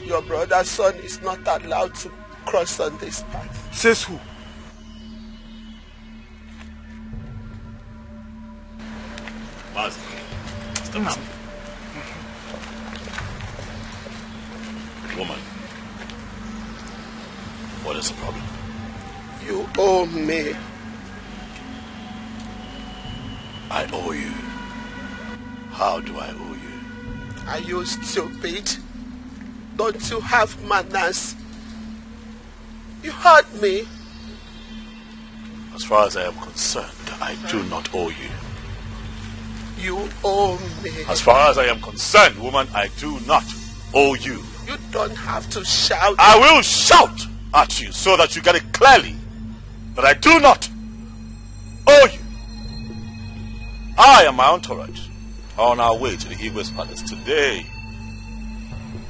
Your brother's son is not allowed to cross on this path. Says who? Baz, step up. Woman, what is the problem? You owe me. I owe you. How do I owe you? Are you stupid? Don't you have manners? You hurt me. As far as I am concerned, I do not owe you. You owe me. As far as I am concerned, woman, I do not owe you. You don't have to shout. I will shout at you so that you get it clearly that I do not owe you. I and my entourage are on our way to the Igwe's palace. Today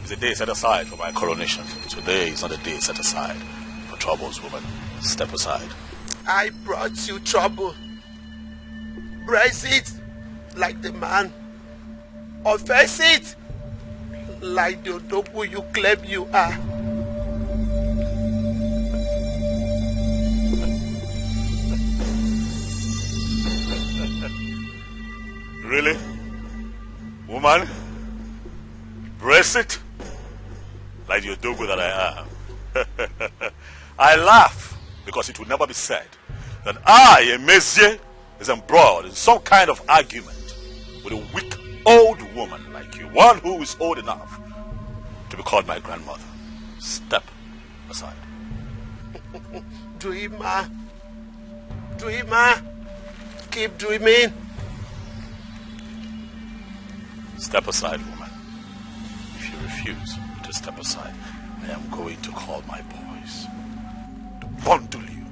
is a day set aside for my coronation. Today is not a day set aside for troubles, woman. Step aside. I brought you trouble. Brace it like the man. Or face it like the Odogu you claim you are. Really? Woman? Brace it like the Odogu that I am. I laugh because it will never be said that I, a Mezie, is embroiled in some kind of argument with a weak old woman like you, one who is old enough to be called my grandmother. Step aside. Dreamer. Dreamer. Keep dreaming. Step aside, woman. If you refuse to step aside, I am going to call my boys to bundle you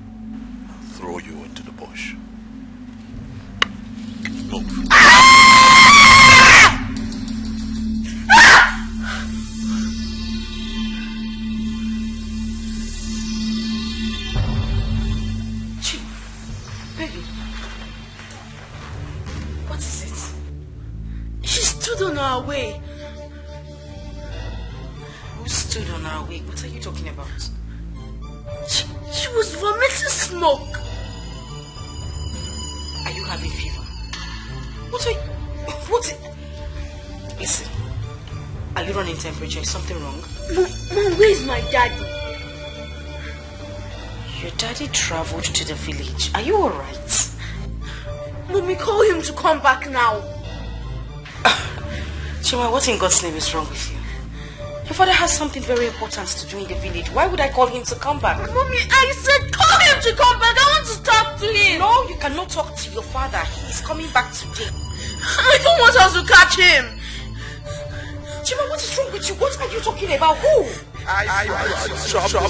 and throw you into the bush. Move. Baby, what is it? She stood on our way. Who stood on our way? What are you talking about? She was vomiting smoke. Are you having fever? What? Listen, are you running temperature? Is something wrong? Mom, where's my daddy? Your daddy traveled to the village. Are you alright? Mommy, call him to come back now. Chima, what in God's name is wrong with you? Your father has something very important to do in the village. Why would I call him to come back? Mommy, I said call him to come back. I want to talk to him. No, you cannot talk to your father. He is coming back today. I don't want us to catch him. Chima, what is wrong with you? What are you talking about? Who? I brought trouble.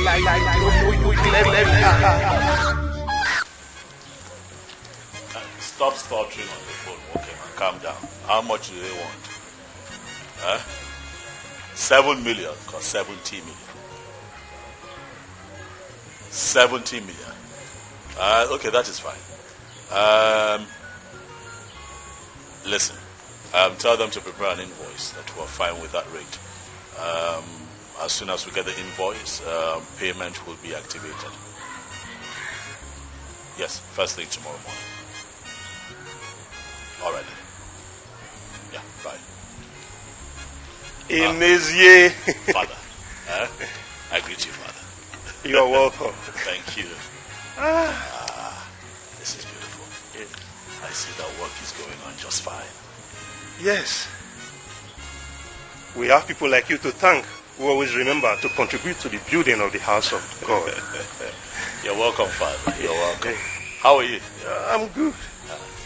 Like Stop stuttering on the phone, okay, man. Calm down. How much do they want? 7 million cost 70 million. 70 million. Okay, that is fine. Listen, tell them to prepare an invoice that we're fine with that rate. As soon as we get the invoice, payment will be activated. Yes, first thing tomorrow morning. All right. Yeah, bye. Imezie. Father. I greet you, Father. You're welcome. Thank you. This is beautiful. Yeah. I see that work is going on just fine. Yes. We have people like you to thank who always remember to contribute to the building of the house of God. You're welcome, Father. You're welcome. How are you? I'm good.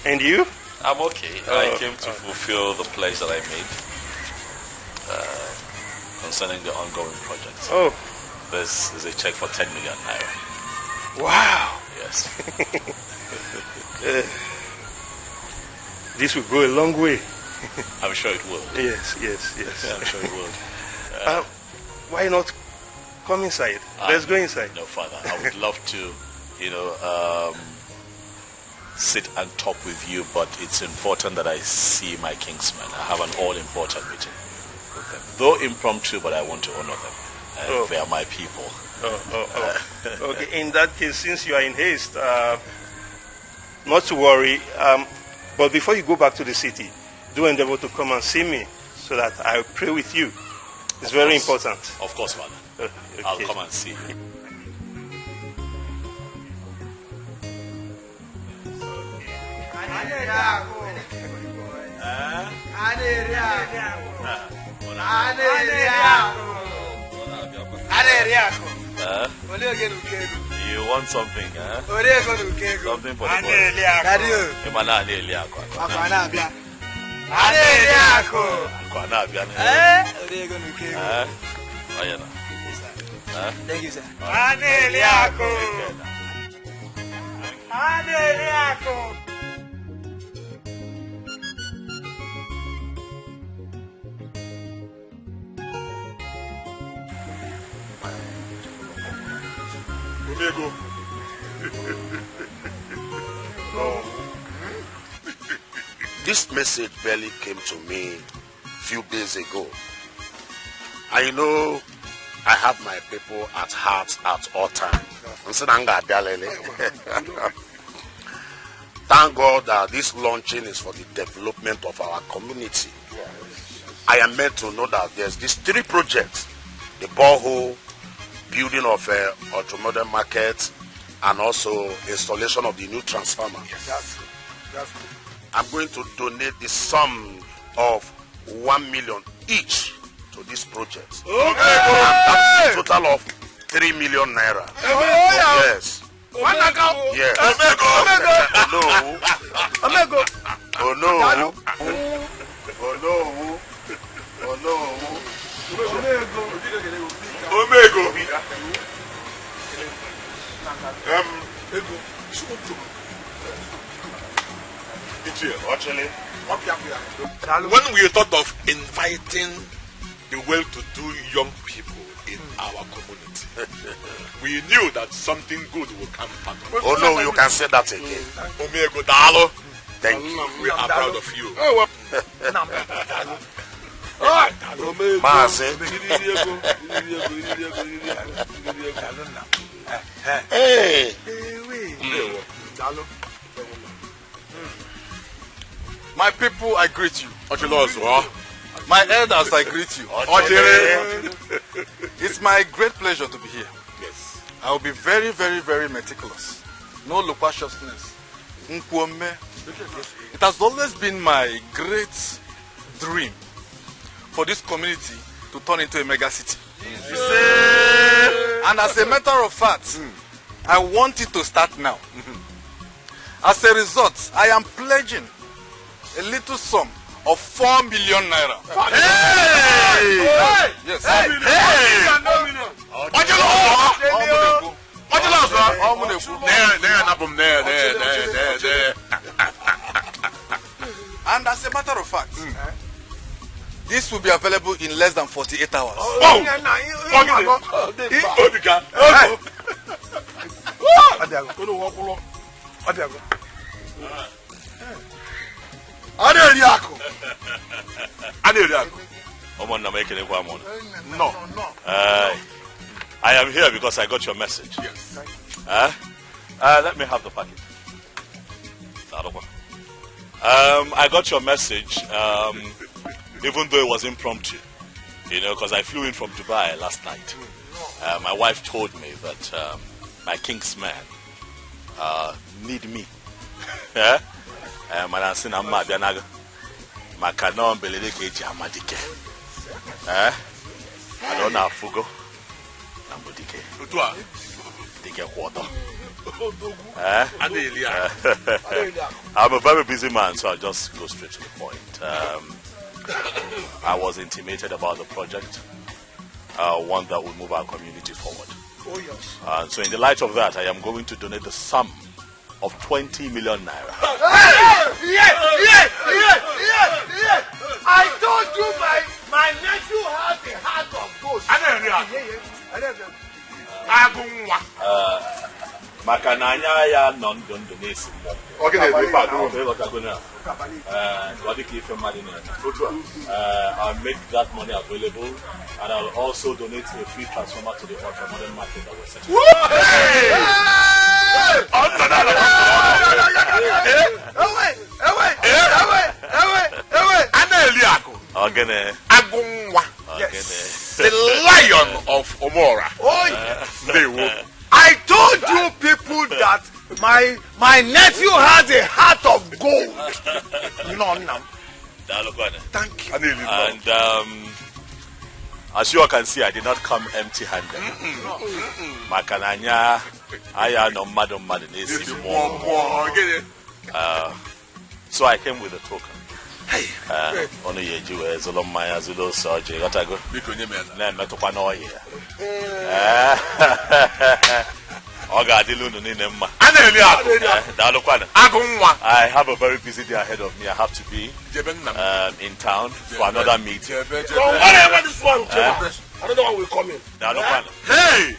And you? I'm okay. I came to fulfill the pledge that I made concerning the ongoing project. Oh. This is a check for 10 million naira. Wow. Yes. This will go a long way. I'm sure it will. Yes. I'm sure it will. Why not come inside? Let's go inside. No, Father. I would love to, sit and talk with you, but it's important that I see my Kingsmen. I have an all-important meeting with them. Though impromptu, but I want to honor them. They are my people. Okay, in that case, since you are in haste, not to worry, but before you go back to the city, do endeavor to come and see me so that I'll pray with you. It's very important. Of course, Father. Okay. I'll come and see you. You want something, huh? Something for the boy. Thank you, sir. This message barely came to me a few days ago. I know I have my people at heart at all times. Thank God that this launching is for the development of our community. I am meant to know that there's these 3 projects: the borehole, building of a automobile market, and also installation of the new transformer. That's good. I'm going to donate the sum of 1 million each to this project. And that's a total of 3 million naira. Yes. Yes. Oh no. Actually, when we thought of inviting the well-to-do young people in our community, we knew that something good would come out of it. Oh no, you can say that again. Omego Dalo, Thank you. we are proud of you. Maase. Hey. My people, I greet you. My elders, I greet you. It's my great pleasure to be here. Yes. I will be very, very, very meticulous. No loquaciousness. It has always been my great dream for this community to turn into a mega city. And as a matter of fact, I want it to start now. As a result, I am pledging a little sum of 4 million naira. Yes. And as a matter of fact, this will be available in less than 48 hours. No. I am here because I got your message. Yes. Let me have the packet. I got your message, even though it was impromptu, because I flew in from Dubai last night. My wife told me that my Kingsmen need me. I don't know Fugo. I'm a very busy man, so I'll just go straight to the point. I was intimated about the project, one that will move our community forward. Oh, yes. So in the light of that, I am going to donate the sum of 20 million naira. Yes. I told you my nephew has a heart of gold. Okay, they do bad. I'll make that money available, and I'll also donate a free transformer to the ultra-modern market that we're setting. The lion of Omora. I told you people that my nephew has a heart of gold. You know what I mean? Thank you. And as you all can see, I did not come empty-handed. Makananya, I no madam. So I came with a token. Hey, only you as a long Maya Zulu surgery. Got to go. I have a very busy day ahead of me. I have to be in town for another meeting. Another one will come in. Hey!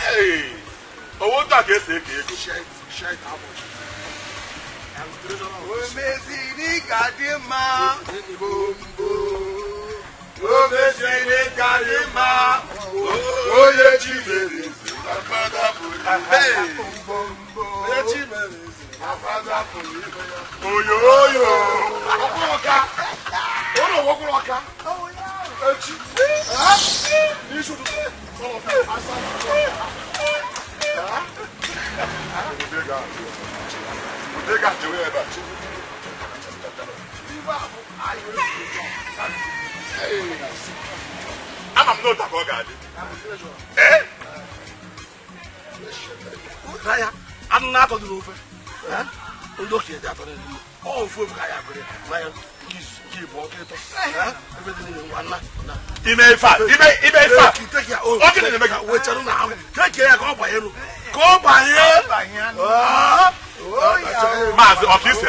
Hey! I want to get a Shite how much? I'm not a god. Eh? I'm not on the roof. Look here, that all food I have. Everything in one. He may fat. He may fat. Take your own. Okay, make a wait. Take care. Go by him. Go by him. Master of this.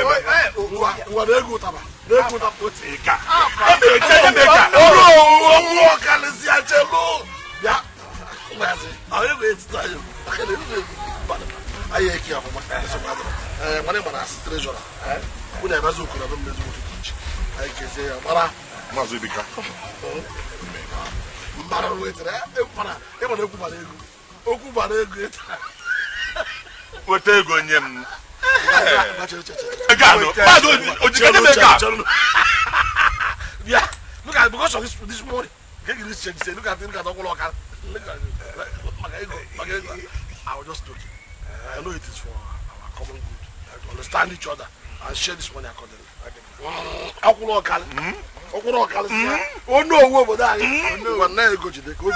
What they go to? They go to put a car. Yeah. I will tell you. I care for my treasure. When I was looking at them, I can say, Mara, Mazubika. Mara, wait there. What are you going to yeah, look at because of this morning. Look at him. I was just talking. I know it is for our common good to understand each other and share this money accordingly. Oh no, over there. One night go to the good.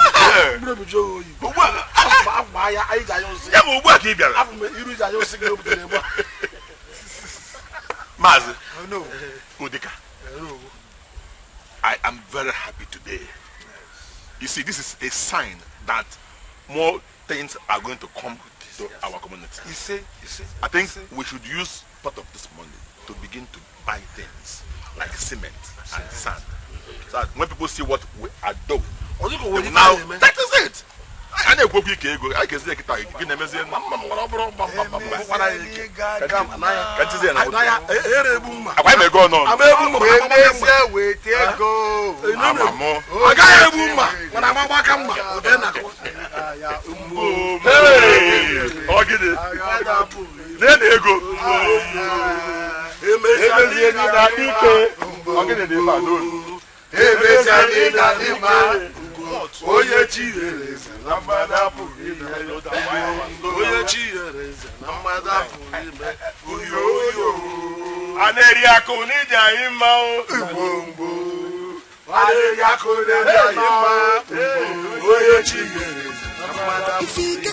I am very happy today. You see, this is a sign that more things are going to come to our community. You see, I think we should use part of this money to begin to buy things like cement and sand. So that when people see what we are doing, now that is it. I know go big ego. I can say it again. Oye chiyereze na mada purime Oye chiyereze na mada purime Uyoyo Aneri akuni jaima Ubombo Aneri akuni jaima Oye chiyereze na mada purime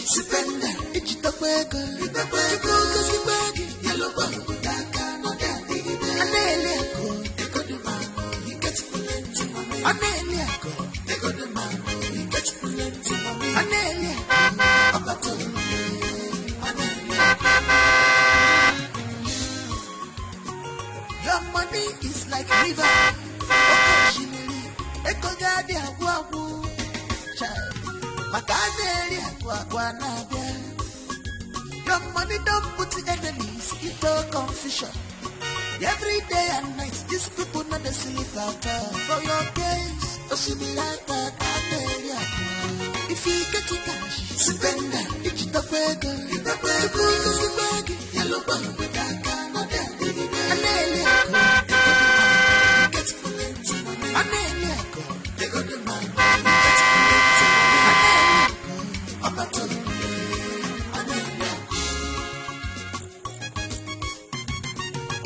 Sipenda, ichitakweka, itakwekoka sipagi, yellow bug, daka, no daddy, aneliako, eko de mamo, he gets plenty mommy, aneliako, eko de mamo, he gets plenty mommy, aneliako, abato, aneliako. Your money is like a river, occasionally, eko gadi awawu, child. Your money don't put the enemies into confusion. Every day and night, these people not the sleep out for your case. If you get it cash, spend it. It's the beggar. It's the beggar. Yellow bug with that kind of daddy. Get plenty money. They got the man.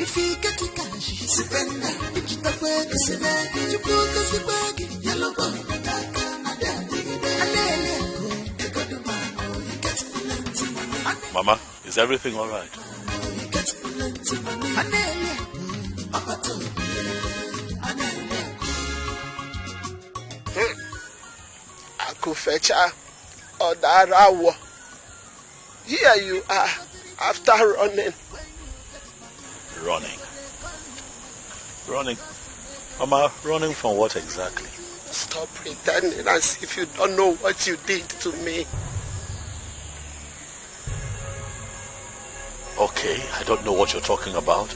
If you get it cash, spend it. It's the work, it's the bag, you broke us the bag, yellow bug, that kind of daddy. Mama, is everything all right? Akufecha Odarawa. Here you are, after running. Running? Mama, running from what exactly? Stop pretending as if you don't know what you did to me. Okay, I don't know what you're talking about,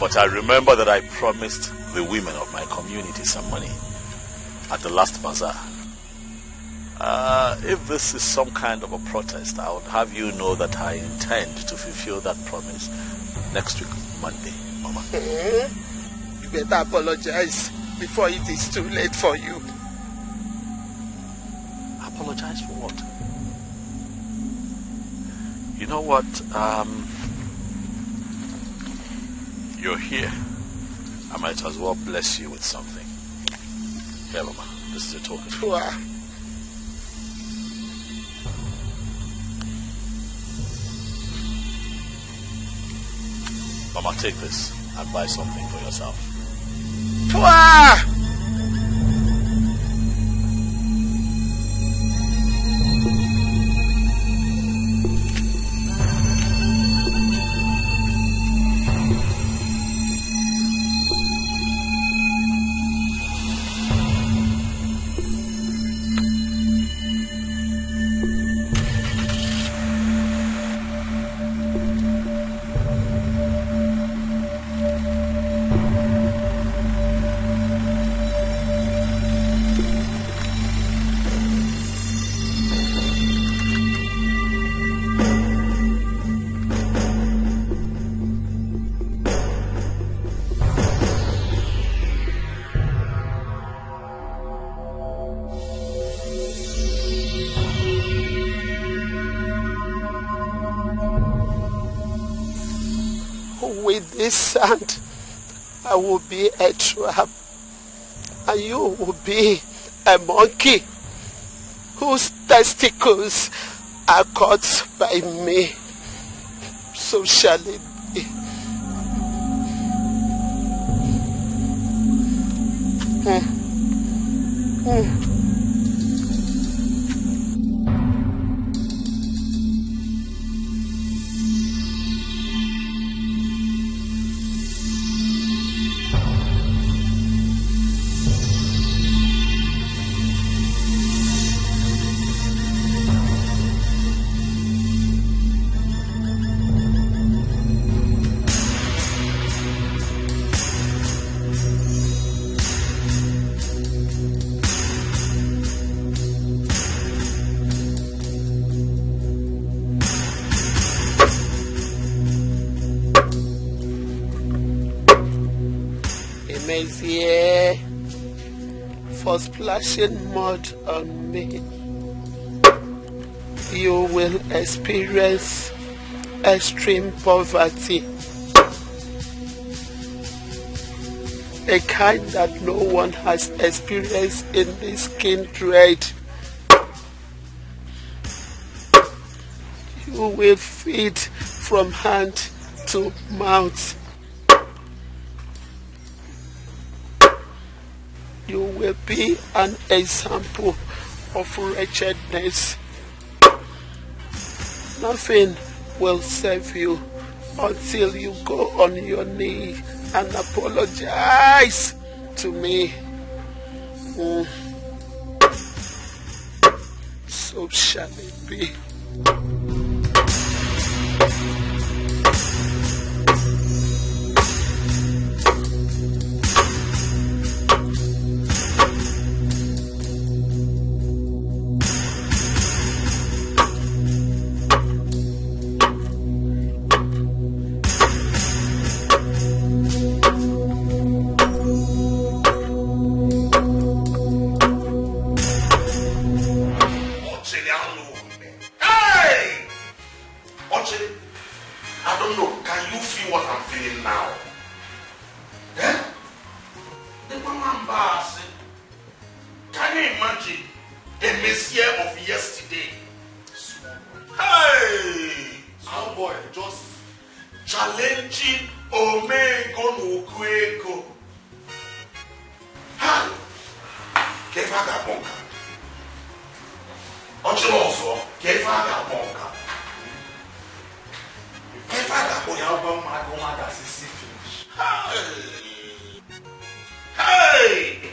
but I remember that I promised the women of my community some money at the last bazaar. If this is some kind of a protest, I would have you know that I intend to fulfill that promise next week, Monday, Mama. You better apologize before it is too late for you. Apologize for what? You know what? You're here. I might as well bless you with something. Here, Mama. This is a token. Mama, take this and buy something for yourself. With this sand, I will be a trap, and you will be a monkey whose testicles are caught by me. So shall it be. Here for splashing mud on me. You will experience extreme poverty, a kind that no one has experienced in this kindred. you will feed from hand to mouth. You will be an example of wretchedness. Nothing will save you until you go on your knee and apologize to me. So shall it be.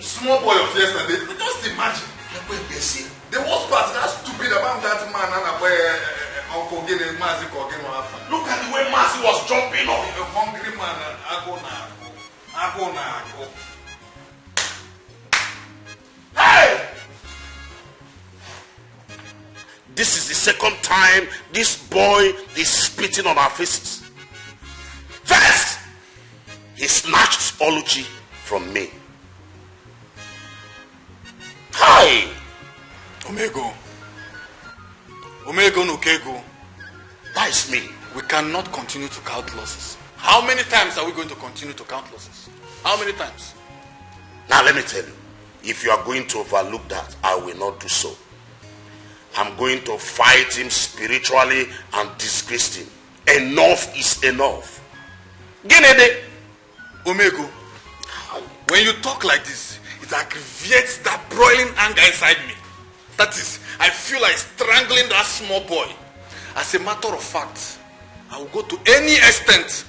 Small boy of yesterday, just imagine. The worst part, that's stupid about that man and where Uncle Gene Mazi Kogan after. Look at the way Mazi was jumping up. A hungry man, I go now. Hey! This is the second time this boy is spitting on our faces. First, he snatched Oluchi from me. Hi! Omego Nukego. That is me. We cannot continue to count losses. How many times are we going to continue to count losses? How many times? Now let me tell you, if you are going to overlook that, I will not do so. I'm going to fight him spiritually and disgrace him. Enough is enough. Genede. Omego, when you talk like this, it aggravates that broiling anger inside me. That is, I feel like strangling that small boy. As a matter of fact, I will go to any extent,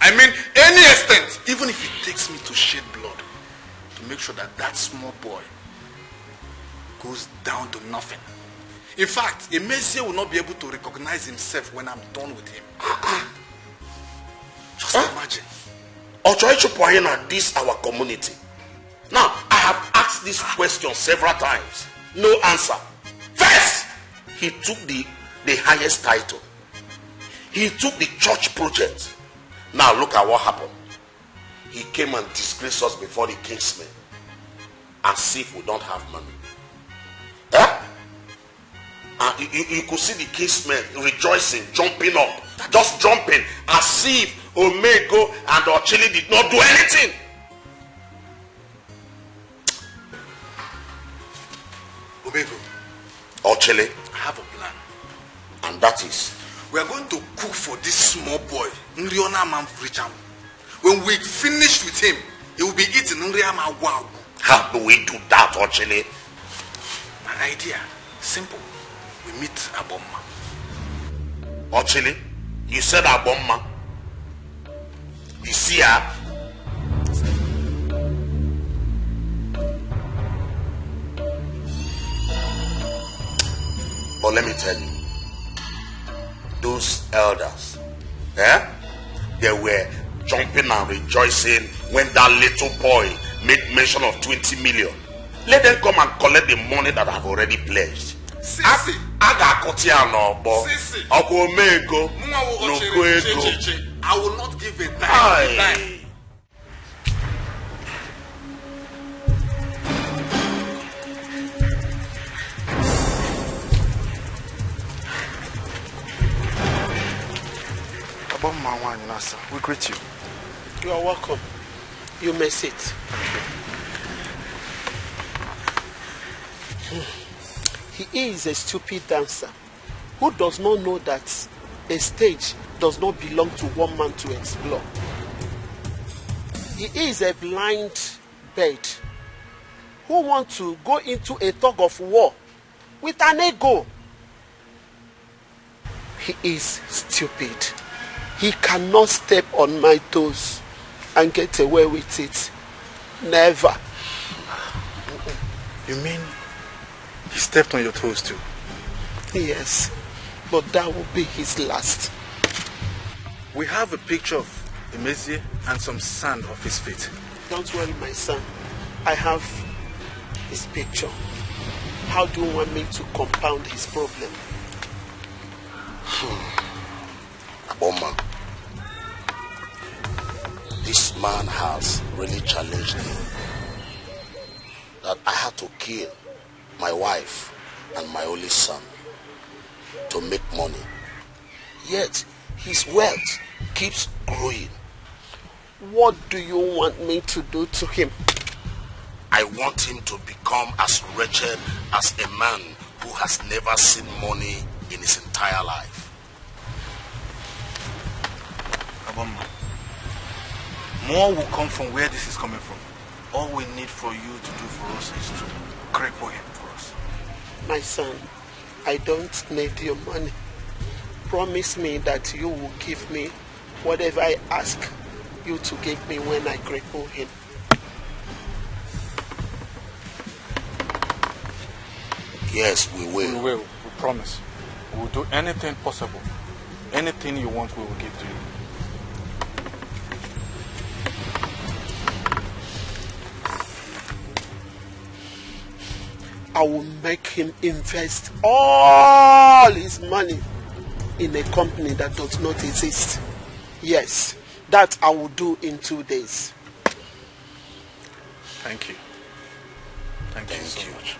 even if it takes me to shed blood, to make sure that that small boy goes down to nothing. In fact, Emezie will not be able to recognize himself when I'm done with him. Just imagine. Ochoichupoyena, this our community. Now, I have asked this question several times. No answer. First, he took the highest title. He took the church project. Now look at what happened. He came and disgraced us before the king's men. As if we don't have money. And you could see the king's men rejoicing, jumping up. Just jumping. As if Omego and Ochili did not do anything. Omego, Ochili, I have a plan. and that is, we are going to cook for this small boy, Nriona Manfricham. When we finish with him, he will be eating Nriama Wow. how do we do that, Ochili? My idea, simple. We meet Abomma. Ochili, you said Abomma. You see her? But let me tell you, those elders, they were jumping and rejoicing when that little boy made mention of 20 million. Let them come and collect the money that I've already pledged. Sisi. I will not give a dime. We greet you. You are welcome. You may sit. He is a stupid dancer who does not know that A stage does not belong to one man to explore. He is a blind bird who wants to go into a tug of war with an ego. He is stupid. He cannot step on my toes and get away with it. Never. You mean he stepped on your toes too? Yes, but that will be his last. We have a picture of Emezie and some sand off his feet. Don't worry, my son. I have his picture. How do you want me to compound his problem? Aboma, this man has really challenged me. That I had to kill my wife and my only son to make money. Yet his wealth keeps growing. What do you want me to do to him? I want him to become as wretched as a man who has never seen money in his entire life. Aboma, more will come from where this is coming from. All we need for you to do for us is to cripple him for us. My son, I don't need your money. Promise me that you will give me whatever I ask you to give me when I cripple him. Yes, we will. We will. We promise. We will do anything possible. Anything you want, we will give to you. I will make him invest all his money in a company that does not exist. Yes, that I will do in 2 days. Thank you. Thank you so much.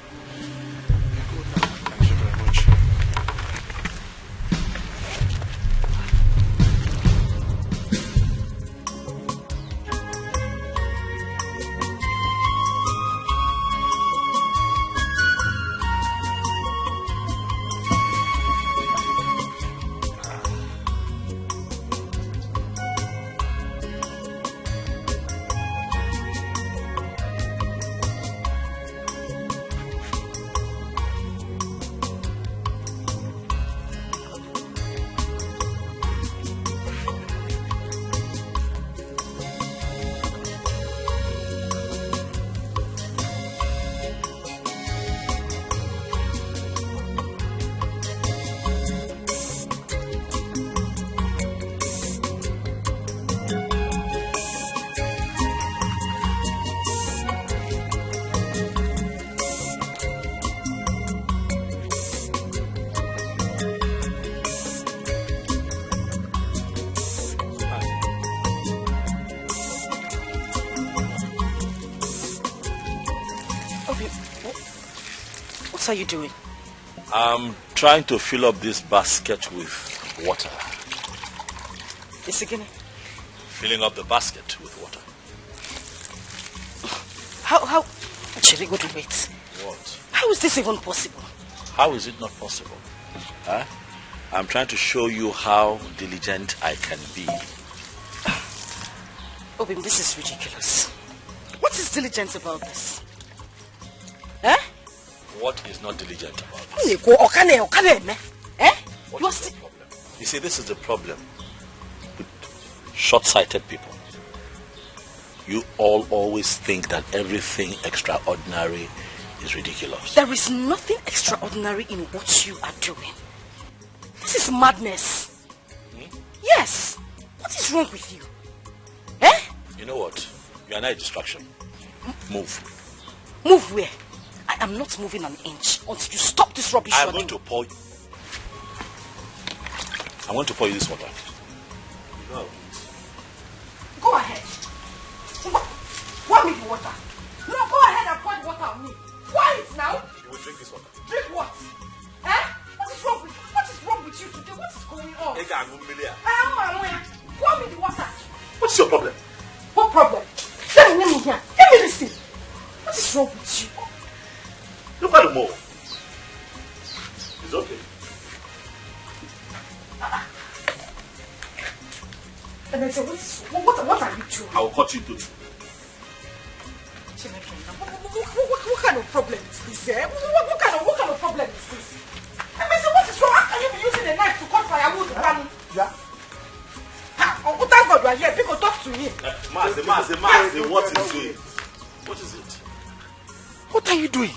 What are you doing? I'm trying to fill up this basket with water. It's again. Filling up the basket with water. How? Actually, go to wait. What? How is this even possible? How is it not possible? Huh? I'm trying to show you how diligent I can be. Obim, this is ridiculous. What is diligent about this? Eh? What is not diligent about this? Eh? What is the problem? You see, this is the problem with short-sighted people. You all always think that everything extraordinary is ridiculous. There is nothing extraordinary in what you are doing. This is madness. Yes. What is wrong with you? Eh? You know what? You are not a distraction. Move. Move where? I am not moving an inch until you stop this rubbish. I'm going to pour you this water. No. Go ahead. Pour me the water. No, go ahead and pour the water on me. Pour it now. You will drink this water. Drink what? Eh? What is wrong with you today? What is going on? Pour me the water. What's your problem? What problem? Let me here. Let me listen. What is wrong with you? Look at the move. It's okay. And I said, what are you doing? I will cut you into two. What kind of problem is this? Eh? What kind of problem is this? I mean, so what is wrong? How can you be using a knife to cut firewood? Yeah. Oh, thank God you are here. People talk to him. Mazi, what is it? What is it? What are you doing?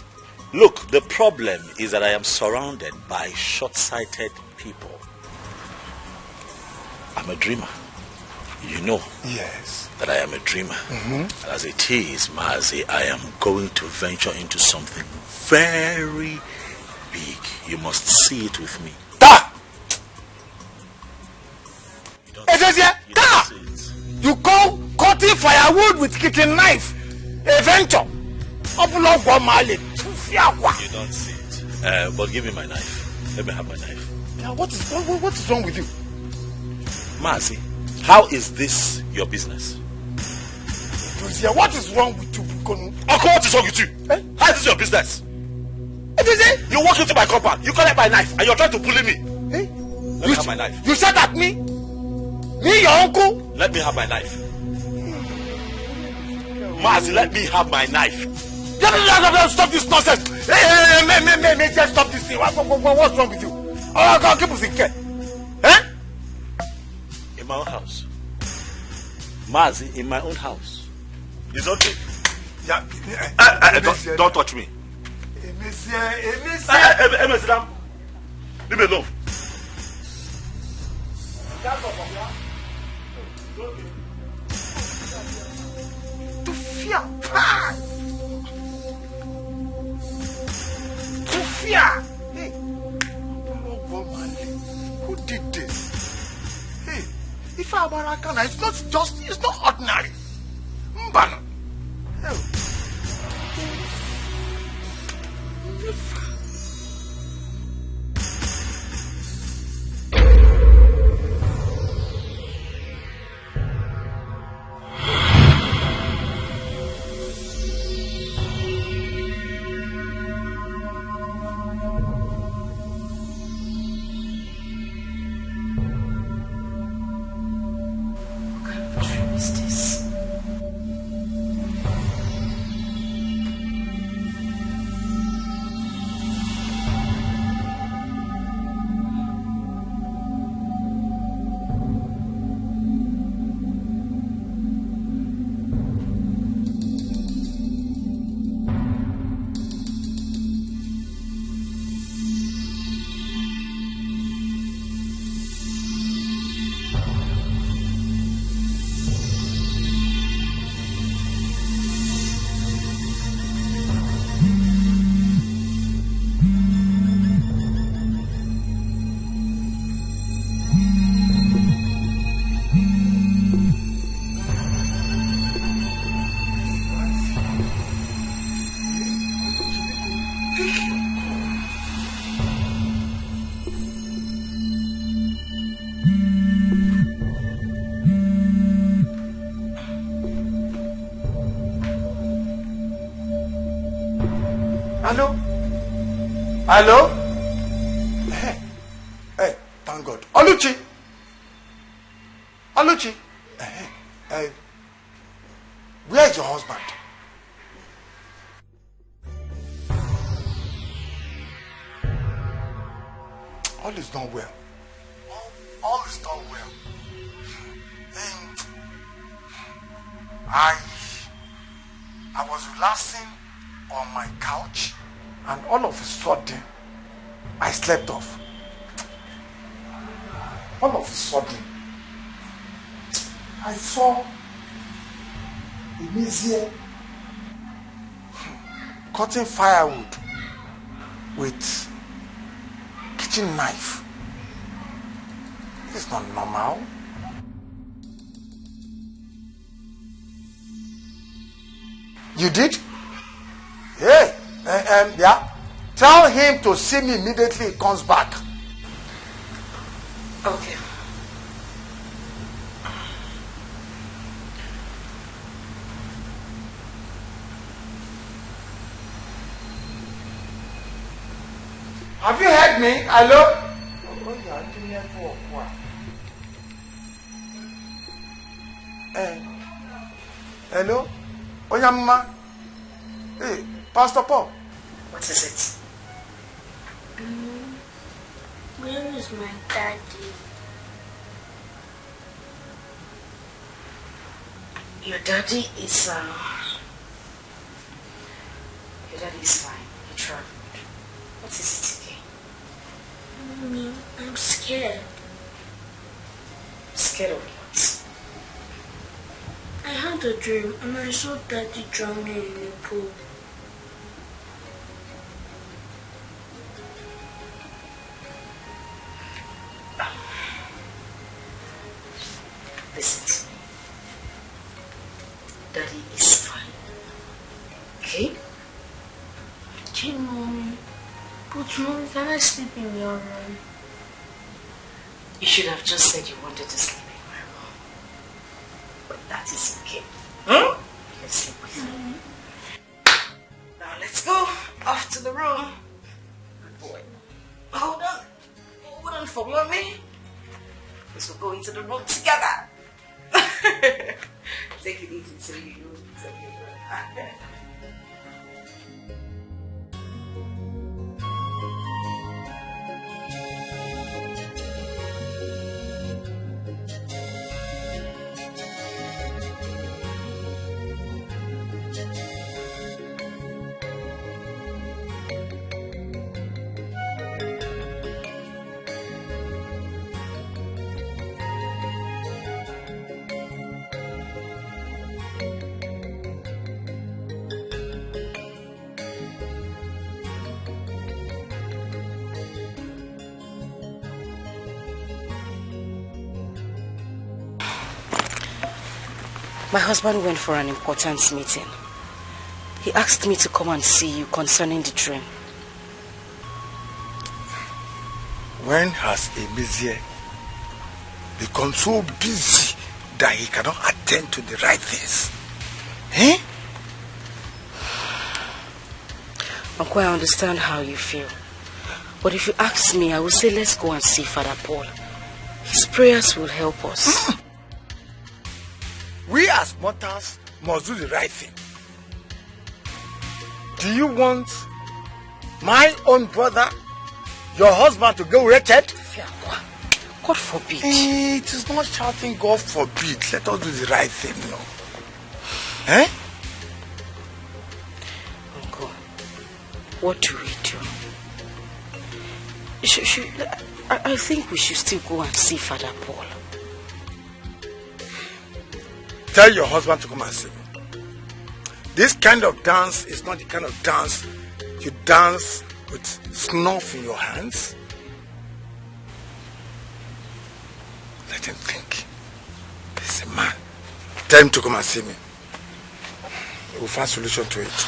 Look, the problem is that I am surrounded by short-sighted people. I'm a dreamer. You know that I am a dreamer. And as it is, Mazi, I am going to venture into something very big. You must see it with me. You call cutting firewood with kitchen knife a venture? You don't see it. But give me my knife. Let me have my knife. Yeah, what is wrong with you? Mazi, how is this your business? What is wrong with you? What is wrong with you? How is this your business? You walk into my compound, you collect my knife, and you're trying to bully me. Let me have my knife. You said at me? Me, your uncle? Let me have my knife. Mazi, let me have my knife. Stop this nonsense. Hey, just stop this thing. What's wrong with you? Oh, God, keep us in care. In my own house. Mazi, in my own house. It's okay. Yeah. Don't touch me. Leave me alone. To fear. Hey, who did this? Hey, if I'm American, it's not ordinary. Mbana. Hello? Hey, thank God. Oluchi. Where is your husband? All is not well. All is not well. I was relaxing on my couch, and all of a sudden, I slept off. All of a sudden, I saw Emizie cutting firewood with kitchen knife. This is not normal. You did? Hey, yeah. Tell him to see me immediately he comes back. Okay. Have you heard me? Hello? Oh, yeah, Hello? Onyamma? Hey, Pastor Paul. What is it? Where is my daddy? Your daddy is fine. He traveled. What is it again? Mommy, I'm scared. Scared of what? I had a dream and I saw Daddy drowning in a pool. Listen to me. Daddy is fine. Okay? Okay, Mommy. But Mommy, can I sleep in your room? You should have just said you wanted to sleep in my room. But that is okay. Let's sleep with me. Now let's go off to the room. Good boy. Hold on. Hold on for Mommy. Because we'll go into the room together. Take it easy so you know it's okay. My husband went for an important meeting. He asked me to come and see you concerning the dream. When has Emizie become so busy that he cannot attend to the right things? Uncle, I understand how you feel. But if you ask me, I will say let's go and see Father Paul. His prayers will help us. We as mortals must do the right thing. Do you want my own brother, your husband, to go wretched? God forbid. It is not shouting God forbid. Let us do the right thing, no. Uncle, what do we do? I think we should still go and see Father Paul. Tell your husband to come and see me. This kind of dance is not the kind of dance you dance with snuff in your hands. Let him think. He's a man. Tell him to come and see me. We'll find a solution to it.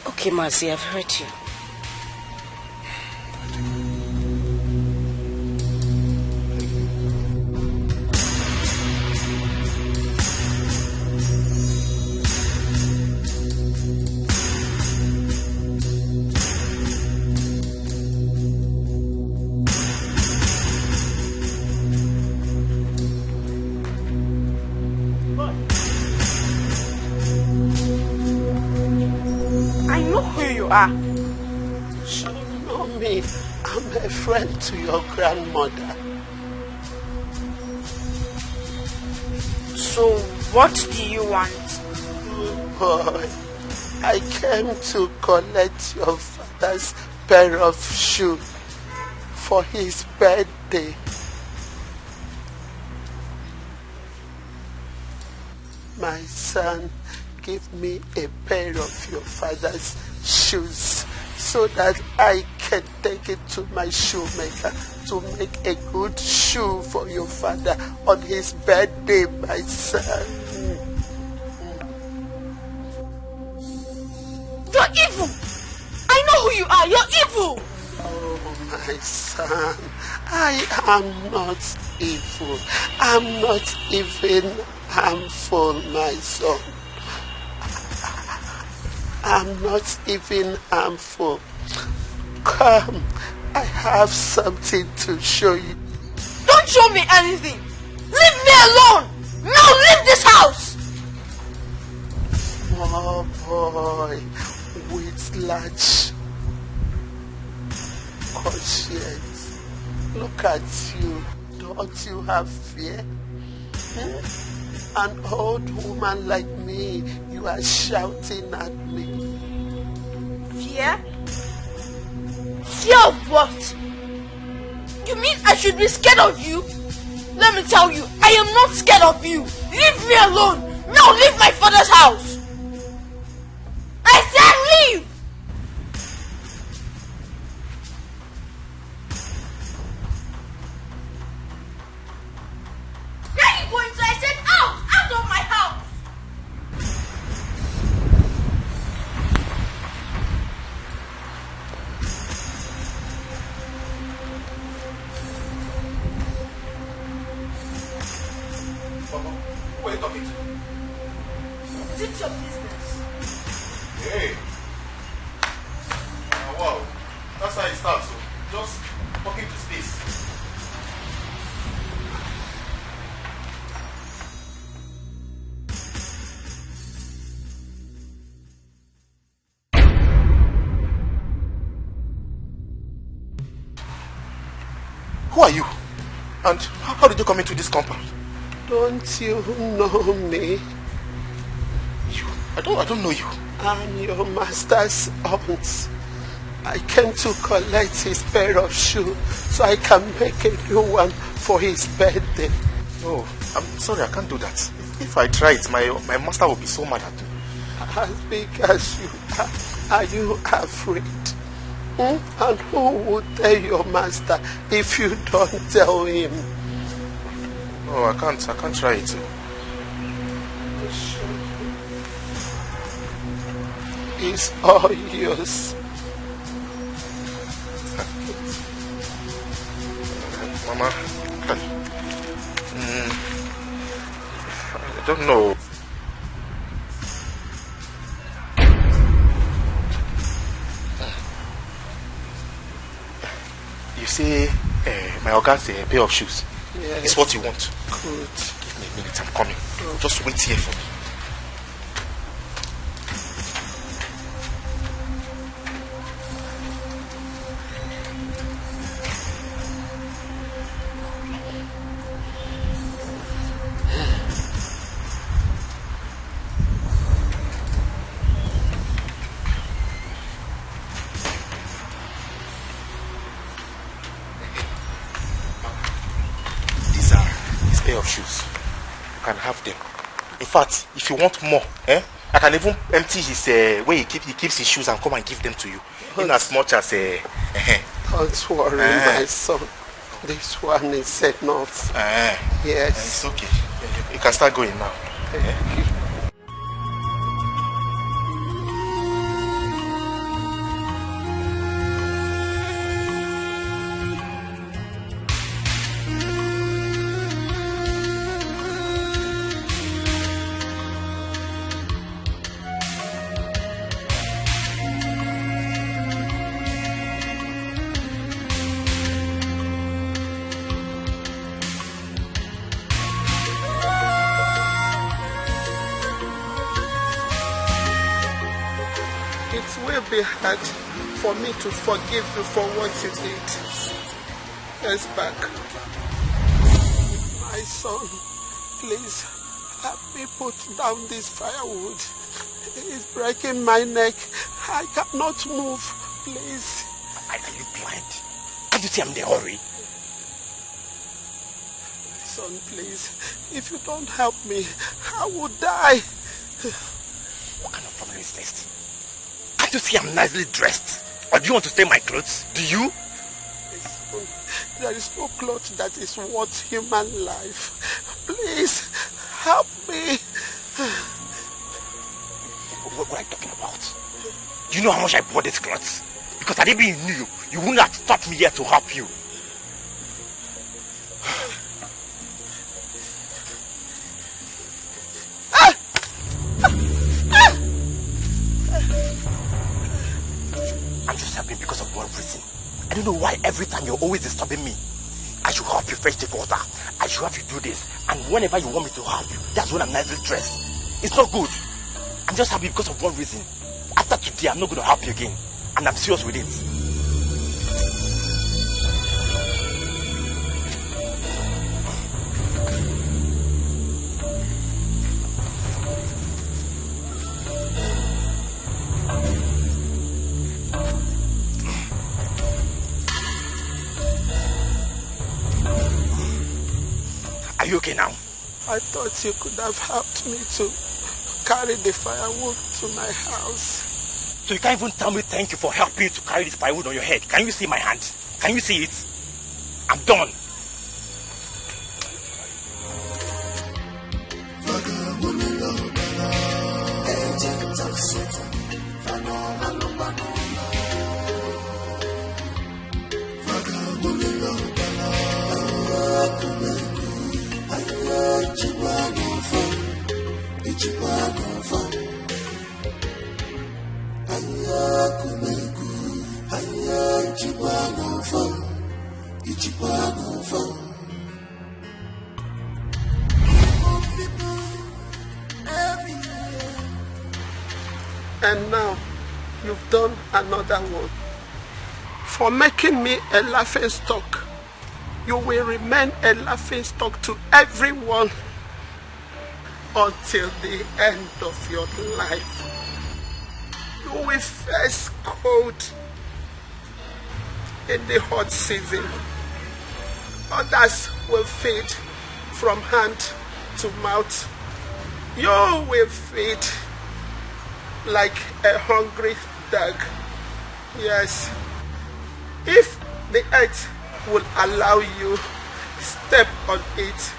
Okay, Mercy, I've heard you. You know me. I'm a friend to your grandmother. So, what do you want? Boy, I came to collect your father's pair of shoes for his birthday. My son, give me a pair of your father's shoes so that I can take it to my shoemaker to make a good shoe for your father on his birthday, my son. You're evil! I know who you are! You're evil! Oh, my son, I am not evil. I'm not even harmful, my son. I'm not even harmful. Come, I have something to show you. Don't show me anything. Leave me alone. Now leave this house. Small boy with large conscience. Look at you. Don't you have fear? An old woman like me, you are shouting at me. Fear? Fear of what? You mean I should be scared of you? Let me tell you, I am not scared of you. Leave me alone. Now leave my father's house. I said leave. Where are you going to? I said out of my house. Who are you talking to? Is it your business? Hey. Wow. That's how it starts. So just talking to space. Who are you? And how did you come into this compound? Don't you know me? I don't know you. I'm your master's aunt. I came to collect his pair of shoes so I can make a new one for his birthday. Oh, I'm sorry, I can't do that. If I try it, my master will be so mad at me. As big as you are you afraid? And who would tell your master if you don't tell him? Oh, I can't try it. It's all yours. Mama, I don't know. You say my organ's a pair of shoes. Yes. It's what you want. Good. Give me a minute, I'm coming. Okay. Just wait here for me. Pair of shoes. You can have them. In fact, if you want more, I can even empty his where he keeps his shoes and come and give them to you. In as much as Don't worry, my son. This one is enough. Yes. It's okay. You can start going now. Thank you. It will be hard for me to forgive you for what you did. Yes, back. My son, please help me put down this firewood. It's breaking my neck. I cannot move. Please. Are you blind? Can't you see I'm in a hurry? Son, please. If you don't help me, I will die. What kind of problem is this? Can't you see I'm nicely dressed? Or do you want to steal my clothes? Do you? There is no cloth that is worth human life. Please, help me. What are you talking about? Do you know how much I bought these clothes? Because had it been you, you wouldn't have stopped me here to help you. I'm just helping because of one reason. I don't know why every time you're always disturbing me. I should help you fetch the water. I should have you do this. And whenever you want me to help you, that's when I'm nicely dressed. It's not good. I'm just happy because of one reason. After today, I'm not going to help you again. And I'm serious with it. Are you okay now? I thought you could have helped me to carry the firewood to my house. So you can't even tell me thank you for helping me to carry this firewood on your head. Can you see my hand? Can you see it? I'm done. And now, you've done another one. For making me a laughing stock, you will remain a laughing stock to everyone until the end of your life. You will face cold in the hot season. Others will feed from hand to mouth. You will feed like a hungry dog. Yes. If the earth will allow you, step on it.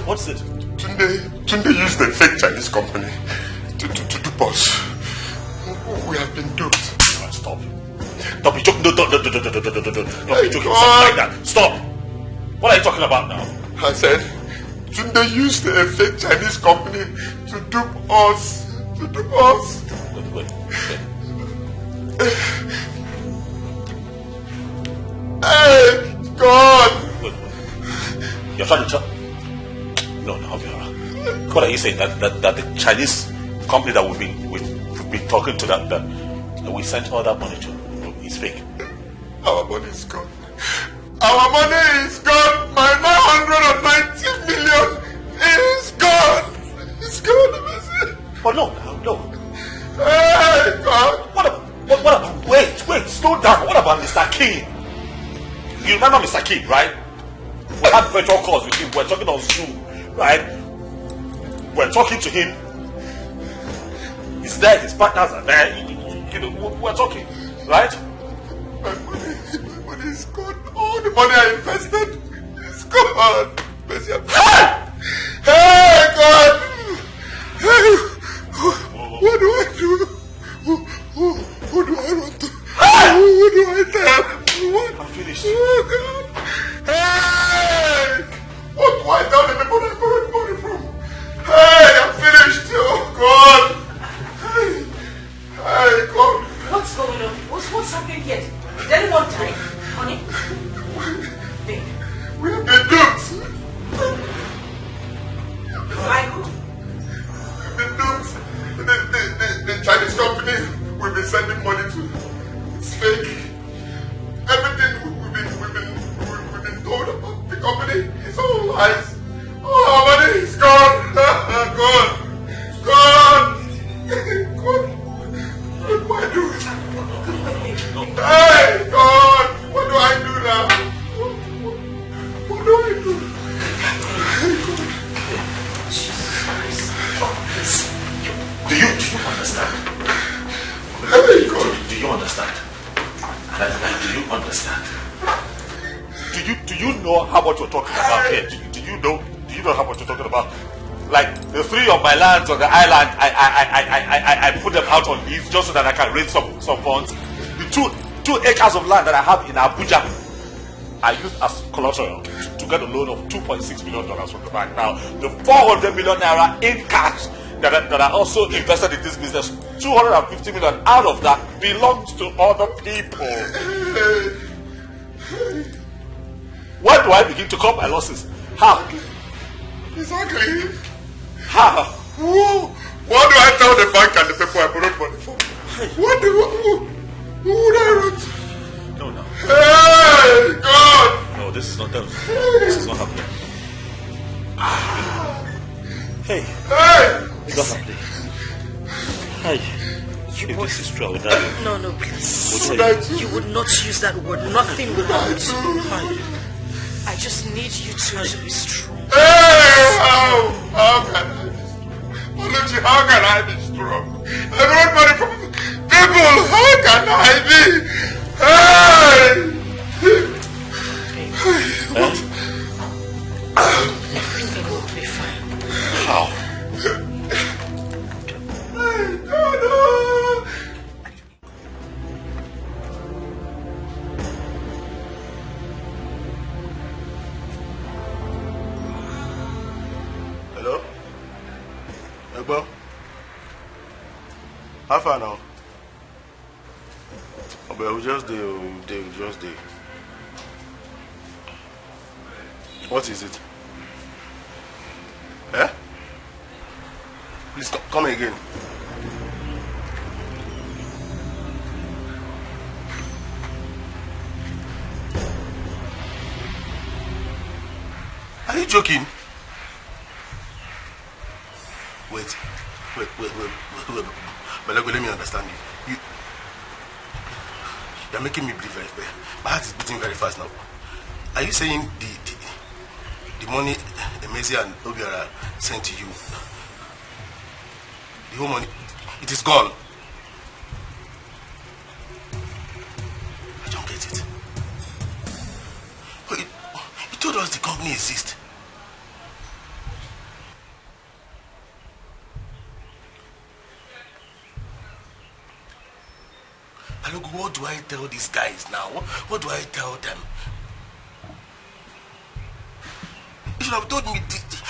What's it? Tunde used the fake Chinese company to dupe us. We have been duped. Stop. Don't be joking. Don't be joking like that. Stop. What are you talking about now? I said, Tunde used a fake Chinese company to dupe us. Wait. Hey, God! Wait. You're trying to tell... No, Obiora. What are you saying? That the Chinese company that we've been talking to that we sent all that money to is fake? Our money is gone. Our money is gone. My 990 million is gone. It's gone. But no. Hey, God. What about... Wait, slow down. What about Mr. King? You remember Mr. King, right? We had virtual calls with him. We're talking on Zoom. Right? We're talking to him. He's there, his partners are there. You know, we're talking. Right? My money is gone. All the money I invested is gone. Hey, God! Hey, what do I do? Who do I run to? Who do I tell? I'm finished. Oh, God. Hey! What do I tell the people I borrowed money from? Hey, I'm finished. Oh, God. Hey, God. What's going on? What's happening here? Did anyone die, honey? twice. All our money is gone. Gone. Gone. Gone. What do I do? Hey, God. What do I do now? What do I do? Do you understand? Hey, God. Do you understand? Do you understand? Do you know how much we're talking about here? Do you know how much we're talking about? Like the 3 of my lands on the island, I put them out on lease just so that I can raise some funds. The 2 acres of land that I have in Abuja, I used as collateral to get a loan of $2.6 million from the bank. Now, the 400 million naira in cash that I also invested in this business, 250 million out of that belongs to other people. Where do I begin to cut my losses? How? Exactly. How? What do I tell the bank and the people I borrowed money from? Who would I write? No. Hey, God! No, this is not them. This is not happening. Hey! It's not happening. Hey! If this is true, I would die. No, please. You would not use that word. Nothing without. I just need you to be strong. Hey! How can I be strong? Oluchi, how can I be strong? I borrowed money from people. How can I be? Hey! What? Everything will be fine. How? Hello? Egbo? How far now? Oh, but we just did. What is it? Eh? Please come again. Are you joking? Wait. But let me understand you. You're making me believe very fast. My heart is beating very fast now. Are you saying the money Emezi and Obiora sent to you, the whole money, it is gone? I don't get it. But you told us the company exists. Look, what do I tell these guys now? What do I tell them? You should have told me. You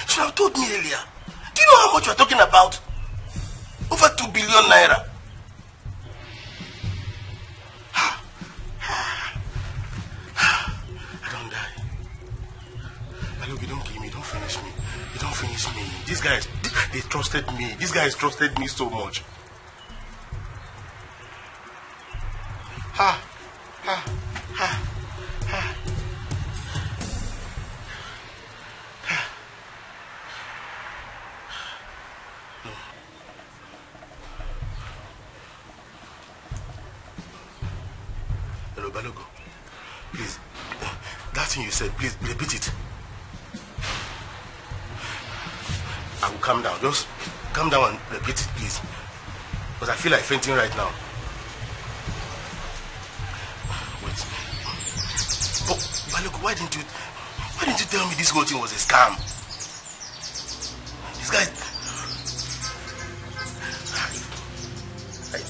should have told me earlier. Do you know how much we're talking about? Over 2 billion naira. I don't die. But look, you don't kill me. Don't finish me. You don't finish me. These guys, they trusted me. These guys trusted me so much. Hello, Balogo. Please, that thing you said, please repeat it. I will calm down. Just calm down and repeat it, please. Because I feel like fainting right now. Wait. But Balogo, why didn't you tell me this whole thing was a scam? This guy.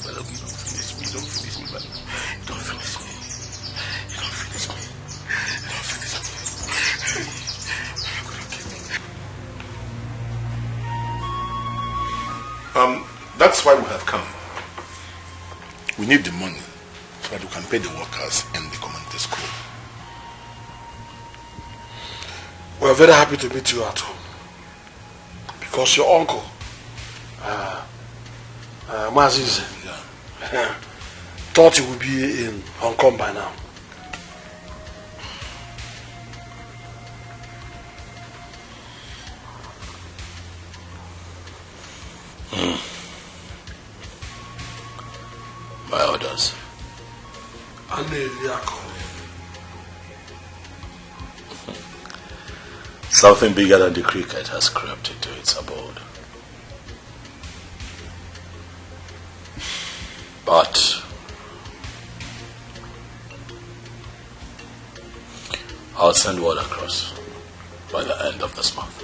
Balogo, you don't finish me. Don't finish me, Balogo. You don't finish me. You don't finish me. You don't finish me. That's why we have come. We need the money so that we can pay the workers in the community school. We are very happy to meet you at home. Because your uncle, Maziz, thought he would be in Hong Kong by now. Something bigger than the cricket has crept into its abode. But I'll send word across by the end of this month.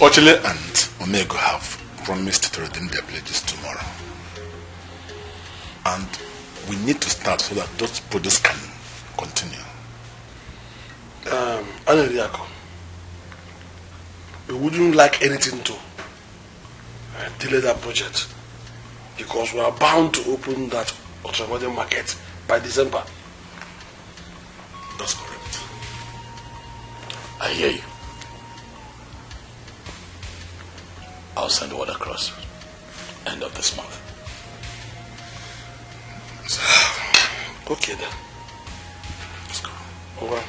Ochile and Omego have promised to redeem their pledges tomorrow. And we need to start so that those projects can continue. Aneriako, we wouldn't like anything to delay that project because we are bound to open that ultramodern market by December. That's correct. I hear you. I'll send word across. End of this month. Okay then. Let's go. Over.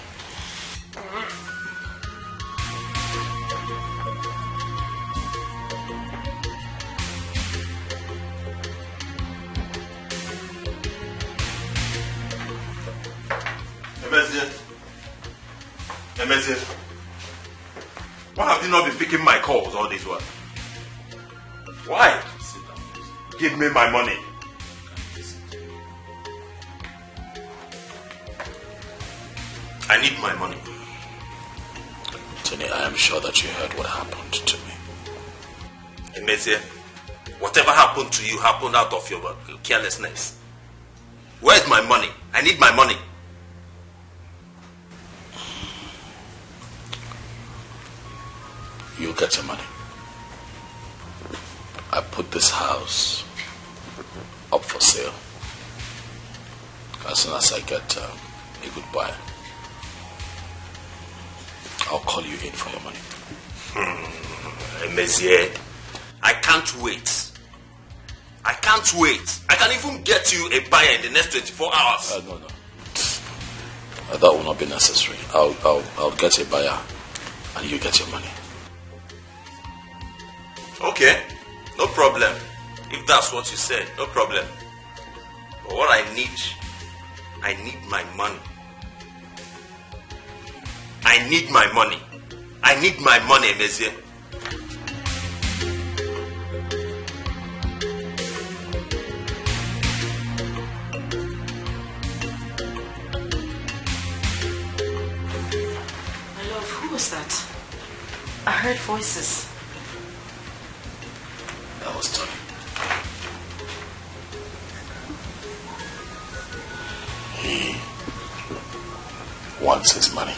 Emezie, why have you not been picking my calls all this while? Why? Give me my money. I need my money. Tony, I am sure that you heard what happened to me. Emezie, whatever happened to you happened out of your carelessness. Where's my money? I need my money. You'll get your money. I put this house up for sale. As soon as I get a good buyer, I'll call you in for your money. Emezie, I can't wait. I can't wait. I can even get you a buyer in the next 24 hours. No. That will not be necessary. I'll get a buyer and you get your money. Okay, no problem. If that's what you said, no problem. But what I need my money. I need my money. I need my money, Emezie. My love, who was that? I heard voices. That was Tony. He wants his money.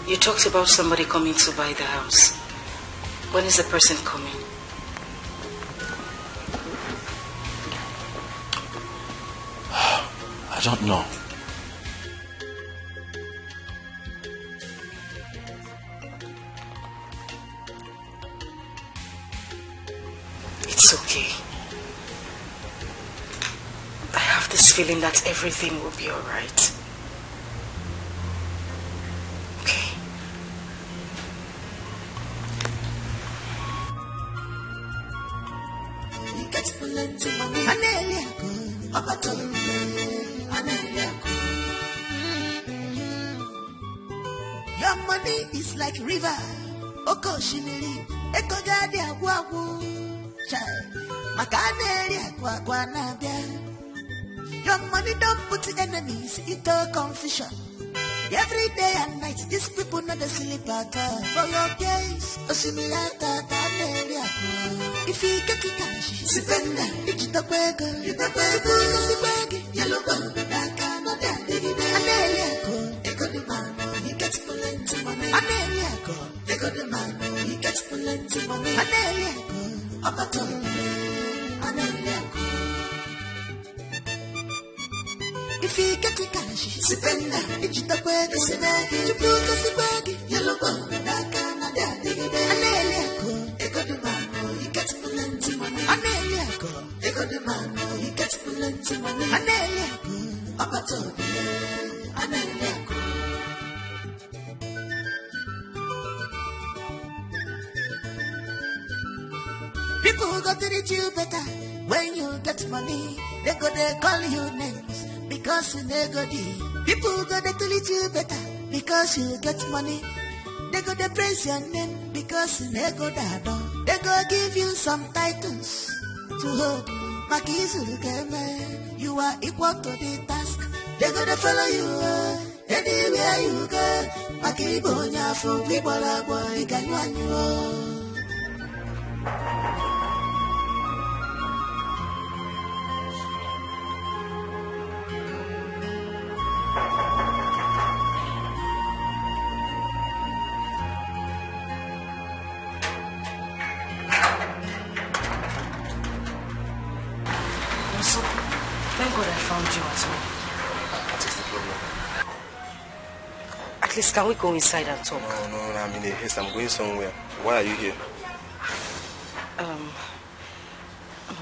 You talked about somebody coming to buy the house. When is the person coming? I don't know. It's okay. I have this feeling that everything will be alright. Okay. Your money is like river. Oko shimili, eko gadi agwagu. Makaneri agwagwa nabia. Your money don't put enemies into confusion. Every day and night, these people not the sleep at all. For your case, Osimilata, Taneri agwa. If you get it cash, Sipenda, Ichitakwego, Yellow bone, Daka, no damn, Aneliako, Eko the man, he gets plenty money. Aneliako, Eko the man, he gets plenty money. Aneliako, Apaton, Aneliako. If you get it cash, Sipenda, Ichitakwego, Chipuka, Sipagi, Yellow bone, Daka, no damn, Aneliako, Eko the man, he gets plenty money. Aneliako, Eko the man, he gets plenty money. Aneliako, Apaton, Aneliako. People go to treat you better when you get money. They go they call you names because you never did. People go they treat you better because you get money. They go they praise your name because you never did. They go give you some titles to hold. You are equal to the task. They go to follow you anywhere you go. Makibonya for people boy can you. At least can we go inside and talk? No, I'm in a haste. I'm going somewhere. Why are you here?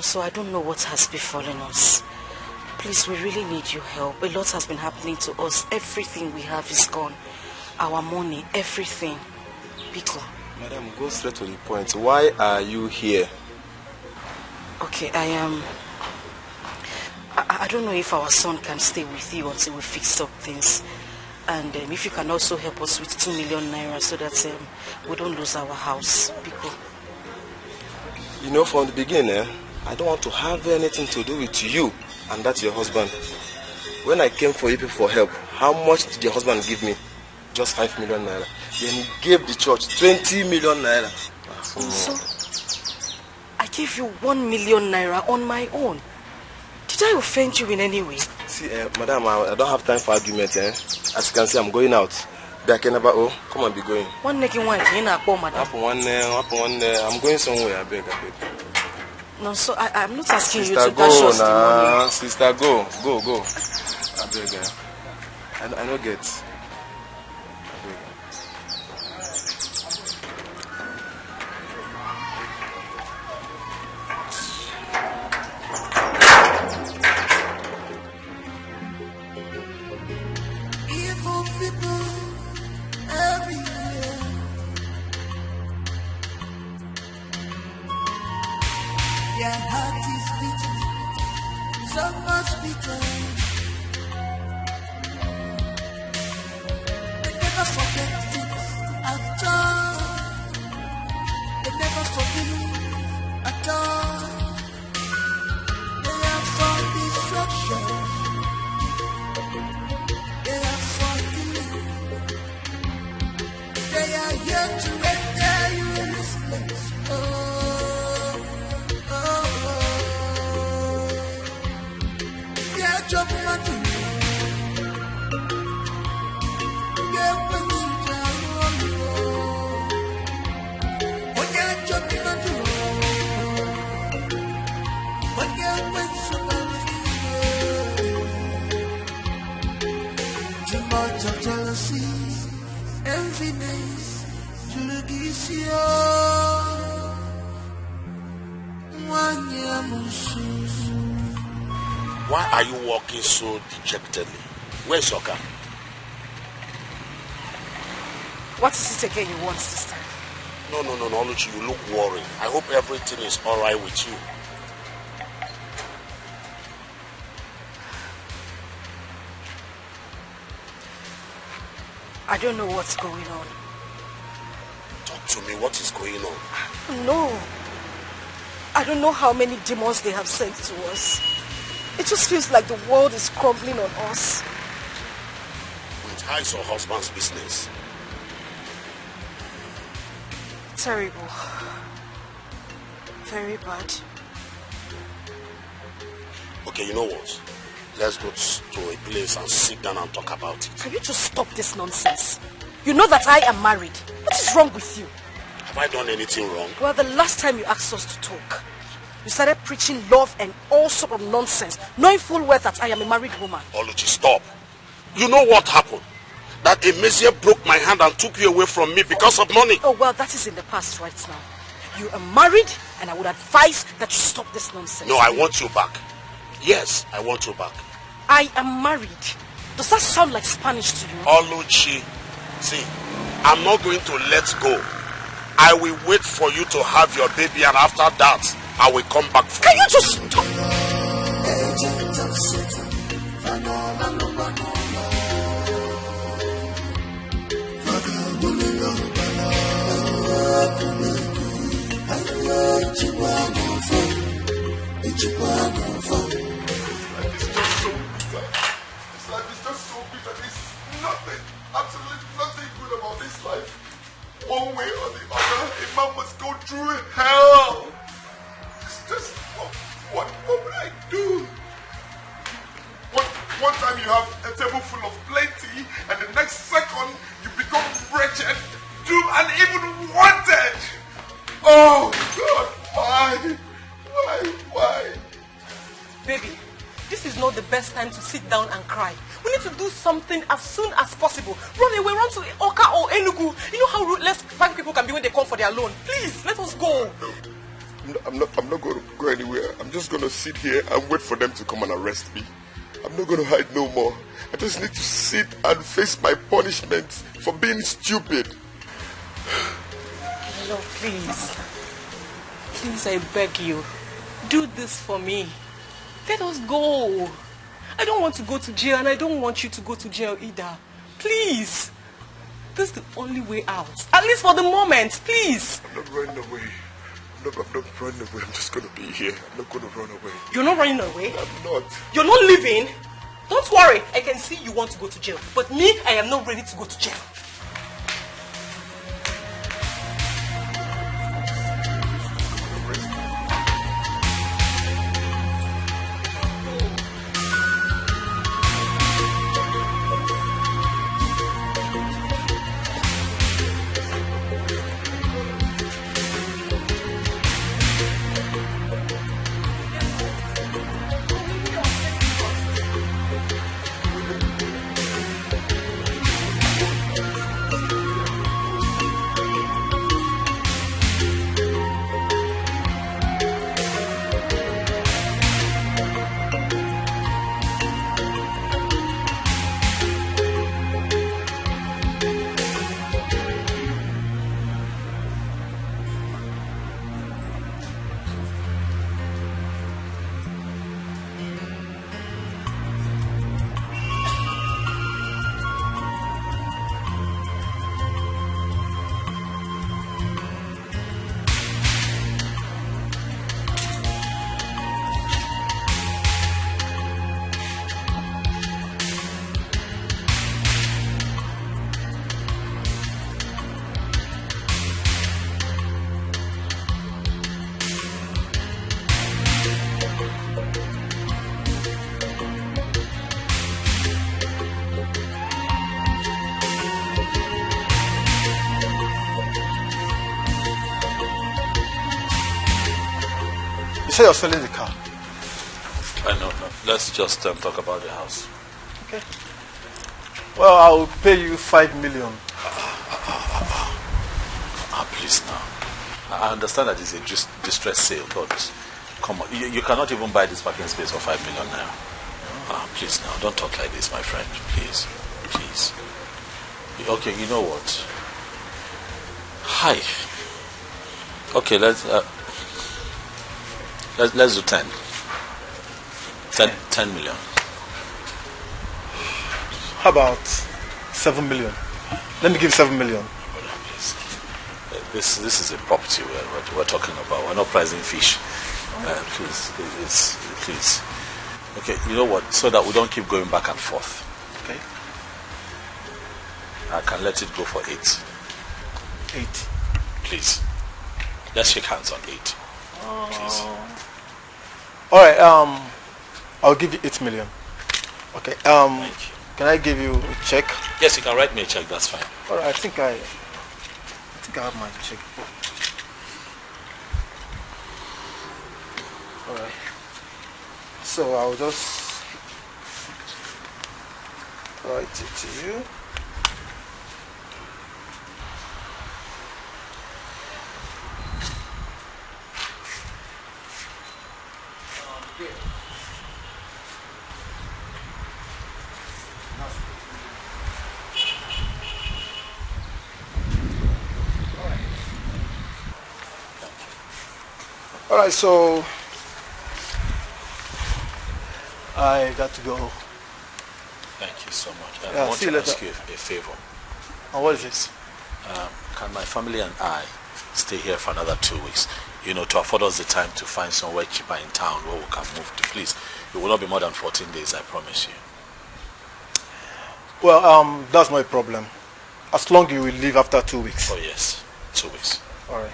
So I don't know what has befallen us. Please, we really need your help. A lot has been happening to us. Everything we have is gone. Our money, everything. Biko. Madam, go straight to the point. Why are you here? Okay, I don't know if our son can stay with you until we fix up things. And if you can also help us with 2 million naira so that we don't lose our house. Biko. You know, from the beginning, I don't want to have anything to do with you and that's your husband. When I came for you people for help, how much did your husband give me? Just 5 million naira. Then he gave the church 20 million naira. So, I gave you 1 million naira on my own. Did I offend you in any way? See, madam, I don't have time for argument. As you can see, I'm going out. Come and be going. One naked one, madam. I'm going somewhere, I beg. No, so I'm not asking Sister, you to dash us the money. Sister, go. I beg. I don't get. Why are you walking so dejectedly? Where's your car? What is it again you want this time? No, Oluchi, you look worried. I hope everything is alright with you. I don't know what's going on. Talk to me, what is going on? No. I don't know how many demons they have sent to us. It just feels like the world is crumbling on us. Wait, how is your husband's business? Terrible. Very bad. Okay, you know what? Let's go to a place and sit down and talk about it. Can you just stop this nonsense? You know that I am married. What is wrong with you? Have I done anything wrong? Well, the last time you asked us to talk, you started preaching love and all sort of nonsense, knowing full well that I am a married woman. Oluchi, stop. You know what happened? That a Messiah broke my hand and took you away from me because of money. Oh, well, that is in the past right now. You are married, and I would advise that you stop this nonsense. No, I want you back. Yes, I want you back. I am married. Does that sound like Spanish to you? Oluchi, see, I'm not going to let go. I will wait for you to have your baby, and after that, I will come back for Can you just stop? Nothing, absolutely nothing good about this life. One way or the other, a man must go through hell. It's just, what would I do? One time you have a table full of plenty, and the next second you become wretched, doomed, and even wanted. Oh God, why? Baby, this is not the best time to sit down and cry. We need to do something as soon as possible. Run away, run to Oka or Enugu. You know how ruthless bank people can be when they come for their loan. Please, let us go. I'm not going to go anywhere. I'm just going to sit here and wait for them to come and arrest me. I'm not going to hide no more. I just need to sit and face my punishment for being stupid. No, please. Please, I beg you. Do this for me. Let us go. I don't want to go to jail, and I don't want you to go to jail either. Please. This is the only way out. At least for the moment, please. I'm not running away. I'm not running away. I'm just going to be here. I'm not going to run away. You're not running away? I'm not. You're not leaving? Don't worry. I can see you want to go to jail. But me, I am not ready to go to jail. You say you're selling the car. I know. No. Let's just talk about the house. Okay. Well, I'll pay you 5 million. Please now. I understand that it's a distress sale, but come on. You cannot even buy this parking space for 5 million now. Please now. Don't talk like this, my friend. Please. Please. Okay, you know what? Hi. Okay, let's do 10. 10 million. How about 7 million? Let me give 7 million. Please. This is a property we're talking about. We're not pricing fish. Please. Okay, you know what? So that we don't keep going back and forth. Okay. I can let it go for 8. 8. Please. Let's shake hands on 8. Please. Alright, I'll give you 8 million. Okay, Thank you. Can I give you a check? Yes, you can write me a check, that's fine. Alright, I think I have my check. Alright. So I'll just write it to you. Alright, so I got to go. Thank you so much. Yeah, I want see you to later. ask you a favor. And what is this? Can my family and I stay here for another 2 weeks? You know, to afford us the time to find somewhere cheaper in town where we can move to. Please, it will not be more than 14 days, I promise you. Well, that's not a problem. As long as you will leave after 2 weeks. Oh yes, 2 weeks. Alright.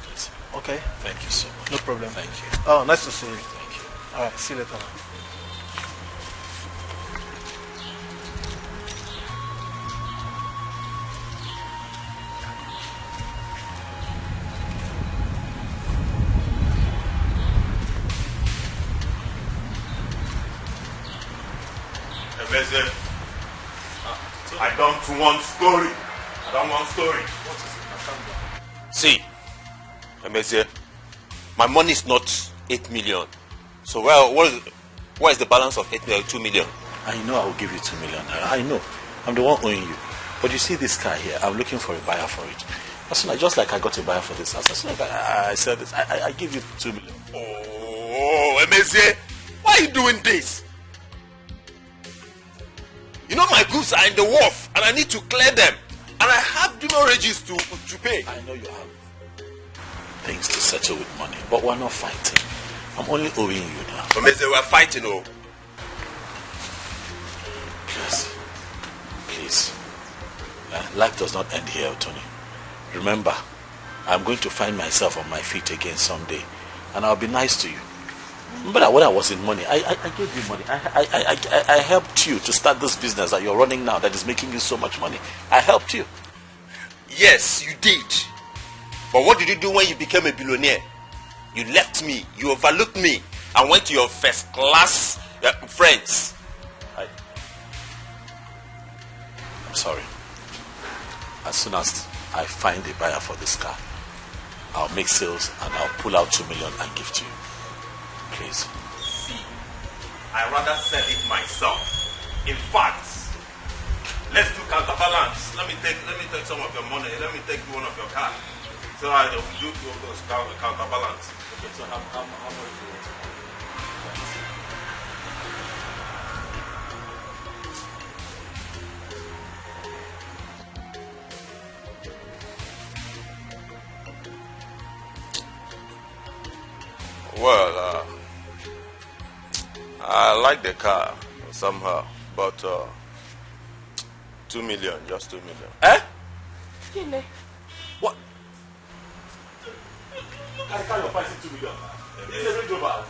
Please. Okay. Thank you so much. No problem. Thank you. Oh, nice to see you. Thank you. Alright, see you later. I don't want story. I don't want story. See, Emezie, my money is not 8 million. So where is the balance of 8 million, 2 million? I know I will give you 2 million. I know. I'm the one owing you. But you see this car here, I'm looking for a buyer for it. As soon as, just like I got a buyer for this house, as soon as I said this, I give you 2 million. Oh, Emezie, why are you doing this? You know my goods are in the wharf and I need to clear them. And I have demurrages to pay. I know you have things to settle with money, but we're not fighting. I'm only owing you now. Emezie, we're fighting, oh. Please. Life does not end here, Tony. Remember, I'm going to find myself on my feet again someday, and I'll be nice to you. Remember that when I was in money, I gave you money. I helped you to start this business that you're running now that is making you so much money. I helped you. Yes, you did. But what did you do when you became a billionaire? You left me, you overlooked me, and went to your first class friends. I'm sorry. As soon as I find a buyer for this car, I'll make sales and I'll pull out 2 million and give to you. Please. See, I'd rather sell it myself. In fact, let's do counterbalance. Let me take some of your money. Let me take one of your cars. So I do those counterbalance. Okay, so how much do you want to buy? Well, I like the car somehow, but 2 million, just 2 million. Eh? What? I can't your price 2 million. It's a Range Rover.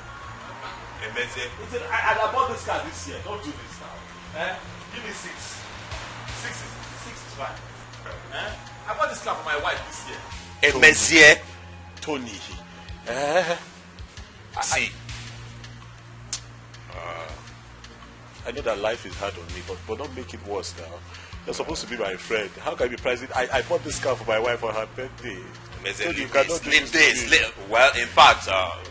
Emezie. I bought this car this year. Don't do this now. Give me 6. 6 is fine. I bought this car for my wife this year. Emezie. Tony. See. I know that life is hard on me, but don't make it worse now. You're supposed to be my friend. How can you price it? I bought this car for my wife on her birthday. Well, in fact,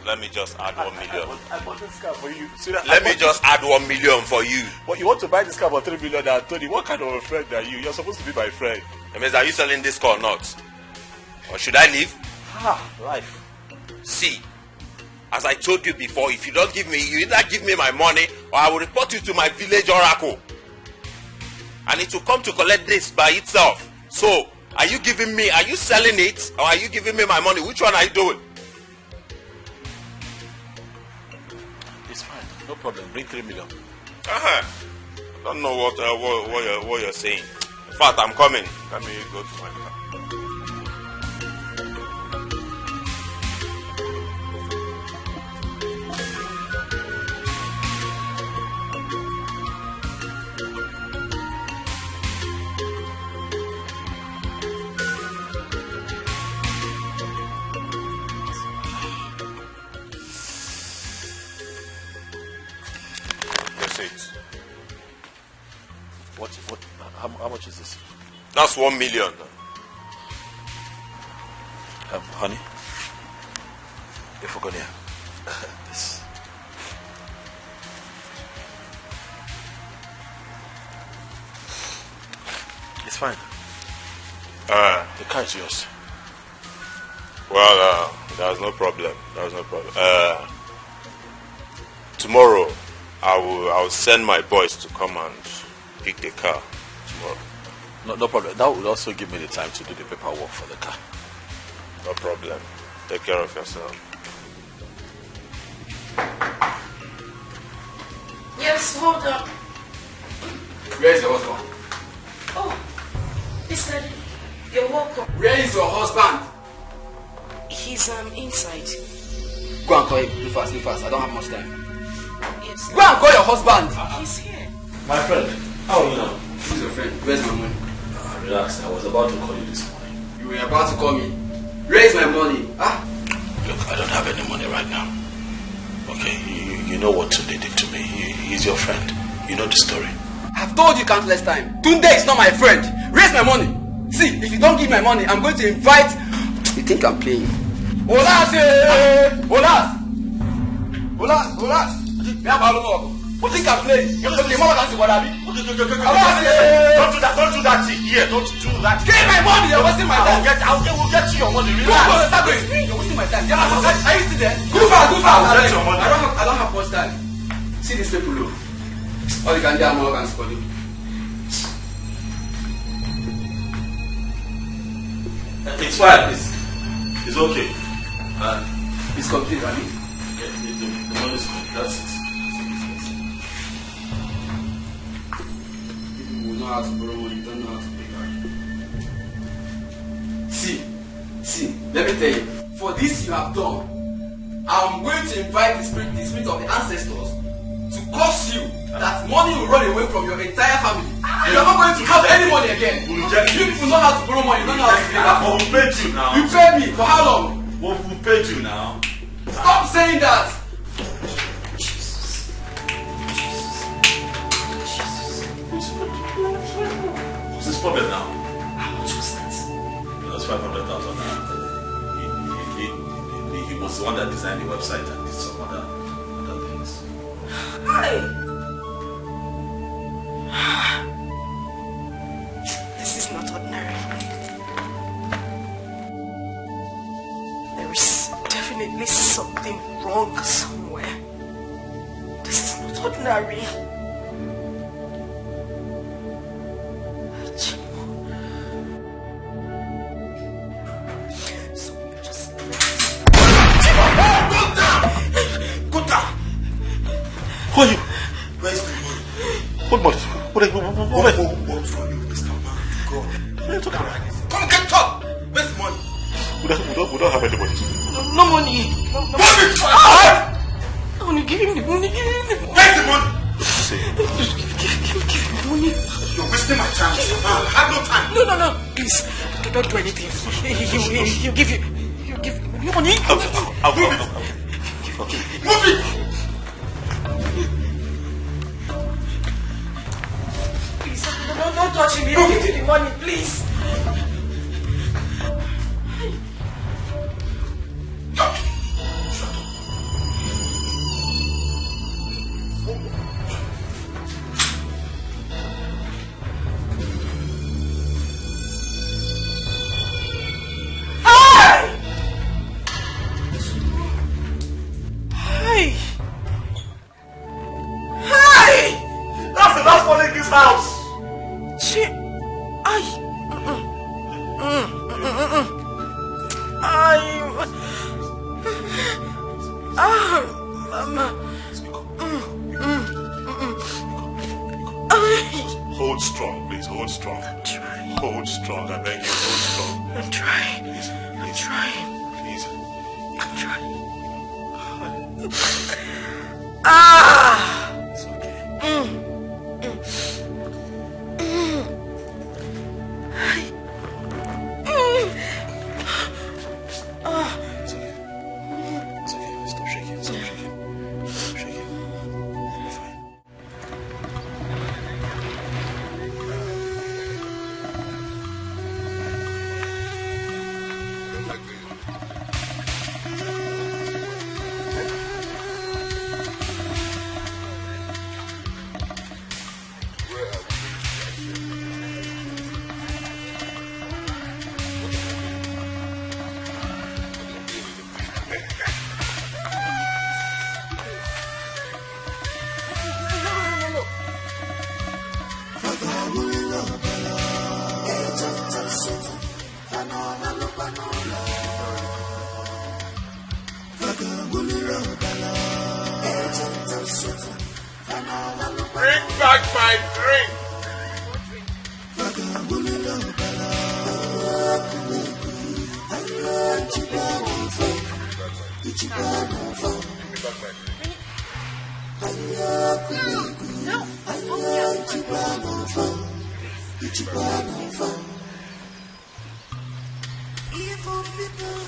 let me just add 1 million. I bought this car for you. Let me just add 1 million for you. But you want to buy this car for 3 million, Tony? What kind of a friend are you? You're supposed to be my friend. Are you selling this car or not? Or should I leave? Life. See, as I told you before, if you don't give me, you either give me my money or I will report you to my village oracle. And it will come to collect this by itself. So, are you selling it or are you giving me my money? Which one are you doing? It's fine, no problem. Bring 3 million. I don't know what you're saying. In fact, I'm coming. Let me go to my car. How much is this? That's 1 million. Honey, you forgot here. This. It's fine. The car is yours. Well, There's no problem. There's no problem. Tomorrow, I'll send my boys to come and pick the car tomorrow. No problem. That will also give me the time to do the paperwork for the car. No problem. Take care of yourself. Yes, hold on. Where is your husband? Oh, Mr. You're welcome. Where is your husband? He's inside. Go and call him. Do fast, do fast. I don't have much time. Yes. Go and call your husband. He's here. My friend, how are you now? Who's your friend? Where's my money? Relax. I was about to call you this morning. You were about to call me. Where is my money? Look, I don't have any money right now. Okay, you know what Tunde did to me. He's your friend. You know the story. I've told you countless times. Tunde is not my friend. Where's my money? See, if you don't give my money, I'm going to invite... You think I'm playing? Olas! What think I'm playing? Don't do that thing here. Don't do that. Get my money. You're wasting my time. We'll get you your money. Relax. You're wasting my time. Are you still there? Go fast. I'll get your money. I don't have much time. See these people, look. All you can do, I'm all going to call you. It's fine. It's okay. It's complete, right? The money is complete. That's it. People will know how to borrow money, don't know how to pay back. See, let me tell you. For this you have done, I'm going to invite the spirit of the ancestors to cause you that money will run away from your entire family. You're not going to have any money again. You people know how to borrow money, don't know how to pay back. But we paid you now. You paid me for how long? Well, we paid you now. Stop saying that. What's this problem now? How much was that? That's 500,000 now. He was the one that designed the website and did some other things. Hi. This is not ordinary. There is definitely something wrong somewhere. This is not ordinary. Who are you? Where's the money? What money? What from you, Mr. Man? God. What are you talking about? Come get up! Where's the money? We don't have any money. No money. No money! I want to give him the money. Give him the money. Where's the money? Give him the money. You're wasting my time, Mr. Man. I have no time. No. Please, don't do anything. He'll give you. He'll give you money. I'll Move it. Move it. Please, don't touch him. He'll give you the money, please. That's the last one in this house. Hold strong, please. Hold strong. I'm trying. Hold strong. I beg you, hold strong. I'm trying. Please. I'm trying. Please. I'm trying. It's okay. It's okay. It's okay. Stop shaking. Stop shaking. Stop shaking. You're fine. Bring back my drink. Evil people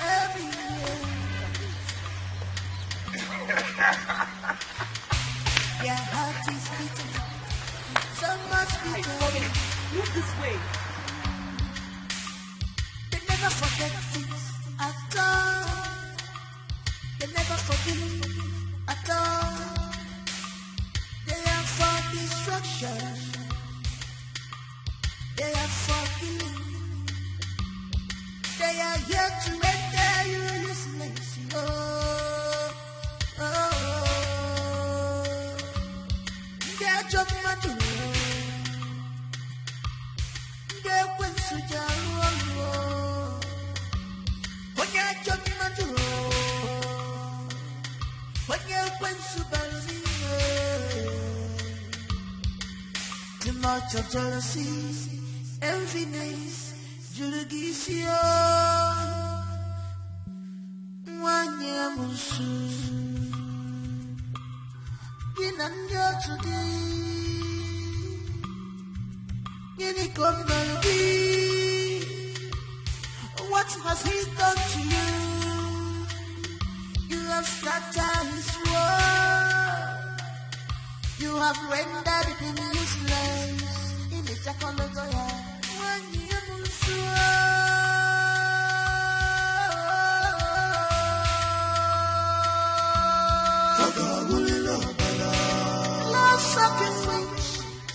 everywhere. Their heart is beating so much beating. Move this way. They never forget things at all. They never forgive at all. They are for destruction. They are for killing. They are here to render you useless. Oh, oh, oh. They are judgment. They are when suja. When you are judgment. When you are when subalzi. Too much of jealousy, enviness. Jurugisio Wanyamusu Ginanya today Gini Kombalubi. What has he done to you? You have scattered his word. You have rendered him useless. In the Chakologoya Sucking wings,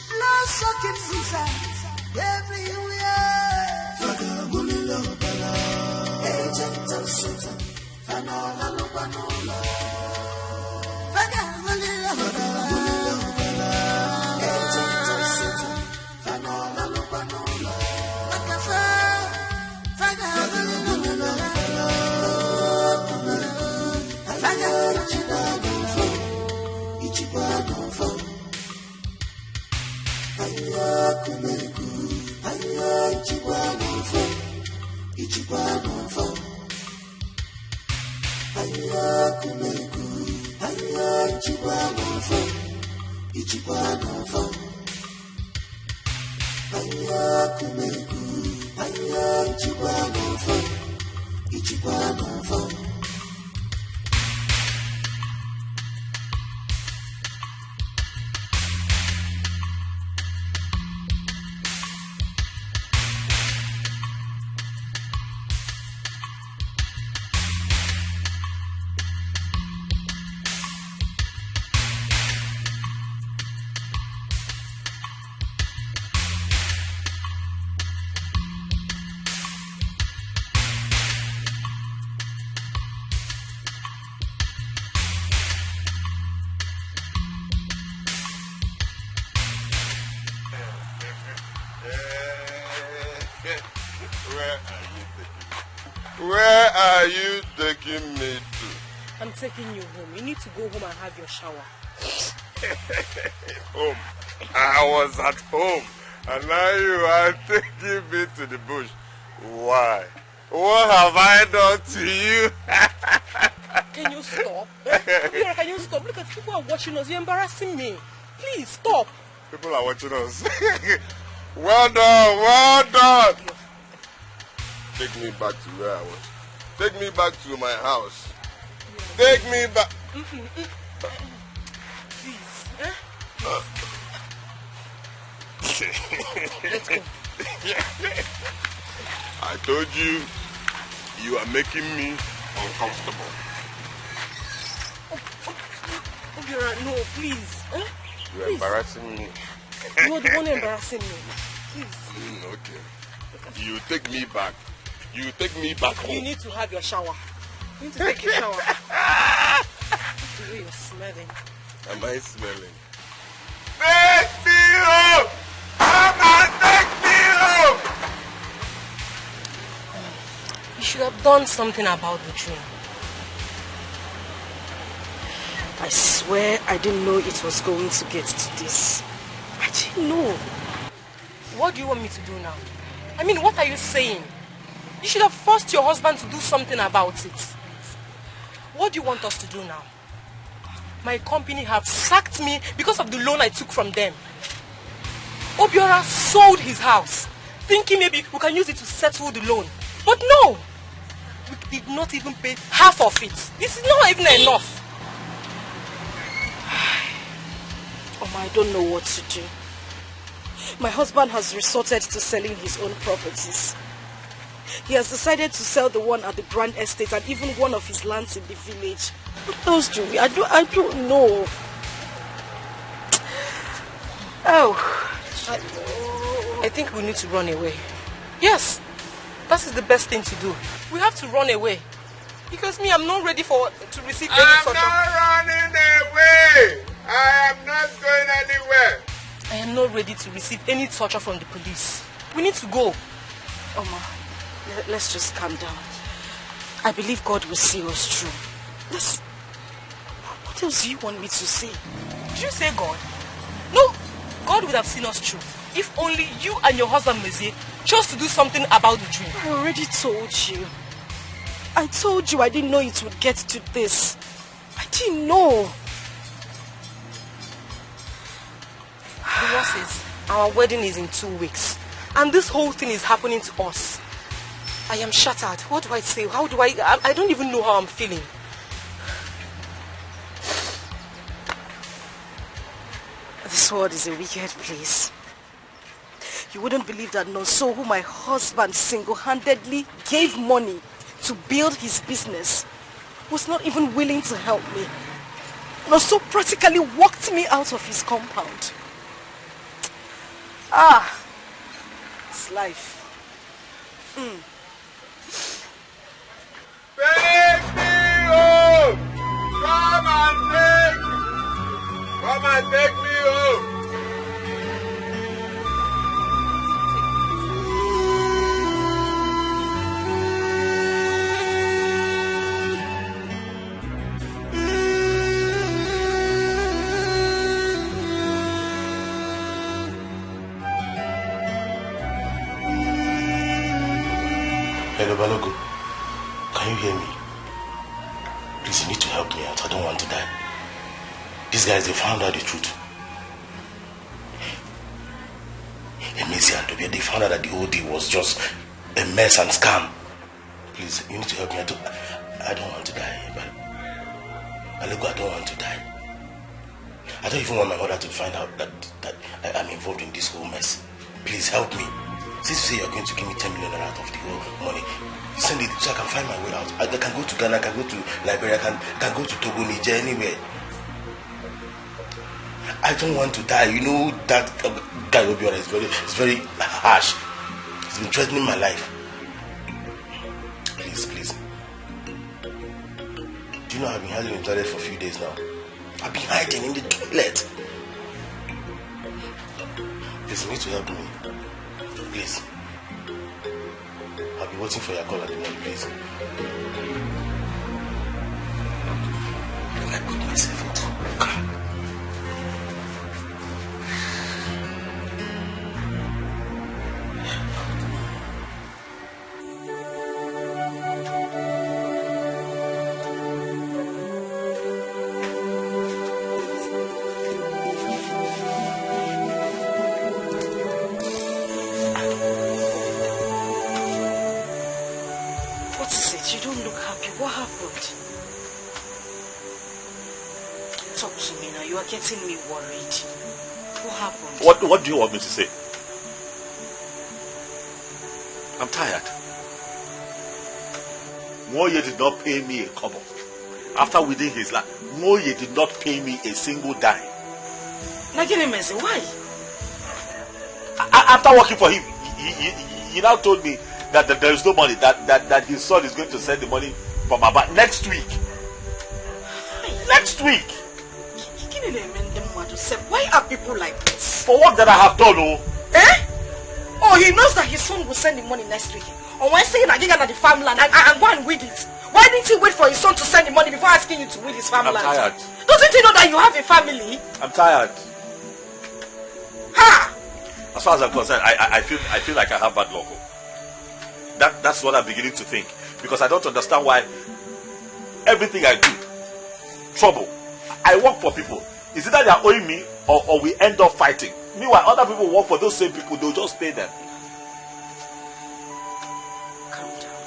blood sucking seasons everywhere. Agent of Satan, Fanola Lubanola. Agent of Satan, Fanola Lubanola. Where are you taking me to? I'm taking you home. You need to go home and have your shower. Home? I was at home, and now you are taking me to the bush. Why? What have I done to you? Can you stop? Here, can you stop? Look at people are watching us. You're embarrassing me. Please stop. People are watching us. Well done, well done. Take me back to where I was. Take me back to my house. Take me back. Please. Let's go. I told you, you are making me uncomfortable. No, please. You are embarrassing me. You are the one embarrassing me. Please. Okay. You take me back. You take me back home. You need to have your shower. You need to take your shower. The way you're smelling. Am I smelling? Take me home! Come and take me home! You should have done something about the dream. I swear I didn't know it was going to get to this. I didn't know. What do you want me to do now? I mean, what are you saying? You should have forced your husband to do something about it. What do you want us to do now? My company have sacked me because of the loan I took from them. Obiora sold his house, thinking maybe we can use it to settle the loan. But no! We did not even pay half of it. This is not even enough. I don't know what to do. My husband has resorted to selling his own properties. He has decided to sell the one at the Grand Estate and even one of his lands in the village. What else do we? I don't know. I think we need to run away. Yes, that is the best thing to do. We have to run away. Because me, I'm not ready to receive any sort of... I'm not running away! I am not going anywhere! I am not ready to receive any torture from the police. We need to go. Oma, let's just calm down. I believe God will see us through. What else do you want me to say? Did you say God? No, God would have seen us through. If only you and your husband, Mezie, chose to do something about the dream. I already told you. I told you I didn't know it would get to this. I didn't know. The worst is, our wedding is in 2 weeks. And this whole thing is happening to us. I am shattered. What do I say? How do I don't even know how I'm feeling. This world is a wicked place. You wouldn't believe that Nonso, who my husband single-handedly gave money to build his business, was not even willing to help me. Nonso practically walked me out of his compound. It's life. Take me home! Come and take me home! Hello, Balogo. Can you hear me? Please, you need to help me out. I don't want to die. These guys, they found out the truth. Mezie and Toby, they found out that the OD was just a mess and scam. Please, you need to help me. I don't want to die. Balogo, I don't want to die. I don't even want my mother to find out that I'm involved in this whole mess. Please help me. Since you say you're going to give me 10 million out of the whole money, send it so I can find my way out. I can go to Ghana, I can go to Liberia, I can go to Togo, Niger, anywhere. I don't want to die. You know that guy Obiora is very harsh. He's been threatening my life. Please. Do you know I've been hiding in the toilet for a few days now? I've been hiding in the toilet. Please, you need to help me. Please. I'll be waiting for your call at the morning, please. I put myself into God. Getting me worried. What happened? What do you want me to say? I'm tired. Moye did not pay me a kobo. After winning his land, Moye did not pay me a single dime. Mezie, why? After working for him, he now told me that there is no money, that his son is going to send the money from Aba next week. Next week! Why are people like this? For what that I have done, oh? Oh, he knows that his son will send him money next week. On Wednesday, I get at the farmland and go and weed it. Why didn't he wait for his son to send the money before asking you to weed his farmland? I'm tired. Doesn't Doesn't he know that you have a family? I'm tired. Ha! As far as I'm concerned, I feel like I have bad luck. That's what I'm beginning to think. Because I don't understand why everything I do, trouble. I work for people. Is it that they are owing me or we end up fighting? Meanwhile, other people work for those same people, they'll just pay them. Calm down.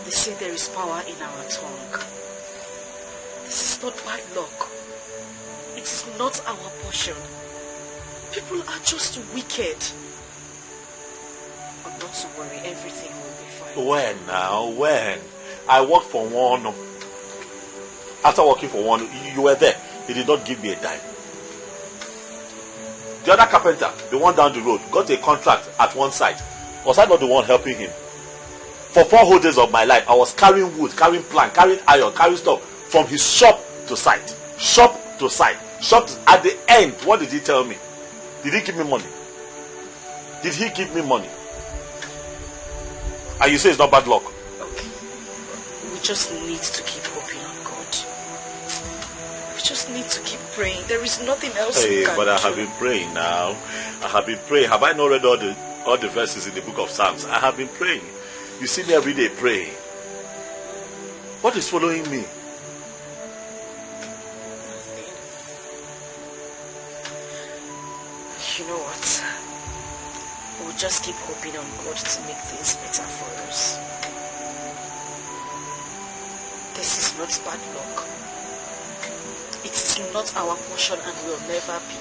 They say there is power in our tongue. This is not bad luck. It is not our portion. People are just wicked. But not to worry, everything will be fine. When now? When? I worked for one. After working for one, you were there. He did not give me a dime. The other carpenter, the one down the road, got a contract at one site. Was I not the one helping him? For 4 whole days of my life, I was carrying wood, carrying plank, carrying iron, carrying stuff from his shop to site. Shop to site. Shop to, at the end, what did he tell me? Did he give me money? Did he give me money? And you say it's not bad luck? Okay. We just need to keep hoping on God. We just need to keep praying. There is nothing else we can but I do. have been praying now. I have been praying. Have I not read all the verses in the book of Psalms? I have been praying. You see me every day praying. What is following me? You know what? We'll just keep hoping on God to make things better for us. This is not bad luck. It is not our portion and will never be.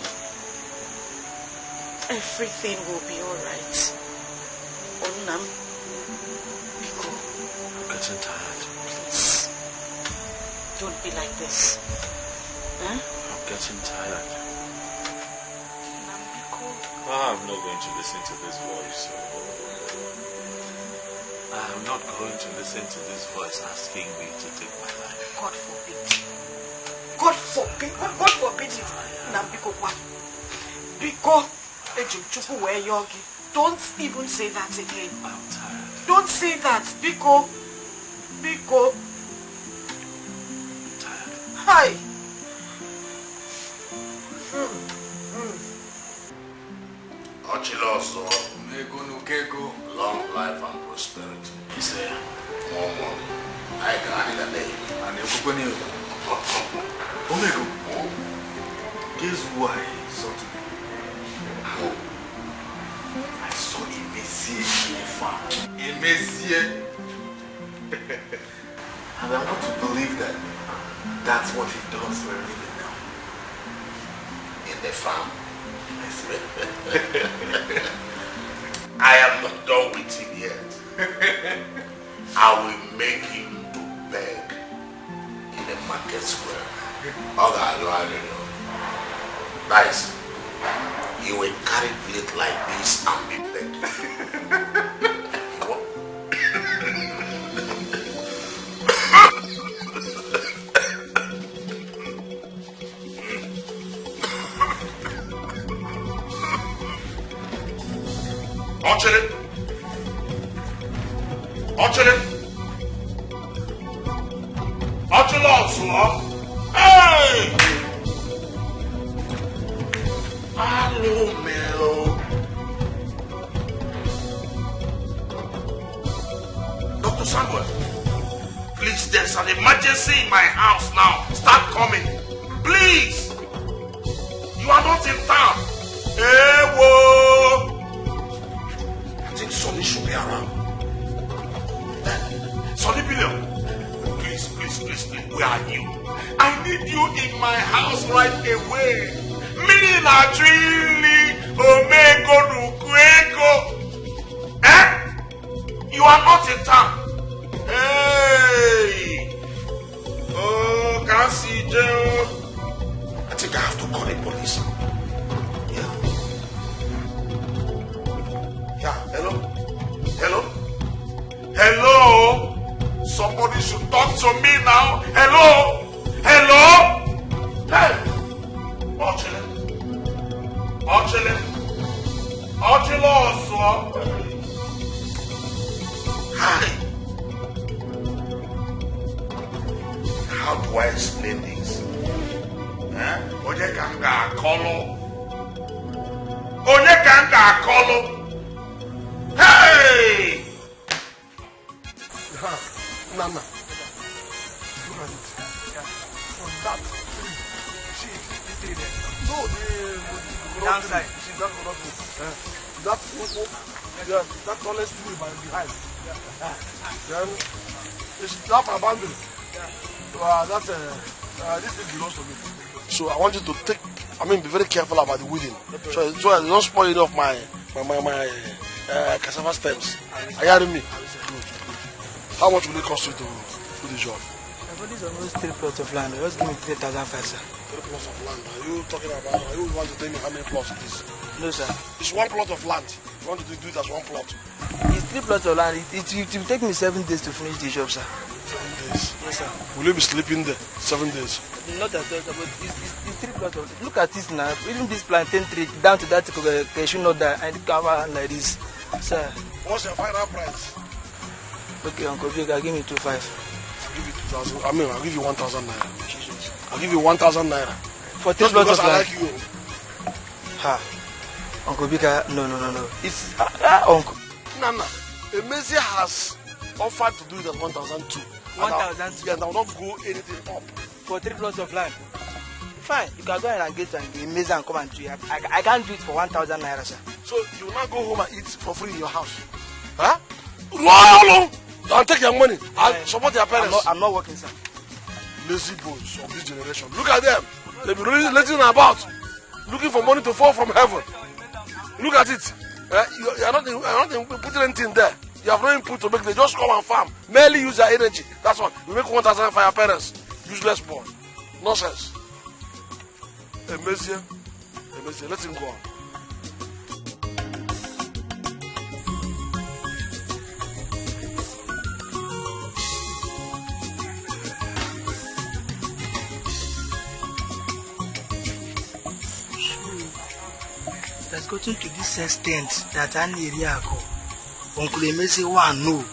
Everything will be alright. Onam, Biko. I'm getting tired. Please. Don't be like this. Huh? I'm getting tired. I'm not going to listen to this voice. I'm not going to listen to this voice asking me to take my life. God forbid. God forbid. God forbid it. Nambiko what? Biko. Don't even say that again. I'm tired. Don't say that. Biko. Biko. I'm tired. Hi. Ochiloso, long life and prosperity. He said, more money. I got it a day. And you go near Omego. Guess who I saw today? I saw Imezie in the farm. Imezie. And I want to believe that that's what he does for a living now. In the farm. I am not done with him yet. I will make him to beg in the market square. That is, he will carry plate like this and be begging. Hey! Hello, Mel. Dr. Samuel, please, there's an emergency in my house now. Start coming. Please. You are not in town. Hey, whoa. I think Sonny should be around. Sonny Billion. Please, where are you? I need you in my house right away. Mina Trili Omego Nukweko. Eh? You are not in town. Hey! Oh, can't see Joe. I think I have to call the police. Yeah, hello? Somebody should talk to me now. Hello? Hey! Hi. How do I explain this? Onye kanga akolo. Onye kanga akolo. Hey! Nana, look at it. From that tree, see, the tree there. No, the downside. See that one? That tallest tree by behind. Then it's that abandoned. This thing belongs to me. So I want you to be very careful about the weeding. So I don't spoil any of my cassava stems. Are you hearing me? Good. How much will it cost you to do the job? For this almost 3 plots of land, just give me 3,500, sir. 3 plots of land. Are you talking about? Are you want to tell me how many plots it is? No, sir. It's 1 plot of land. You want to do it as 1 plot? It's 3 plots of land. It will take me 7 days to finish the job, sir. 7 days? Yes, sir. Will you be sleeping there 7 days? Not at all, but it's 3 plots of land. Look at this now. Even this plantain tree down to that cashew nut that I cover like this. Sir. What's your final price? Okay, Uncle Vega, give me 2,500. Give you 2,000. I'll give you 1,000 naira. Jesus. I'll give you 1,000 naira. For 3 plots of land. I like you. Ha. Uncle Vega, no. It's Uncle. Nana, Emezi has offered to do it at 1,002. 1,002. And I will not go anything up. For 3 plots of land. Fine, you can go ahead and get Emezi and come and do it. I can't do it for 1,000 naira, sir. So you will not go home and eat for free in your house? Huh? Royal! And take your money and support your parents. I'm not working, sir. Lazy boys of this generation. Look at them. They be really letting about, looking for money to fall from heaven. Look at it. You are not putting anything there. You have no input to make. They just come and farm. Merely use their energy. That's what. You make 1,000 for your parents. Useless boy. Nonsense. Amazing. Let him go on. It has gotten to this extent that an area ago, Uncle Emezi one no,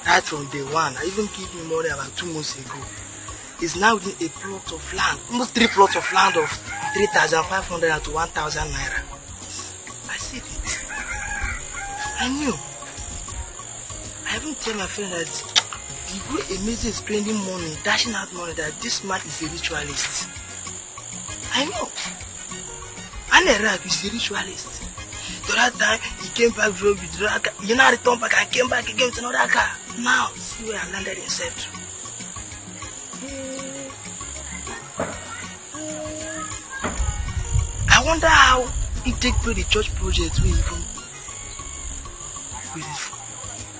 right from day one, I even gave him money about 2 months ago. He's now within a plot of land, almost 3 plots of land of 3,500 to 1,000 naira. I said it. I knew. I even tell my friend that the way Emezi is spending money, dashing out money, that this man is a ritualist. I know. And Iraq is a ritualist. The that time he came back with Raka. You know, returned back and came back again with another car. Now, see where I landed himself to. I wonder how he take to the church project with him.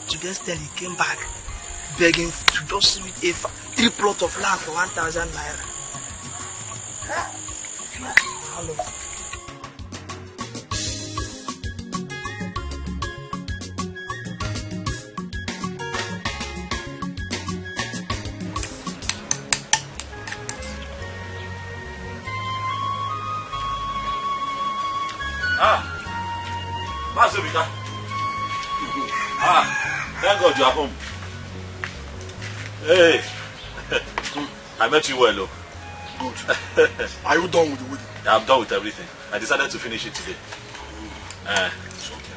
To the extent he came back begging to just with a 3 plots of land for 1,000 naira. Hello. Mazubika. Thank God you are home. Hey, I met you well, though. Good. Are you done with the wedding? I'm done with everything. I decided to finish it today. It's okay.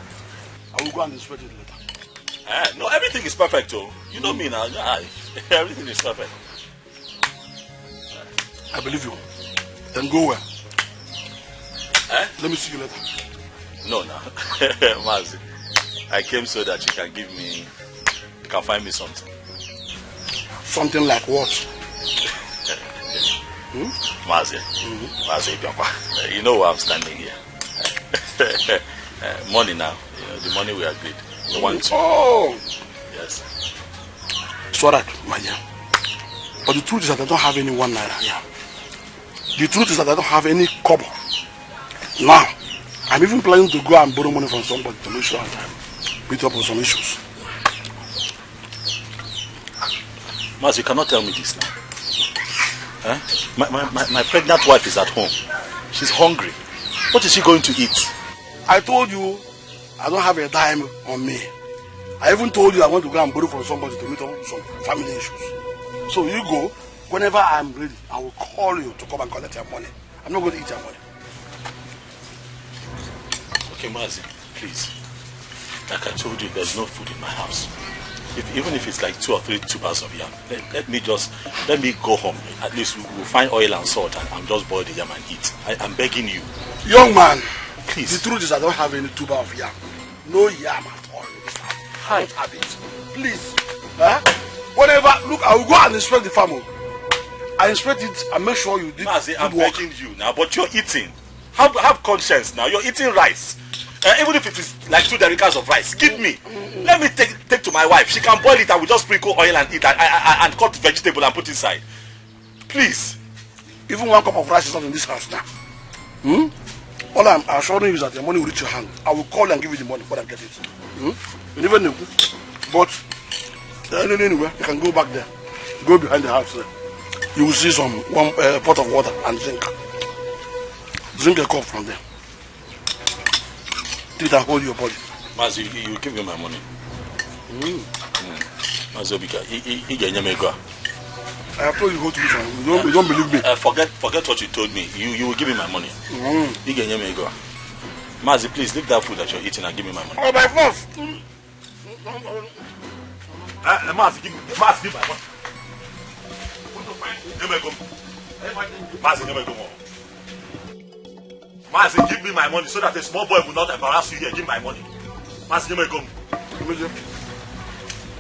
I will go and inspect it later. No, everything is perfect, though. You know me now. Everything is perfect. I believe you. Then go where? Let me see you later. No. Mazi, I came so that you can find me something. Something like what? Mazi, you know why I'm standing here. Money now, the money we agreed. The 1 2. Oh! Yes. It's alright, my dear. But the truth is that I don't have any 1 naira here. The truth is that I don't have any kobo. Now, I'm even planning to go and borrow money from somebody to make sure I meet up on some issues. Mas, you cannot tell me this now. My pregnant wife is at home. She's hungry. What is she going to eat? I told you I don't have a dime on me. I even told you I want to go and borrow from somebody to meet up with some family issues. So you go, Whenever I'm ready, I will call you to come and collect your money. I'm not going to eat your money. Okay, Mazi, please. Like I told you, there's no food in my house. Even if it's like 2 or 3 tubers of yam, let me go home. At least we'll find oil and salt and just boil the yam and eat. I'm begging you. Young man, please. The truth is I don't have any tuber of yam. No yam at all. I don't have it. Please. Whatever, look, I will go and inspect the farm. I inspect it and make sure you did Mazi, I'm work. begging you now, but you're eating. Have conscience now. You're eating rice. Even if it is like 2 derricks of rice, give me. Let me take to my wife. She can boil it and we just sprinkle oil and eat and cut vegetable and put inside. Please. Even 1 cup of rice is not in this house now. All I'm assuring you is that your money will reach your hand. I will call and give you the money when I get it. You never know. But anyway, you can go back there. Go behind the house there. You will see one pot of water and drink. Drink a cup from there. Take it and hold your body. Mazi, you give me my money. Mazi Obika, I have told you go to this one. You don't believe me. Forget what you told me. You will give me my money. Mazi, please leave that food that you're eating and give me my money. Oh, by force. Mazi, give me my money. Mazi, give me my money so that a small boy will not embarrass you here. Give me my money. Mazi, give me go.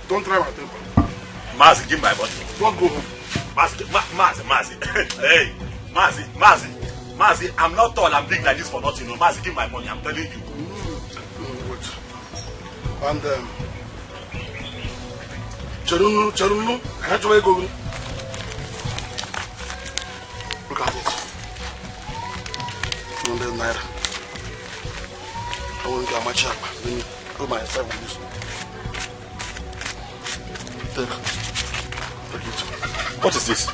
Don't try my temper. Mazi, give me my money. Don't go home. Mazi. Hey, Mazi, I'm not tall and big like this for nothing. No, Mazi, give me my money. I'm telling you. Wait. And Charunu, can't you go? Look at it. 200 naira. I won't get my check. Let me go myself with this. Take it. What is this?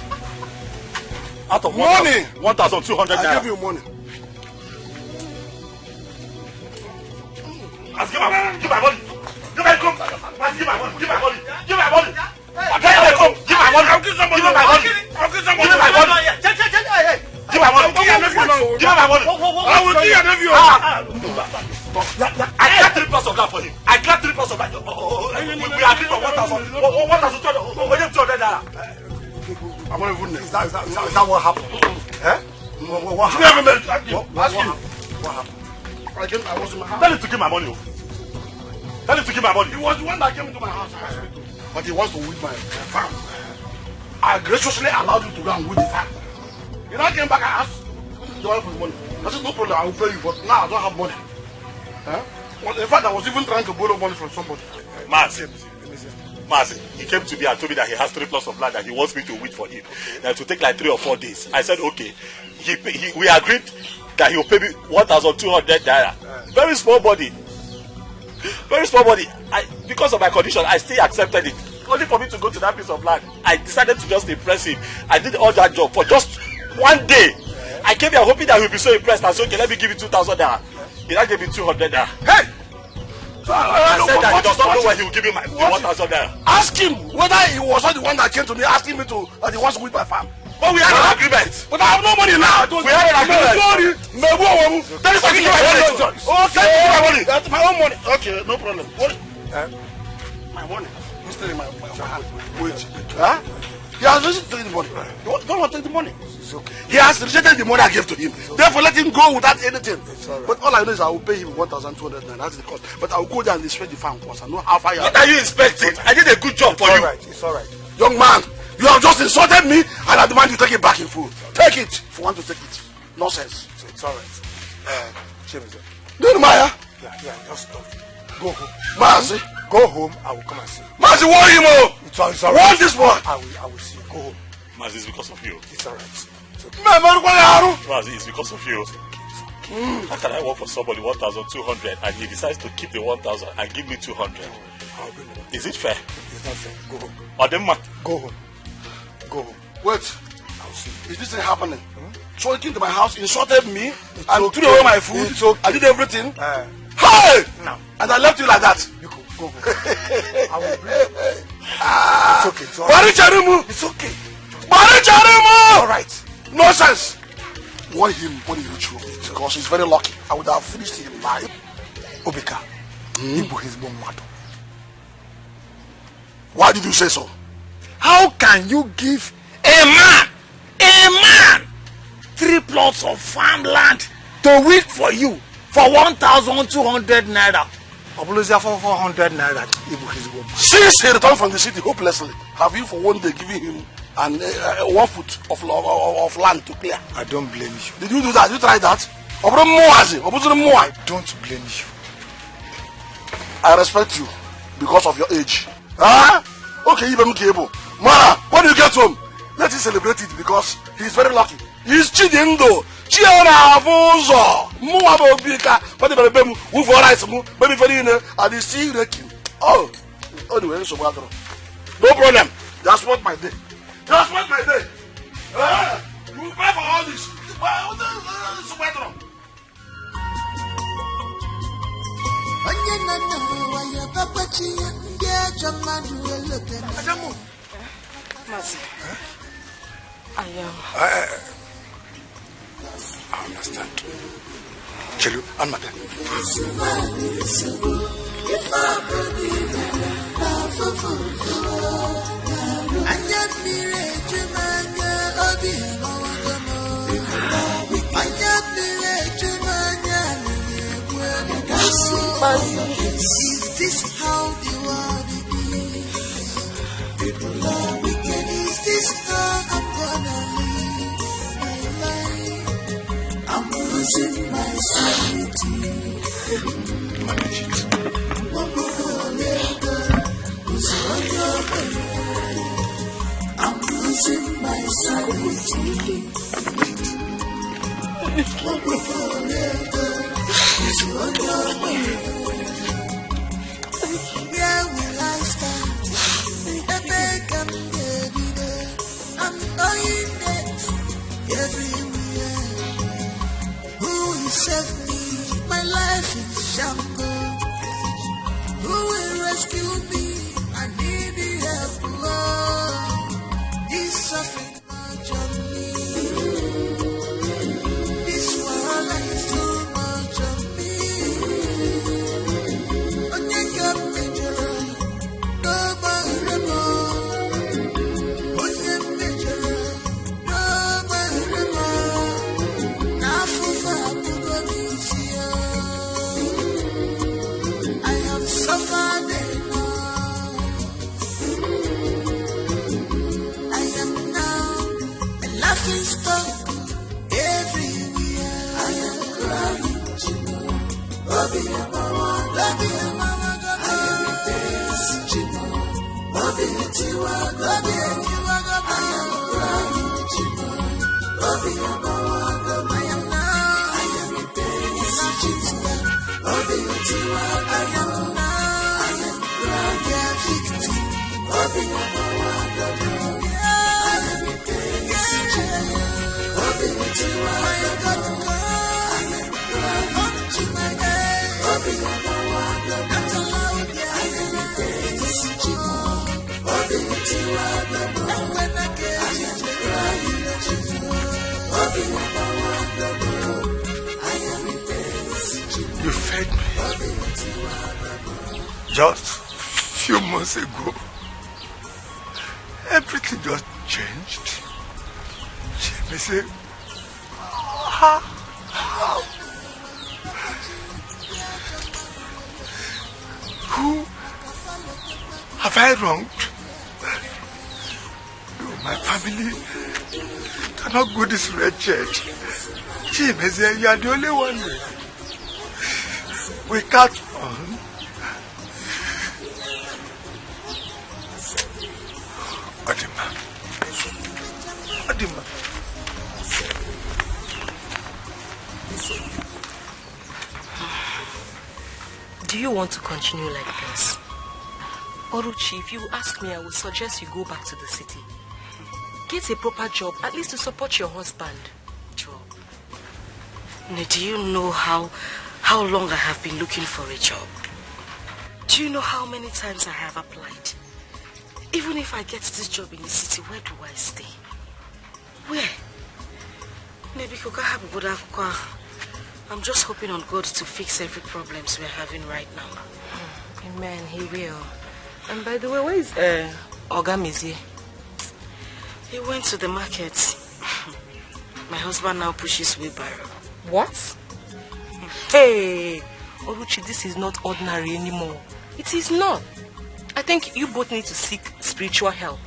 Out of money! 1,200 naira. I give you money. Give my money. Give my money. Give my money. Give my money. Give my money. Give my money. Give my money. Give my money. I'll give somebody. Give my money. I'll give somebody. Give my money. Give my money. Give my money. I will give your nephew. I got 3 plus of that for him. I got 3 plus of that. We agreed for 1,000. 1,200 naira. I'm not even. Is that what happened? What happened? What happened? I was in my house. Tell him to give my money. Tell him to give my money. He was the one that came into my house. But he wants to weed my farm. I graciously allowed you to go and weed the farm. You now came back and asked the wife for the money. I said, no problem, I will pay you, but now I don't have money. Well, in fact, I was even trying to borrow money from somebody. Mazi, he came to me and told me that he has 3 plots of land that he wants me to weed for him. That it will take like 3 or 4 days. I said, okay. We agreed that he will pay me 1,200 naira. Very small body. Because of my condition, I still accepted it. Only for me to go to that piece of land. I decided to just impress him. I did all that job for just 1 day. I came here hoping that he would be so impressed and said, okay, let me give you 2,000 naira. He now gave me 200 naira. Hey! I said that he does not know where he will give me my 1,000 naira. Ask him whether he was not the one that came to me asking me that he wants to weed my farm. But we had an agreement. But I have no money now. We had an agreement. That is taking my money. Okay, my money. That's my own money. Okay, no problem. My money. Who's taking my money? Wait. He has rejected the money. Don't want to take the money. It's okay. He has rejected the money I gave to him. Therefore, let him go without anything. But all I know is I will pay him 1,200 naira. That's the cost. But I will go there and inspect the farm first. I know how far you are. What are you inspecting? I did a good job for you. It's all right. Young man, you have just insulted me and I demand you take it back in full. Take it if you want to take it. Nonsense. It's all right. Maya. Yeah, just go home. Mazi. Go home, I will come and see you. Mazi, warn him. It's all right. Warn this boy. I will see you. Go home. Mazi, it's because of you. It's all right. Mazi, it's because of you. How can I work for somebody 1,200 and he decides to keep the 1,000 and give me 200? Is it fair? It's not fair. Go home. Go home. Go home. Wait. I'll see. Is this thing happening? So he came to my house, insulted me, and threw away my food. I did everything. Hey! No. And I left you like that. You go home. I will bring you. It's okay. It's okay. All right. Nonsense. Warn him when he reach home because he's very lucky. I would have finished him by Obika. Why did you say so? How can you give a man 3 plots of farmland to wait for you for 1,200 naira? Obulozia for 400 naira. Since he returned from the city hopelessly, have you for one day given him 1 foot of land to clear? I don't blame you. Did you do that? You tried that? I don't blame you. I respect you because of your age. Huh? Okay, even cable. Mara, when you get home, let him celebrate it because he's very lucky. He's cheating though. Chiona Afonso. Muabo Bika, but the baby who for rice, baby for dinner, and the sea wrecking. Oh, anyway, so no problem. That's what my day. That's what my day. You pay for all this. Adamu. Mercy. I understand. Chelu, and madam. Is this how the world is? People are wicked. Is this how I'm gonna live my life? I'm losing my sanity. Manage it. I'm losing my sanity. Where will I start? I'm knowing that everywhere. Who will save me? My life is shambles. Who will rescue me? I need the help, Lord. He's suffering much on me. This world is too much on me. Stuck everywhere. I am crying, Chimo. Bobby and Mama, Bobby and Mama, I am in tears, Chimo. Bobby and Tiwa, Bobby and Tiwa, I am crying, Chimo. Bobby and Mama, I am now. I am in tears, Chimo. Bobby and Tiwa, I am now. I am crying, victim. Bobby and Mama, I am in tears, Chimo. You fed me just a few months ago. Everything just changed. She may say, who have I wronged? My family cannot go this wretched. She may say, you are the only one. We can't on. Adima. Do you want to continue like this? Oruchi, if you ask me, I would suggest you go back to the city. Get a proper job, at least to support your husband. Job. Do you know how long I have been looking for a job? Do you know how many times I have applied? Even if I get this job in the city, where do I stay? Where? I'm just hoping on God to fix every problems we're having right now. Amen, he will. And by the way, where is Ogamizi? He went to the market. My husband now pushes wheelbarrow. What? Hey, Oluchi, this is not ordinary anymore. It is not. I think you both need to seek spiritual help.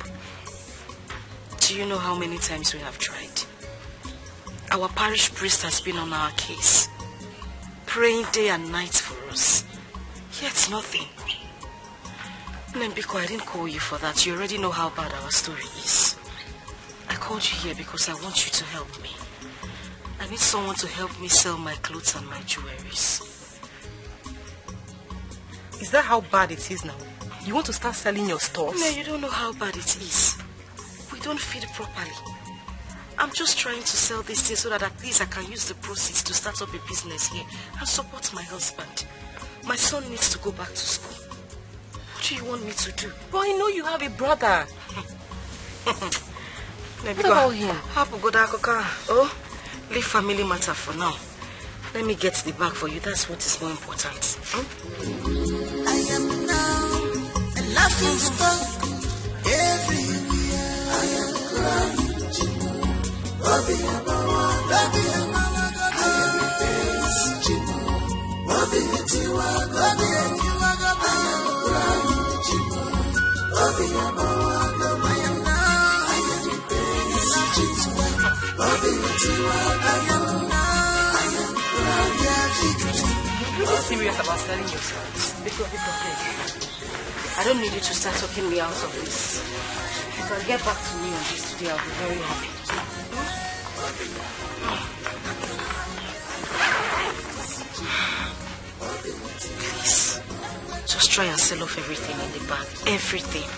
Do you know how many times we have tried? Our parish priest has been on our case, praying day and night for us. Yet nothing. Nembiko, I didn't call you for that. You already know how bad our story is. I called you here because I want you to help me. I need someone to help me sell my clothes and my jewelries. Is that how bad it is now? You want to start selling your stores? No, you don't know how bad it is. We don't feed properly. I'm just trying to sell this thing so that at least I can use the proceeds to start up a business here and support my husband. My son needs to go back to school. What do you want me to do? But I know you have a brother. What about him? Oh, leave family matter for now. Let me get the bag for you. That's what is more important. I am now a laughing stock everywhere. I am crying. Bobby Abawa, Bobby Abawa, I am a face, Jimo. Bobby Etiwa, Bobby Etiwa, I am crying, Jimo. Bobby Abawa, I am now, I am a face, Jimo. Bobby Etiwa, I am now, I am crying, Jimo. You're really serious about selling your stores? I don't need you to start talking me out of this. If you can get back to me on this today, I'll be very happy. Please, just try and sell off everything in the bag. Everything.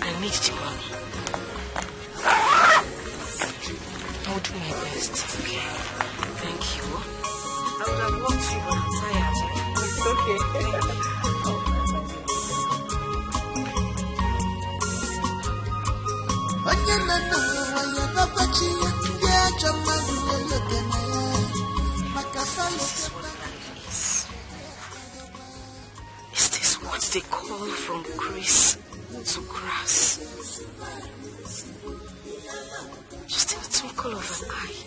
I need the money. I will do my best. Okay. Thank you. I would have walked you, but I'm tired. It's okay. Is this what they call from grace to grass? Just in the twinkle of an eye.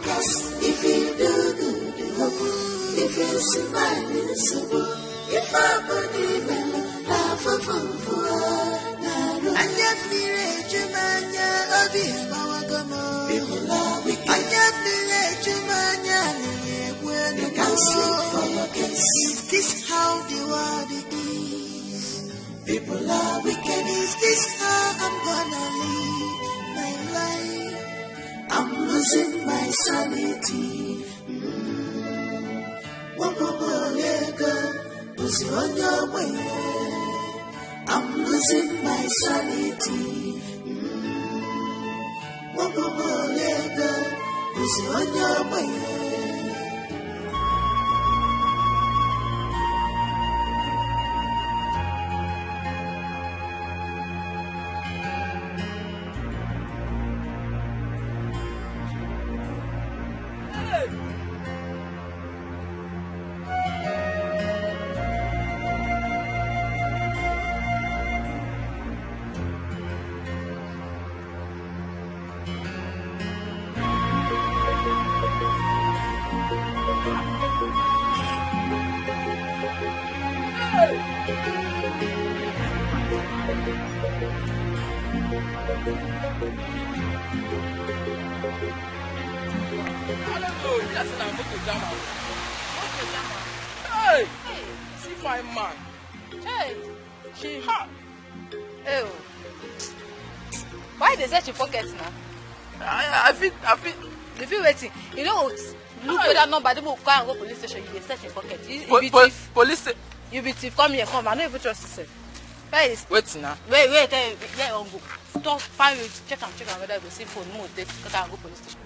Yes, if you do good, if you smile, if I believe in love of and yet me rage mania obi bawagamo people are wicked and yet me rage mania you can sleep for your kids. Is this how the world is? People are wicked. Is this how I'm gonna live my life? I'm losing my sanity. I'm losing my sanity. Hey, see my man. Hey, she. Oh. Why they search your pockets now? I feel. If you waiting, you know, look for that number. They will go and go police station. You search your pocket. Police. You be thief. Come here, come. I don't even trust yourself. Where is? Wait now. Wait. Let on go. Stop. Find you. Check whether I go see phone. No, they can go police station.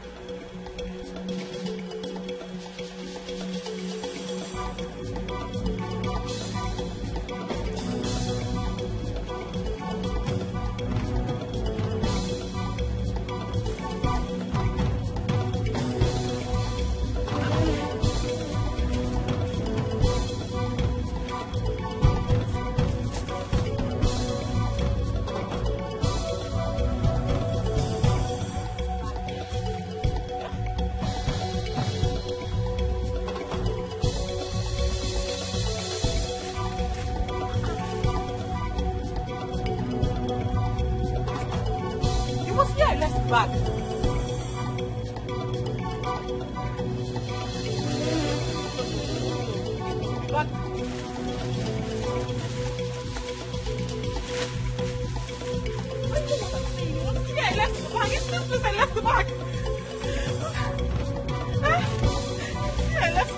bag. I left the bag. It's this place I left the bag. I left.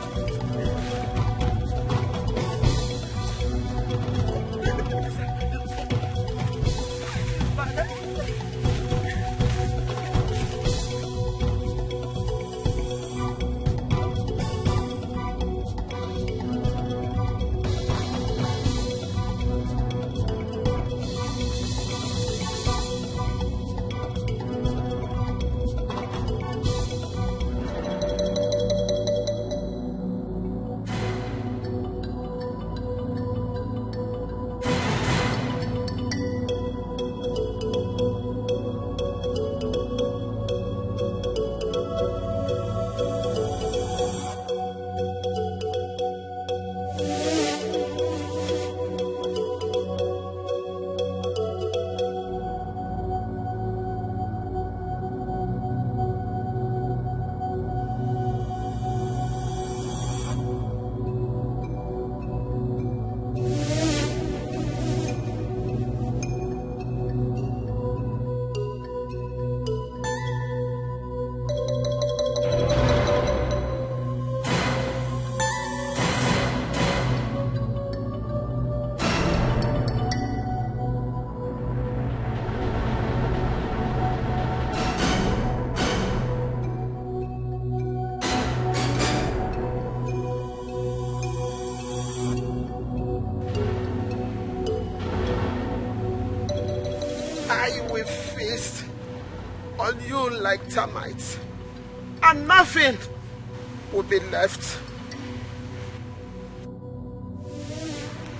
I will feast on you like termites, and nothing will be left.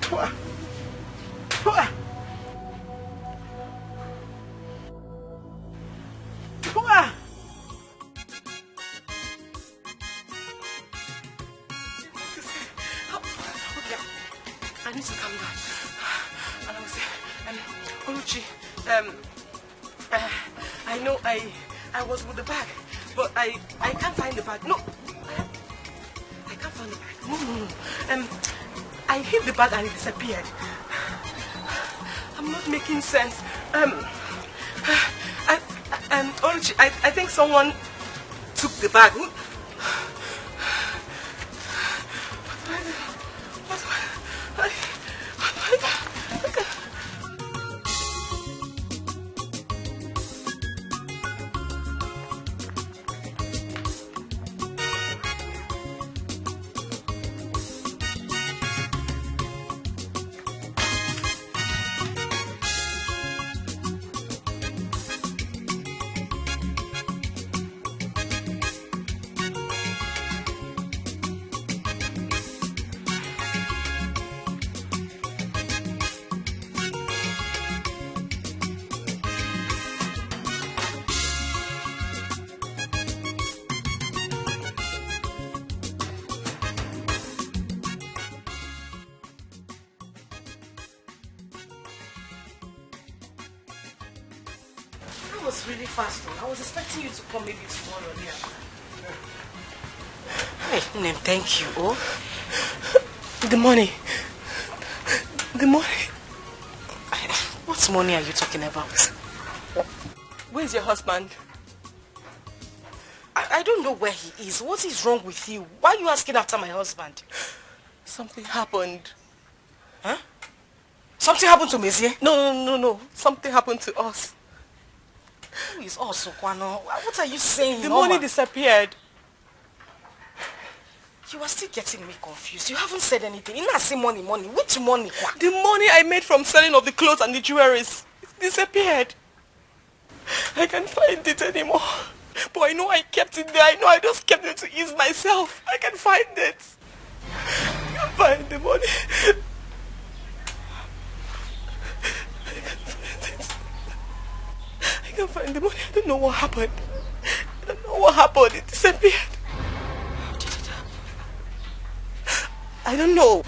Pwah. Pwah. Pwah. Okay, I need to calm down. And I was Oluchi, I know I was with the bag, but I can't find the bag. No, I can't find the bag. No. I hid the bag and it disappeared. I'm not making sense. Oluchi, I think someone took the bag. Really fast though. I was expecting you to come maybe tomorrow. Yeah. Hey, Name, thank you. Oh, the money. The money. What money are you talking about? Where's your husband? I don't know where he is. What is wrong with you? Why are you asking after my husband? Something happened. Huh? Something happened to Mezie? No. Something happened to us. Who is us, Okwano? What are you saying? The money disappeared. You are still getting me confused. You haven't said anything. You not say money. Which money? The money I made from selling of the clothes and the jewelries. It disappeared. I can't find it anymore. But I know I kept it there. I know I just kept it to ease myself. I can find it. I can find the money. I can't find the money. I don't know what happened. I don't know what happened. It disappeared. How did it happen? I don't know.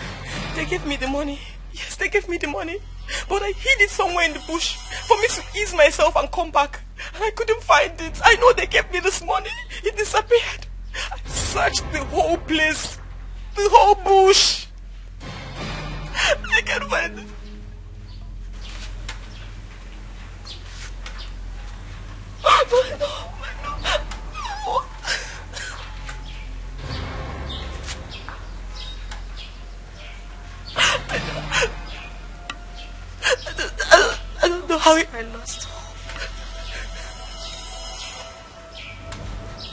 They gave me the money. Yes, they gave me the money. But I hid it somewhere in the bush for me to ease myself and come back. I couldn't find it. I know they gave me this money. It disappeared. I searched the whole place, the whole bush. I can't find it. Oh, no. I don't know how I lost hope.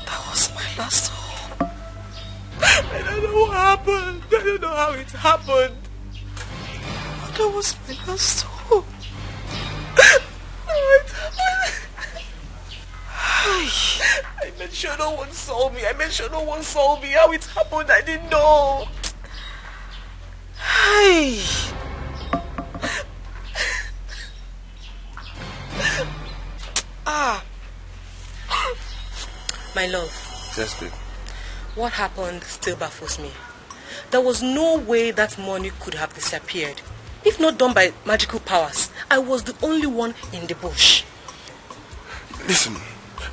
That was my last hope. I don't know what happened. I don't know how it happened. But that was my last hope. How it happened. I made sure no one saw me. How it happened, I didn't know. My love. Yes, babe. What happened still baffles me. There was no way that money could have disappeared. If not done by magical powers, I was the only one in the bush. Listen,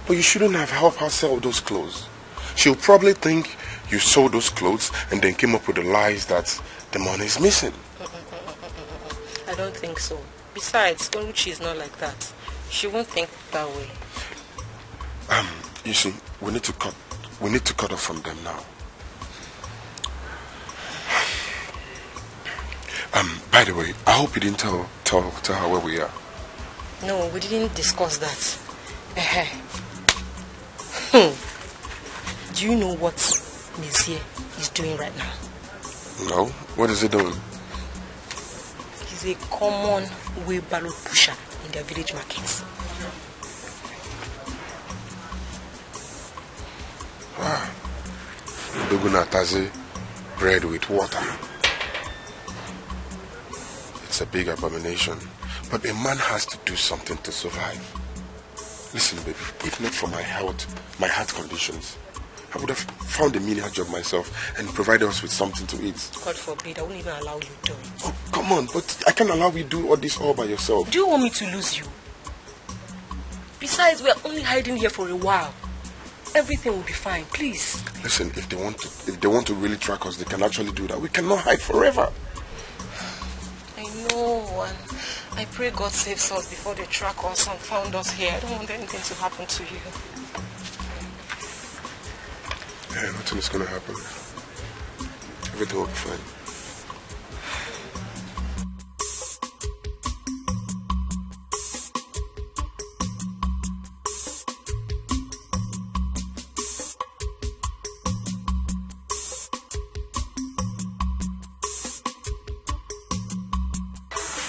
but you shouldn't have helped her sell those clothes. She'll probably think you sold those clothes and then came up with the lies that the money is missing. I don't think so. Besides, Oluchi is not like that. She won't think that way. You see, we need to cut off from them now. By the way, I hope you didn't tell her where we are. No, we didn't discuss that. Do you know what Monsieur is doing right now? No? What is he doing? He's a common wheelbarrow pusher in their village markets. Wow. Dogunataze, bread with water. It's a big abomination. But a man has to do something to survive. Listen, baby, if not for my heart conditions, I would have found a menial job myself and provided us with something to eat. God forbid, I won't even allow you to do it. Oh, come on, but I can't allow you to do all this all by yourself. Do you want me to lose you? Besides, we are only hiding here for a while. Everything will be fine, please. Listen, if they want to really track us, they can actually do that. We cannot hide forever. I know, and I pray God saves us before they track us and found us here. I don't want anything to happen to you. Yeah, nothing is going to happen. Everything will be fine.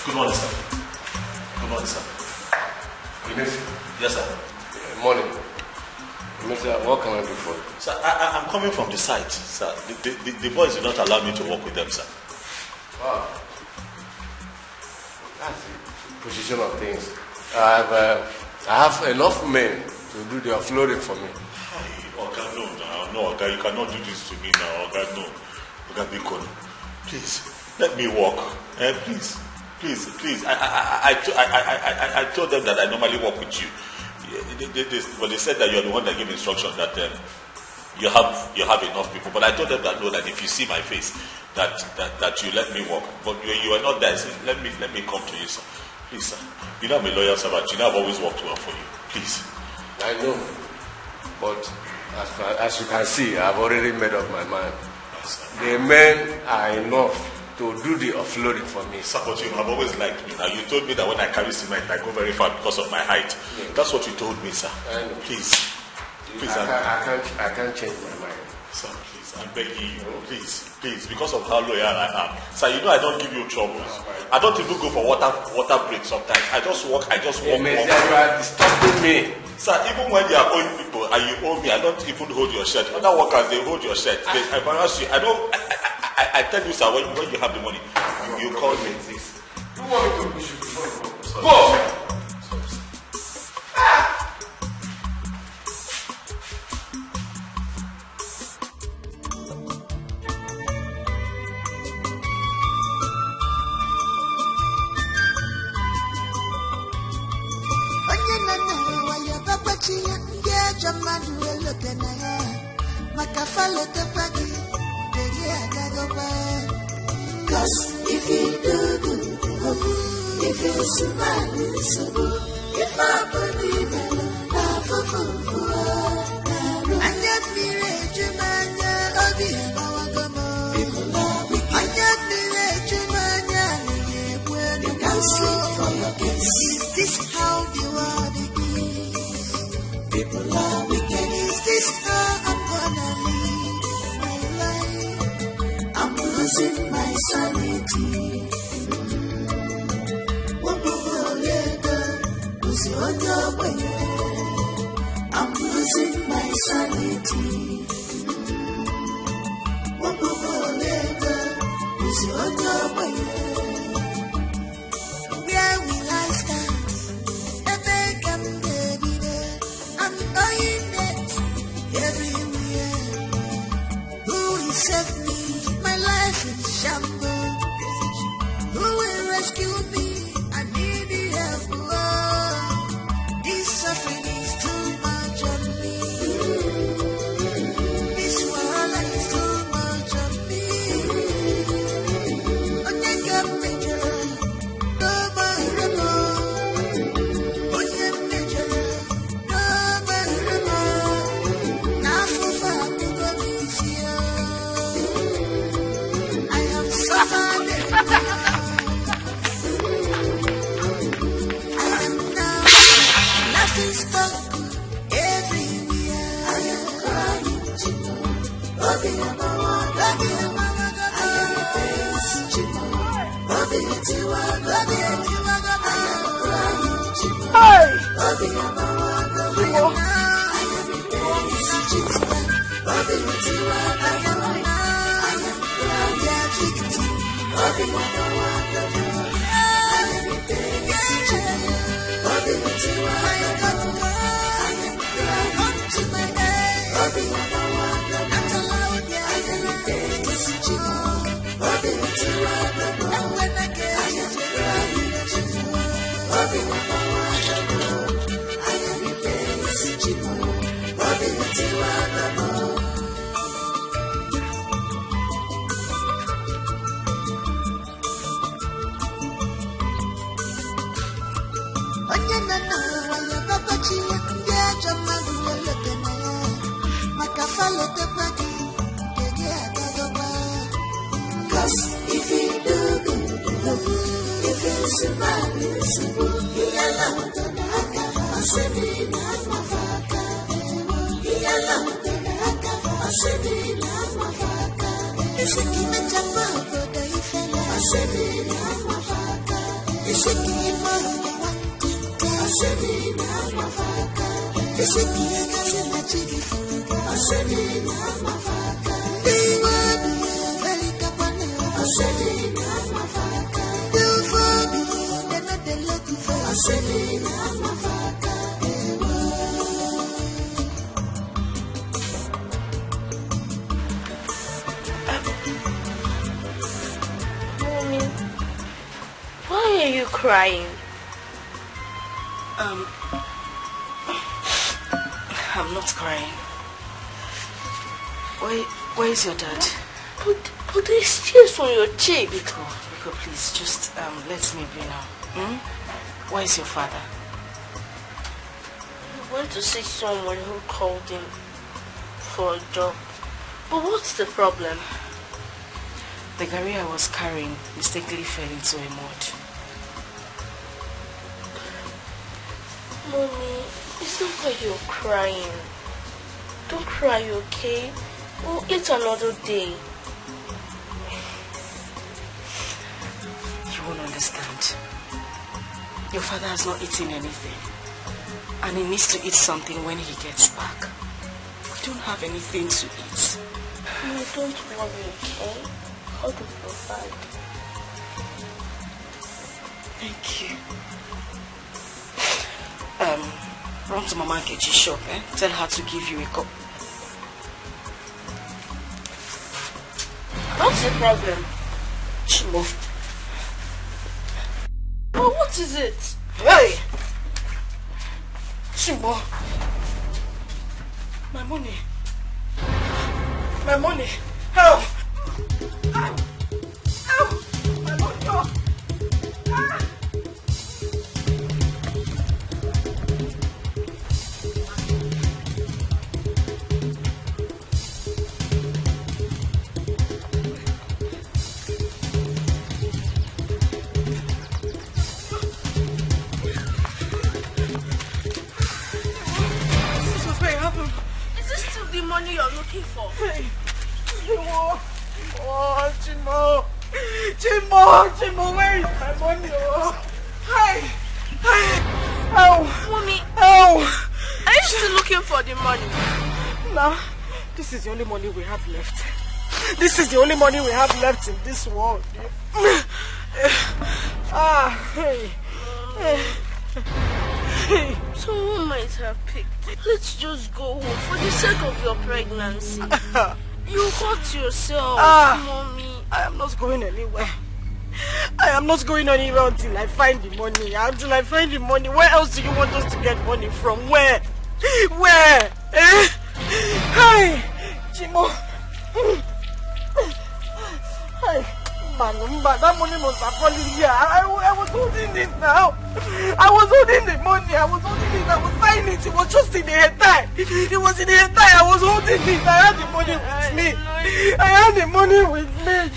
Good morning, sir. Good morning, sir. Yes, sir. Good morning. Mr. What can I do for you? Sir, I'm coming from the site, sir. The boys did not allow me to work with them, sir. Wow. That's the position of things. I have enough men to do the offloading for me. Oga, no, Oga, you cannot do this to me now, Oga, no. Oga, Bikon, please, let me work. Please. I told them that I normally work with you. But they said that you're the one that gave instruction that you have enough people. But I told them that no, that if you see my face, that you let me work. But you are not there. So let me come to you, sir. Please, sir. You know I'm a loyal servant. You know I've always worked well for you. Please. I know. But as you can see, I've already made up my mind. The men are enough to do the offloading for me. Sir, but you have always liked me. Now you told me that when I carry cement, I go very far because of my height. Yeah. That's what you told me, sir. I know. Please. I can't change my mind. Sir, please, I'm begging you. Please, because of how loyal I am. Sir, you know I don't give you troubles. I don't even go for water break sometimes. I just walk. You are disturbing me. Sir, even when you are owing people and you owe me, I don't even hold your shirt. Other workers, they hold your shirt. I promise you, I tell you, sir, when you have the money, you call me. You want me to push you? Go! Cause if you do, if you smile, if I believe in love, I get me rage, man, people are wicked. I get me rage, man, you can sleep for your kids. Is this how you want it? People are wicked. Is this how I'm gonna live my life? I'm losing my sanity. I'm losing my sanity. Where will I start? I'm going next everywhere. Who will save me? My life is shambles. Who will rescue me? I need the help. This suffering is too much on me. This world is too much on me. On your major, no more on your major, no more now for far to go easier. I have suffered. Stuck everywhere. I am crying, Chimo. Bobby, I'm a one. Bobby, I'm a one. I am a face, Chimo. Bobby, it's you. Bobby, it's you. I am crying, Chimo. Bobby, I'm a one. Bobby, I am a face, Chimo. Bobby, it's you. I am crying, victim. Bobby, I'm a one. I am a face, Chimo. Bobby, it's you. I am to my day, Bobby, I'm not allowed yet. I am a face, Chimo. Bobby, it's you. And when I get I am crying, Chimo. Bobby, I am a face, Chimo. Bobby, it's you. Cause if you do good, if you survive, you allow the haka, I said it not my faka. He allowed the haka, I said it not my faka. It's a key of Japan, but I said it not my faka. It's a key of I said it not my faka. It's a key of I said it not my faka. I said it not my faka. They're not the lucky for I said it not my faka. Mommy, why are you crying? I'm not crying. Where is your dad? But there's tears on your cheek. Biko, please, just let me be now. Where is your father? I went to see someone who called him for a job. But what's the problem? The garri I was carrying mistakenly fell into a mud. Mommy, it's not why you're crying. Don't cry, okay? We'll eat another day. You won't understand. Your father has not eaten anything. And he needs to eat something when he gets back. We don't have anything to eat. No, don't worry, okay? God will provide. Thank you. Run to Mama Nkechi's shop, eh? Tell her to give you a cup. What's the problem? Chimo. Oh, what is it? Hey! Chimbo. My money. My money. Help. Help. Help. My money. Oh. Ah. The money you're looking for. Hey, Chimo. Oh, Chimo. Chimo, where is my money? Oh. Hey. Oh. Mommy. Oh. Are you still looking for the money? No. This is the only money we have left. This is the only money we have left in this world. Hey. So who might have picked it? Let's just go home for the sake of your pregnancy. You hurt yourself, Mommy. I am not going anywhere. I am not going anywhere until I find the money. Until I find the money. Where else do you want us to get money from? Where? Where? Hi, Chimo. Hi. Man, that money must have fallen here. I was holding it now. I was holding the money. I was holding it. I was signing it. It was just in the head tie. It was in the head tie. I was holding it. I had the money with me. I had the money with me.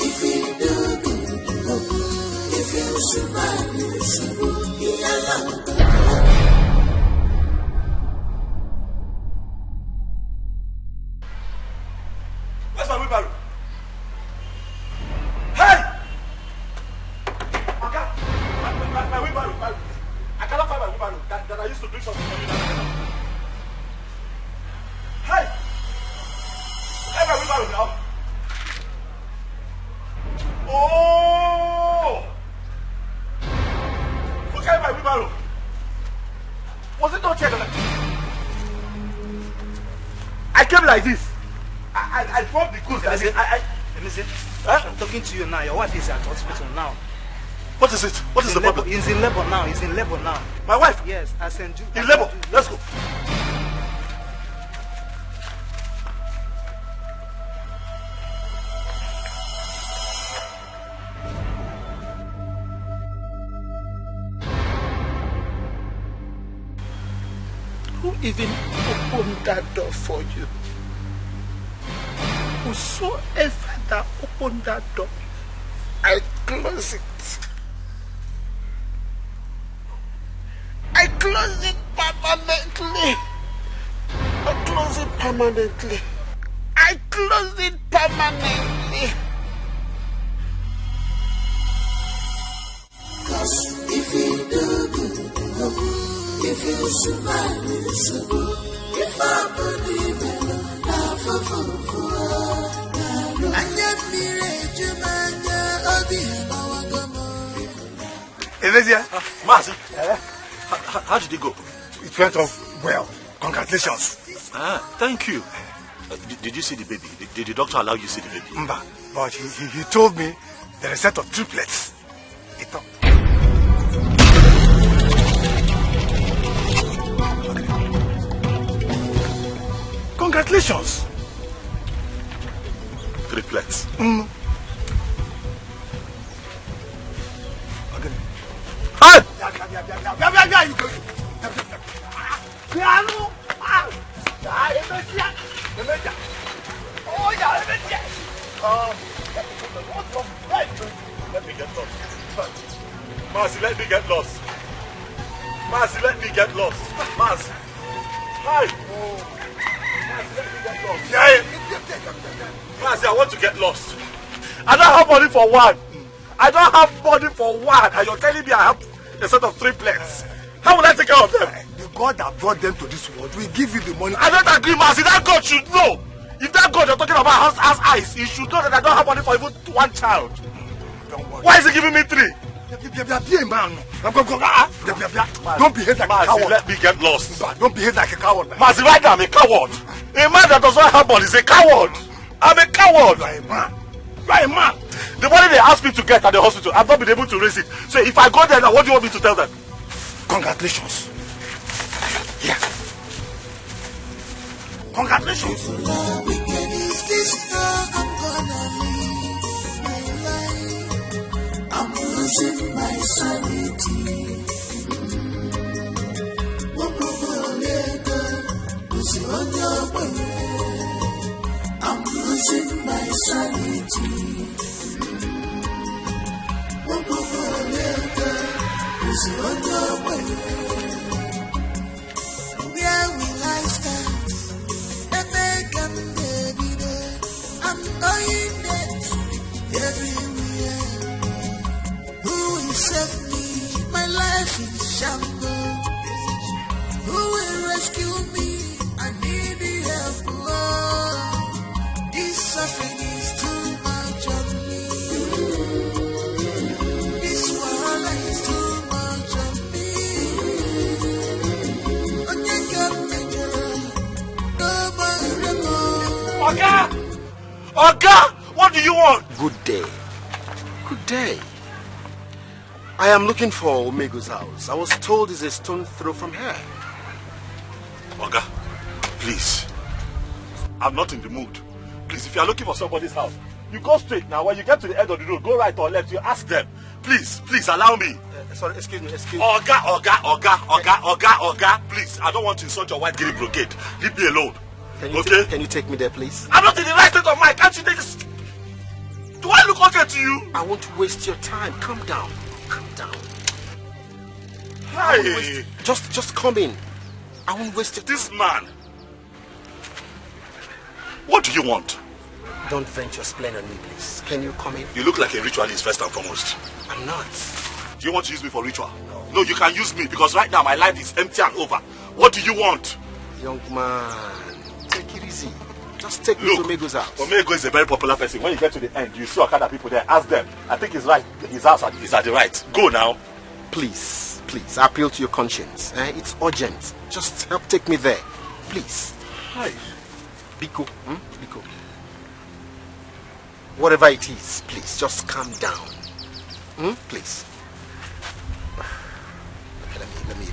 If you do good, if you survive, you survive. Where's my wheelbarrow? Hey! My wheelbarrow. I cannot find my wheelbarrow that I used to bring something from you. Hey! Hey, my wheelbarrow now. Oh! Who carried my wheelbarrow? Was it not here? I came like this. I dropped the goods. Listen, I'm talking to you now. Your wife is at hospital now. What is it? What is the problem? He's in labor now. He's in labor now. My wife? Yes, I sent you. In labor. Let's go. Who even opened that door for you? Whosoever that opened that door, I close it. I close it permanently. I close it permanently. I close it permanently. Cause if you do good, if you survive, you survive. If I believe it, Elezia, Master, how did it go? It went off well. Congratulations. Thank you. Did you see the baby? Did the doctor allow you to see the baby? Mba, but he told me there is a set of triplets. He thought. Congratulations. Triplets. Mm. Let me get lost. Mercy, let me get lost. Mercy, let me get lost. Mercy. Hi. Mercy, let me get lost. Mercy, I want to get lost. I don't have money for one. I don't have money for one. And you're telling me I have a set of triplets. How will I take care of them? The God that brought them to this world will give you the money. I don't agree, Mercy. That God should know. If that God you're talking about has eyes, he should know that I don't have money for even one child. Don't worry. Why is he giving me 3? Be a man. Don't behave like a coward. Let me get lost. Don't behave like a coward. Mercy, right now I'm a coward. A man that does not have money is a coward. I'm a coward. You are a man. You are a man. The money they asked me to get at the hospital, I've not been able to raise it. So if I go there now, what do you want me to tell them? Congratulations. Yeah. Congratulations. I'm losing my sanity. I'm losing my sanity. Where will I start? I'm going next everywhere. Who will save me? My life is shambles. Who will rescue me? I need the help. Oh, this suffering is too much of me. This wahala is too much of me. Oga! Oga! What do you want? Good day. Good day. I am looking for Omego's house. I was told it's a stone throw from here. Oga, please. I'm not in the mood. Please, if you are looking for somebody's house, you go straight now. When you get to the end of the road, go right or left, you ask them. Please, please allow me. Sorry, excuse me. Oga, please. I don't want to insult your white guinea brocade. Leave me alone. Can you take me there, please? I'm not in the right state of mind. Can't you take this? Do I look okay to you? I won't waste your time. Calm down. Calm down. Hey. Just come in. I won't waste your time. This man. What do you want? Don't venture explain on me, please. Can you come in? You look like a ritualist first and foremost. I'm not. Do you want to use me for ritual? No, you can use me because right now my life is empty and over. What do you want? Young man, take it easy. Just take me to Omego's house. Omego is a very popular person. When you get to the end, you see Okada people there. Ask them. I think he's right. His house is at the right. Go now. Please, I appeal to your conscience. It's urgent. Just help take me there. Please. Hi. Biko. Biko. Whatever it is, please, just calm down. Please. Okay, let me.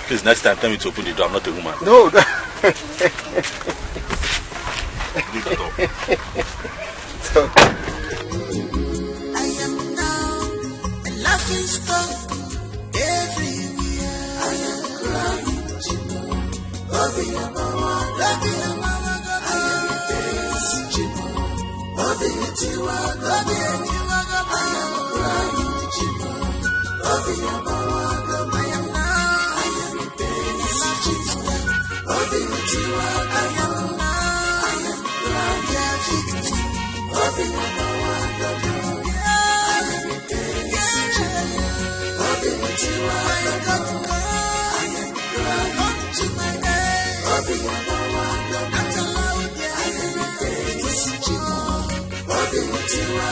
Please, next time, tell me to open the door. I'm not a woman. No. Leave the door. I am now a laughing stock everywhere. I am crying, Chimo. Obi Amawa, Obi Amawa, I am dancing, Chimo. Obi Etiwa, Obi Etiwa, I am crying, Chimo. Obi Amawa, I am now, I am dancing, Chimo. Obi Etiwa, I am now, I am crying, Chimo. Obi Amawa, I am dancing, Chimo. Obi Etiwa, I am crying, to my name. Obi Amawa, not allowed yet. I am dancing, Chimo. Obi Etiwa,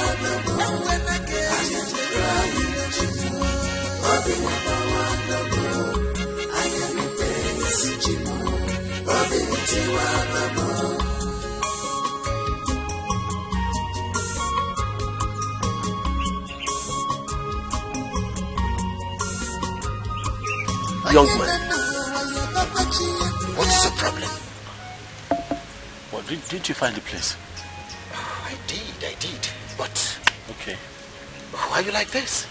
and when I get crying, Chimo. Obi Amawa, I am dancing, Chimo. Obi Etiwa, Young man, what is your problem? Well, didn't you find the place? I did. But... Okay. Why are you like this?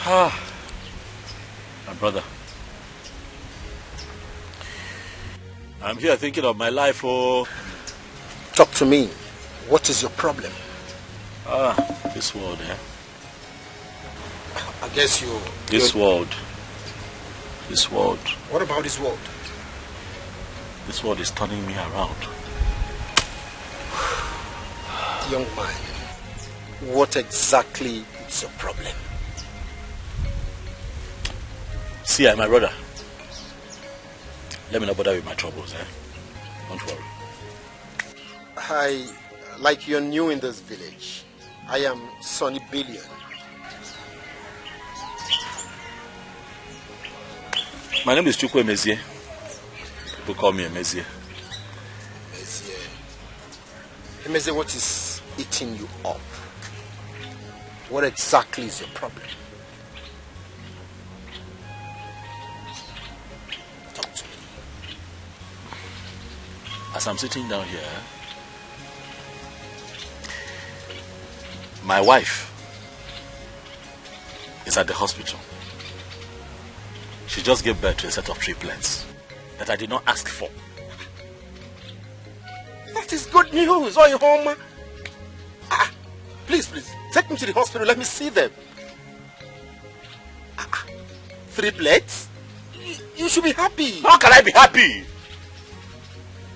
My brother. I'm here thinking of my life, oh. Talk to me. What is your problem? This world, eh? I guess you... This world. What about this world? This world is turning me around. Young man, what exactly is your problem? See, my brother. Let me not bother with my troubles, eh? Don't worry. Like you're new in this village. I am Sonny Billionaire. My name is Chukwu Emezie. People call me Emezie. Emezie, what is eating you up? What exactly is your problem? Talk to me. As I'm sitting down here, my wife is at the hospital. She just gave birth to a set of triplets that I did not ask for. That is good news. Oh, you home? Please, take me to the hospital. Let me see them. Triplets? You should be happy. How can I be happy?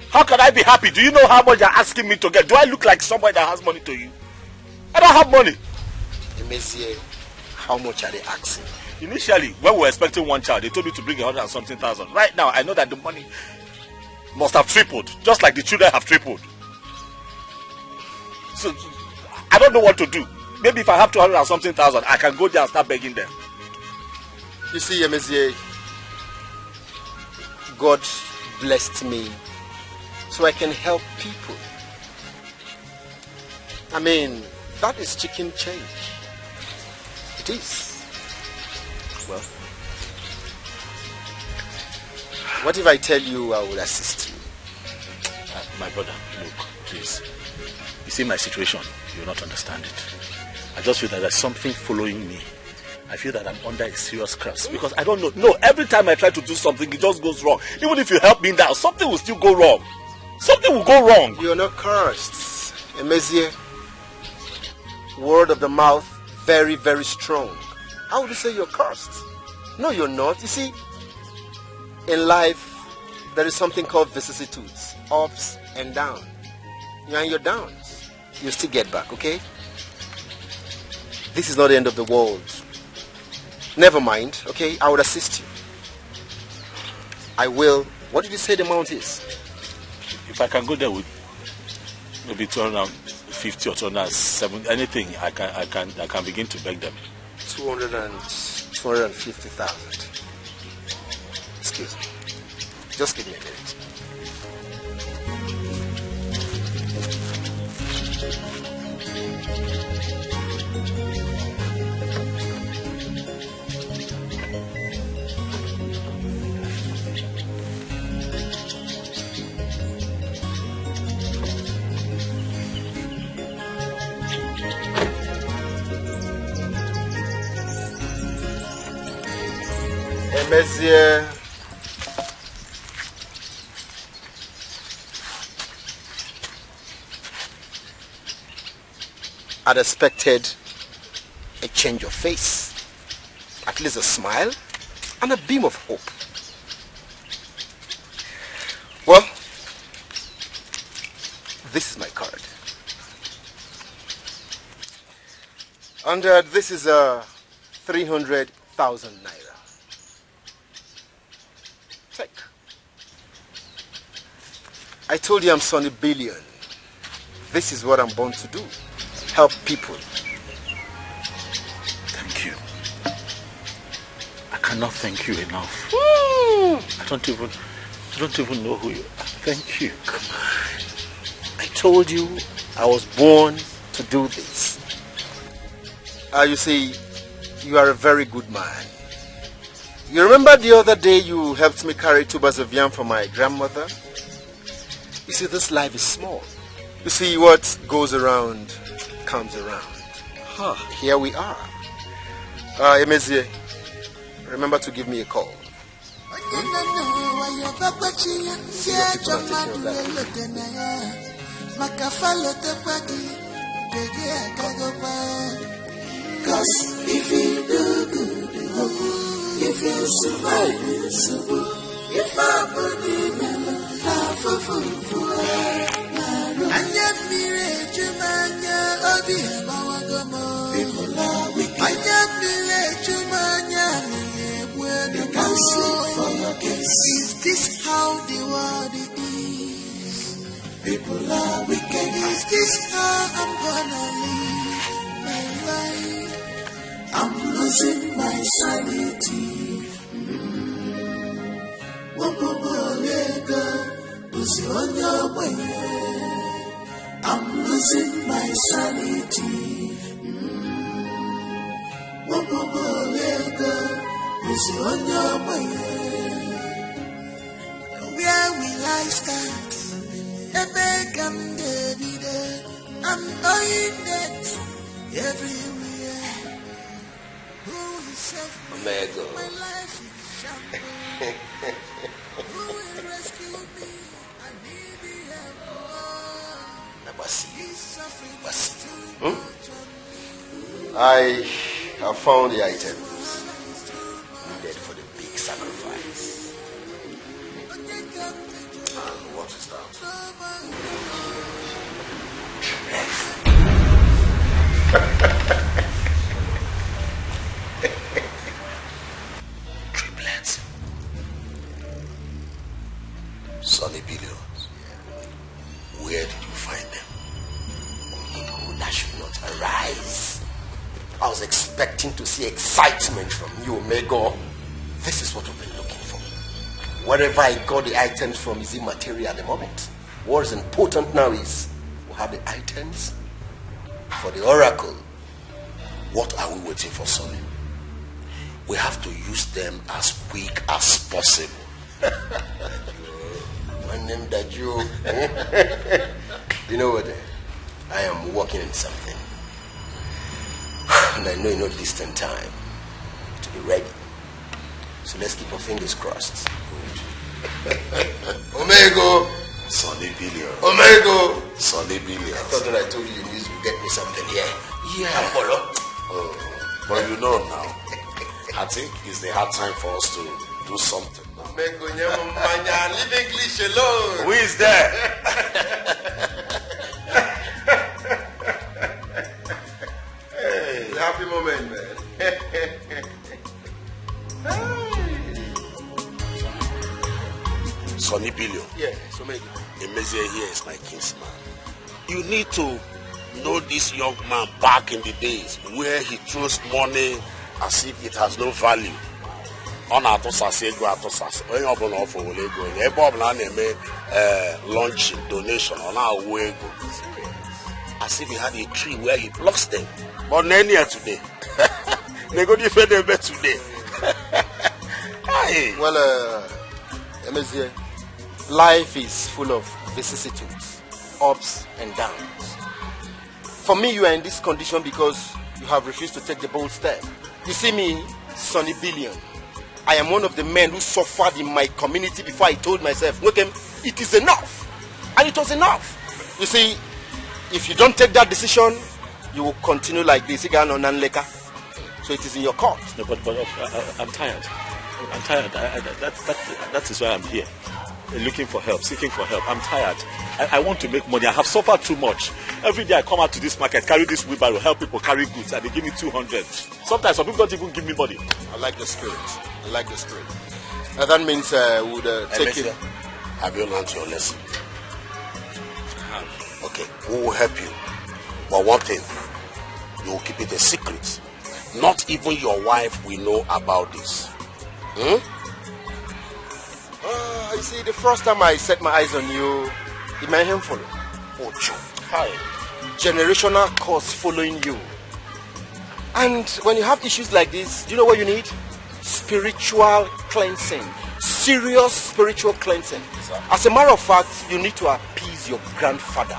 How can I be happy? Do you know how much you're asking me to get? Do I look like somebody that has money to you? I don't have money. Emezie, how much are they asking? Initially, when we were expecting one child, they told me to bring 100 and something thousand. Right now, I know that the money must have tripled, just like the children have tripled. So, I don't know what to do. Maybe if I have 200 and something thousand, I can go there and start begging them. You see, Emezie, God blessed me so I can help people. I mean, that is chicken change. It is. Well, what if I tell you I will assist you? My brother, look, please. You see my situation, you'll not understand it. I just feel that there's something following me. I feel that I'm under a serious curse because I don't know. No, every time I try to do something, it just goes wrong. Even if you help me now, something will still go wrong. Something will go wrong. You're not cursed. Emezie, word of the mouth, very, very strong. How would you say you're cursed? No, you're not. You see, in life, there is something called vicissitudes, ups and downs. You're on your downs. You still get back, okay? This is not the end of the world. Never mind, okay? I will assist you. I will. What did you say the amount is? If I can go there with maybe 250 or 270, anything, I can begin to beg them. 250,000. Excuse me. Just give me a minute. Emezie, I'd expected a change of face, at least a smile and a beam of hope. Well, this is my card. And this is 300,000 naira. Take. I told you I'm Sonny Billion. This is what I'm born to do. Help people. Thank you. I cannot thank you enough. I don't even know who you are. Thank you. Come on. I told you I was born to do this. You see, you are a very good man. You remember the other day you helped me carry 2 bags of yam for my grandmother? You see, this life is small. You see, what goes around comes around. Huh. Here we are. Emezie, remember to give me a call. Cause if you do good, if you survive, if I believe in half of and yet me Jumanya Obi Bawagamo. People are wicked. And yet me Jumanya you can sleep for your case. Is this how the world is? People are wicked. Is this how I'm gonna live my life? I'm losing my sanity. I'm losing my sanity. Where will I start? I'm owing that everywhere. Who will save me? My life is shambles. Who will rescue me? I need the I have found the items needed for the big sacrifice. And what is that? Triplets. Sonny Billions. Where did you find them? That should not arise. I was expecting to see excitement from you, Omega. This is what we've been looking for. Wherever I got the items from is immaterial at the moment. What is important now is we have the items for the Oracle. What are we waiting for, Sonny? We have to use them as quick as possible. My name that you. You know what? I am working on something. And I know in no distant time to be ready. So let's keep our fingers crossed. Omega! Sonny Billion. Omega! Sonny Billion. I thought when I told you you need to get me something here. Yeah. But you know now, I think it's the hard time for us to do something now. Leave English alone. Who is there? Happy moment, man. Sonny Billion. Yeah, so maybe. Emezie here is my kinsman. You need to know this young man back in the days where he throws money as if it has no value. On atosase ego atosase. Onye obula ofo wole ego. Ebe obula na-eme launch donation on our ego. As if he had a tree where he blocks them. But none here today. They go defend them today. Well, Emezie, life is full of vicissitudes, ups and downs. For me, you are in this condition because you have refused to take the bold step. You see me, Sonny Billion. I am one of the men who suffered in my community before I told myself, look, it is enough. And it was enough. You see, if you don't take that decision, you will continue like this. So it is in your court. No, but I'm tired. I'm tired. That is why I'm here. Looking for help, seeking for help. I'm tired. I want to make money. I have suffered too much. Every day I come out to this market, carry this wheelbarrow, help people carry goods, and they give me 200. Sometimes some people don't even give me money. I like the spirit. I like the spirit. That means we would take it. Have you learned your lesson? Okay, we will help you. But one thing, you will keep it a secret. Not even your wife will know about this. You see, the first time I set my eyes on you, it made him follow. Ocho. Hi. Generational curse following you. And when you have issues like this, do you know what you need? spiritual cleansing. Serious spiritual cleansing. As a matter of fact, you need to appease your grandfather.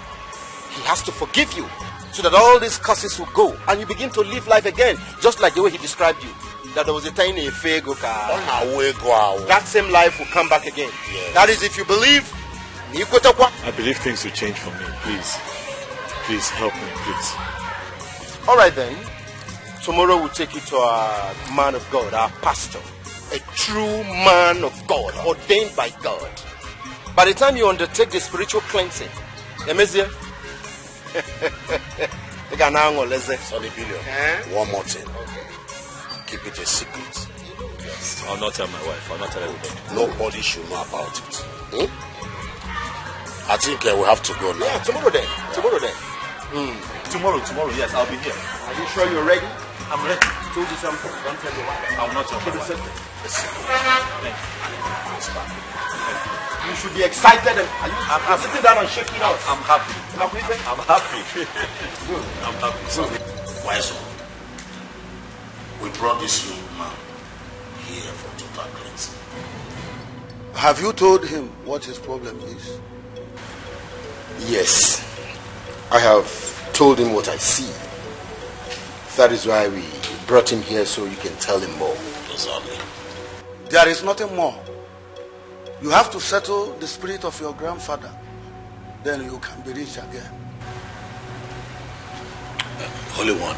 He has to forgive you so that all these curses will go and you begin to live life again, just like the way he described you. That there was a tiny fego car. That same life will come back again. Yes. That is if you believe. I believe things will change for me. Please. Please help me, please. Alright then. Tomorrow we'll take you to our man of God, our pastor. A true man of God, ordained by God. By the time you undertake the spiritual cleansing, Emezie, Sonny Billionaire, one more thing. Keep it a secret. Yes. I'll not tell my wife. I'll not tell everybody. Nobody should know about it. I think we have to go now. Yeah, tomorrow then. Tomorrow then. Tomorrow, yes, I'll be here. Are you sure you're ready? I'm ready. Told you something. Don't tell your wife. I will not tell my wife. Thank you. You should be excited. I'm sitting down and shaking out. I'm happy. I'm happy. Good. I'm happy. So, wise one. We brought this young man here for total cleansing. Have you told him what his problem is? Yes. I have told him what I see. That is why we brought him here, so you can tell him more. Exactly. There is nothing more. You have to settle the spirit of your grandfather. Then you can be rich again. Holy One,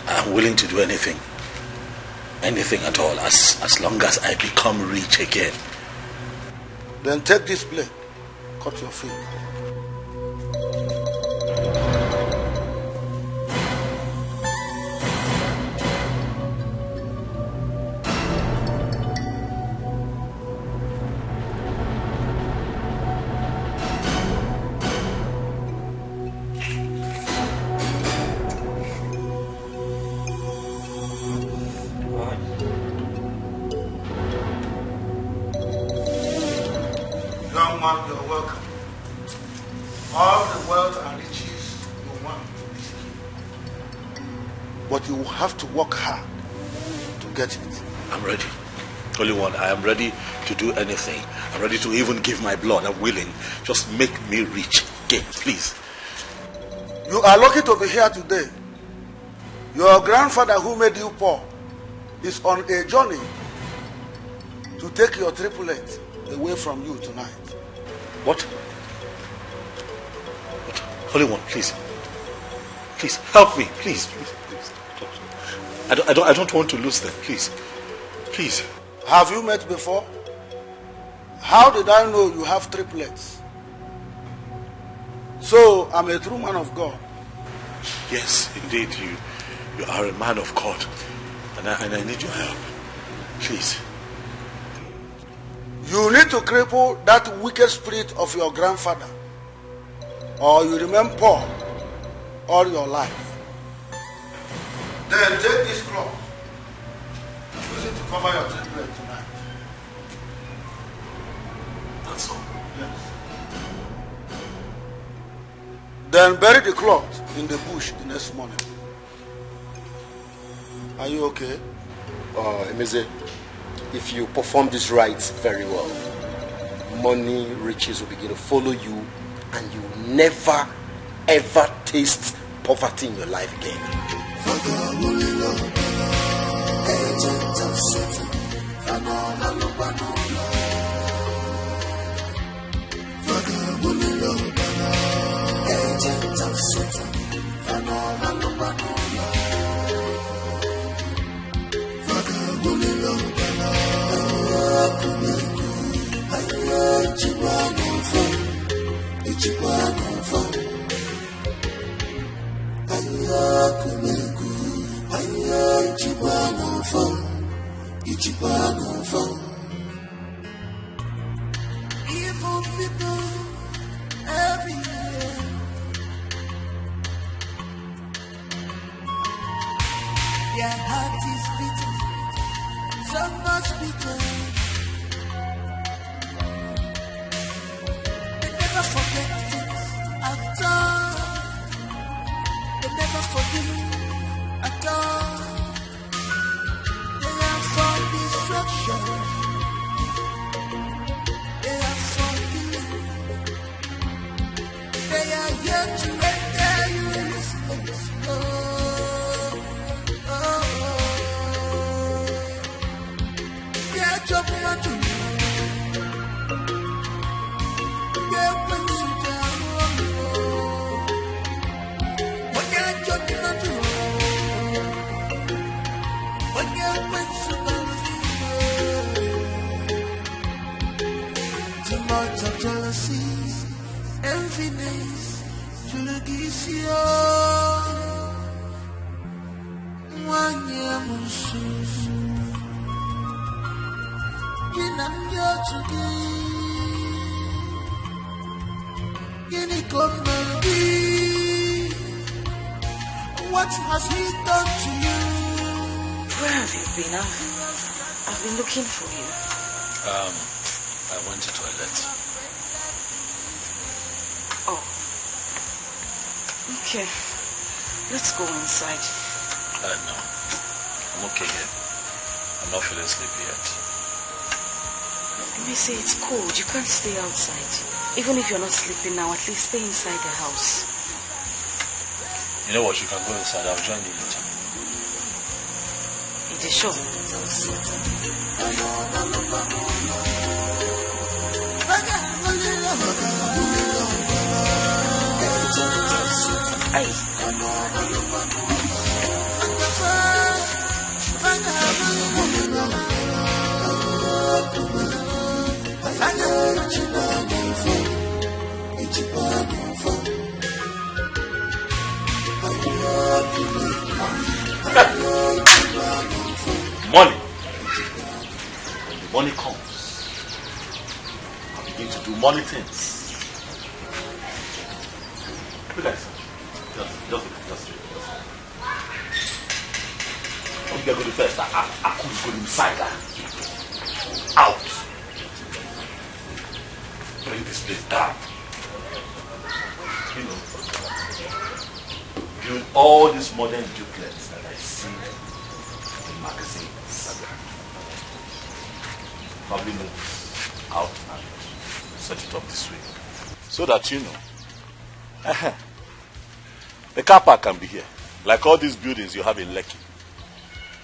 I'm willing to do anything. Anything at all, as long as I become rich again. Then take this blade. Cut your finger. You're welcome. All the wealth and riches you want is here. But you have to work hard to get it. I'm ready. Holy One, I am ready to do anything. I'm ready to even give my blood. I'm willing. Just make me rich again, please. You are lucky to be here today. Your grandfather who made you poor is on a journey to take your triplet away from you tonight. What? Holy One, please. Please, help me. Please. I don't want to lose them. Please. Please. Have you met before? How did I know you have triplets? So, I'm a true man of God. Yes, indeed, you are a man of God. And I need your help. Please. You need to cripple that wicked spirit of your grandfather, or you remain poor all your life. Then take this cloth. Use it to cover your triplet tonight. That's all? Yes. Then bury the cloth in the bush the next morning. Are you okay? Emeze, if you perform this rites very well, money, riches will begin to follow you, and you will never ever taste poverty in your life again. Evil people everywhere. Their heart is bitter, so much bitter. They never forget things at all. They never forgive at all. much of jealousy, enviness, julegisio. Wanyamususu, Ginamyo Tugi, Ginikombi. What has he done to you? Where have you been? I've been looking for you. I went to the toilet. Oh. Okay. Let's go inside. No. I'm okay here. I'm not feeling sleepy yet. They say it's cold. You can't stay outside. Even if you're not sleeping now, at least stay inside the house. You know what? You can go inside. I'll join you later. It is sure. Hey. Money. When the money comes, I begin to do money things. Look at this. Just. When you get to the first, I could go inside that. Out. Bring this place down. You know. Build all these modern duplets that I see in magazines. Probably move out and set it up this way. So that you know. The car park can be here. Like all these buildings you have in Lekki.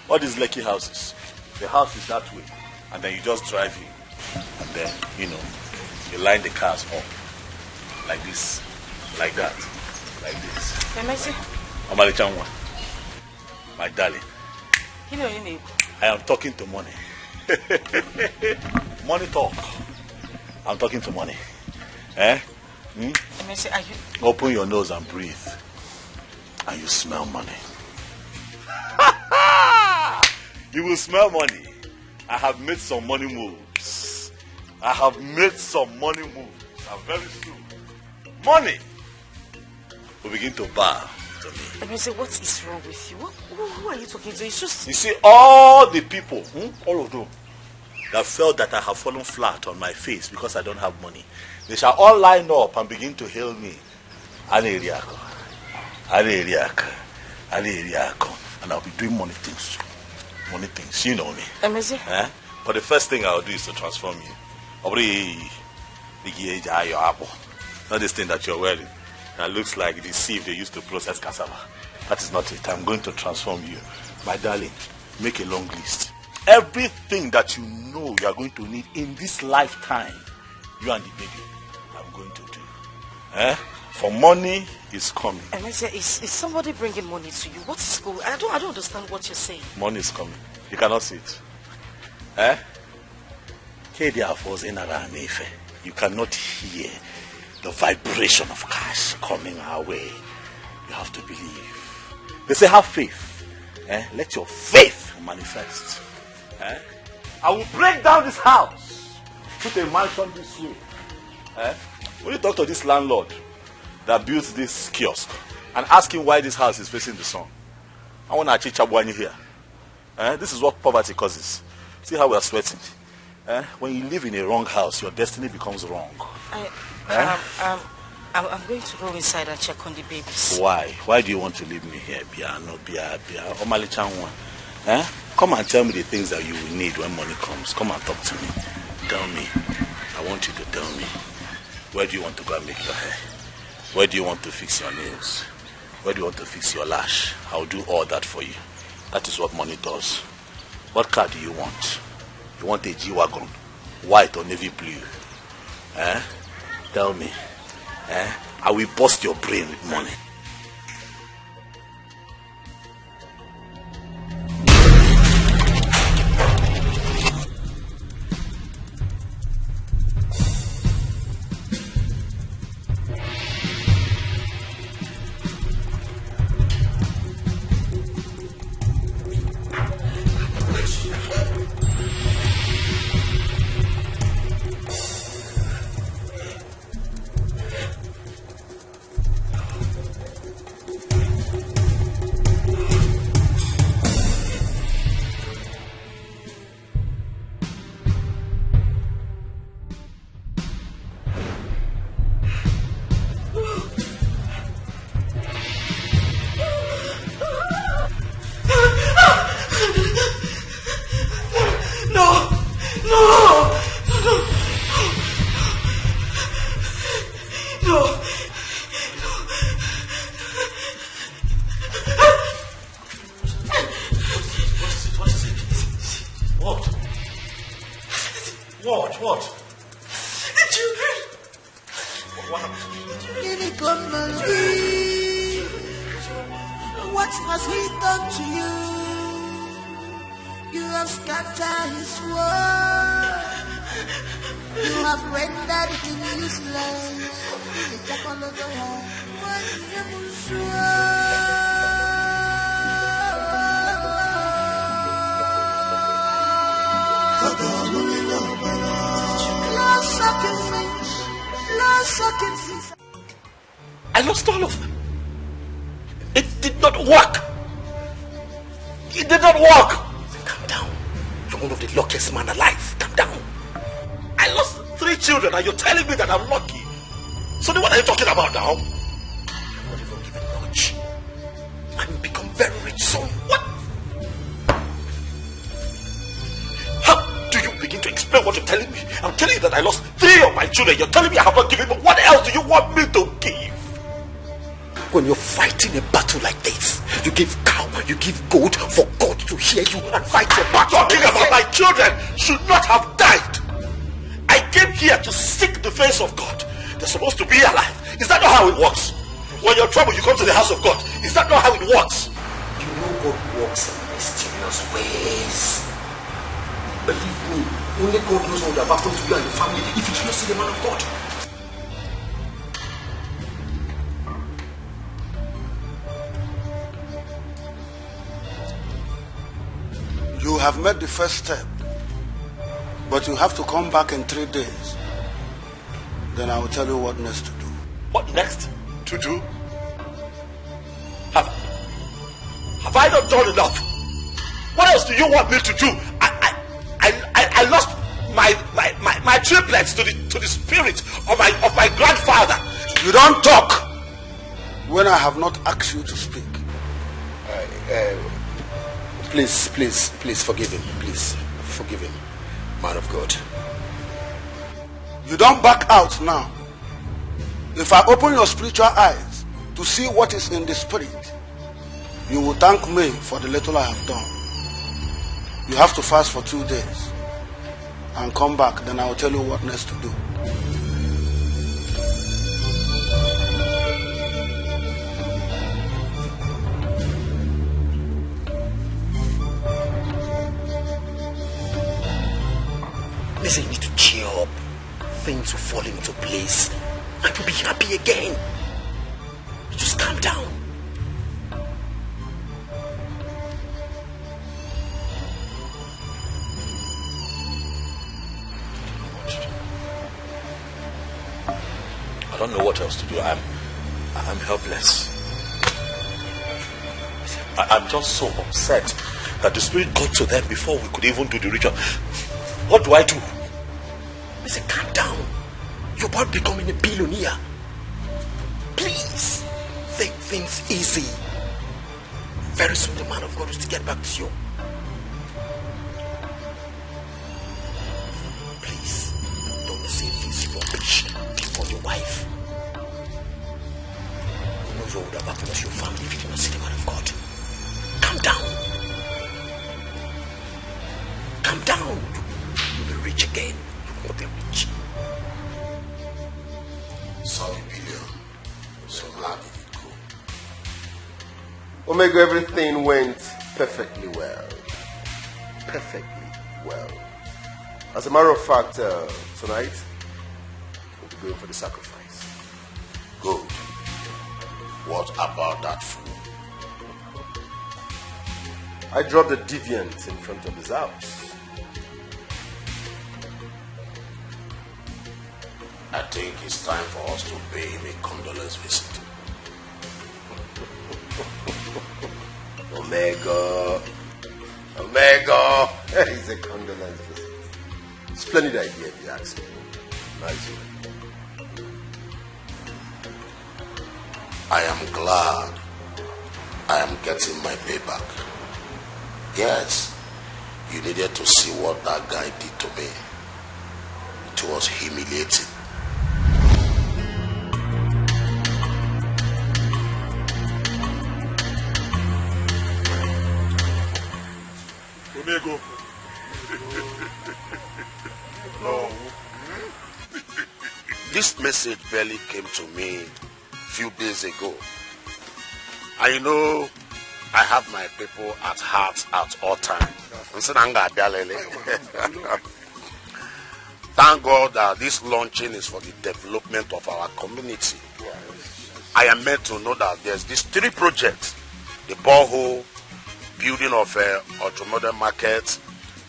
All these Lekki houses. The house is that way. And then you just drive in. And then, you know, you line the cars up. Like this. Like that. Like this. Omalichanwa. My darling. You know your name. I am talking to money. Money talk. I'm talking to money. Eh? Open your nose and breathe. And you smell money. You will smell money. I have made some money moves. And very soon, money will begin to bow to me. Let me say, what is wrong with you? Who are you talking to? It's just... You see, all the people, all of them, that felt that I have fallen flat on my face because I don't have money, they shall all line up and begin to hail me. Aneriako. And I'll be doing money things. Money things, you know me. Eh? But the first thing I'll do is to transform you. Not this thing that you're wearing. That looks like the sieve they used to process cassava. That is not it. I'm going to transform you. My darling, make a long list. Everything that you know you are going to need in this lifetime, you and the baby, I'm going to do. For money is coming. Is somebody bringing money to you? What is going on? I don't understand what you're saying. Money is coming. You cannot see it. You cannot hear the vibration of cash coming our way. You have to believe. They say have faith. Let your faith manifest. I will break down this house. Put a mansion this way. When you talk to this landlord that built this kiosk and ask him why this house is facing the sun, I want to achieve Chabwani here. This is what poverty causes. See how we are sweating. When you live in a wrong house, your destiny becomes wrong. I'm going to go inside and check on the babies. Why? Why do you want to leave me here? Come and tell me the things that you will need when money comes. Come and talk to me. Tell me. I want you to tell me. Where do you want to go and make your hair? Where do you want to fix your nails? Where do you want to fix your lash? I'll do all that for you. That is what money does. What car do you want? You want a G-Wagon? White or navy blue? Tell me. I will bust your brain with money. What has he done to you? You have scattered his word. You have rendered him useless. I lost all of them. It did not work. It did not work. Calm down. You're one of the luckiest men alive. Calm down. I lost 3 children and you're telling me that I'm lucky. So then what are you talking about now? I'm not even giving much. I'm become very rich, so what? How do you begin to explain what you're telling me? I'm telling you that I lost 3 of my children. You're telling me I have not given, but what else do you want me to give? When you're fighting a battle like this, you give cow, you give goat for God to hear you and fight your battle. Talking about my children should not have died. I came here to seek the face of God. They're supposed to be alive. Is that not how it works? When you're in trouble, you come to the house of God. Is that not how it works? You know God works in mysterious ways. Believe me, only God knows what will have happened to you and your family if you do not see the man of God. You have made the first step, but you have to come back in 3 days. Then I will tell you what next to do. What next to do? Have I not done enough? What else do you want me to do? I lost my triplets to the spirit of my grandfather. You don't talk when I have not asked you to speak. Please forgive him. Please forgive him, man of God. You don't back out now. If I open your spiritual eyes to see what is in the spirit, you will thank me for the little I have done. You have to fast for 2 days and come back, then I will tell you what next to do. Listen, you need to cheer up. Things will fall into place and you'll be happy again. Just calm down. I don't know what else to do. I'm helpless. I'm just so upset that the spirit got to them before we could even do the ritual. What do I do? Listen, calm down. You're about becoming a billionaire. Please, take things easy. Very soon the man of God is to get back to you. Please, don't say things rubbish before your wife. You know what would have happened to your family if you did not see the man of God. Calm down. Calm down. You'll be rich again. You will be rich. Sorry, Billion. So how did it go? Omega, everything went perfectly well. Perfectly well. As a matter of fact, tonight, we'll be going for the sacrifice. Good. What about that fool? I dropped the deviant in front of his house. I think it's time for us to pay him a condolence visit. Omega. It's a condolence visit. Splendid idea, if you ask me. Nice one. I am glad I am getting my payback. Yes, you needed to see what that guy did to me. It was humiliating. Omego. No. this message barely came to me a few days ago. And you know, I have my people at heart at all times. Thank God that this launching is for the development of our community. I am meant to know that there's these 3 projects: the borehole, building of a automobile market,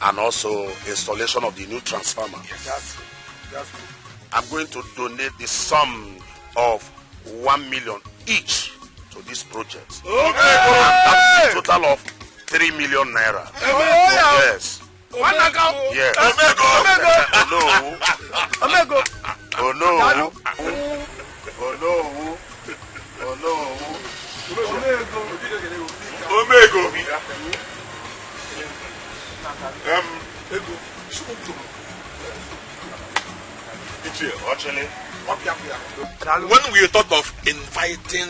and also installation of the new transformer. Yes, that's good. I'm going to donate the sum of 1 million each to this project. Okay. That's a total of 3 million naira. Yes. One account. Yes. Omego. Oh no. Oh no. Oh no. Omego. When we thought of inviting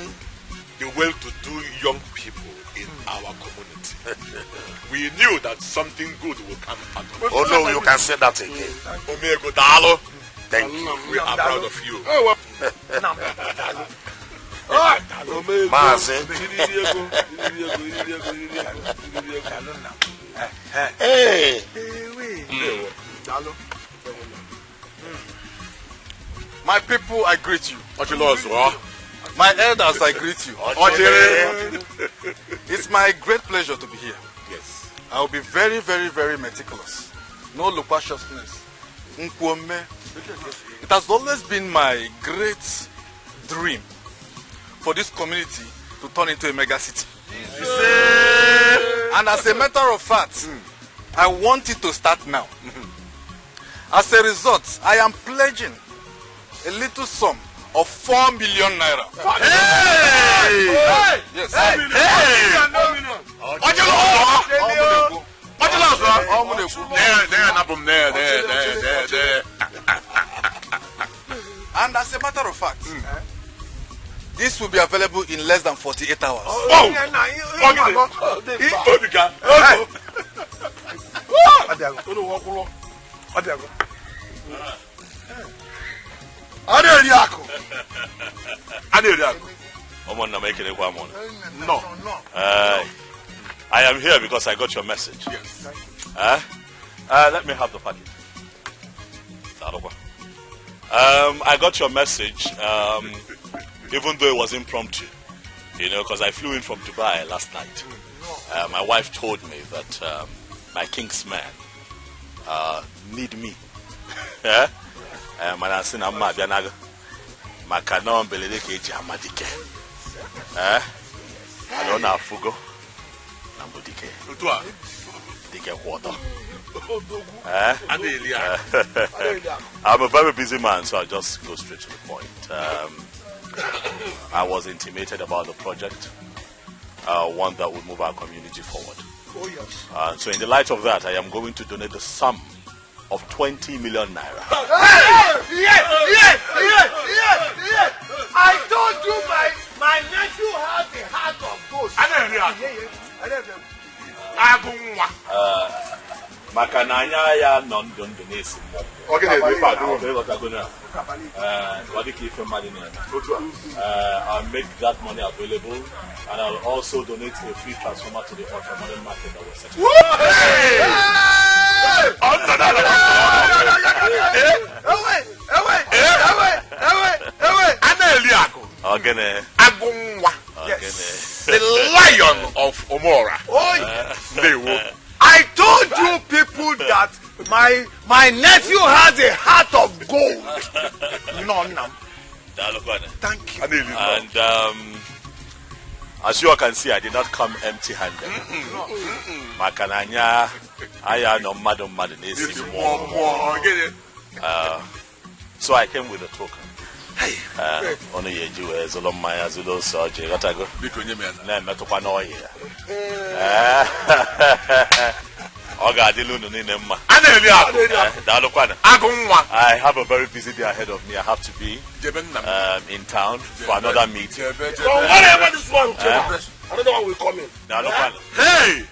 the well-to-do young people in our community, we knew that something good will come out of it. Oh no, you can say that again. Omego Dalo. Thank you. We are proud of you. Hey. My people, I greet you. My elders, I greet you. It's my great pleasure to be here. Yes. I will be very, very, very meticulous. No loquaciousness. It has always been my great dream for this community to turn into a mega city. And as a matter of fact, I want it to start now. As a result, I am pledging a little sum of 4 million naira. Hey! Yes. Hey! And as a matter of fact, this will be available in less than 48 hours. No. I am here because I got your message. Yes. Let me have the package. I got your message, even though it was impromptu, because I flew in from Dubai last night. My wife told me that my king's men need me. I don't know Fugo. I'm a very busy man, so I'll just go straight to the point. I was intimated about the project, one that would move our community forward. Oh, yes. So in the light of that, I am going to donate the sum of 20 million naira. Yes! I told you my nephew has a heart of gold. Makananya ya non-dondo nesi mo. Okay, I'll make that money available, and I'll also donate a free transformer to the ultra-modern market that was set the lion of Omora. I told you people that my nephew has a heart of gold. Thank you. And as you all can see, I did not come empty-handed. Makananya, I no madam. So I came with a token. Only you as a long my as you saw Jatago. I have a very busy day ahead of me. I have to be in town for another meeting. Whatever this one, another one will come in. Hey!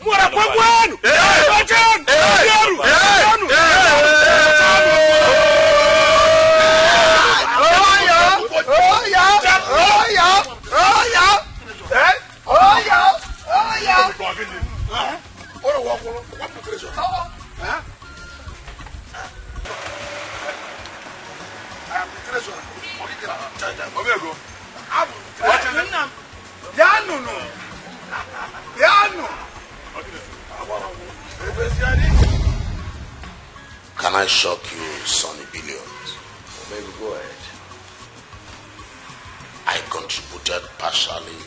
Can I shock you, Sonny Billions? Maybe go ahead. I contributed partially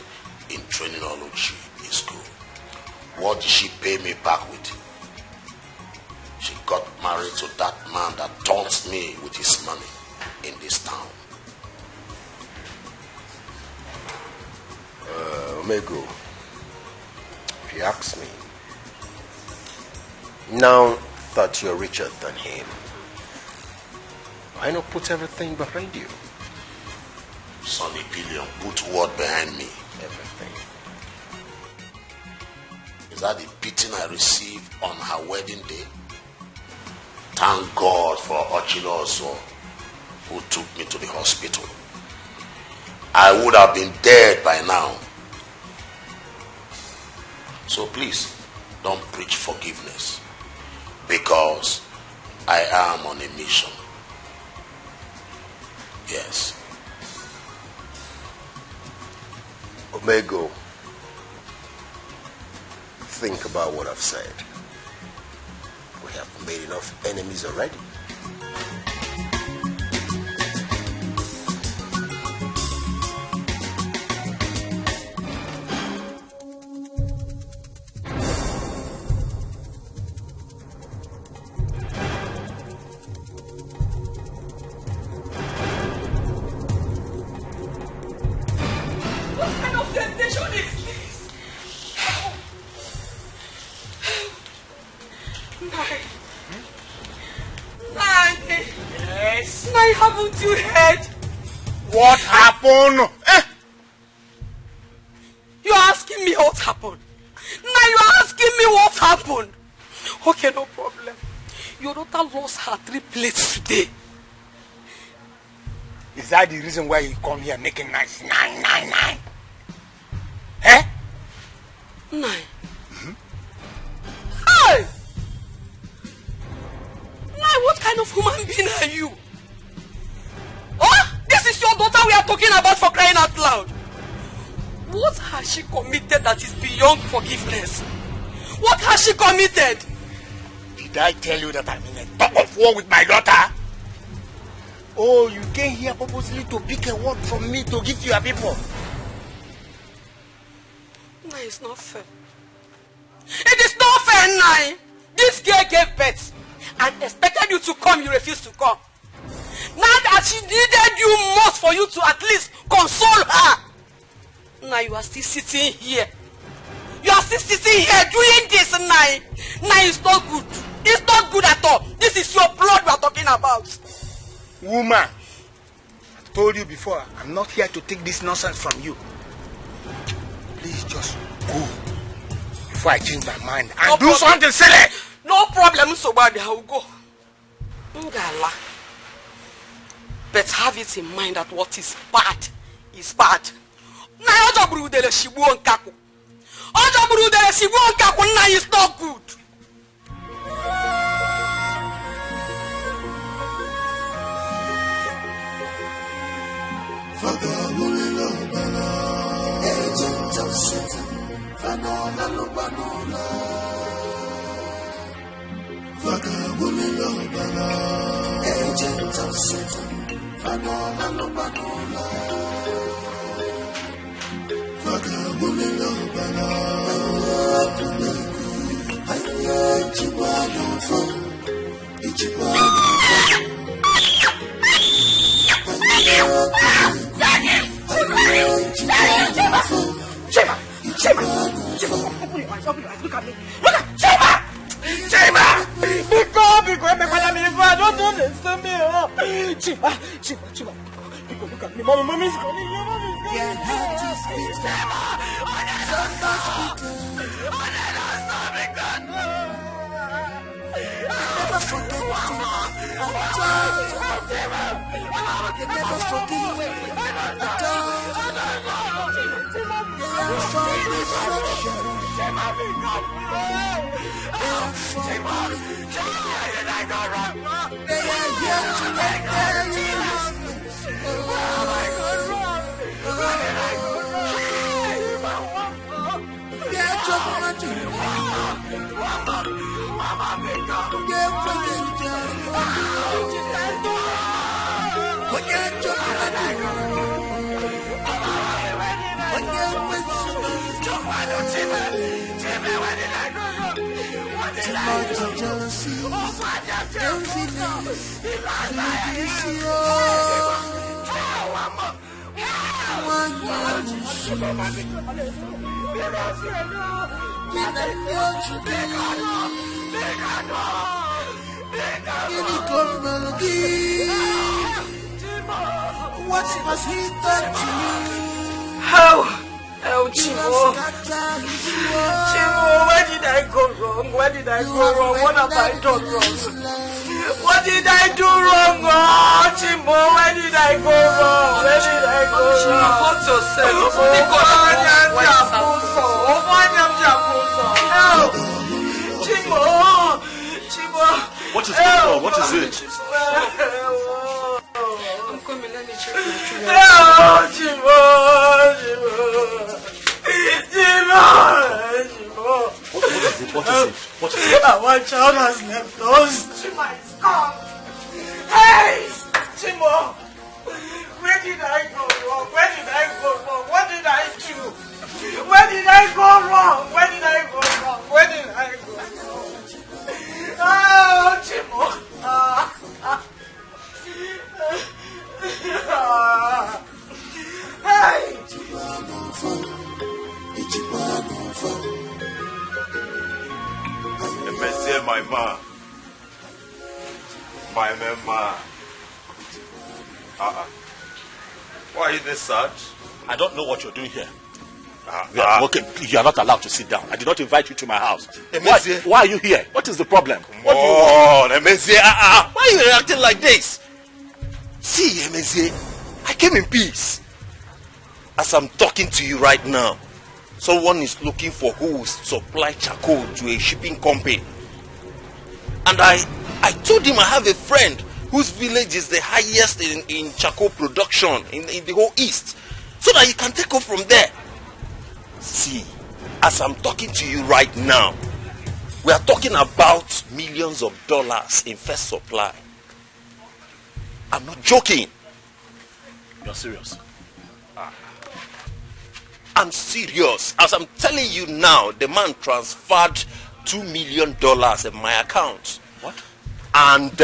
in training Oluchi in school. What did she pay me back with? She got married to that man that taunts me with his money in this town. Omego, if you ask me, now that you're richer than him, why not put everything behind you? Sonny Billion, put what behind me? Everything. Is that the beating I received on her wedding day? Thank God for Ochino also, who took me to the hospital. I would have been dead by now. So please, don't preach forgiveness, because I am on a mission. Yes. Omego, think about what I've said. We have made enough enemies already. Haven't you heard? What happened? You're asking me what happened. Now you're asking me what happened. Okay, no problem. Your daughter lost her 3 plates today. Is that the reason why you come here making nice 999? Eh? 9. Hey! 9, what kind of human being are you? Oh, this is your daughter we are talking about, for crying out loud. What has she committed that is beyond forgiveness? What has she committed? Did I tell you that I'm in a tug of war with my daughter? Oh, you came here purposely to pick a word from me to give to your people. No, it's not fair. It is not fair, Nai. This girl gave birth and expected you to come, you refused to come. Now that she needed you most for you to at least console her. Now you are still sitting here. You are still sitting here doing this, Nai. Now it's not good. It's not good at all. This is your blood we are talking about. Woman, I told you before, I'm not here to take this nonsense from you. Please just go before I change my mind and do something silly. No problem, so bad. I will go. Ngala. But have it in mind that what is bad is bad. Na ojo brudele shibu onkaku. Ojo brudele shibu onkaku na is not good. Agent of Satan, Fanola Lubanola. Agent of Satan. Fanola Lubanola. Fagabulilo Bana. Aya Chibano Fon. Ichibano Fon. Look at me. Chima! Don't understand me. Chima. Look at me. Mommy is coming. Never forget What was he done to you? How? Oh, Chimo. Chimo, where did I go wrong? Where did I go wrong? What have I done wrong? What did I do wrong? Oh, Chimo, where did I go wrong? Where did I go wrong? Chimo, hold yourself. Help! Chimo! Chimo! What is going on? What is it? I'm coming, let me check my children. Oh, Chimo! What is it? Our child has left us. Chima is gone. Hey! Chimo! Where did I go wrong? Where did I go wrong? What did I do? Where did I go wrong? Where did I go wrong? Where did I go wrong? Oh, Chimo! Hey! My ma. My mama. Why are you this sad? I don't know what you're doing here. Okay, you are not allowed to sit down. I did not invite you to my house. Why are you here? What is the problem? What do you want? Emezie, why are you acting like this? See, Emezie, I came in peace. As I'm talking to you right now, someone is looking for who will supply charcoal to a shipping company. And I told him I have a friend whose village is the highest in charcoal production in the whole East, so that you can take off from there. See, as I'm talking to you right now, we are talking about millions of dollars in first supply. I'm not joking. You're serious? I'm serious. As I'm telling you now, the man transferred $2 million in my account. What? And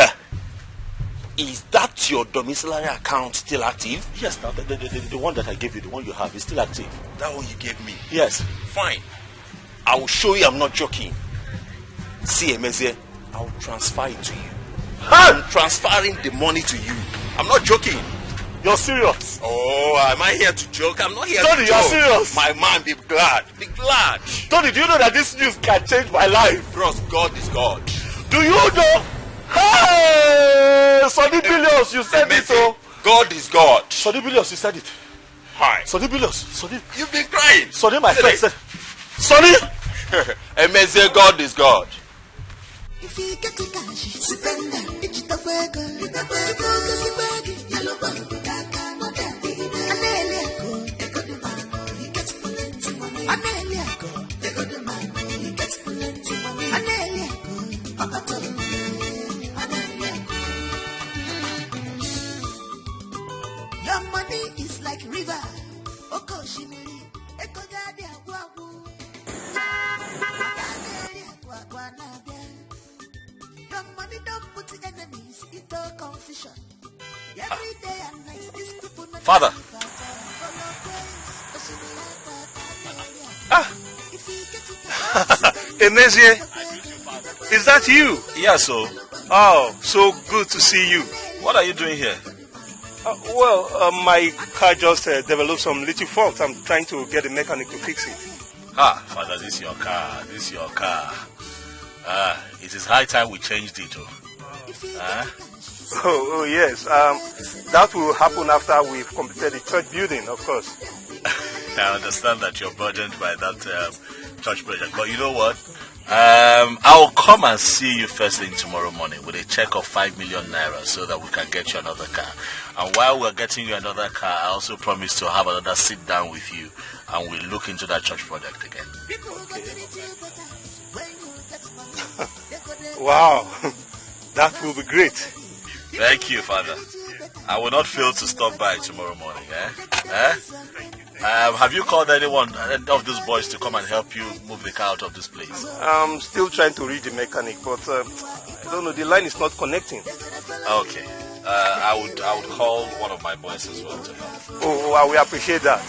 is that your domiciliary account still active? Yes, the one that I gave you, the one you have, is still active. That one you gave me? Yes. Fine. I will show you I'm not joking. See, Emezie, I will transfer it to you. I'm transferring the money to you. I'm not joking. You're serious? Oh, am I here to joke? I'm not here Tony, to joke. You're serious? My man, be glad. Be glad. Tony, do you know that this news can change my life? Bros, God is God. Do you know? Hey! Sonny Billions, you said it, so. God is God. Sonny Billions, you said it. Hi. Sonny Billions. Sonny. You've been crying. Sonny, my friend said. Sonny! Emezie, God is God. If you get a cash, spend them. It's the burger. The burger, yellow bug. Your money is like river. Oko shimili, eko gadi agwagu. Your money don't put enemies into confusion. Every day and night, these people. Father. Emezie, is that you? Yes, so. Oh, so good to see you. What are you doing here? My car just developed some little faults. I'm trying to get a mechanic to fix it. Father, this is your car. This is your car. It is high time we changed it. Oh, yes. That will happen after we've completed the church building, of course. I understand that you're burdened by that church project. But you know what? I'll come and see you first thing tomorrow morning with a check of 5 million naira so that we can get you another car. And while we're getting you another car, I also promise to have another sit down with you and we'll look into that church project again. Wow, that will be great. Thank you, Father. I will not fail to stop by tomorrow morning. Have you called any of these boys to come and help you move the car out of this place? I'm still trying to reach the mechanic, but I don't know, the line is not connecting. Okay. I would call one of my boys as well to help. Oh, we appreciate that.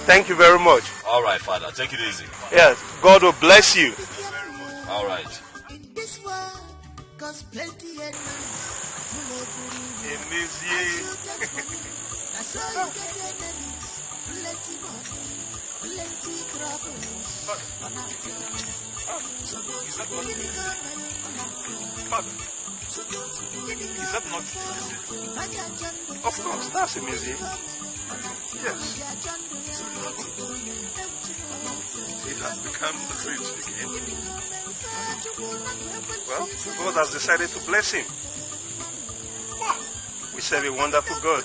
Thank you very much. All right, Father. Take it easy. Yes, God will bless you. All right. Is that not? Of course, that's a museum. Yes. It has become rich again. Well, God has decided to bless him. We serve a wonderful God.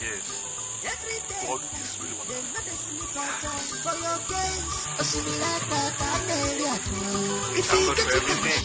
Yes. God is really wonderful. Thank God for everything.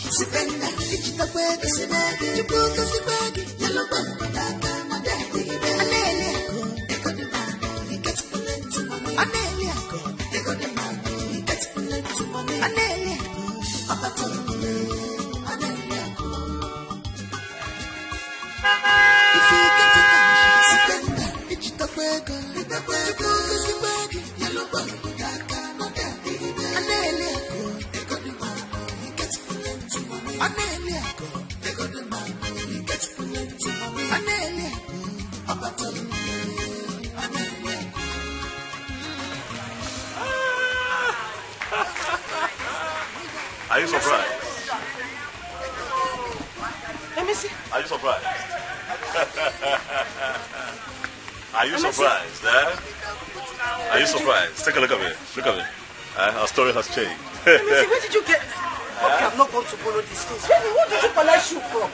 Are you surprised? Let me see. Are you surprised? Are you surprised? Are you surprised? Take a look at me. Look at me. Our story has changed. Let me see. Where did you get? Okay, I'm not going to borrow these things. Where did you collect shoe from?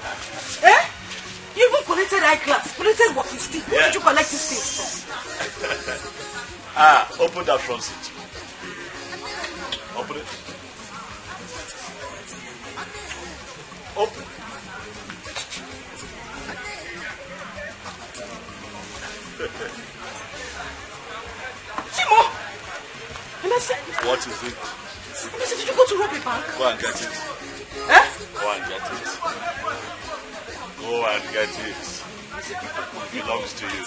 You even collected eyeglass, collected walking stick. Where did you collect these things from? Open that front seat. Open it. Open. Chimo! What is it? Did you go to rob a bank? Go and get it. Go and get it. Go and get it. It belongs to you.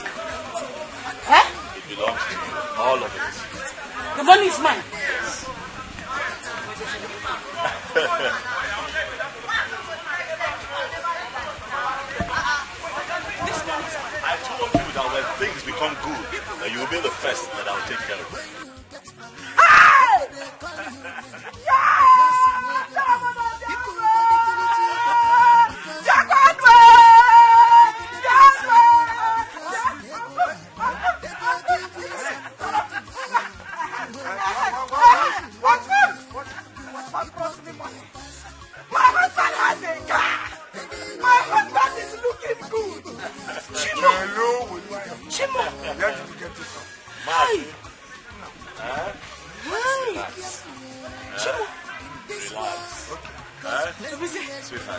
It belongs to you. All of it. The money is mine. I told you that when things become good, that you will be the first that I will take care of.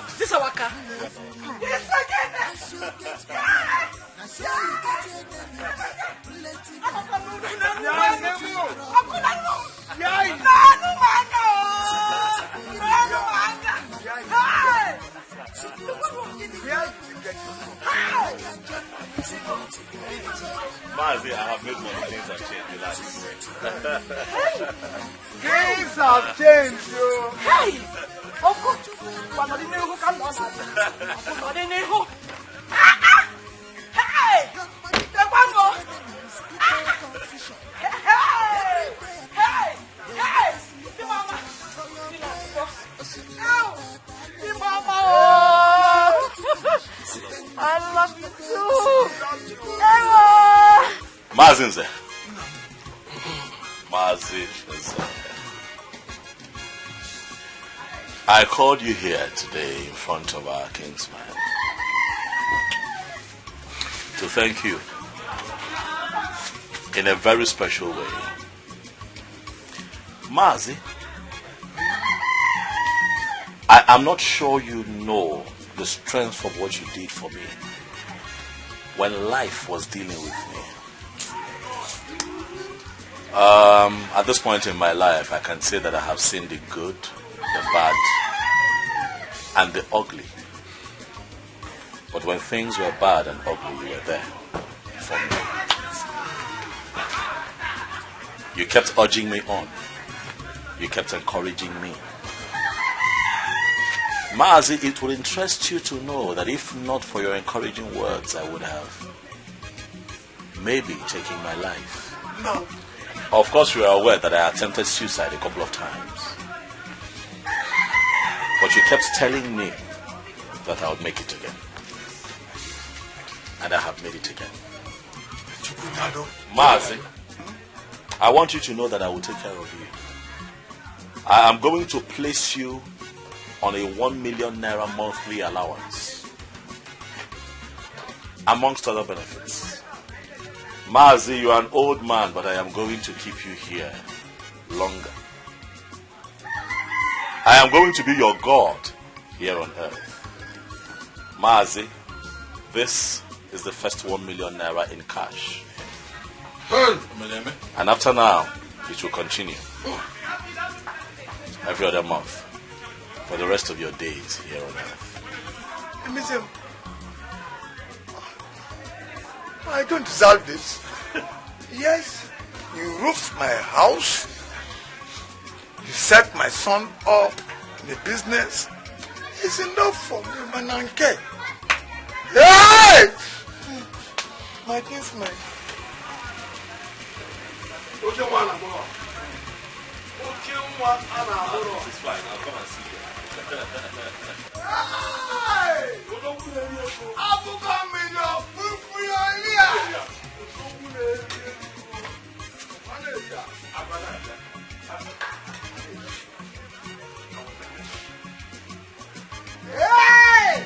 Is this our car? Yes, again. Mazi, I have made money. Things have changed. Relax. Things have changed, yo. Hey! I love you too. Mazin's there. Mazin is there. I called you here today in front of our kinsman to thank you in a very special way. Mazi, I am not sure you know the strength of what you did for me when life was dealing with me. At this point in my life, I can say that I have seen the good, the bad, and the ugly. But when things were bad and ugly, you were there for me. You kept urging me on. You kept encouraging me. Maazi, it would interest you to know that if not for your encouraging words, I would have maybe taken my life. No. Of course, you are aware that I attempted suicide a couple of times. But you kept telling me that I would make it again. And I have made it again. Maazi, I want you to know that I will take care of you. I am going to place you on a 1 million naira monthly allowance, amongst other benefits. Maazi, you are an old man, but I am going to keep you here longer. I am going to be your God here on earth. Maazi, this is the first 1 million naira in cash. And after now, it will continue every other month for the rest of your days here on earth. I don't deserve this. Yes, you roofed my house. You set my son up in the business. It's enough for me, Mananke. Hey! My kinsman. It's fine, I'll come and see you. Hey!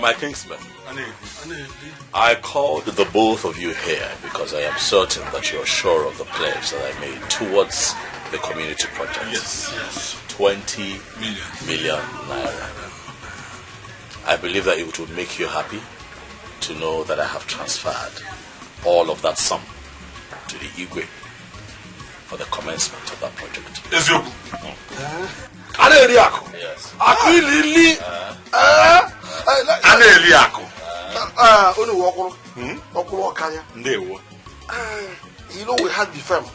My kingsman, I called the both of you here because I am certain that you are sure of the pledge that I made towards the community project. Yes. 20 million naira. I believe that it would make you happy to know that I have transferred all of that sum to the Igwe for the commencement of that project. Yes. You know we had the firm.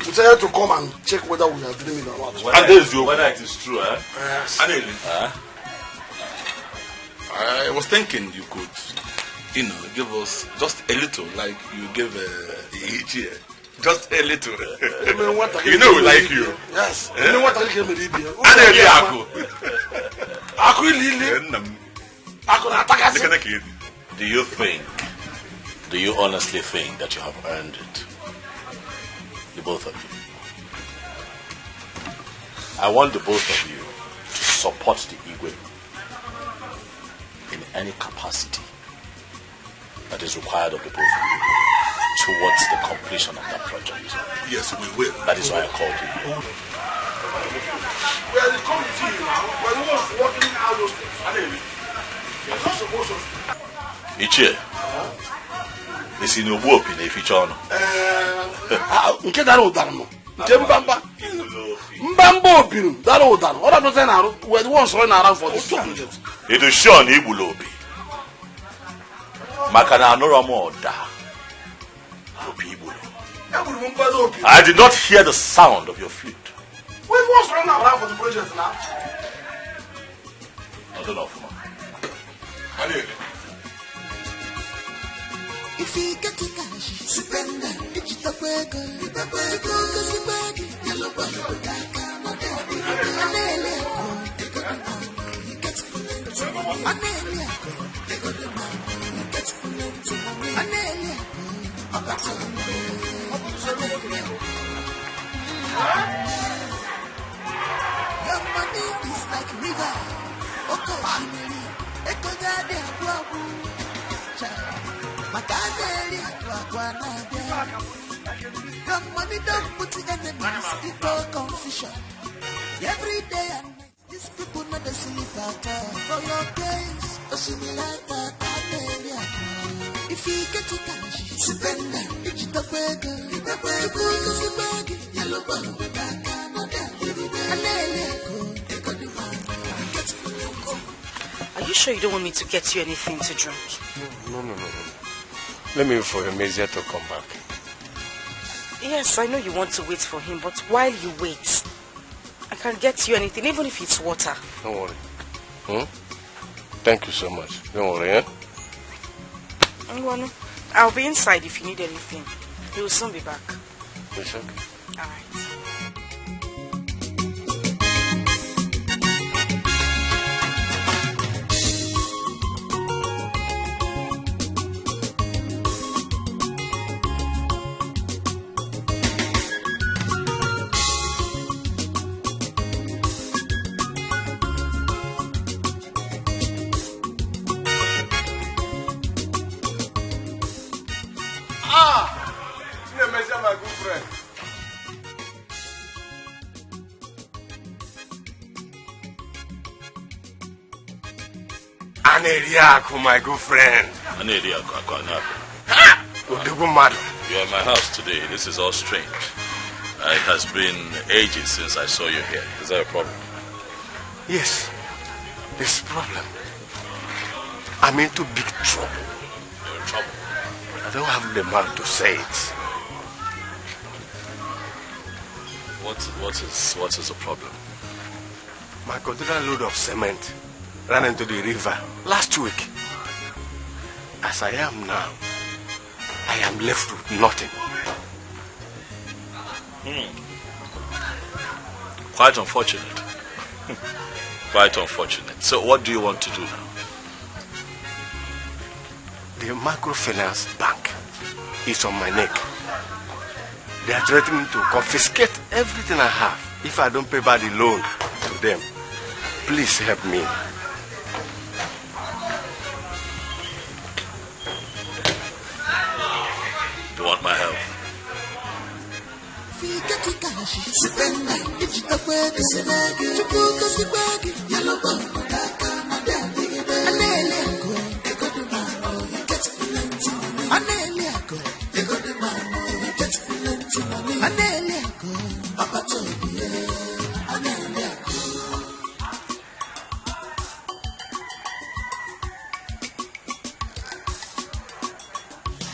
We said to come and check whether we are dreaming or not. Whether it is true, eh? Yes. I was thinking you could, give us just a little, like you gave each year. Just a little. You know we like you. Yes. You know what I came with Do you honestly think that you have earned it? The both of you. I want the both of you to support the Igwe in any capacity that is required of the both of you towards the completion of that project. Yes, we will. That is why I called you. We are the committee now. We are the ones working out those things. You're not supposed to. Ichie. This is no work in the future. Nke dara ụdara nọ. Nke mbamba. Mbamba obinu dara ụdara. Ọ dapụta say na we are the ones running around for this project. It is sure na igbulu obi. Maka na anụrụ m ụda. Obi igbulu. I did not hear the sound of your flute. We are the ones running around for the project now. I don't know. If you get the cash, spend it. Digital burger, yellow burger, your money is like river. Oko, Echo, money don't put the enemies into confusion. Every day and night, these people not the sleep at all. For your case, if you get it cash, spend it. It's the burger. Yellow ball, Are you sure you don't want me to get you anything to drink? No. Let me wait for Emezia to come back. Yes, I know you want to wait for him, but while you wait, I can get you anything, even if it's water. Don't worry. Thank you so much. Don't worry, eh? I'll be inside if you need anything. He will soon be back. It's okay. All right. My good friend. Aneriaku, my good friend. Aneriaku, you are in my house today. This is all strange. It has been ages since I saw you here. Is there a problem? Yes, there's a problem. I'm into big trouble. You're in trouble? I don't have the mouth to say it. What is the problem? My container load of cement ran into the river last week. As I am now, I am left with nothing. Quite unfortunate. Quite unfortunate. So what do you want to do now? The microfinance bank is on my neck. They are threatening to confiscate everything I have if I don't pay back the loan to them. Please help me. You want my help?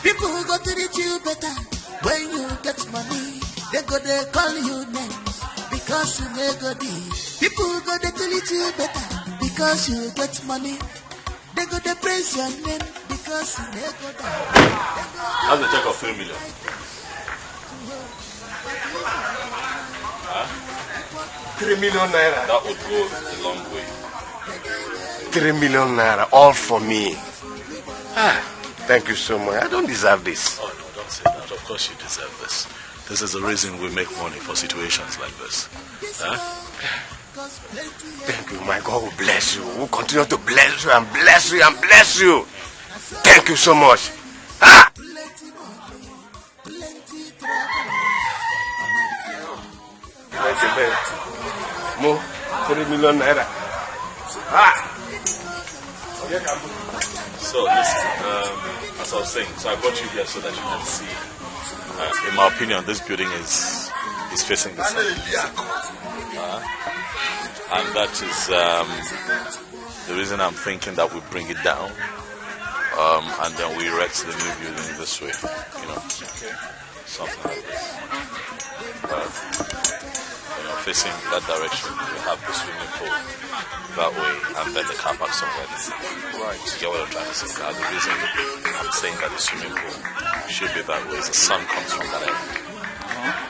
People who go to treat you better when you get money. They go they call you names because you make good. People who go they treat you better because you get money. They go they praise your name because you make good. How's the check of 3 million? Huh? 3 million naira. That would go a long way. 3 million naira, all for me. Thank you so much. I don't deserve this. Oh no, don't say that. Of course you deserve this. This is the reason we make money for situations like this. Huh? Thank you. My God will bless you. We'll continue to bless you and bless you and bless you. Thank you so much. Mo, 3 million naira. So listen, as I was saying, so I brought you here so that you can see. In my opinion, this building is facing the sun. And that is the reason I'm thinking that we bring it down, and then we erect the new building this way. You know, something like this. Facing that direction, we have the swimming pool that way, and then the car park somewhere. Right. You get what I'm trying to say? Now, the reason I'm saying that the swimming pool should be that way is the sun comes from that end.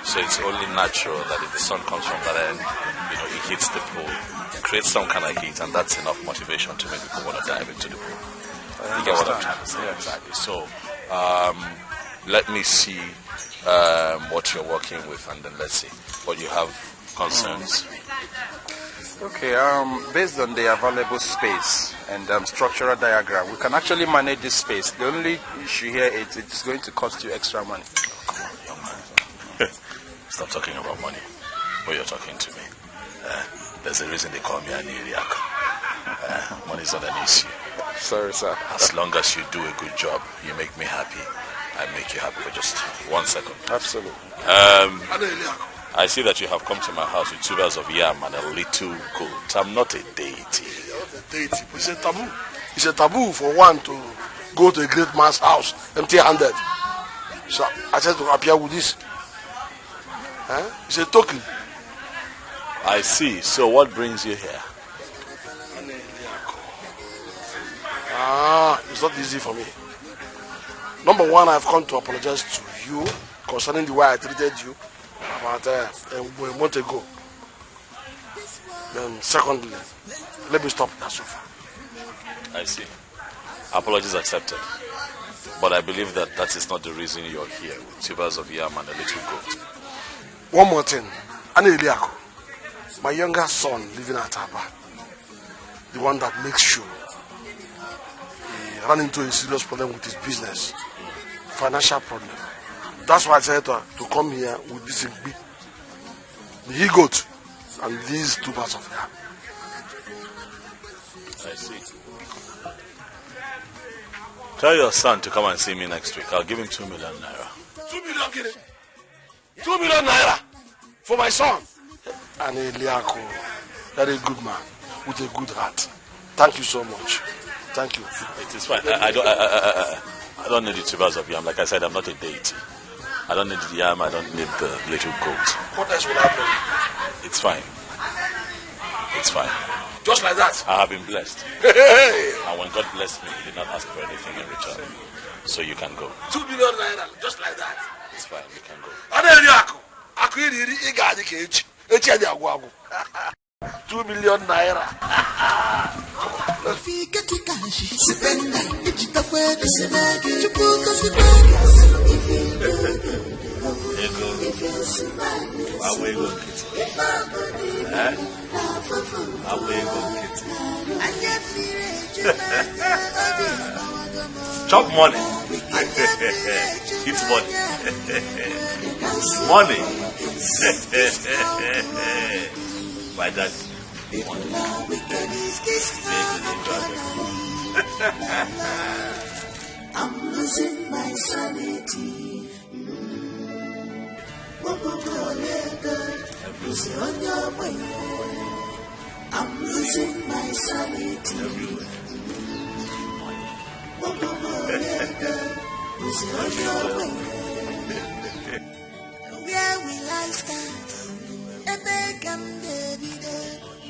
So it's only natural that if the sun comes from that end, you know, it hits the pool, it creates some kind of heat, and that's enough motivation to make people want to dive into the pool. You get what I'm trying to say? Yeah. Exactly. So let me see what you're working with, and then let's see what you have concerns. Okay, based on the available space and structural diagram, we can actually manage this space. The only issue here is it's going to cost you extra money. Stop talking about money when you're talking to me. There's a reason they call me an Iriak. Money is not an issue. Sorry, sir. As long as you do a good job, you make me happy. I make you happy for just 1 second. Absolutely. I see that you have come to my house with 2 bars of yam and a little goat. I'm not a deity. Deity. It's a taboo. It's a taboo for one to go to a great man's house empty-handed. So I said to appear with this. It's a token. I see. So what brings you here? It's not easy for me. Number one, I've come to apologize to you concerning the way I treated you about a month ago. Then secondly, let me stop that sofa. I see. Apologies accepted. But I believe that is not the reason you're here with 2 bars of yam and a little goat. One more thing. Aneliako, my younger son living at Aba, the one that makes sure he ran into a serious problem with his business, financial problem. That's why I said to come here with this big, the he-goat and these 2 bars of yam. I see. Tell your son to come and see me next week. I'll give him 2 million naira. 2 million, get it? 2 million naira for my son. And Eliako, you're a good man with a good heart. Thank you so much. Thank you. It is fine. I don't need the 2 bars of yam. Like I said, I'm not a deity. I don't need the yam. I don't need the little goat. What else will happen? It's fine. It's fine. Just like that? I have been blessed. And when God blessed me, He did not ask for anything in return. So you can go. 2 million naira, just like that. It's fine. You can go. 2 million naira. Chop money. It's money. Money. By that. I'm losing my sanity. I'm losing my sanity. Where will I start?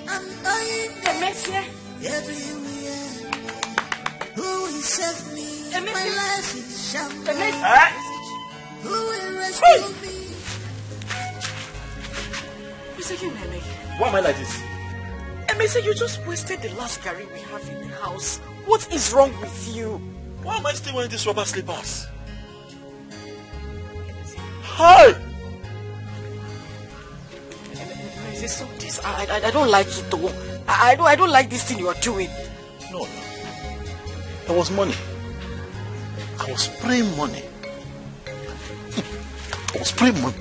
I'm going everywhere. Who will save me? My life is shambles. Who will rescue me? Why am I like this? Emese, you just wasted the last curry we have in the house. What is wrong with you? Why am I still wearing these rubber slippers? Hi! Stop this. I don't like it though. I don't like this thing you are doing. No. There was money. I was spraying money. I was spraying money.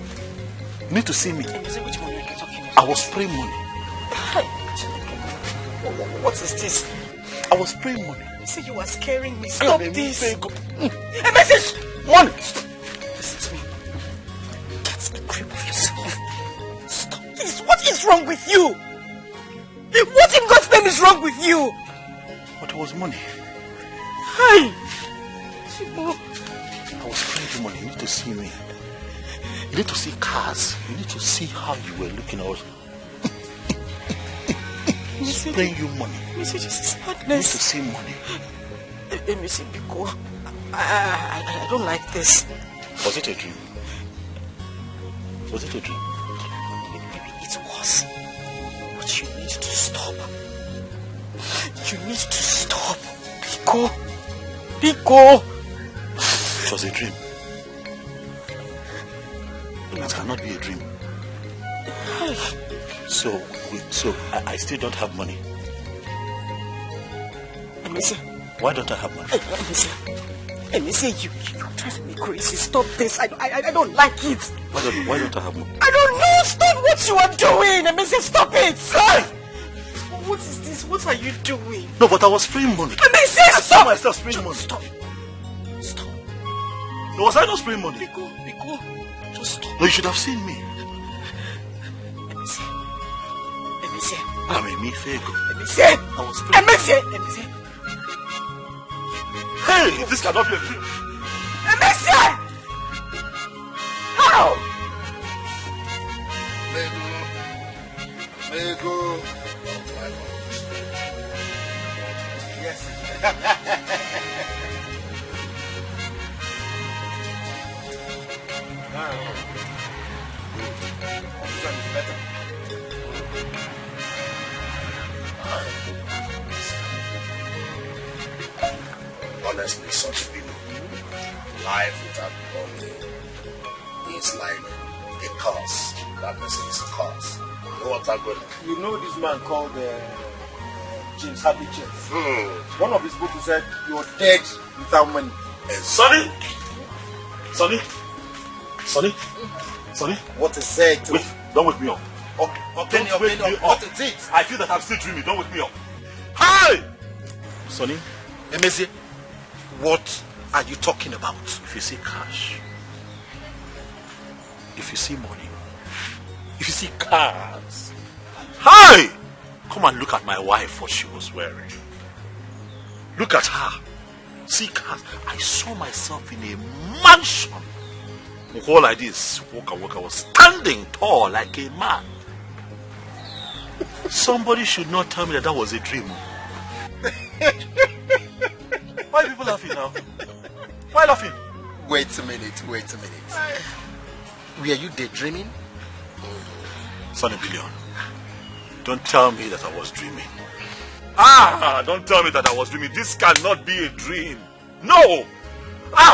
You need to see me. Which money are you talking about? I was spraying money. What is this? I was spraying money. You see, you are scaring me. Stop this. Message! Money! Listen to me. Get a grip of yourself. Stop this. What is wrong with you? What in God's name is wrong with you? But it was money. Hi. I was spraying money. You need to see me. You need to see cars. You need to see how you were looking at us. Spraying you money. This is madness. You need to see money. Missy, because I don't like this. Was it a dream? Was it a dream? Maybe it was. But you need to stop. You need to stop. Pico. It was a dream. It cannot be a dream. So I still don't have money. Missy. Why don't I have money? Missy. Let me say you're driving me crazy. Stop this. I don't like it. Why don't I have money? I don't know. Stop what you are doing. Let me say stop it. Hey! What is this? What are you doing? No, but I was spraying money. Let me say I saw myself spraying money. Stop. No, was I not spraying money? Biko, just stop. No, you should have seen me. Let me see. I'm a me fego. Let me see. I was spraying. Let me see. Hey, this cannot be a dream. Let me see. How? Lego. Yes. Better. Honestly, such a life without money is like a curse. That person is a curse. You know what I'm going to You know this man called James Happy James. One of his books said, "You're dead without money." Sonny! What is it? Wait, don't wake me up. Don't wake me up. What is it? I feel that I'm still dreaming. Don't wake me up. Hi! Sonny? Emezi, what are you talking about? If you see cash, if you see money, if you see cars, hi! Come and look at my wife, what she was wearing. Look at her. See cars. I saw myself in a mansion. All I did is walk. I was standing tall like a man. Somebody should not tell me that was a dream. Why are people laughing now? Why laughing? Wait a minute. Were you daydreaming? Sonny Billion, don't tell me that I was dreaming. Don't tell me that I was dreaming. This cannot be a dream. No!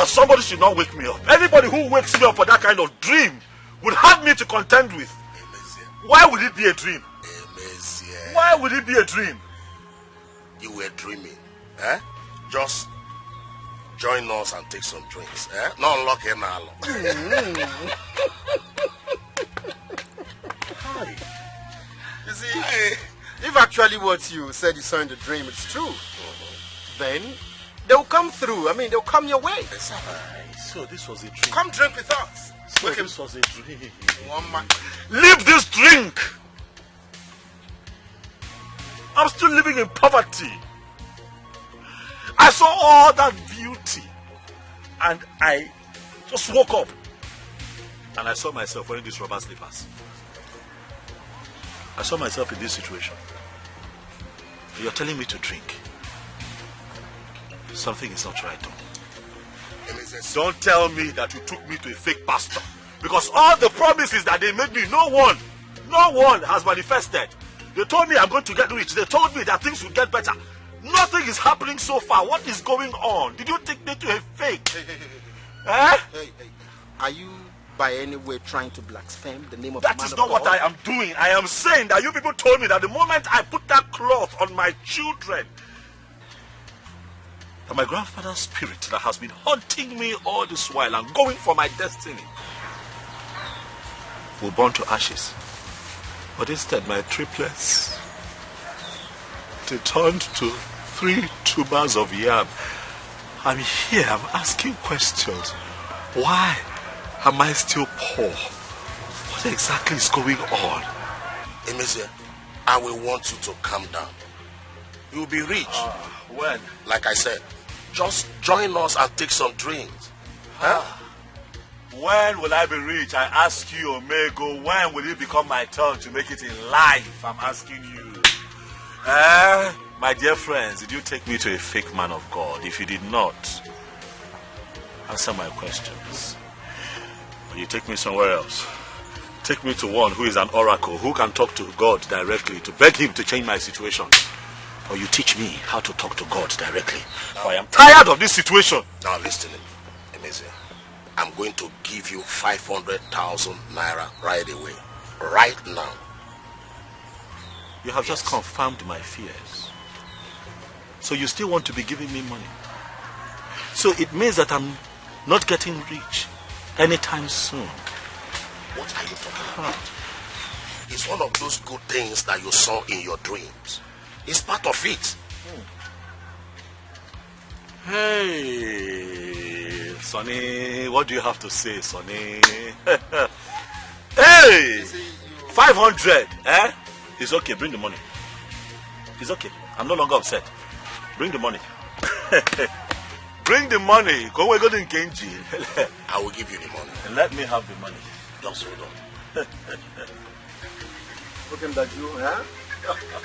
Somebody should not wake me up. Anybody who wakes me up for that kind of dream would have me to contend with. Why would it be a dream? Why would it be a dream? You were dreaming. Just join us and take some drinks. Not unlock it now. You see, if actually what you said you saw in the dream is true, then they'll come through. I mean, they'll come your way. So this was a dream. Come drink with us. So this was a dream. One man. Leave this drink. I'm still living in poverty. I saw all that beauty and I just woke up and I saw myself wearing these rubber slippers. I saw myself in this situation. You're telling me to drink. Something is not right. Don't tell me that you took me to a fake pastor. Because all the promises that they made me, no one has manifested. They told me I'm going to get rich. They told me that things will get better. Nothing is happening so far. What is going on? Did you take me to a fake? Hey. Are you by any way trying to blaspheme the name of the man of God? That is not what I am doing. I am saying that you people told me that the moment I put that cloth on my children, that my grandfather's spirit that has been haunting me all this while and going for my destiny will burn to ashes. But instead, my triplets, they turned to 3 tubers of yam. I'm here, I'm asking questions. Why am I still poor? What exactly is going on? Emezi, I will want you to calm down. You'll be rich. When? Like I said, just join us and take some drinks. When will I be rich? I ask you, Omego. When will it become my turn to make it in life? I'm asking you. My dear friends, did you take me to a fake man of God? If you did not, answer my questions. Will you take me somewhere else? Take me to one who is an oracle, who can talk to God directly, to beg him to change my situation. Or you teach me how to talk to God directly. For I am tired of this situation. Now listen, Emezi. I'm going to give you 500,000 naira right away. Right now. You have just confirmed my fears. So you still want to be giving me money? So it means that I'm not getting rich anytime soon. What are you talking about? It's one of those good things that you saw in your dreams. It's part of it. Hey, Sonny, what do you have to say, Sonny? Hey, 500, eh? It's okay, bring the money. It's okay, I'm no longer upset. Bring the money. Bring the money. Go away, go to Kenji. I will give you the money. And let me have the money. Just hold on. Look at that, you, huh?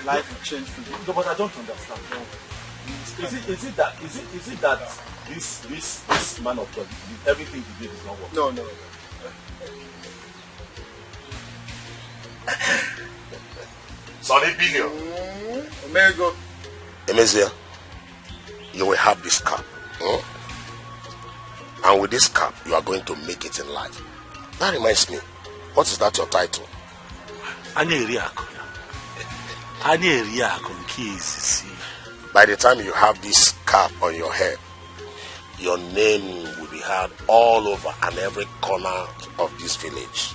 Life will change for you. No, but I don't understand. Is it that this man of God, everything he did is not working? No. Sonny Billion. Omega. Emezia, you will have this cap. And with this cap, you are going to make it in life. That reminds me, what is that your title? By the time you have this cap on your head, your name will be heard all over and every corner of this village.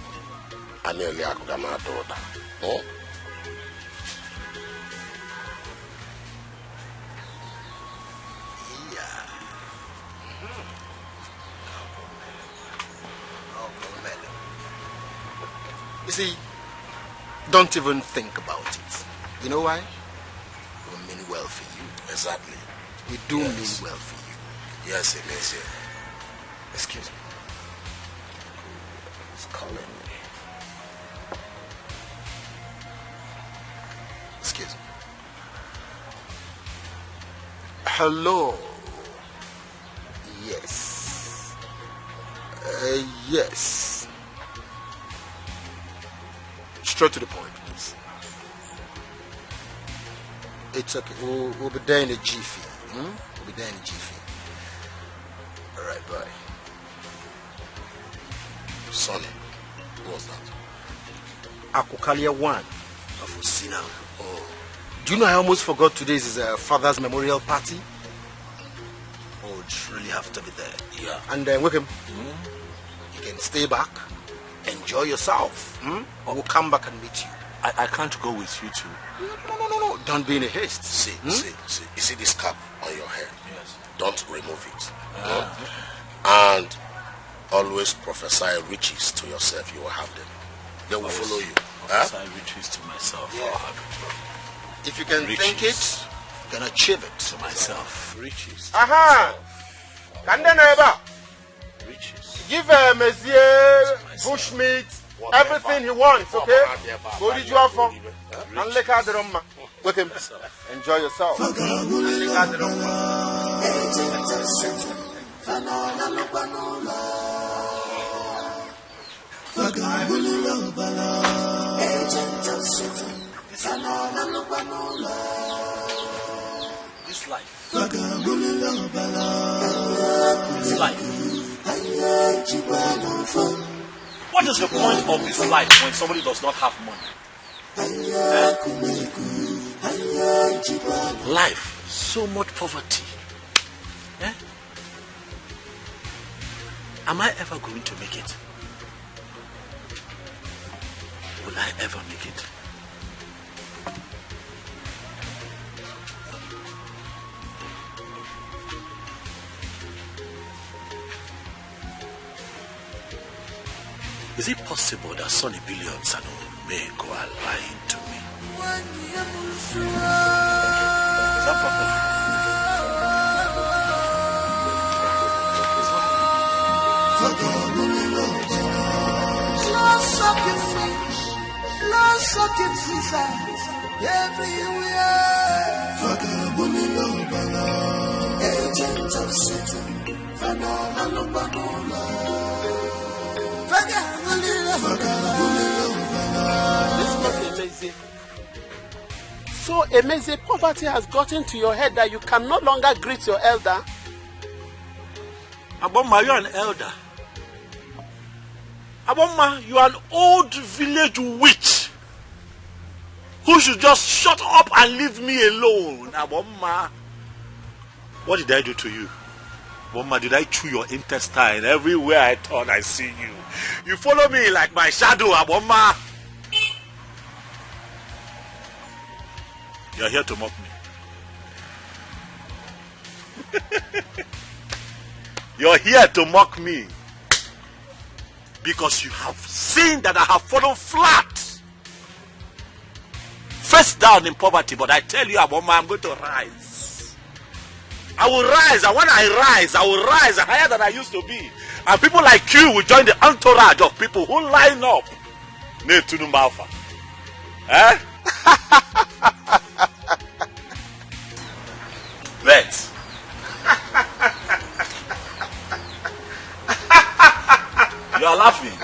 You see, don't even think about it. You know why? We mean well for you. Exactly. We do mean well for you. Yes, it is. Excuse me. It's calling me. Excuse me. Hello. Yes. Yes. Straight to the point, please. It's okay. We'll be there in a jiffy. We'll be there in a jiffy. All right, bye. Sonny, who was that? Akukalia 1. Afusina. Oh. Do you know I almost forgot today is his father's memorial party? Oh, it's really have to be there. Yeah. And then with him, you can stay back, enjoy yourself. We'll come back and meet you. I can't go with you too. No. Don't be in a haste. See. You see this cap on your head? Yes. Don't remove it. And always prophesy riches to yourself. You will have them. They will follow you. Prophesy riches to myself. Yeah. If you can think it, you can achieve it. To myself. Riches. Aha! Kandeneba! Riches. Give Monsieur Bushmeat everything he wants, okay? Go to your phone and lick out the room. With him. Enjoy yourself. And lick out the room. This life. This life. What is the point of this life when somebody does not have money? Life, so much poverty. Am I ever going to make it? Will I ever make it? Is it possible that Sonny Billions and Omego are lying to me? Is that possible? Agent of Satan, So amazing poverty has gotten to your head that you can no longer greet your elder. Aboma, you are an elder. Aboma, you are an old village witch who should just shut up and leave me alone. Aboma, what did I do to you? Mama, did I chew your intestine? Everywhere I turn, I see you. You follow me like my shadow, Mama. You're here to mock me. You're here to mock me. Because you have seen that I have fallen flat. Face down in poverty, but I tell you, Mama, I'm going to rise. I will rise, and when I rise, I will rise higher than I used to be. And people like you will join the entourage of people who line up. Eh? Bet. You are laughing.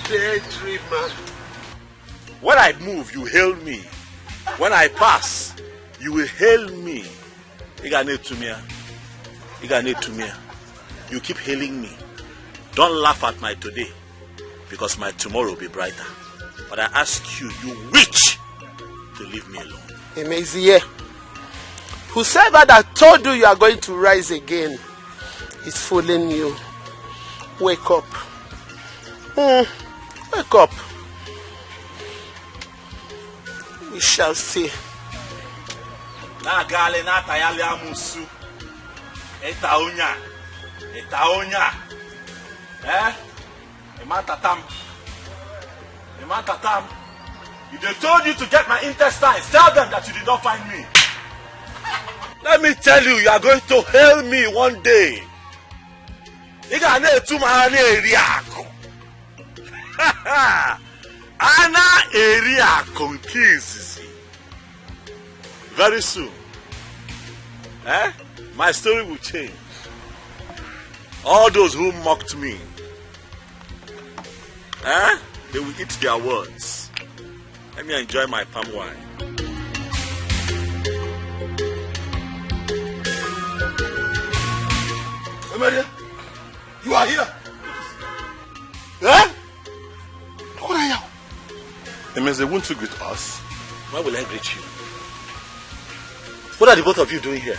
Daydreamer. When I move, you hail me. When I pass, you will hail me. You keep hailing me. Don't laugh at my today, because my tomorrow will be brighter. But I ask you, you witch, to leave me alone. Emezie, whosoever that told you are going to rise again is fooling you. Wake up. Wake up. We shall see. Na gale na tayali amusu. Etaonya. Emantatam. If they told you to get my intestines, tell them that you did not find me. Let me tell you, you are going to hail me one day. Ana area conquers. Very soon, my story will change. All those who mocked me, they will eat their words. Let me enjoy my palm wine. Emilia, you are here. What are you? It means they won't greet us. Why will I greet you? What are the both of you doing here?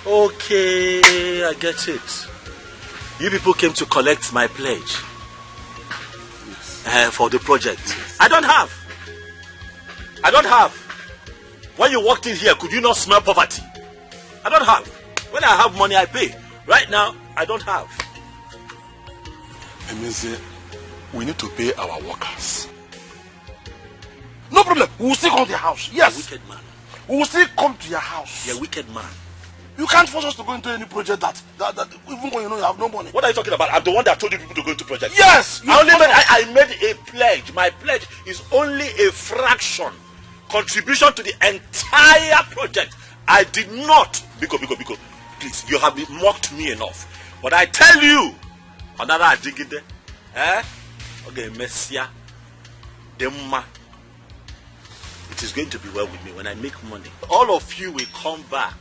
Okay, I get it. You people came to collect my pledge for the project. I don't have. When you walked in here, could you not smell poverty? I don't have. When I have money, I pay. Right now, I don't have. It means we need to pay our workers. No problem. We will still come to your house. Yes. You're a wicked man. We will still come to your house. You're a wicked man. You can't force us to go into any project that even when you know you have no money. What are you talking about? I'm the one that told you people to go into project. Yes. I made a pledge. My pledge is only a fraction contribution to the entire project. I did not. Biko. Please, you have mocked me enough. But I tell you, another adigide, okay, Messia, Demma. It is going to be well with me when I make money. All of you will come back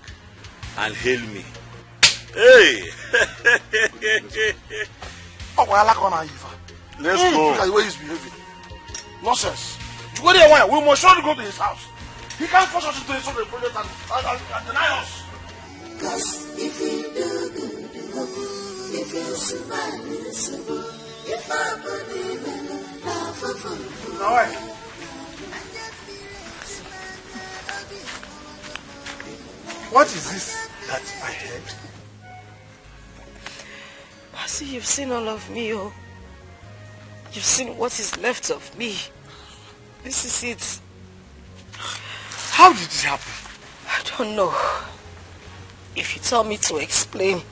and hail me. Hey! Let's go. Look at the way he's behaving. Nonsense. We must surely go to his house. He can't force us into his project and deny us. Cause if you do good, if you smile, if I believe in love, What is this that I heard? Pasi, you've seen all of me, oh. You've seen what is left of me. This is it. How did it happen? I don't know. If you tell me to explain,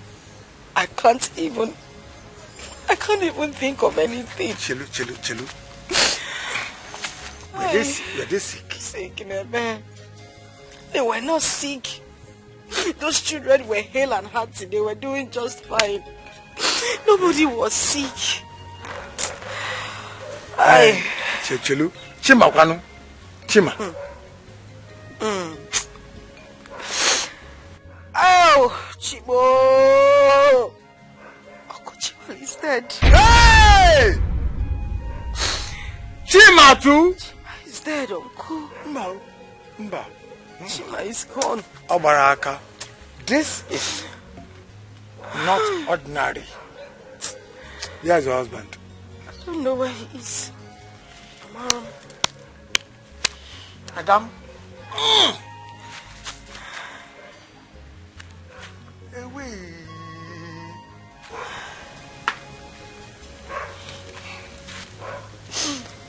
I can't even think of anything. Chelu. Were they sick? Sick, man. They were not sick. Those children were hale and hearty. They were doing just fine. Nobody was sick. Chelu. Chima Kwanu. Chima. Oh, Chibo. Uncle Chima is dead. Hey! Chima too? Chima is dead, Uncle. Mba. Chima is gone. Obaraka, this is Not ordinary. Here's your husband. I don't know where he is. Mom. Madam.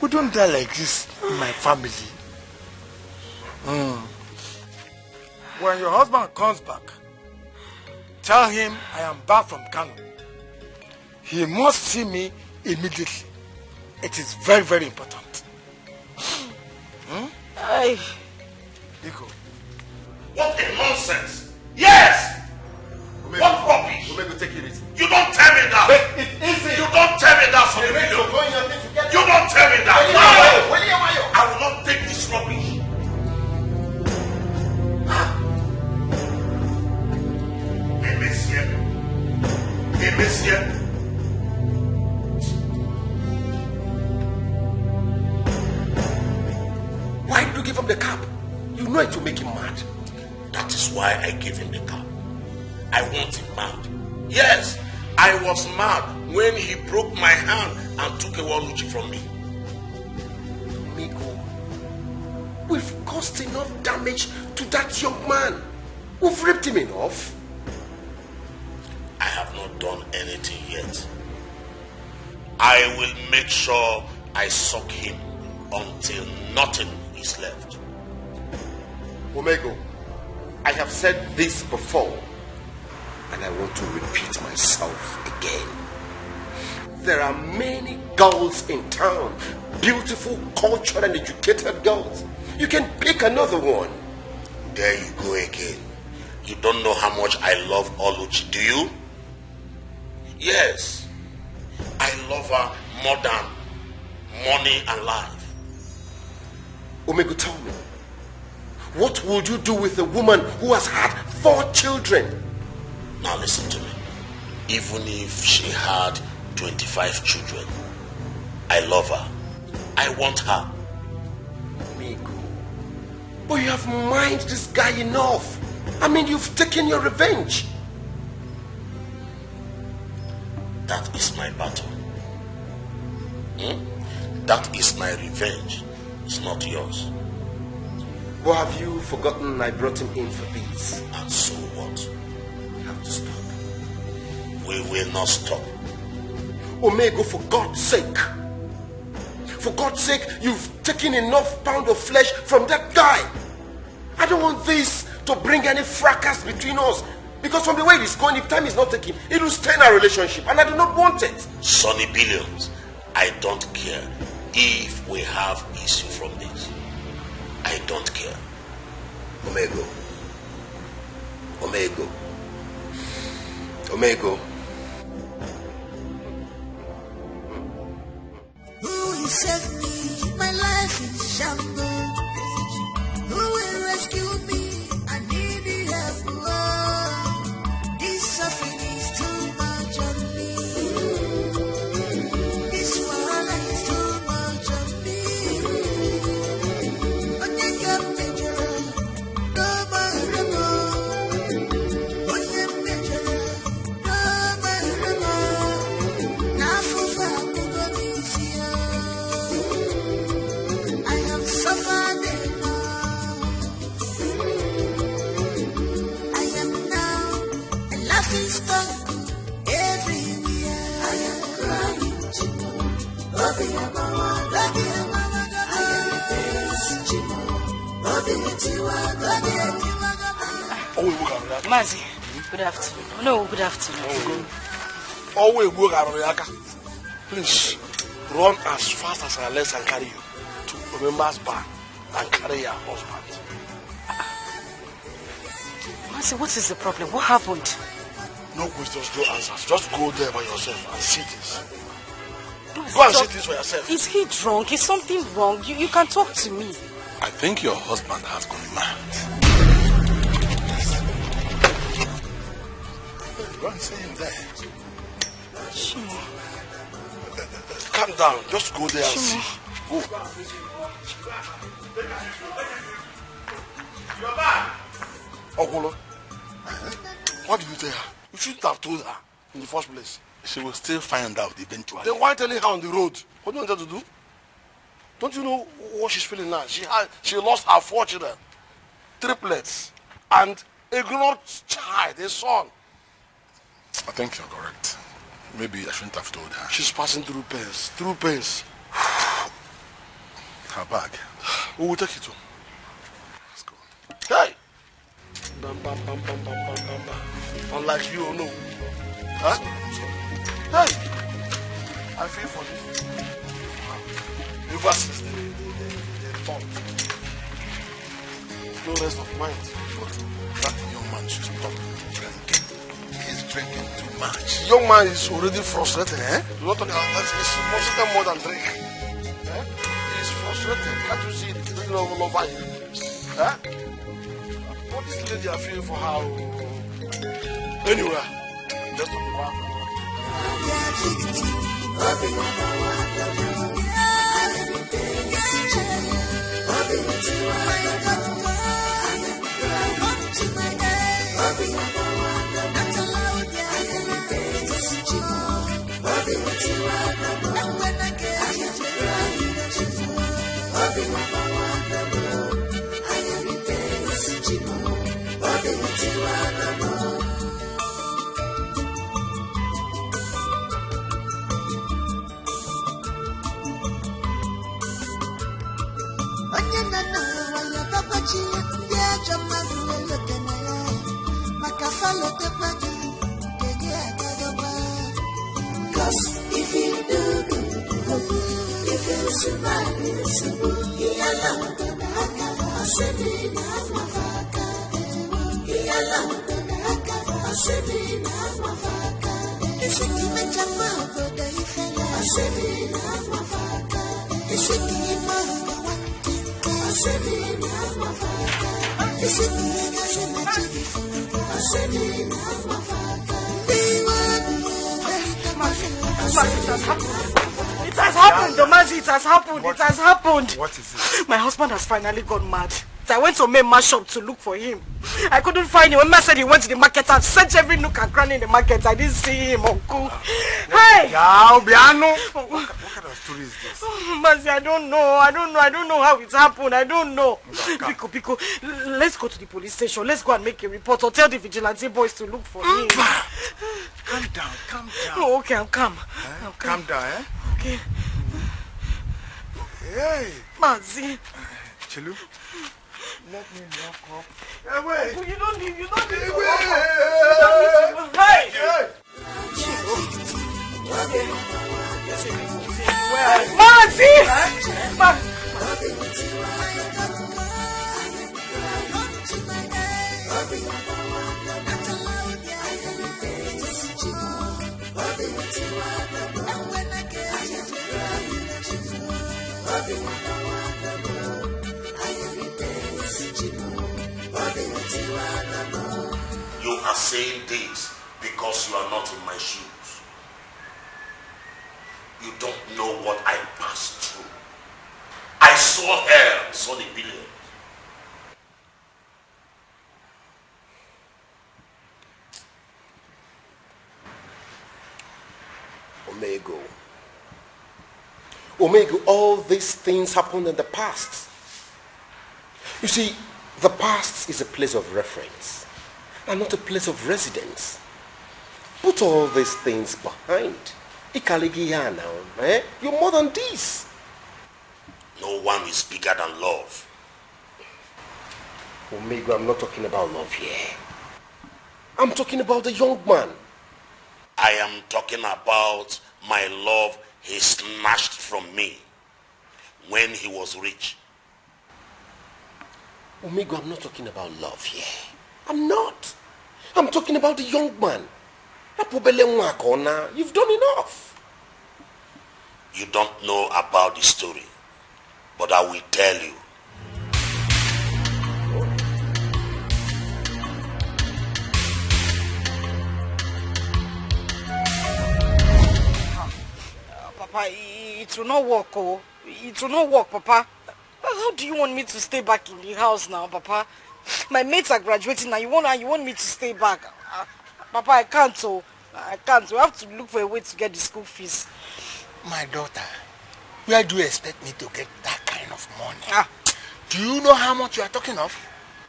We don't die like this in my family. When your husband comes back, tell him I am back from Kano. He must see me immediately. It is very, very important. Nico. What a nonsense! Yes! What rubbish! Take it easy. You don't tell me that! It's easy! You don't tell me that, Sonny Billion! You don't tell me that! I will not take this rubbish! Hey, monsieur. Why did you give him the cap? You know it will make him mad. That is why I gave him the cap. I want him mad. Yes, I was mad when he broke my hand and took a Waluchi from me. Miko, we've caused enough damage to that young man. We've ripped him enough. I have not done anything yet. I will make sure I suck him until nothing is left. Omego, I have said this before, and I want to repeat myself again. There are many girls in town, beautiful, cultured, and educated girls. You can pick another one. There you go again. You don't know how much I love Oluchi, do you? Yes, I love her more than money and life. Omego, tell me, what would you do with a woman who has had 4 children? Now listen to me. Even if she had 25 children, I love her. I want her. Omego, but you have minded this guy enough. I mean, you've taken your revenge. That is my battle. That is my revenge. It's not yours. Or have you forgotten I brought him in for peace? And so what? We have to stop. We will not stop. Omego, for God's sake. For God's sake, you've taken enough pound of flesh from that guy. I don't want this to bring any fracas between us. Because from the way it is going, if time is not taken, it will stain our relationship, and I do not want it. Sonny Billions, I don't care if we have issue from this. I don't care. Omego. Omego. Omego. Who will save me? My life is shambles. Who will rescue me? I need the help. This suffering is too much on me. This wahala is too much on me. When you get major, nobody knows. When you major, nobody knows. Now for far, I have suffered enough. I am now a laughing stock everywhere. I am crying, Chimo. Bobby Amawa, Bobby Amawa, I am a face, Chimo. Bobby Etiwa, Bobby Etiwa. Mazi, good afternoon. No, good afternoon. Always work out of Yaka. Please run as fast as our legs can carry you to Omemba's bar and carry your husband. Mazi, what is the problem? What happened? No questions, no answers. Just go there by yourself and see this. Mazi, Go and see this for yourself. Is he drunk? Is something wrong? You can talk to me. I think your husband has gone mad. Go and see him there. Chimo. Calm down. Just go there and see. Go. Okolo, what do you tell her? You shouldn't have told her in the first place. She will still find out eventually. Then why telling her on the road? What do you want her to do? Don't you know what she's feeling now? She lost her 4 children, triplets, and a grown-up child, a son. I think you're correct. Maybe I shouldn't have told her. She's passing through pains. Her bag. Who will take it to? Let's go. Hey! Bam, bam, bam, bam, bam, bam, bam, bam. Unlike you, no. Huh? Hey! I feel for you. Ever since they thought. No rest of mind. But that young man should stop drinking. He's drinking too much. Young man is already frustrated, eh? Do not talk about that. He's frustrated more than drink. Eh? He's frustrated. Can't you see it? He doesn't know love you. Eh? What this lady I feel for her. Anyway, just talk about her. Cause if you do, if you survive, he allowed the Naka, I said in Amavaka, he allowed the Naka, I said in Amavaka, if you make a mouth, the Ifela, I said in Amavaka, if you give mouth, I said in Amavaka, if you give us a magic, I said in Amavaka, It has happened, Domazi, it has happened, it has happened. What is it? My husband has finally gone mad. I went to Mema's shop to look for him. I couldn't find him. When Mema said he went to the market, I've searched every nook and cranny in the market. I didn't see him, Uncle. Hey! What kind of story is this? Mazi, I don't know how it happened. I don't know. Pico, let's go to the police station. Let's go and make a report or tell the vigilante boys to look for him. Calm down. Oh, okay, I'm calm. Calm down, eh? Okay. Hey! Mazi. Chilu, let me walk up. Hey, wait. You don't need to. Hey! You are saying this because you are not in my shoes. You don't know what I passed through. I saw hell, saw the Billionaire. Omega, all these things happened in the past. You see, the past is a place of reference and not a place of residence. Put all these things behind. Ikaligiya now, eh? You're more than this. No one is bigger than love. Omega, I'm not talking about love here. I'm talking about the young man. I am talking about my love he snatched from me when he was rich. Omega, I'm not talking about love here. I'm not. I'm talking about the young man. You've done enough. You don't know about the story, but I will tell you. Papa, it will not work, oh. It will not work, Papa. How do you want me to stay back in the house now, Papa? My mates are graduating now. You want me to stay back? Papa, I can't. Oh, I can't. We have to look for a way to get the school fees. My daughter, where do you expect me to get that kind of money? Do you know how much you are talking of?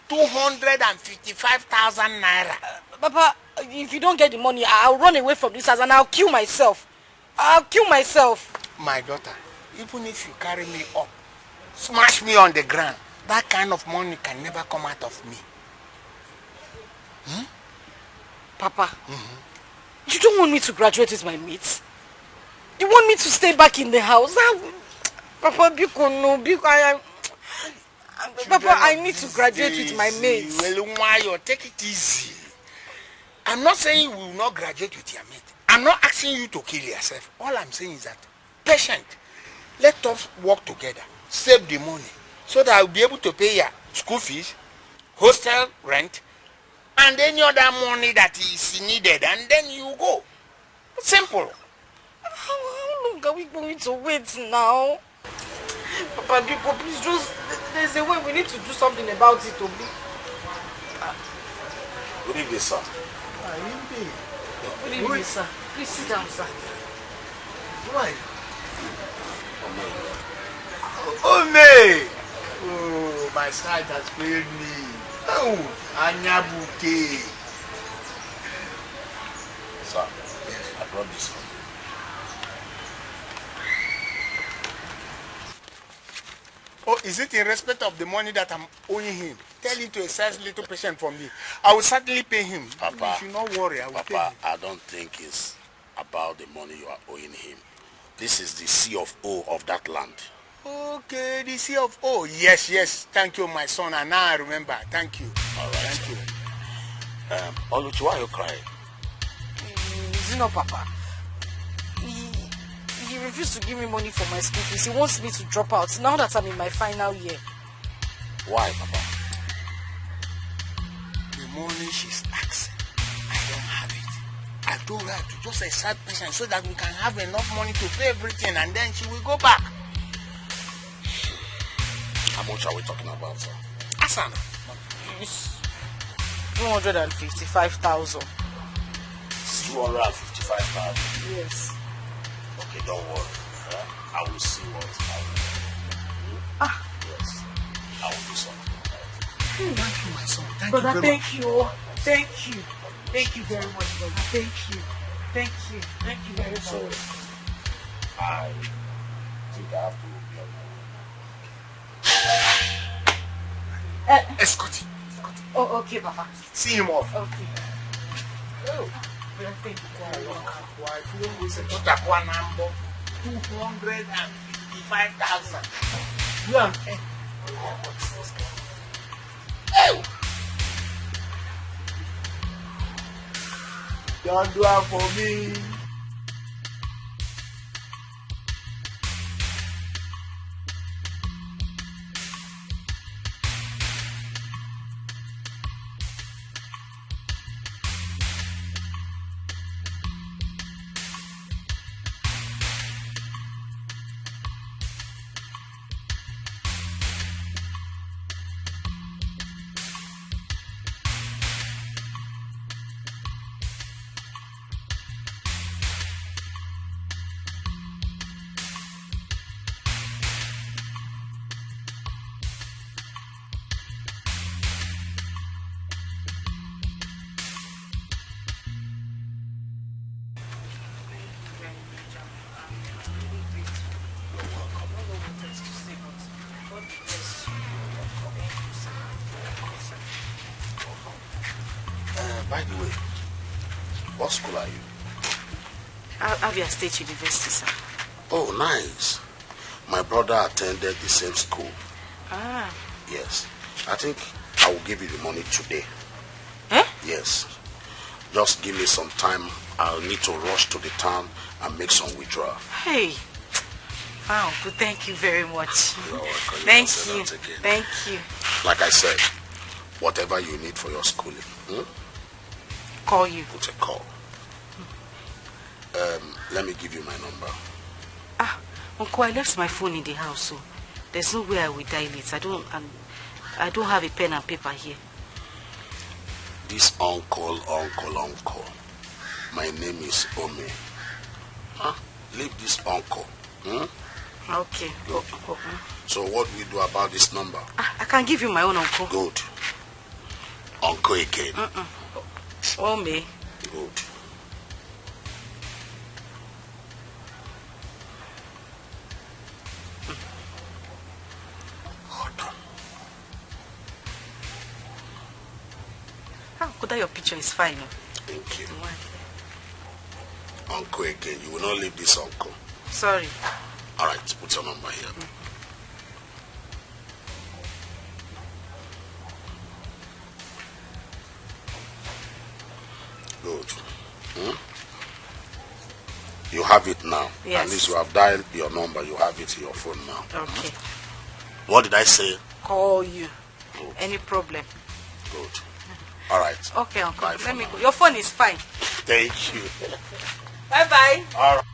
255,000 naira. Papa, if you don't get the money, I'll run away from this house and I'll kill myself. I'll kill myself. My daughter, even if you carry me up, smash me on the ground, that kind of money can never come out of me. Papa, you don't want me to graduate with my mates? You want me to stay back in the house? Papa, Papa, I need to graduate with my mates. Well, why you take it easy? I'm not saying you will not graduate with your mate. I'm not asking you to kill yourself. All I'm saying is that, patient, let us work together, save the money, so that I'll be able to pay your school fees, hostel rent, and any other money that is needed, and then you go. Simple. How long are we going to wait now? Papa, please just, there's a way we need to do something about it, Obi. Good evening, sir. Good evening, sir. Please sit down, sir. Why? Ome! Oh, my sight has failed me. Oh, Anyabuke. Sir, I brought this for you. Oh, is it in respect of the money that I'm owing him? Tell him to exercise little patience from me. I will certainly pay him. Papa, you should not worry. I will pay him. I don't think it's about the money you are owing him. This is the CFO of that land. Okay, the CFO. Yes. Thank you, my son. And now I remember. Thank you. All right. Thank you. Oluchi, why are you crying? Papa. He refused to give me money for my school fees. He wants me to drop out now that I'm in my final year. Why, Papa? The money she's asking, I don't have it. I told her to just accept patient so that we can have enough money to pay everything, and then she will go back. How much are we talking about, sir? Asana. It's 255,000. 255,000? Yes. Okay, don't worry. I will see what I will do. Yes. I will do something. Thank you, my son. Brother, thank you. Thank you. Thank you very much, brother. Thank you. Thank you. Thank you very much. I think I have to be on escort him. Oh, okay, Papa. See him off. Okay. Oh. Thank you very much. 255,000. Don't do it for me. By the way, what school are you? Avia State University, sir. Oh, nice. My brother attended the same school. Ah. Yes. I think I will give you the money today. Eh? Yes. Just give me some time. I'll need to rush to the town and make some withdrawal. Hey. Wow, good. Thank you very much. You're welcome. Thank you. Thank you. Like I said, whatever you need for your schooling, call you. Put a call. Let me give you my number. Uncle, I left my phone in the house, so there's no way I will dial it. I don't have a pen and paper here. This uncle. My name is Ome. Huh? Leave this uncle. Okay. So what do we do about this number? I can give you my own uncle. Good. Uncle again. Ome. Good. Kuda, your picture is fine. Thank you. Uncle again. You will not leave this uncle. Sorry. All right, put your number here. Good. You have it now. Yes. At least you have dialed your number. You have it in your phone now. Okay. What did I say? Call you. Good. Any problem? Good. All right. Okay, uncle. Bye Let me now. go. Your phone is fine. Thank you. Bye-bye. All right.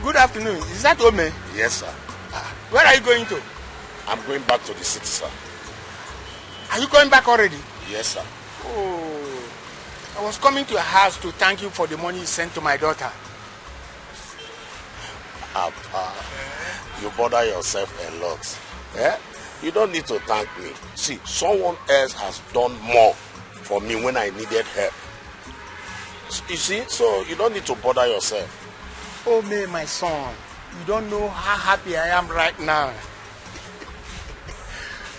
Good afternoon. Is that Ome? Yes, sir. Where are you going to? I'm going back to the city, sir. Are you going back already? Yes, sir. Oh, I was coming to your house to thank you for the money you sent to my daughter. You bother yourself a lot. Eh? You don't need to thank me. See, someone else has done more for me when I needed help. You see, so you don't need to bother yourself. Oh, my son, you don't know how happy I am right now.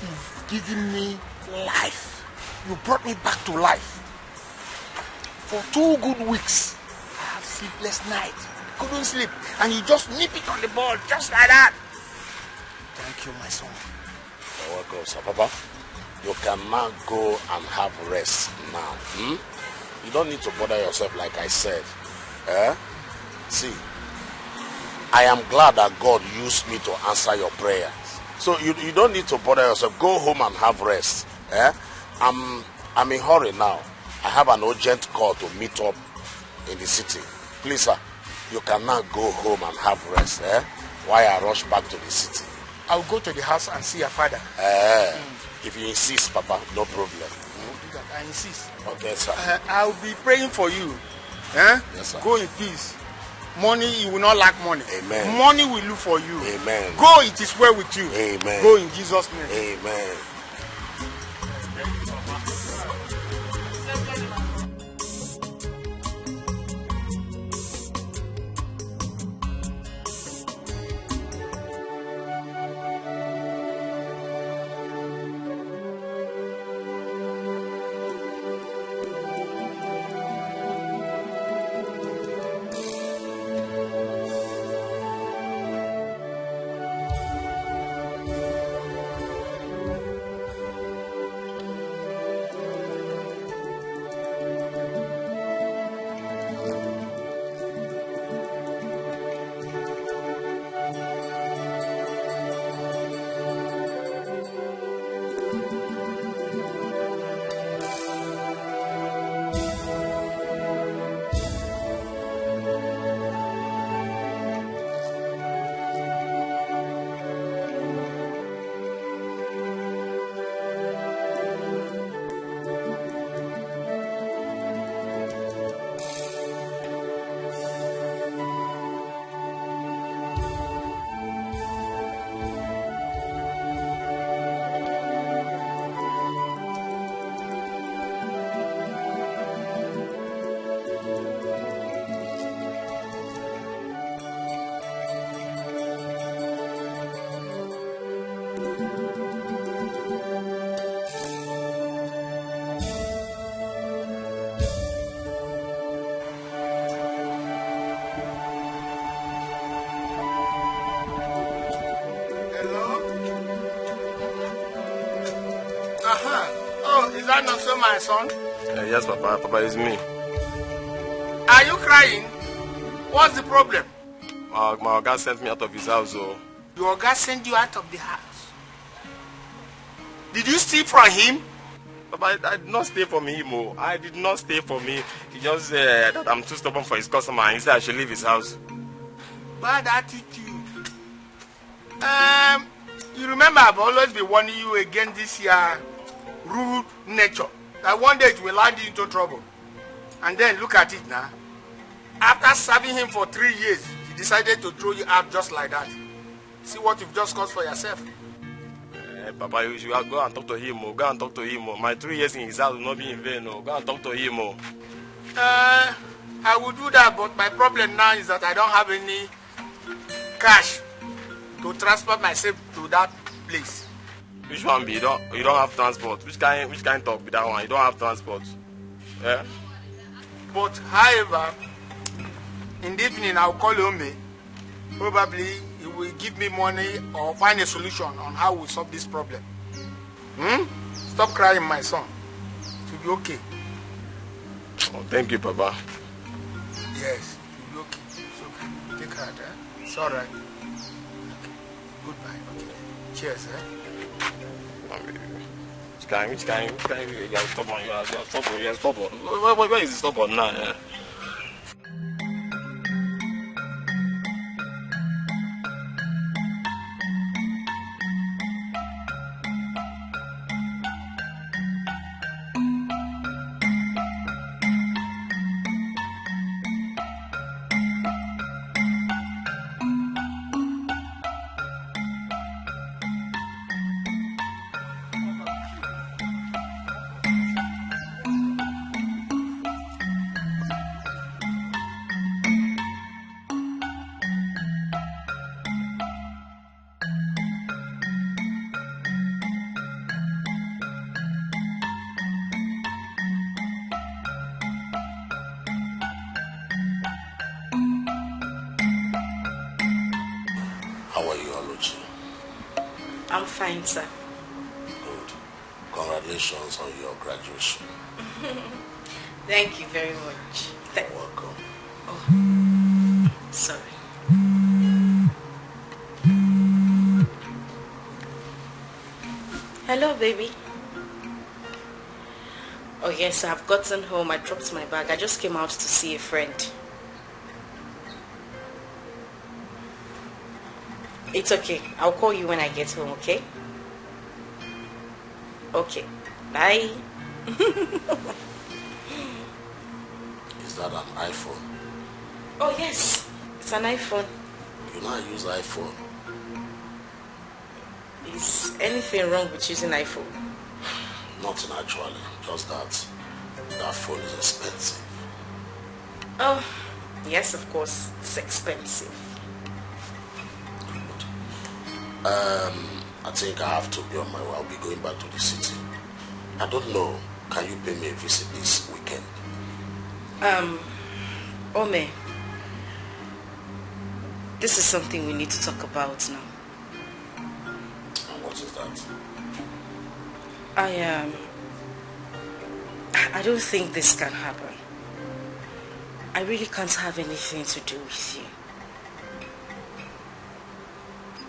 You've given me life. You brought me back to life. For 2 good weeks, I have sleepless nights. Couldn't sleep. And you just nip it on the ball, just like that. Thank you, my son. You're welcome, sir. Papa, you can now go and have rest now. You don't need to bother yourself like I said. See, I am glad that God used me to answer your prayers. So you don't need to bother yourself. Go home and have rest. I'm in a hurry now. I have an urgent call to meet up in the city. Please, sir, you can now go home and have rest. While I rush back to the city. I'll go to the house and see your father. If you insist, Papa, no problem. Do that. I insist. Okay, sir. I'll be praying for you. Yes, sir. Go in peace. Money, you will not lack money. Amen. Money will look for you. Amen. Go, it is well with you. Amen. Go in Jesus' name. Amen. Oh, is that not so, my son? Yes, Papa. Papa, it's me. Are you crying? What's the problem? My guy sent me out of his house. Oh. Your guy sent you out of the house? Did you steal from him? Papa, I did not stay from him. Oh. I did not stay from him. He just said that I'm too stubborn for his customer and he said I should leave his house. Bad attitude. You remember I've always been warning you against this rude nature. That one day it will land you into trouble. And then look at it now. After serving him for 3 years, he decided to throw you out just like that. See what you've just caused for yourself. Papa, you should go and talk to him. Oh. Go and talk to him. Oh. My 3 years in his house will not be in vain. Oh. Go and talk to him. Oh. I will do that, but my problem now is that I don't have any cash to transport myself to that place. Which one be? You don't have transport. Which kind talk be that one? You don't have transport. Yeah? But however, in the evening I'll call Ome. Probably he will give me money or find a solution on how we solve this problem. Stop crying, my son. It will be okay. Oh, thank you, Papa. Yes, it will be okay. It's okay. Take heart, eh? It's all right. Okay. Goodbye. Okay. Cheers, eh? Which kind? You are stubborn. You are stubborn. Where is the stubborn now? Yeah? I'm fine, sir. Good. Congratulations on your graduation. Thank you very much. You're welcome. Oh, sorry. Hello, baby. Oh, yes, I've gotten home. I dropped my bag. I just came out to see a friend. It's okay. I'll call you when I get home, okay? Okay. Bye. Is that an iPhone? Oh, yes. It's an iPhone. You know I use iPhone. Is anything wrong with using iPhone? Nothing actually. Just that phone is expensive. Oh, yes, of course. It's expensive. I think I have to be on my way. I'll be going back to the city. I don't know. Can you pay me a visit this weekend? Ome, this is something we need to talk about now. And what is that? I don't think this can happen. I really can't have anything to do with you.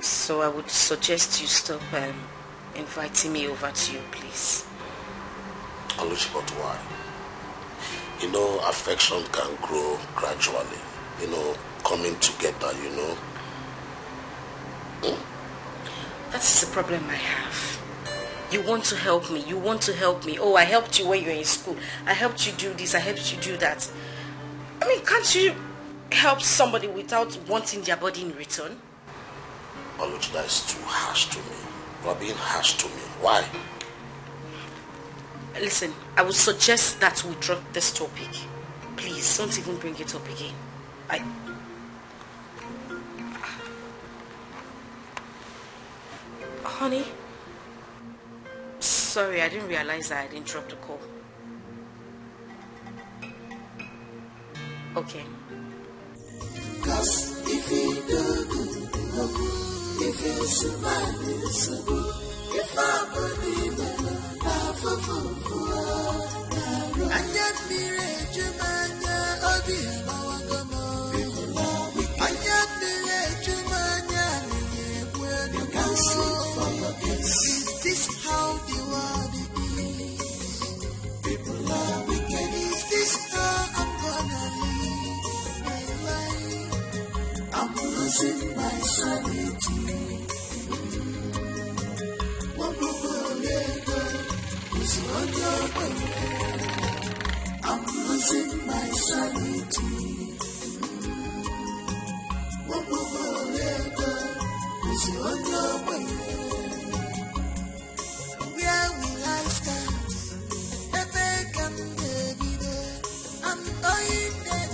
So I would suggest you stop inviting me over to you, please. Aluchi, but why? You know, affection can grow gradually. You know, coming together, you know. That's the problem I have. You want to help me. You want to help me. Oh, I helped you when you were in school. I helped you do this. I helped you do that. I mean, can't you help somebody without wanting their body in return? Aluchi, that is too harsh to me. You are being harsh to me. Why? Listen, I would suggest that we drop this topic. Please, don't even bring it up again. Honey? Sorry, I didn't realize that I didn't drop the call. Okay. Cause if you do good, if you survive, if I believe I'm losing my sanity. Where will I start? I'm dying dead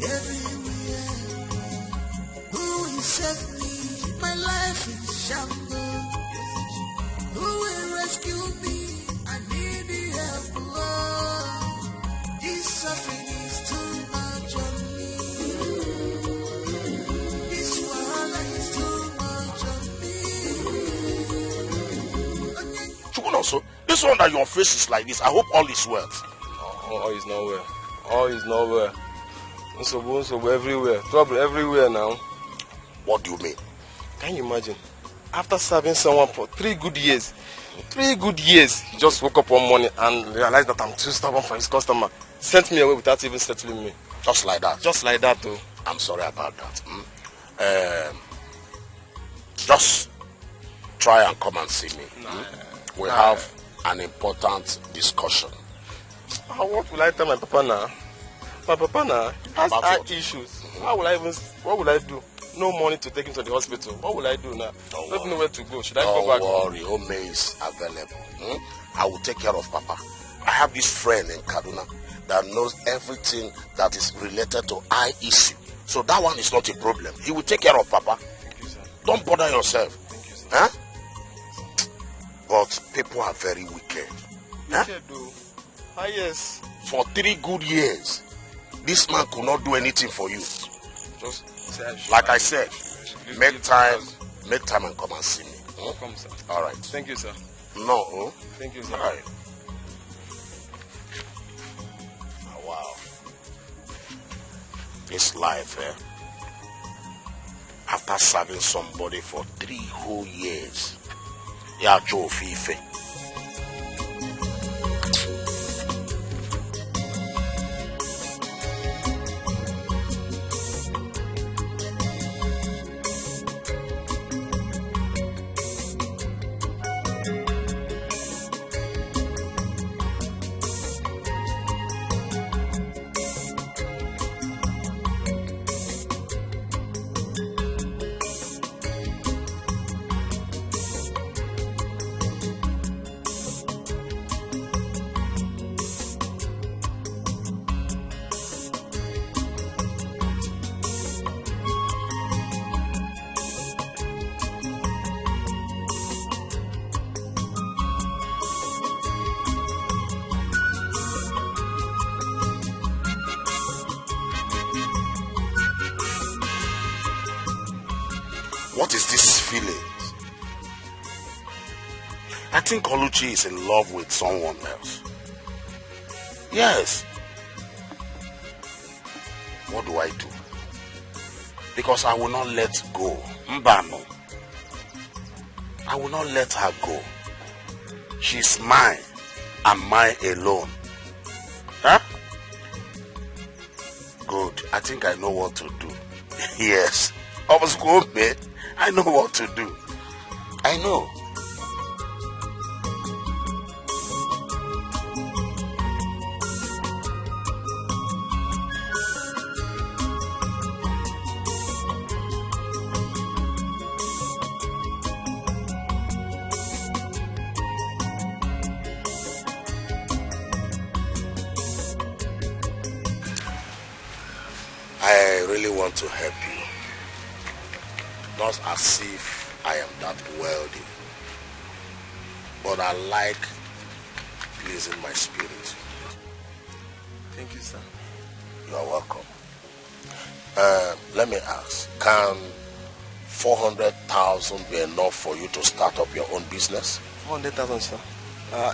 everywhere. Who will save me? My life is shambles. Who will rescue me? I need the help, Lord. This suffering is too much on me. This wahala is too much on me. Chukunoso, this one that your face is like this, I hope all is well. All is not well. All is not well. So everywhere. Trouble everywhere now. What do you mean? Can you imagine? After serving someone for 3 good years, he just woke up one morning and realized that I'm too stubborn for his customer. Sent me away without even settling me. Just like that? Just like that, though. I'm sorry about that. Just try and come and see me. We have an important discussion. What will I tell my papa now? My papa now has eye issues. What will I do? No money to take him to the hospital. What will I do now? Don't know where to go. Should I go back? Don't worry, Ome is available. I will take care of Papa. I have this friend in Kaduna that knows everything that is related to eye issue. So that one is not a problem. He will take care of Papa. Thank you, sir. Don't bother yourself. Thank you, sir. Huh? But people are very wicked. Wicked, though. Ah, yes. For 3 good years, this man could not do anything for you. Just like I said, make time and come and see me. Welcome, sir. All right. Thank you, sir. No. Thank you, sir. All right. Oh, wow. This life, after serving somebody for 3 whole years, yeah, Joe Fife. What is this feeling? I think Oluchi is in love with someone else. Yes. What do I do? Because I will not let go. Mbano. I will not let her go. She's mine and mine alone. Huh? Good. I think I know what to do. Yes. I was good, mate. I know what to do. I know. I really want to help you. Not as if I am that wealthy, but I like pleasing my spirit. Thank you, sir. You are welcome. Let me ask, can 400,000 be enough for you to start up your own business? 400,000, sir.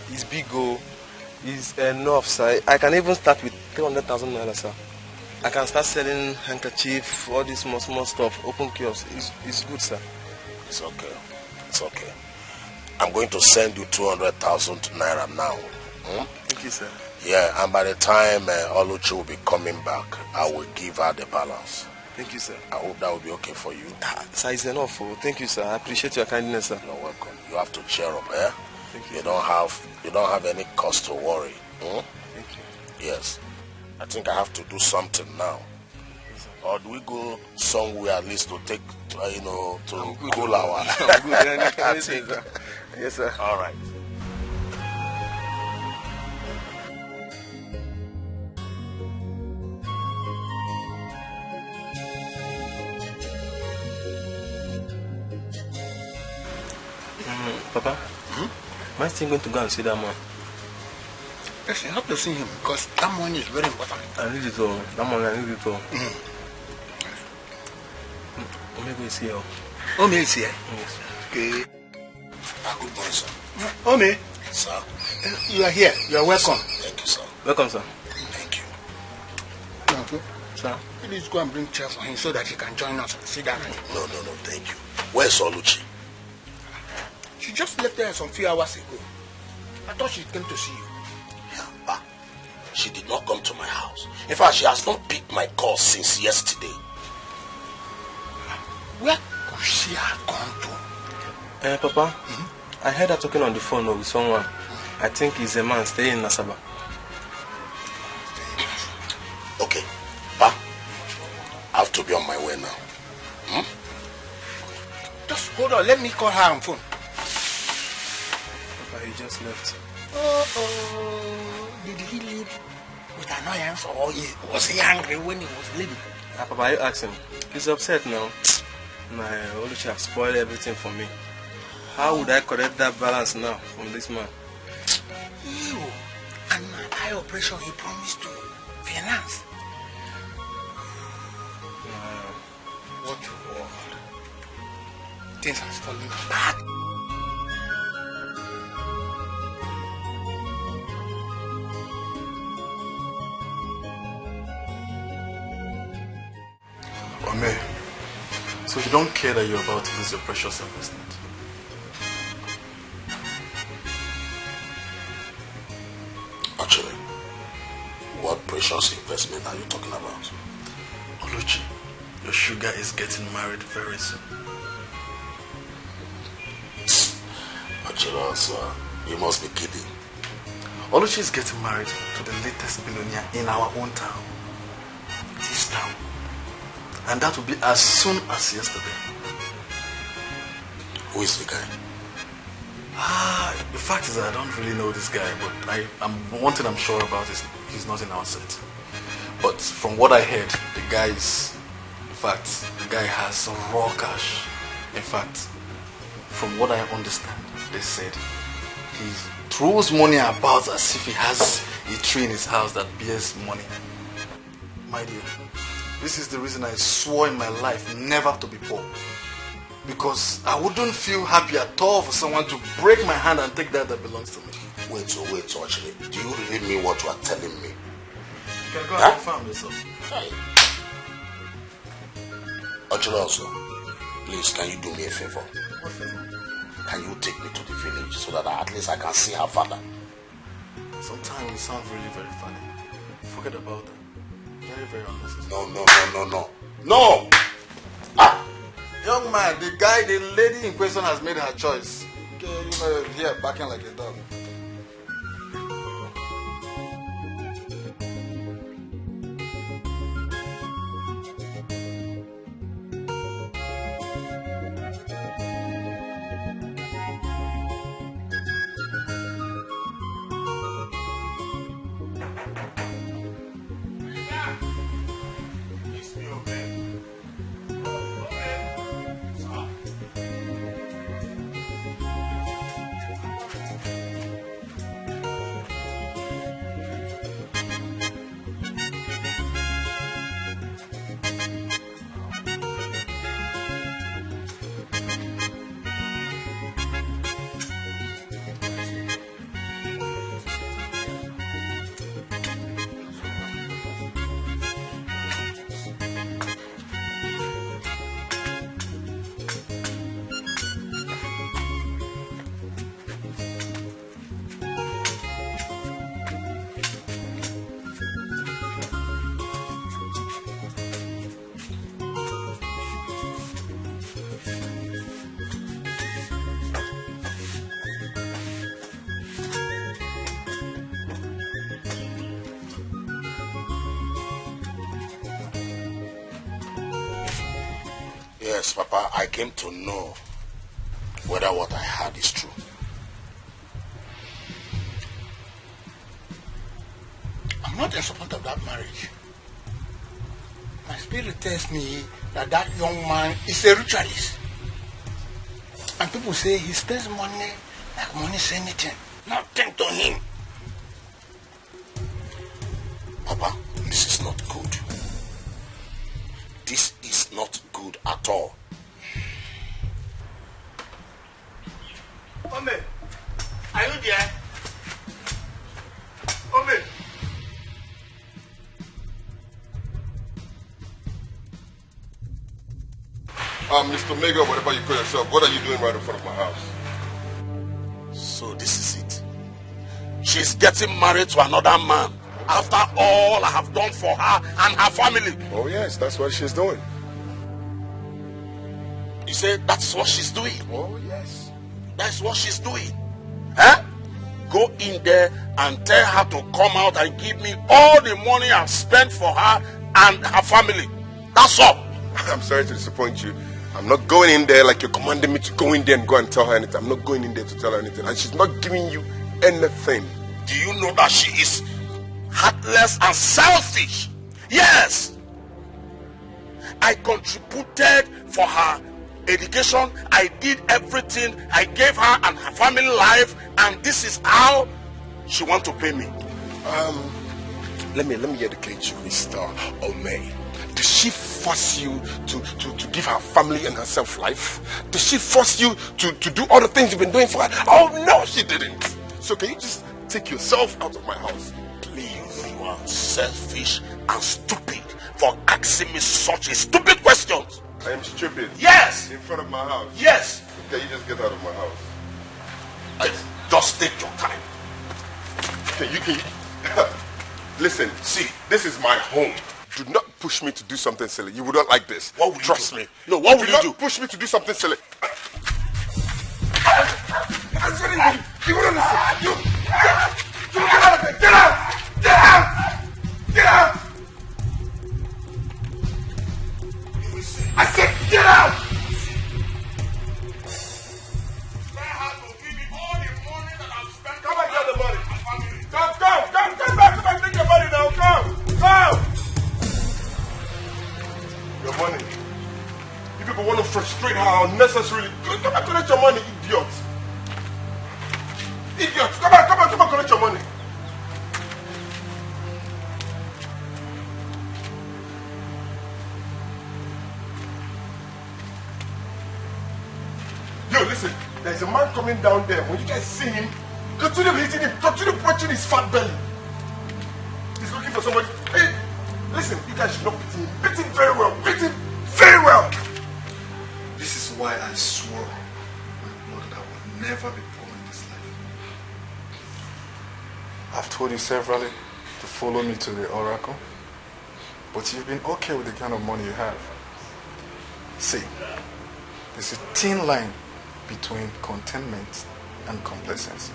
It's big, it's enough, sir. I can even start with 300,000 naira, sir. I can start selling handkerchief, all this small stuff, open kiosks. It's good, sir. It's okay. It's okay. I'm going to send you 200,000 naira now. Thank you, sir. Yeah, and by the time Oluchi will be coming back, I will give her the balance. Thank you, sir. I hope that will be okay for you. Sir, it's enough. Thank you, sir. I appreciate your kindness, sir. You're welcome. You have to cheer up, eh? You don't have any cause to worry. Hmm? Thank you. Yes. I think I have to do something now. Or do we go somewhere at least to take, to cool our... I'm good. Yes, sir. All right. Papa, am I still going to go and see that man? Yes, you have to see him because that money is very important. I need it all. That money, I need it all. Ome is here. Ome is here? Yes. Okay. Good boy, sir. Ome? Sir? You are here. You are welcome. Thank you, sir. Welcome, sir. Thank you. Okay. Sir, please go and bring chair for him so that he can join us and sit down. No, thank you. Where's Oluchi? She just left there some few hours ago. I thought she came to see you. Yeah, she did not come to my house. In fact, she has not picked my call since yesterday. Where could she have gone to? Papa, I heard her talking on the phone with someone. I think he's a man staying in Nasaba. Okay, Pa, I have to be on my way now. Just hold on, let me call her on phone. Papa, he just left. Did he leave with annoyance or was he angry when he was leaving? Papa, you ask him. He's upset now. My Oluchi have spoiled everything for me. How would I correct that balance now from this man? You and my eye operation he promised to finance. What world? Things has fallen apart. Ome, so you don't care that you're about to lose your precious investment? Actually, what precious investment are you talking about? Oluchi, your sugar is getting married very soon. Actually, sir, you must be kidding. Oluchi is getting married to the latest billionaire in our own town. This town. And that will be as soon as yesterday. Who is the guy? The fact is that I don't really know this guy, but one thing I'm sure about is he's not in our set. But from what I heard, the guy has raw cash. In fact, from what I understand, they said he throws money about as if he has a tree in his house that bears money. My dear, this is the reason I swore in my life never to be poor. Because I wouldn't feel happy at all for someone to break my hand and take that belongs to me. Wait, actually, do you really mean what you are telling me? You can go and confirm yourself. Actually, also, please, can you do me a favor? What favor? Can you take me to the village so that at least I can see her father? Sometimes you sound really very funny. Forget about that. Very, very unnecessary. No! Young man, the lady in question has made her choice. Okay, here, backing like a dog. Yes, Papa, I came to know whether what I heard is true. I'm not in support of that marriage. My spirit tells me that that young man is a ritualist. And people say he spends money like money is anything. Nothing to him. Papa, this is not good. This is not good at all. Ome, are you there? Ome. Mr. Mega, whatever you call yourself, what are you doing right in front of my house? So this is it. She's getting married to another man after all I have done for her and her family. Oh yes, that's what she's doing. You say that's what she's doing? Oh yes. That's what she's doing. Huh? Go in there and tell her to come out and give me all the money I've spent for her and her family. That's all. I'm sorry to disappoint you. I'm not going in there like you're commanding me to go in there and go and tell her anything. I'm not going in there to tell her anything. And she's not giving you anything. Do you know that she is heartless and selfish? Yes. I contributed for her education. I did everything. I gave her and her family life. And this is how she wants to pay me. Let me educate you, Mr. Omei. Did she force you to give her family and herself life? Did she force you to do all the things you've been doing for her? Oh no, she didn't. So can you just take yourself out of my house? Please, you are selfish and stupid for asking me such a stupid question. I am stupid? Yes. In front of my house? Yes. Can you just get out of my house? Just take your time. Can you listen, see, this is my home. Do not push me to do something silly. You would not like this. What would you Trust do? me. No, what would do you do? not push me to do something silly. I'm sorry, you wouldn't listen. You get out of there. Get out! Get out! Get out! I said get out! Come and get the money. Come back, take your money now. Come! Your money. You people want to frustrate her unnecessarily. Come and collect your money, idiot. Idiot. Come and collect your money. Yo, listen. There's a man coming down there. When you guys see him, continue hitting him. Continue punching his fat belly. He's looking for somebody. Hey, listen, you guys should not beat him. Beat him very well. Beat him very well. This is why I swore my blood that I will never be poor in this life. I've told you severally to follow me to the oracle, but you've been okay with the kind of money you have. See, there's a thin line between contentment and complacency.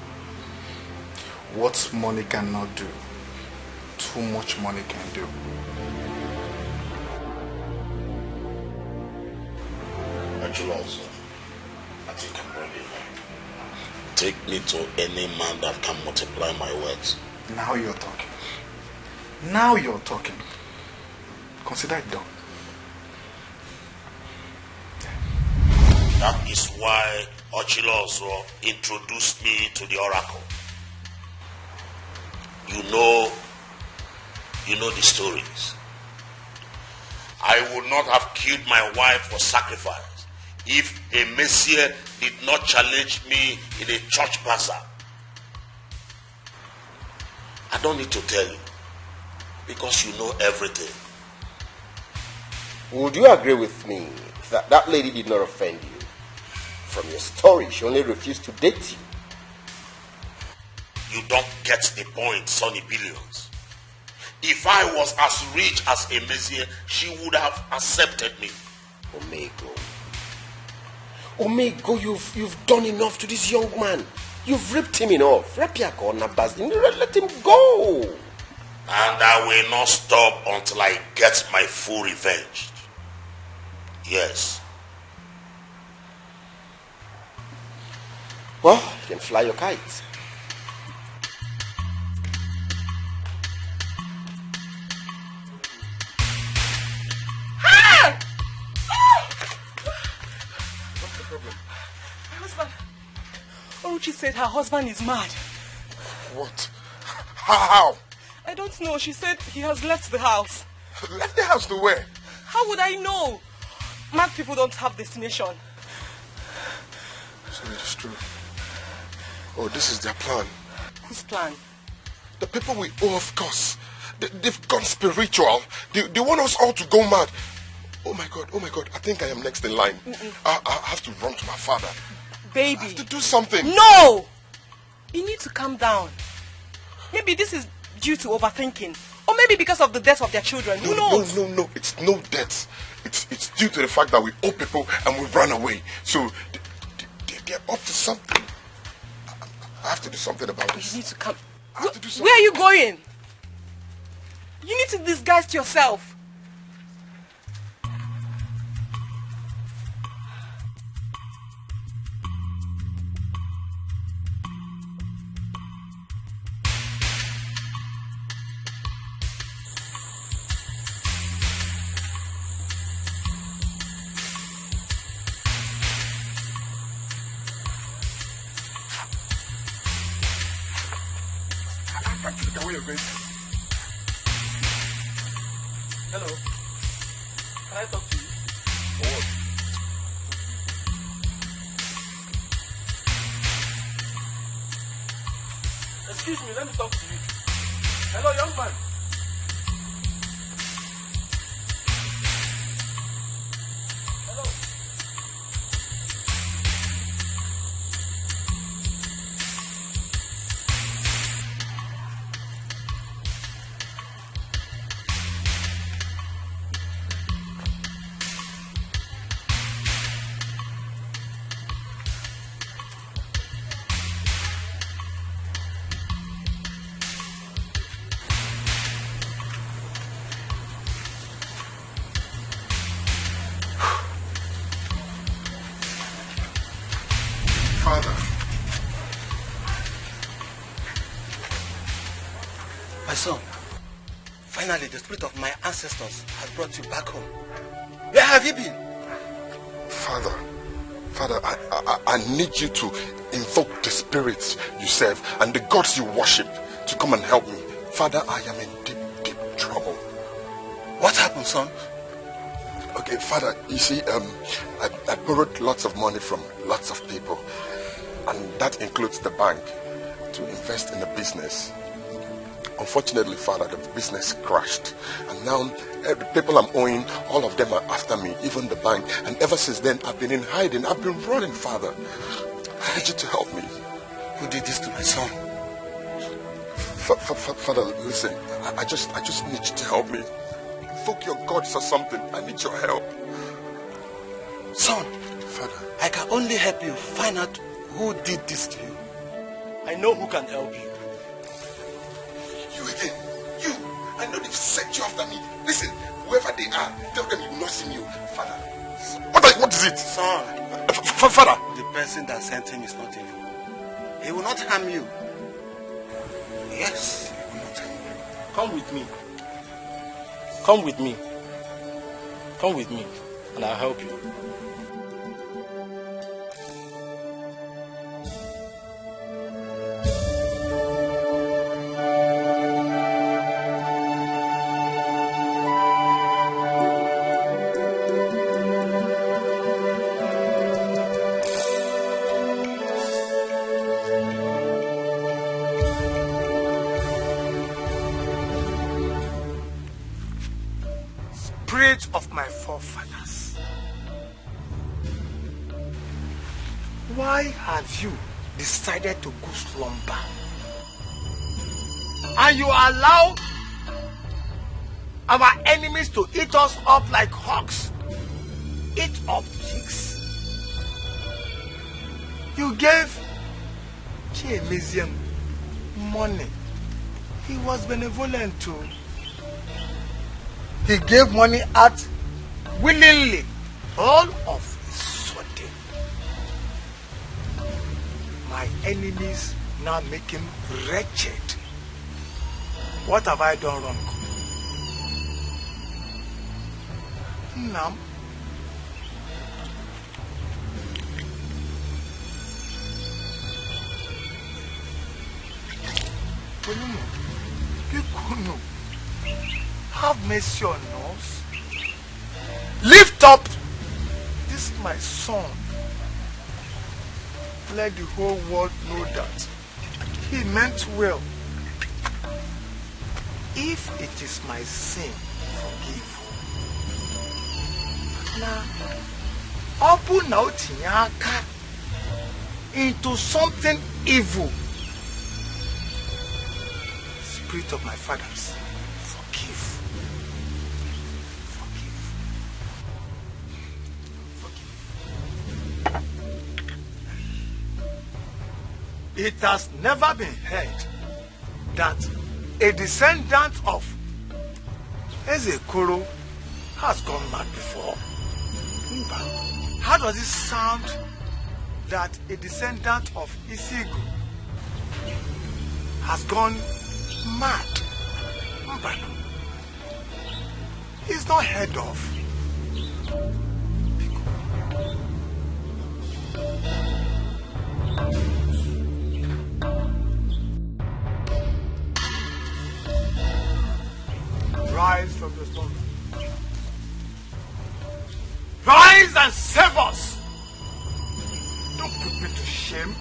What money cannot do, too much money can do. Actually, also, I think I'm ready. Take me to any man that can multiply my words. Now you're talking. Now you're talking. Consider it done. That is why Ochilozo introduced me to the oracle. You know the stories. I would not have killed my wife for sacrifice if a Messiah did not challenge me in a church bazaar. I don't need to tell you because you know everything. Would you agree with me that that lady did not offend you? From your story, she only refused to date you. You don't get the point, Sonny Billions. If I was as rich as a Messiah, she would have accepted me. Omego, you've done enough to this young man. You've ripped him enough. Let him go. And I will not stop until I get my full revenge. Yes, Well, you can fly your kite. What's the problem? My husband. Oluchi said her husband is mad. What? How? I don't know. She said he has left the house. Left the house to where? How would I know? Mad people don't have destination. So it is true. Oh, this is their plan. Whose plan? The people we owe, of course. They've gone spiritual. They want us all to go mad. Oh my God. I think I am next in line. I have to run to my father. Baby. I have to do something. No! You need to calm down. Maybe this is due to overthinking. Or maybe because of the death of their children. Who knows? No. It's no death. It's due to the fact that we owe people and we run away. So they're up to something. I have to do something about this. You need to come. I have to do something. Where are you going? You need to disguise yourself. Hello. Can I talk to you? For what? Excuse me, let me talk to you. Hello, young man. Hello. My son, finally the spirit of my ancestors has brought you back home. Where have you been? Father, I need you to invoke the spirits you serve and the gods you worship to come and help me. Father, I am in deep trouble. What happened, son? Okay, Father, you see, I borrowed lots of money from lots of people, and that includes the bank, to invest in the business. Unfortunately, Father, the business crashed, and now the people I'm owing, all of them are after me, even the bank, and ever since then, I've been in hiding. I've been running, Father. I need you to help me. Who did this to my son? Father, listen, I just need you to help me. Invoke your gods or something. I need your help. Son, Father, I can only help you find out who did this to you. I know who can help you. You again. You. I know they've set you after me. Listen, whoever they are, tell them you will not see me. Father. What is it? Son. Father. The person that sent him is not evil. He will not harm you. Yes, he will not harm you. Come with me. Come with me. Come with me, and I'll help you. Spirit of my forefathers, why have you decided to go slumber? And you allow our enemies to eat us up like hogs, eat up chicks. You gave Chiemizium money. He was benevolent too. He gave money out willingly. All of a sudden, my enemies now make him wretched. What have I done wrong? Nam? Have mercy on us. Lift up this my son. Let the whole world know that he meant well. If it is my sin, forgive. Now, open out into something evil. Spirit of my fathers, forgive. It has never been heard that a descendant of Ezekoro has gone mad before. How does it sound that a descendant of Isigu has gone mad? He's not heard of. Rise from the stone. Rise and save us. Don't put me to shame.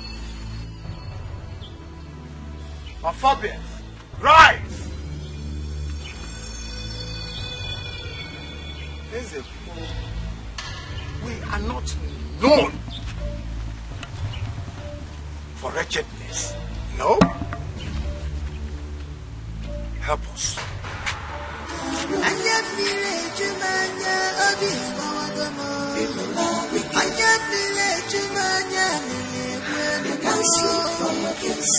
Amphibians, rise. We are not known for wretchedness. No? Help us.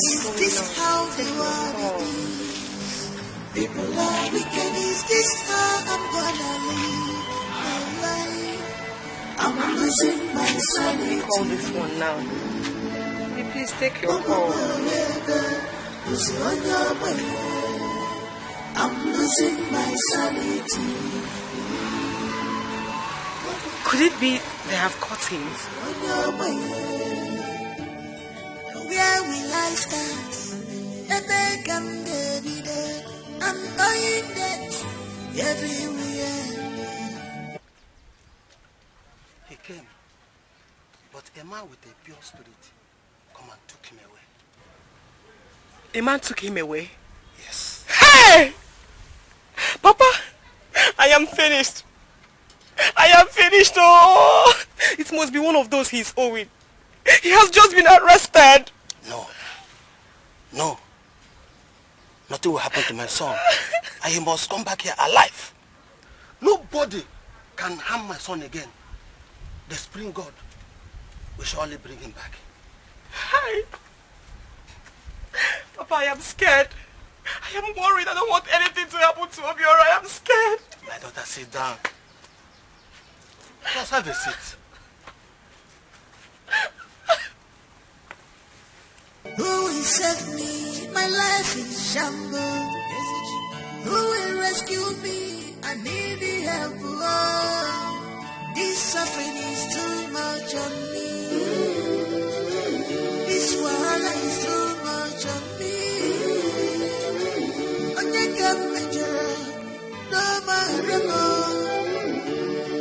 Is this how the world is? People are wicked. Is this how I'm gonna live my life? I'm losing my sanity. Call this one now. Will you please take your call? I'm losing my sanity. Could it be they have caught him? Where will I start? I'm going dead everywhere. He came, but a man with a pure spirit come and took him away. A man took him away? Yes. Hey! Papa, I am finished. I am finished. Oh, it must be one of those he's owing. He has just been arrested. No. No. Nothing will happen to my son. And he must come back here alive. Nobody can harm my son again. The spring God will surely bring him back. Hi. Papa, I am scared. I am worried. I don't want anything to happen to Obiora. I am scared. My daughter, sit down. Just have a seat. Who will save me? My life is shambles. Who will rescue me? I need the help. Oh, this suffering is too much on me. This wahala is too much on me. Onye kamejara, no maremo.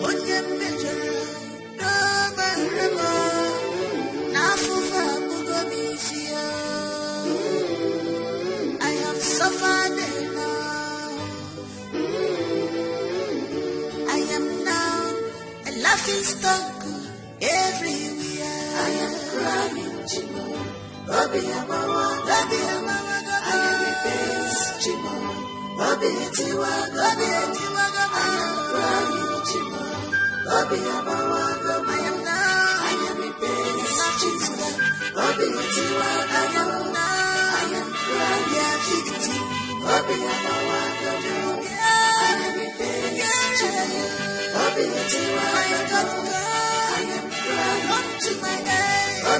Onye mejara, no maremo. Nafufa mugomisia. I have suffered enough. I am now a laughing stock everywhere. I am crying, Jimo. Bobby Amawa, Bobby Amawa, I am a base, Jimo. Bobby Etiwa, Bobby Etiwa, I am crying, Jimo. Bobby Amawa, I am now, I am a base, Jimo. Bobby Etiwa, I am now, I am crying, yeah, victim. Bobby Amawa, I am a base, Jimo. Bobby Etiwa, I am crying, up to my head.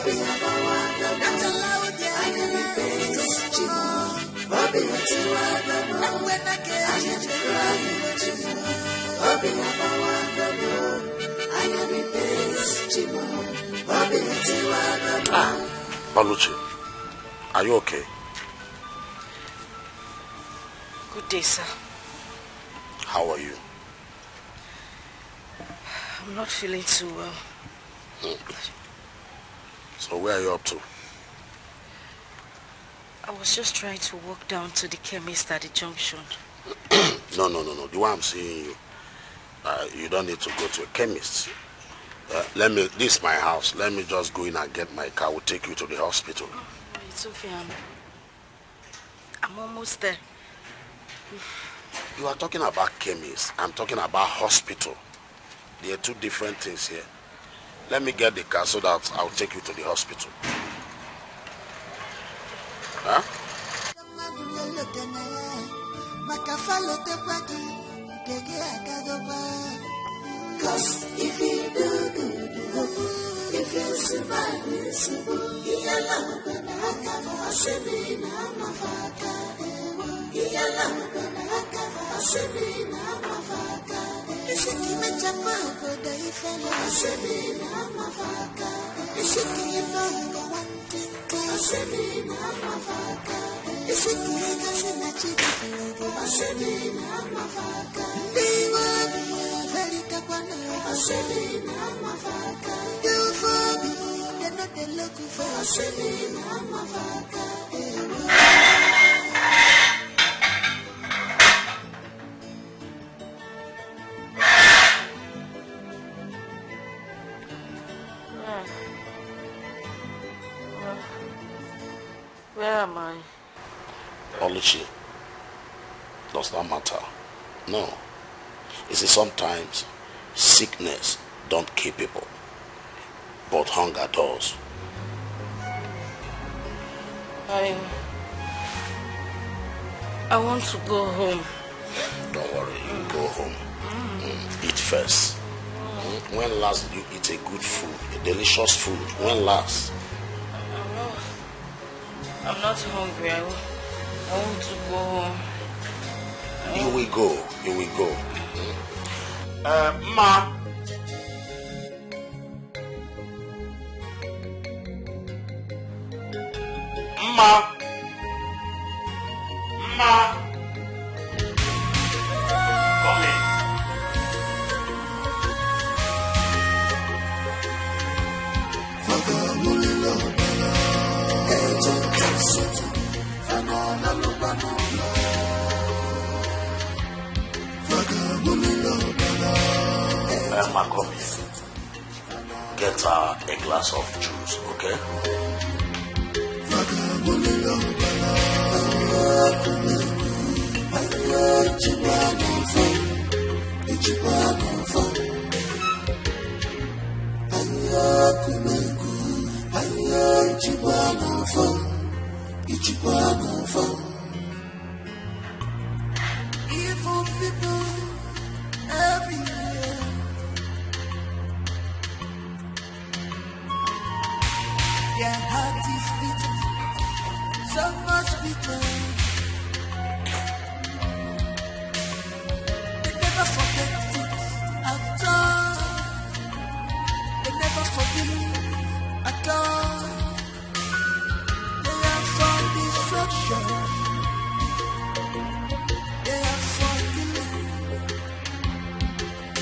Baluchi, are you okay? Good day, sir. How are you? I'm not feeling too well. So where are you up to? I was just trying to walk down to the chemist at the junction. No. The way I'm seeing you, you don't need to go to a chemist. This is my house. Let me just go in and get my car. We'll take you to the hospital. It's okay. I'm almost there. You are talking about chemist. I'm talking about hospital. There are two different things here. Let me get the car so that I'll take you to the hospital. Huh? Cause if you do, if you survive, you survive. You love the Naka for Sabina, Mafaka. You love the Naka for Sabina, Mafaka. Is it Kim Chapako, the Ifela, Sabina, Mafaka? Is it Kim Bongo, one thing, Sabina, Mafaka? Is it Kim Chapako, Sabina, Mafaka? They were very Capana, Sabina, Mafaka. You for me, they're not the look for Sabina, Mafaka. Where am I? Oluchi, does not matter. No. You see, sometimes sickness don't kill people, but hunger does. I want to go home. Don't worry, you go home. Eat first. When last did you eat a good food, a delicious food? When last? I'm not hungry. I want to go home. You will go. You will go. Ma. Come in. Ma, come here. Get her a glass of juice, okay? Evil people everywhere. Their heart is bitter, so much bitter. They never forget things at all. They never forgive at all. They are for destruction. They are for killing.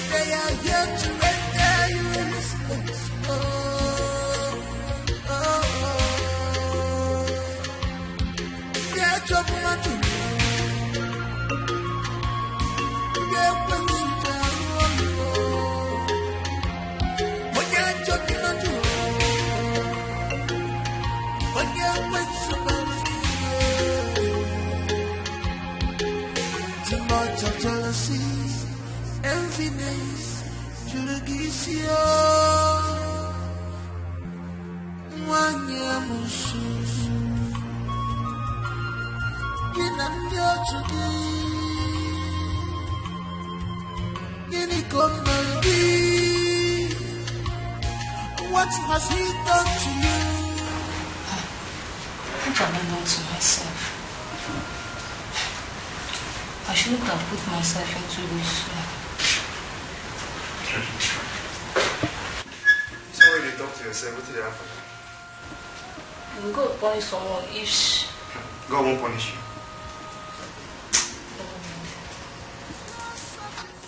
They are here to render you useless. Too much of jealousy, enviness, jurisdiction. Wanyamusu. What has he done to you? have I done to myself? I shouldn't have put myself into this. So when you talk to yourself, what did you happen? God punish someone if... God won't punish you.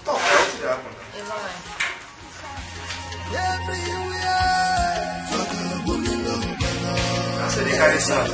Talk, what did you happen? I said you carry sound.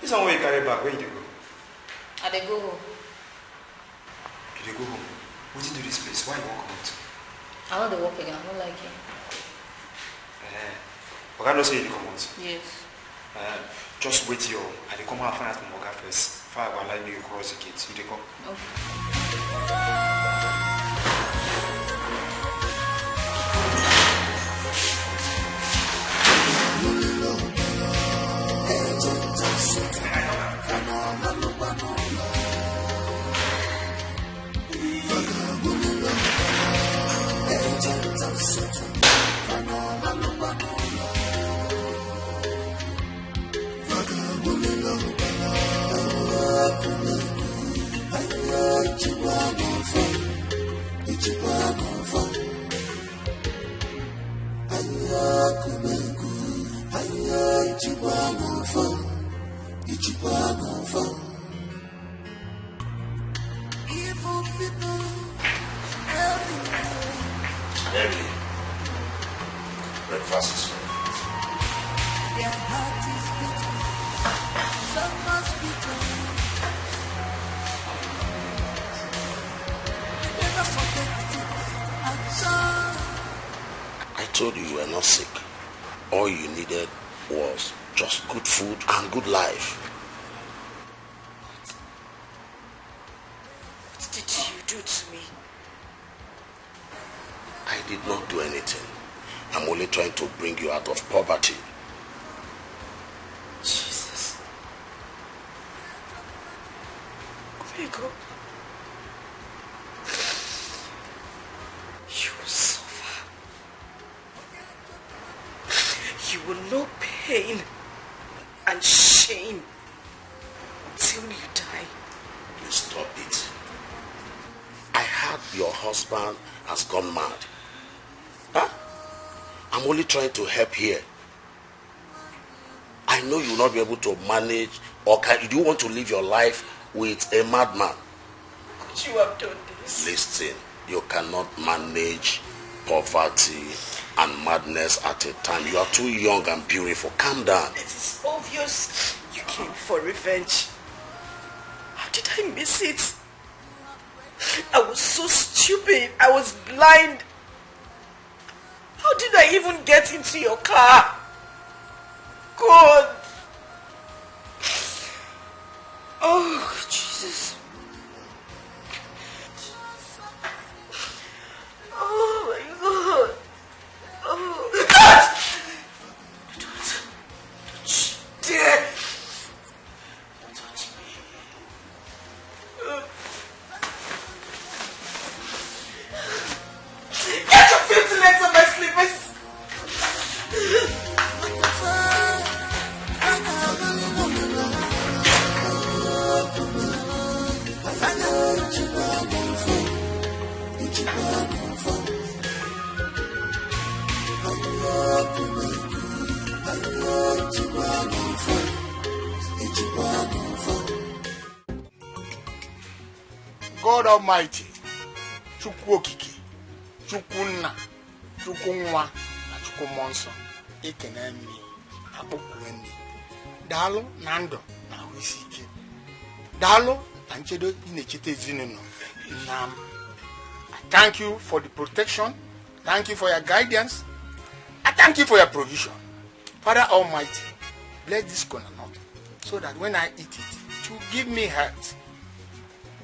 This one where you carry back, where you go? I dey go home. You dey go home? What you do this place? Why you walk out? I want to work again, I don't like it. Oga no say you dey come out? Yes. Just wait here. I dey come out and find out from Oga first. If I go allow you cross the gate, you dey come. Okay. Breakfast is ready. I told you were not sick. All you needed was just good food and good life. What did you do to me? I did not do anything. I'm only trying to bring you out of poverty. Jesus. Grego. You will suffer. You will know pain and shame till you die. Please stop it. I heard your husband has gone mad. Huh? I'm only trying to help here. I know you will not be able to manage, or do you want to live your life with a madman? Could you have done this? Listen, you cannot manage poverty and madness at a time. You are too young and beautiful. Calm down. It is obvious you came for revenge. How did I miss it? I was so stupid. I was blind. How did I even get into your car? God. Oh, Jesus. Oh, my God. Oh, God! Don't dare. Touch me. Get your filthy legs on my slippers. God Almighty, Chukwu Okike, Chukwu Nna, Chukunwa na Chukumonso ekenemi akpokwenni. Dalo nando na wisike. Dalo anchedo inechite ezinụlọ. Nam. I thank you for the protection. Thank you for your guidance. I thank you for your provision. Father Almighty, bless this corner nut so that when I eat it, it will give me health,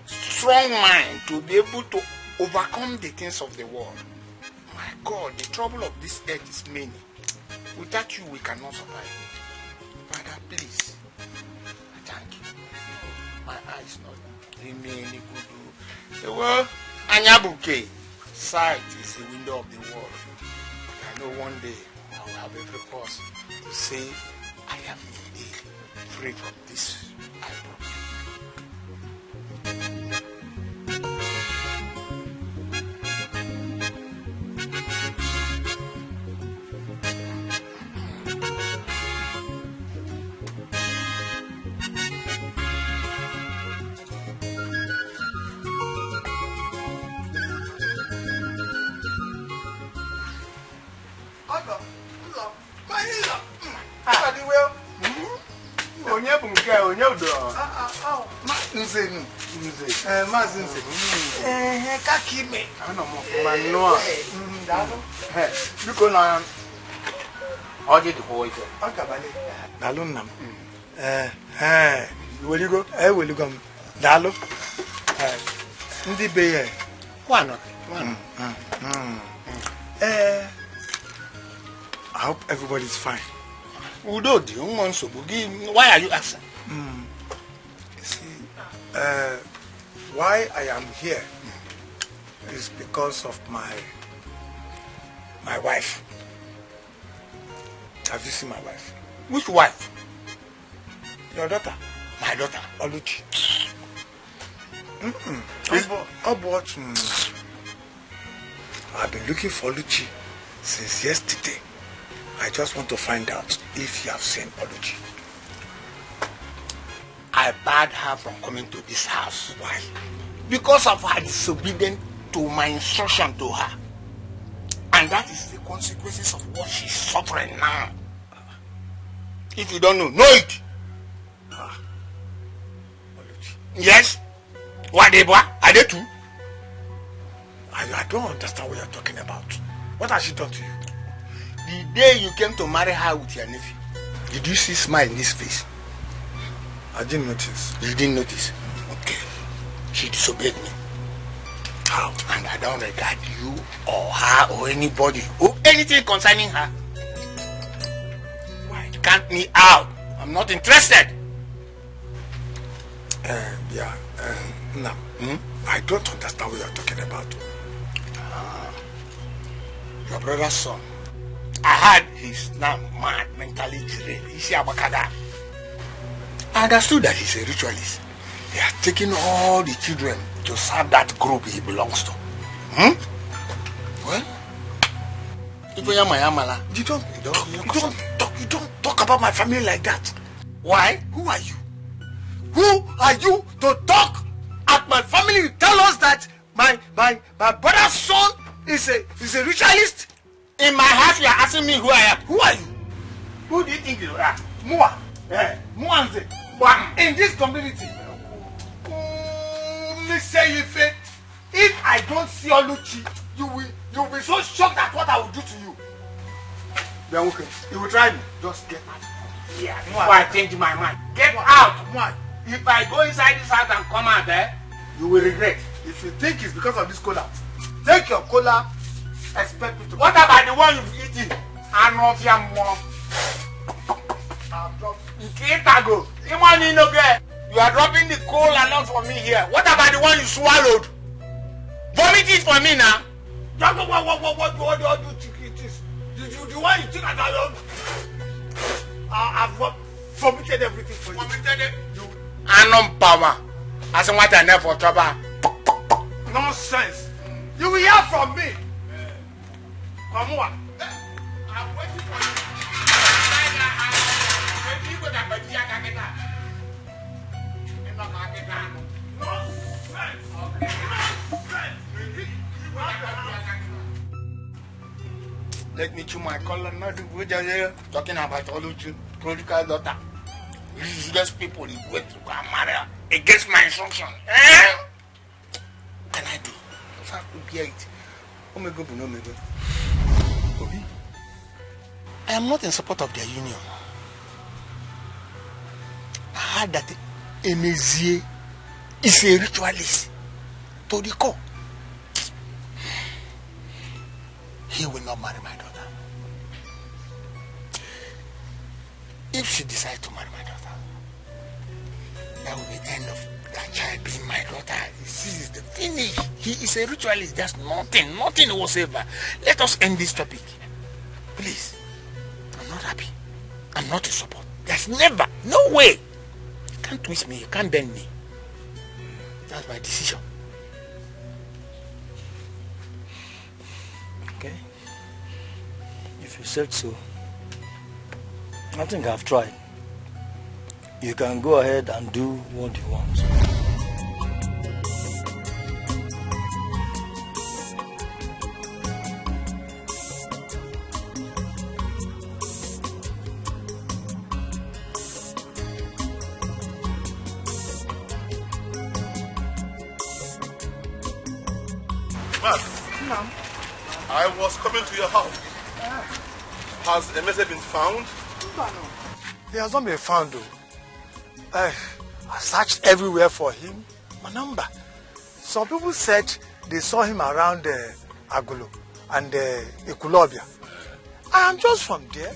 strong mind to be able to overcome the things of the world. My God, the trouble of this earth is many. Without you, we cannot survive. Father, please, I thank you. My eyes not doing me any good. The world, Anyabuke, sight is the window of the world. I know one day I will have every cause to say I am indeed free from this eye problem. Onye bụ nke onye udo nze maazị nze kaka ime anọ m ọfụma nnọọ biko na ọjị dịkwa ike ọ gabalị daalụ nna m eweligo m daalụ ndị be ya I hope everybody's fine. Udo di ụmụ nsogbu gị. Why are you asking? You see, why I am here is because of my wife. Have you seen my wife? Which wife? Your daughter. My daughter. Oluchi. I've been looking for Oluchi since yesterday. I just want to find out if you have seen Oluchi. I barred her from coming to this house. Why? Because of her disobedience to my instruction to her. And that is the consequences of what she's suffering now. If you don't know it. Oluchi. Yes? What they boy? Are they too? I don't understand what you're talking about. What has she done to you? The day you came to marry her with your nephew, did you see smile in his face? I didn't notice. You didn't notice? Okay. She disobeyed me. How? And I don't regard you or her or anybody or anything concerning her. Why? Count me out. I'm not interested. No. I don't understand what you're talking about. Your brother's son. I heard he's now mad, mentally deranged. He's Abakada. I understood that he's a ritualist. He has taken all the children to serve that group he belongs to. Well, you don't talk about my family like that. Why? Who are you? Who are you to talk at my family? You tell us that my brother's son is a ritualist. In my house, you are asking me who I am. Who are you? Who do you think you are? Mua. Muanze. In this community. Me say if I don't see Oluchi, you will be so shocked at what I will do to you. Then okay. You will try me. Just get out. Yeah, before I change my mind. Get out. Why? If I go inside this house and come out there, you will regret. If you think it's because of this cola, take your cola. Expect me to. What about the one you've eaten? I know if you're more. You are dropping the coal along for me here. What about the one you swallowed? Vomit it for me now. What do you think it is? The one you think I've vomited everything for you. Vomited it? Anom power. As in what I know for trouble. Nonsense. You will hear from me. Come on. I'm waiting for you. let me chew my collar. Not we just here talking about Oluchi, critical daughter. Religious people wait to go and marry her against my instruction. Eh? What can I do? I have to bear it. Oh my God, no, my God. Obi, I am not in support of their union. I heard that Emezie is a ritualist to the core. He will not marry my daughter. If she decides to marry my daughter, that will be the end of that child being my daughter. This is the finish. He is a ritualist. There's nothing whatsoever. Let us end this topic. Please. I'm not happy. I'm not in support. There's never, no way. You can't twist me. You can't bend me. That's my decision. Okay. If you said so, I think I've tried. You can go ahead and do what you want. Ma'am, I was coming to your house. Has a message been found? He has not been found though. I searched everywhere for him. My number. Some people said they saw him around Agolo and Ekulobia. I am just from there.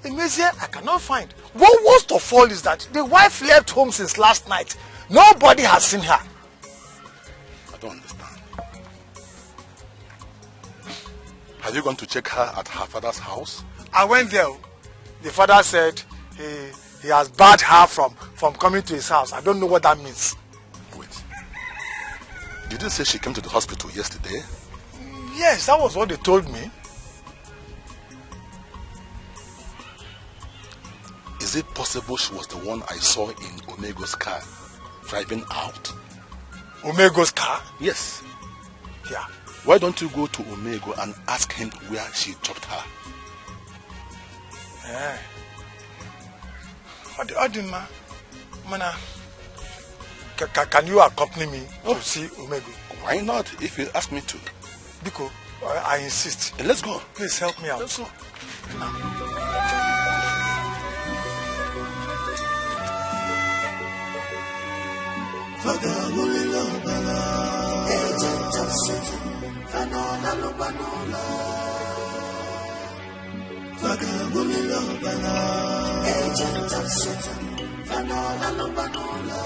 Emezie, I cannot find. What worst of all is that the wife left home since last night. Nobody has seen her. I don't understand. Have you gone to check her at her father's house? I went there. The father said he has barred her from coming to his house. I don't know what that means. Wait. Did you say she came to the hospital yesterday? Yes, that was what they told me. Is it possible she was the one I saw in Omego's car driving out? Omego's car? Yes. Yeah. Why don't you go to Omego and ask him where she dropped her? Odinma, Mana, can you accompany me to see Omego? Why not, if you ask me to? Biko, I insist. Let's go. Please help me out. Let's go. Agent of Satan, Fanola Lobanola. Vagabulilo Bala, agent of Satan, Fanola Lobanola.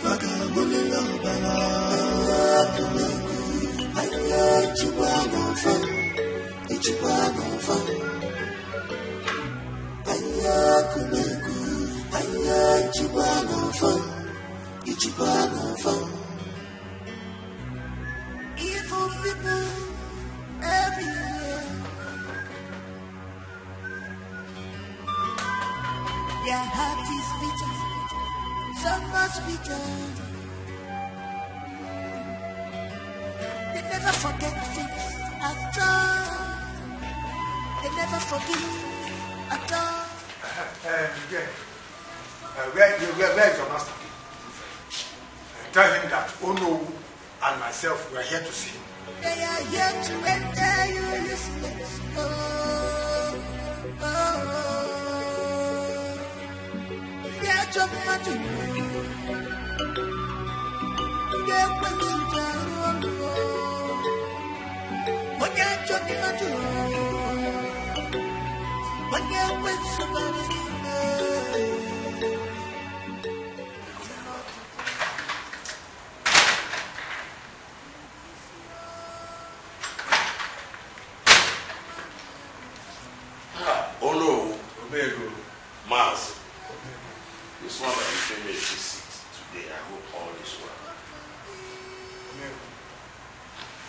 Vagabulilo Bala, Aya Chibano Fan, Ichibano Fan. Aya Kumegu, Aya Chibano Fan, Ichibano Fan. Evil people everywhere. Their heart is bitter, so much bitter. They never forget things at all. They never forgive at all. Where is your master? Tell him that Ono and myself were here to see him. They are here to render you useless. Oh, oh, oh. They are jumping to you. They are going to down. When you are jumping to you, when you are with somebody. Mars, this one that you finished this seat today, I hope all is well.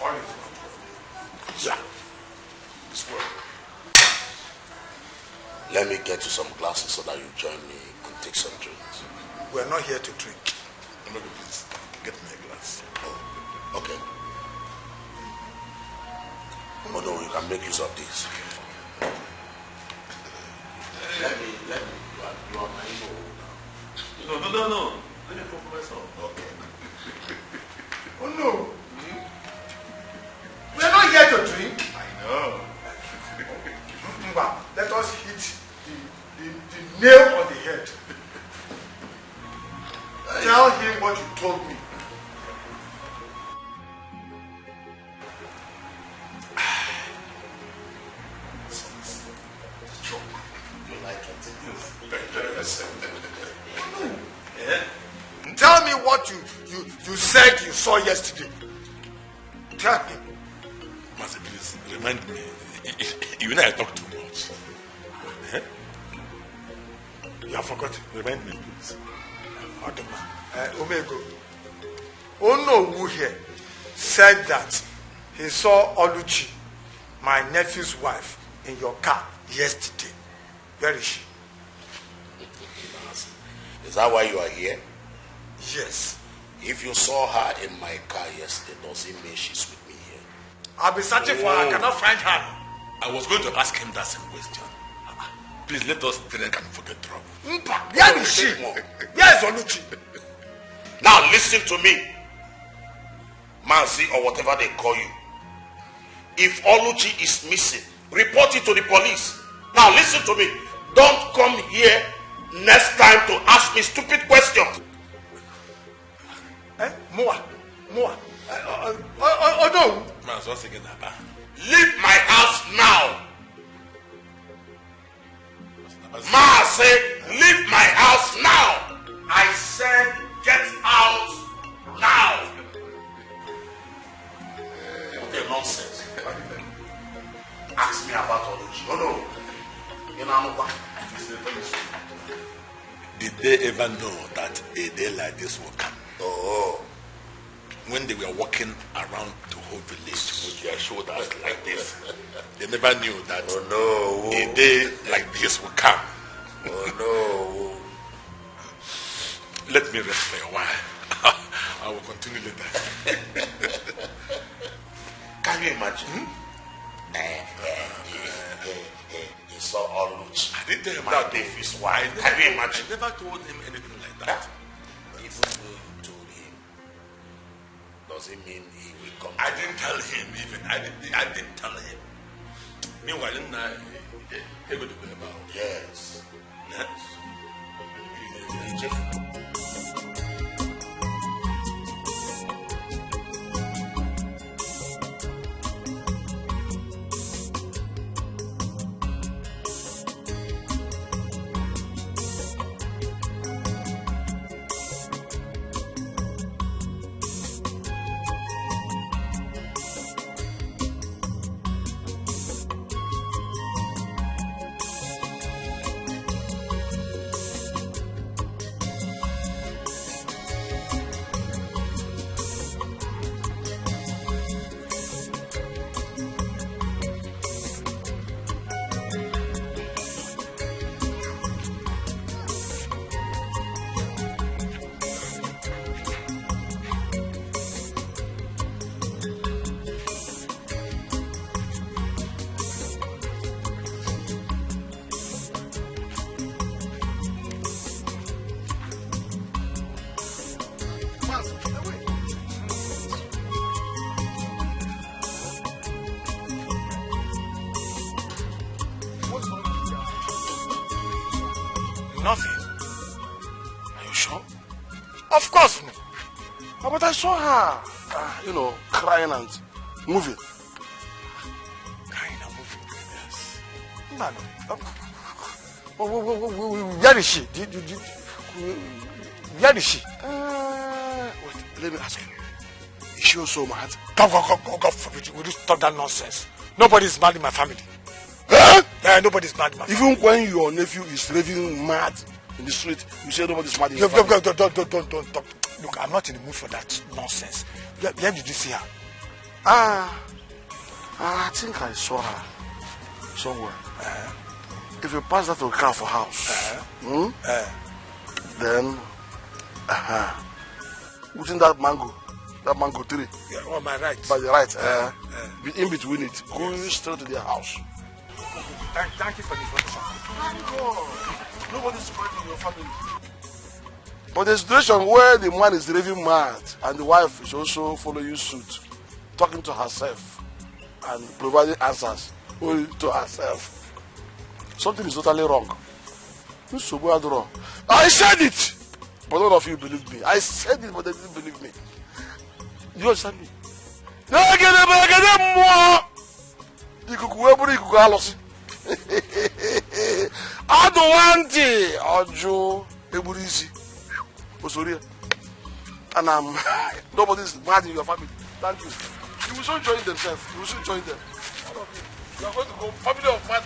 All is well. Yeah, it's well. Let me get you some glasses so that you join me and take some drinks. We're not here to drink. No, please, get me a glass. Oh, okay. Oh no, you can make use of this. Let me, you are my own now. No. Let me pour for myself. Okay. Oh no. We are not here to drink. I know. Let us hit the nail on the head. Tell him what you told me. You like it? Yeah? Tell me what you said you saw yesterday. Tell him. Master, please remind me. You know I talk too much. Eh? You have forgotten. Remind me, please. Omego. Onowu here said that he saw Oluchi, my nephew's wife, in your car yesterday. Where is she? Is that why you are here? Yes. If you saw her in my car yesterday, does it mean she's with me here? I've been searching for her. I cannot find her. I was going to ask him that same question. Please let us drink and forget trouble. Mpa, where is she? Where is Oluchi? Now listen to me, Manzi, or whatever they call you. If Oluchi is missing, report it to the police. Now listen to me. Don't come here next time to ask me stupid questions. Moa. Oh no. Man, once again, leave my house now. Ma said, leave my house now. I said, get out now. What a nonsense. Ask me about Oluchi. Oh no. You know what? Did they ever know that a day like this will come? Oh. When they were walking around the whole village with their shoulders like this, they never knew that a day like this will come. Oh no. Let me rest for a while. I will continue later. Can you imagine? He saw Oluchi. I didn't tell him that Davis' wife. Can you imagine? I never told him anything like that. Even though you told him, does it mean he will come? I didn't tell him even. I didn't tell him. Meanwhile, yes. Nothing. Are you sure? Of course. No. But I saw her, crying and moving. Crying and moving, yes. Where is she? Where is she? Wait, let me ask you. Is she also mad? God forbid, will you stop that nonsense? Nobody is mad in my family. Yeah, nobody's mad in my family. Even when your nephew is raving mad in the street, you say nobody's mad in your family. Don't. Look, I'm not in the mood for that nonsense. Where did you see her? I think I saw her somewhere. If you pass that to car for house, then within that mango, that mango tree. Yeah, on my right. By the right. Be in between it. Going straight to their house. Thank you for the information. Nobody's spoiling your family. But the situation where the man is raving mad and the wife is also following suit, talking to herself and providing answers only to herself, something is totally wrong. I said it, but none of you believe me. I said it, but they didn't believe me. You understand me? I don't want it. Ojo, Eburisi, Osoria, and nobody's mad in your family. Thank you. You will soon join themselves. You will soon join them. All of you. You are going to go family of mad.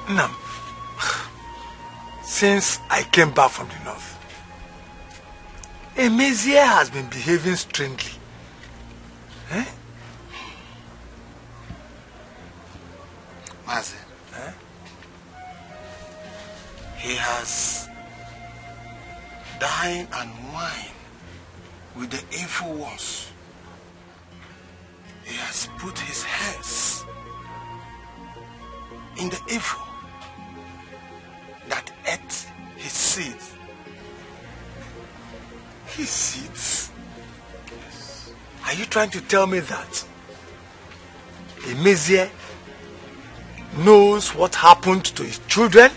Nam, since I came back from the north, Emezia has been behaving strangely. Eh? Mazi, he has dined and wine with the evil ones. He has put his hands in the evil that ate his seed. His seeds? Yes. Are you trying to tell me that Emezia knows what happened to his children?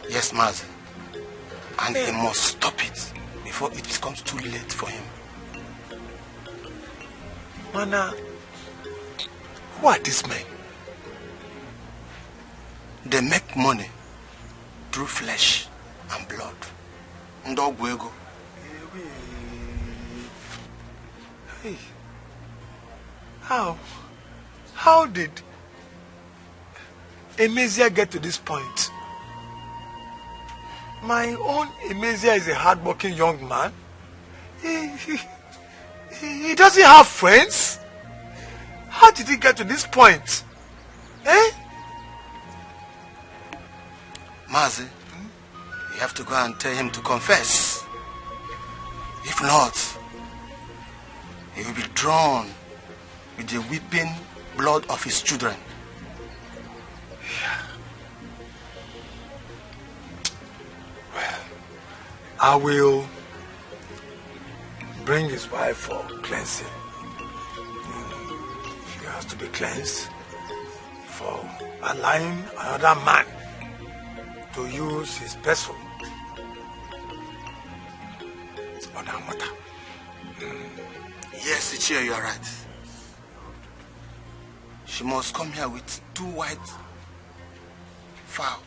Yes, Mazi. And he must stop it before it becomes too late for him. Mana, who are these men? They make money through flesh and blood. Ndogwego. Hey. How did Emezia get to this point? My own Emezia is a hardworking young man. He doesn't have friends. How did he get to this point? Eh? Mazi, you have to go and tell him to confess. If not, he will be drawn with the weeping blood of his children. Well, I will bring his wife for cleansing. She has to be cleansed for allowing another man to use his vessel on her mother. Yes, Ichie, you are right. She must come here with 2 white fowls,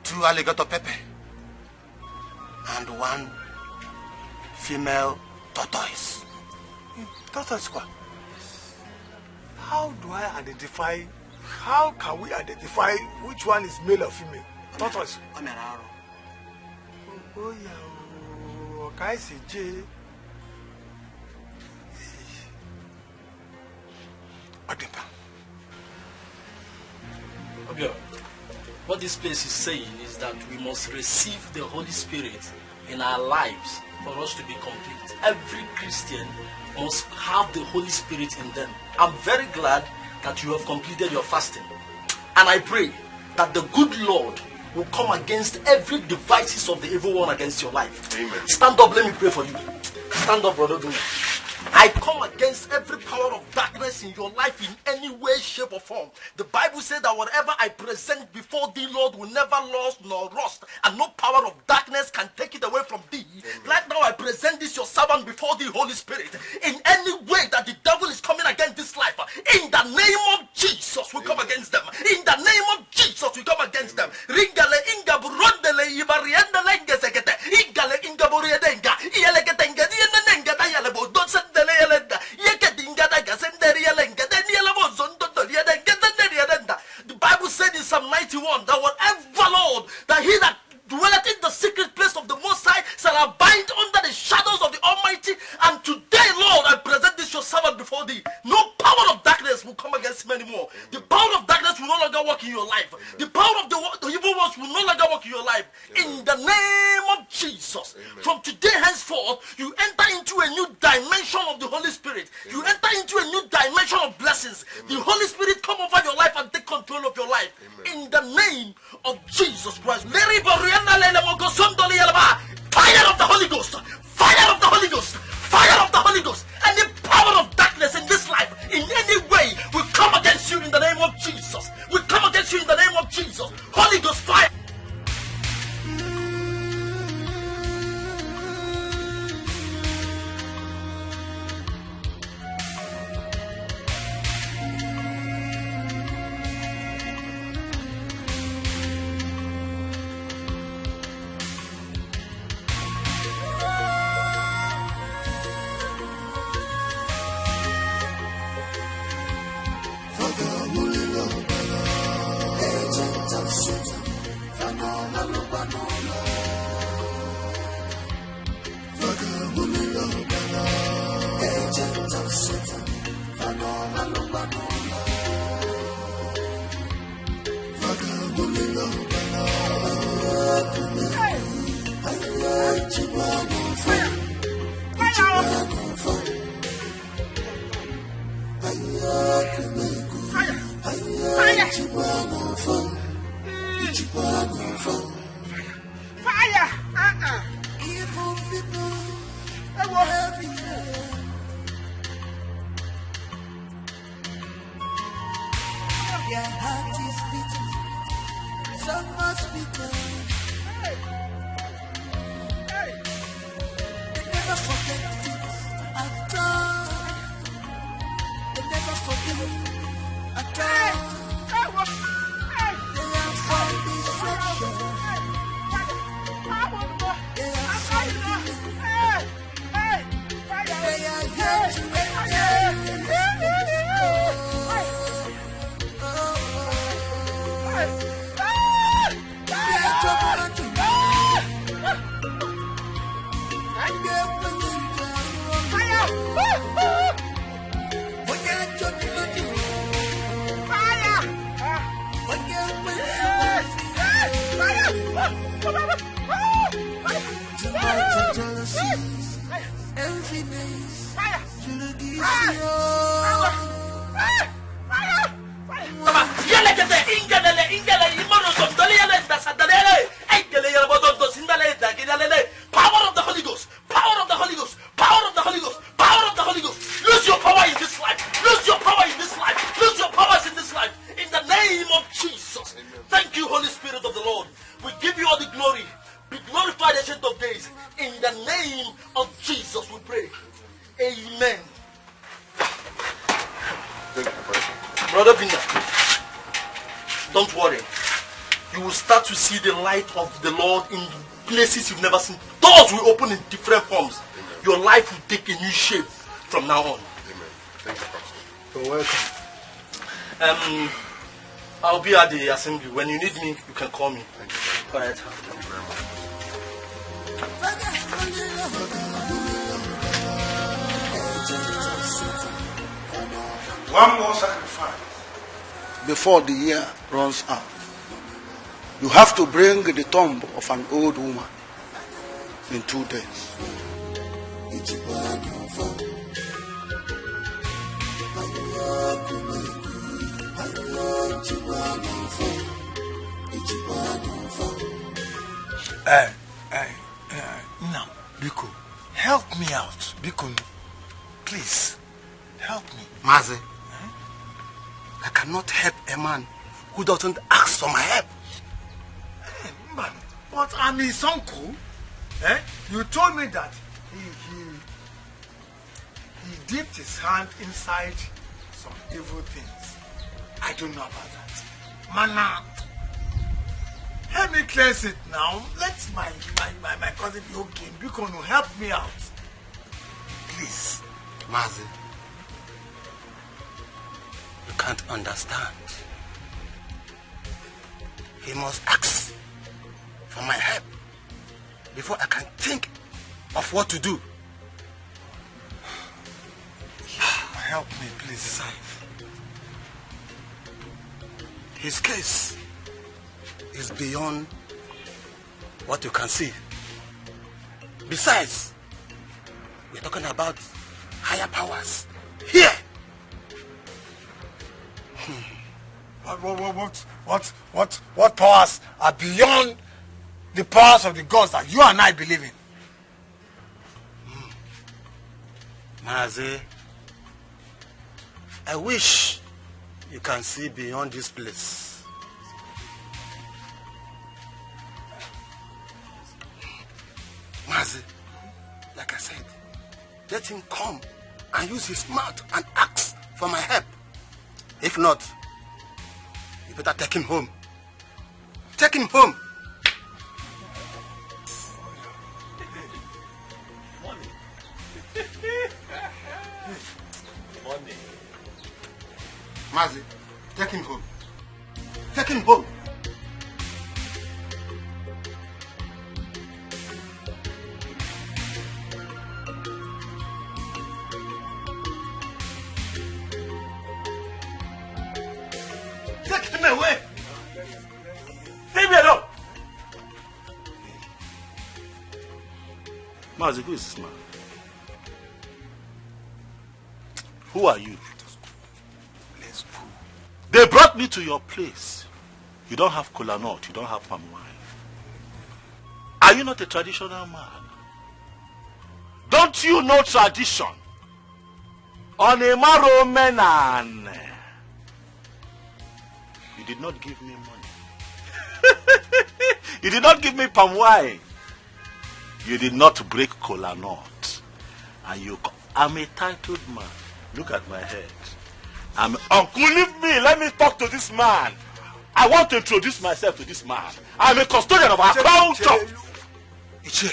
2 alligator pepper, and 1 female tortoise. Tortoise what? How do I identify? How can we identify which one is male or female? Tortoise. Oh yeah. Okay, CJ. What this place is saying is that we must receive the Holy Spirit in our lives for us to be complete. Every Christian must have the Holy Spirit in them. I'm very glad that you have completed your fasting. And I pray that the good Lord will come against every devices of the evil one against your life. Amen. Stand up, let me pray for you. Stand up, brother. I come against every power of darkness in your life in any way, shape, or form. The Bible says that whatever I present before thee, Lord, will never lose nor rust, and no power of darkness can take it away from thee. Amen. Right now, I present this your servant before thee, Holy Spirit. In any way that the devil is coming against this life, in the name of Jesus, we come against them. In the name of Jesus, we come against them. Ringale inga burondele ibariendele ngezekete. Ingale inga buriedenga. Iyelegete ngediene nenga dayalebo. The Bible said in Psalm 91 that whatever, Lord, that he that dwelleth in the secret place of the Most High shall abide under the shadows of the Almighty. And today, Lord, I present this your servant before thee. No power of darkness work in your life. In the name of Jesus. From today henceforth, you enter into a new dimension of the Holy Spirit. You enter into a new dimension of blessings. The Holy Spirit come over your life and take control of your life. In the name of Jesus Christ. Fire of the Holy Ghost. Fire of the Holy Ghost. Fire of the Holy Ghost. Any power of darkness in this life, in any way, we come against you in the name of Jesus. We come against you in the name of Jesus. Holy Ghost fire. Of the Lord in places you've never seen. Doors will open in different forms. Amen. Your life will take a new shape from now on. Amen. Thank you, Pastor. You're welcome. I'll be at the assembly. When you need me, you can call me. Thank you. Quiet. Thank you very much. One more sacrifice before the year runs out. You have to bring the tomb of an old woman in 2 days. Now, Biko, help me out. Biko, please, help me. Mazi, I cannot help a man who doesn't ask for my help. But I'm his uncle. You told me that he dipped his hand inside some evil things. I don't know about that. Mana, help me cleanse it now. Let my cousin be okay. You can help me out. Please. Mazi, you can't understand. He must ask for my help before I can think of what to do. Help me, please. His case is beyond what you can see. Besides, we're talking about higher powers here. What powers are beyond the powers of the gods that you and I believe in? Mazi, I wish you can see beyond this place. Mazi, like I said, let him come and use his mouth and ask for my help. If not, you better take him home. Take him home. Mazi, take him home. Take him home. Take him away. Leave me alone. Mazi, who is this man? Who are you? They brought me to your place. You don't have kola nut, you don't have palm wine. Are you not a traditional man? Don't you know tradition? On a marrow menan. You did not give me money. You did not give me palm wine. You did not break kola nut. And I'm a titled man. Look at my head. Uncle, leave me. Let me talk to this man. I want to introduce myself to this man. I'm a custodian of our culture. Ichie,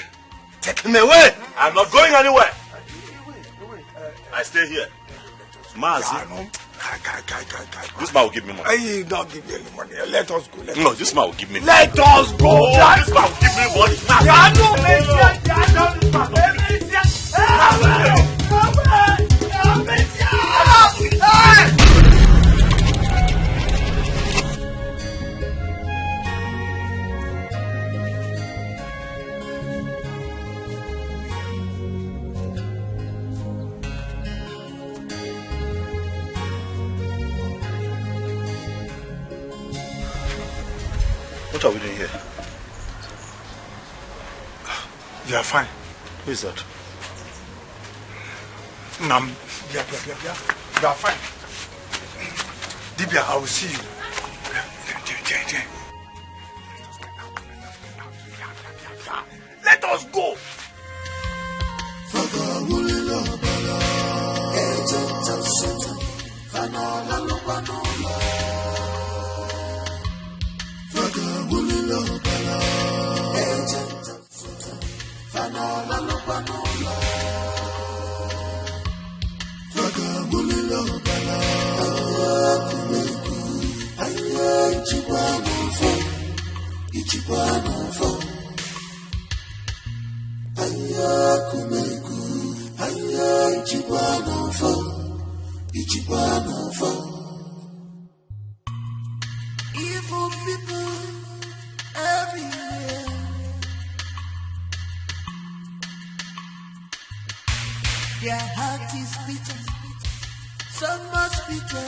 take him away. I'm not going anywhere. I stay here. Mazi. This man will give me money. He don't give you any money. Let us go. No, this man will give me money. Let us go. Oh, this man will give me What are we doing here? You are fine. Who is that? Nam, you are fine. Dibia, I will see you. Let us go. Evil people everywhere. Their heart is bitter, so much bitter.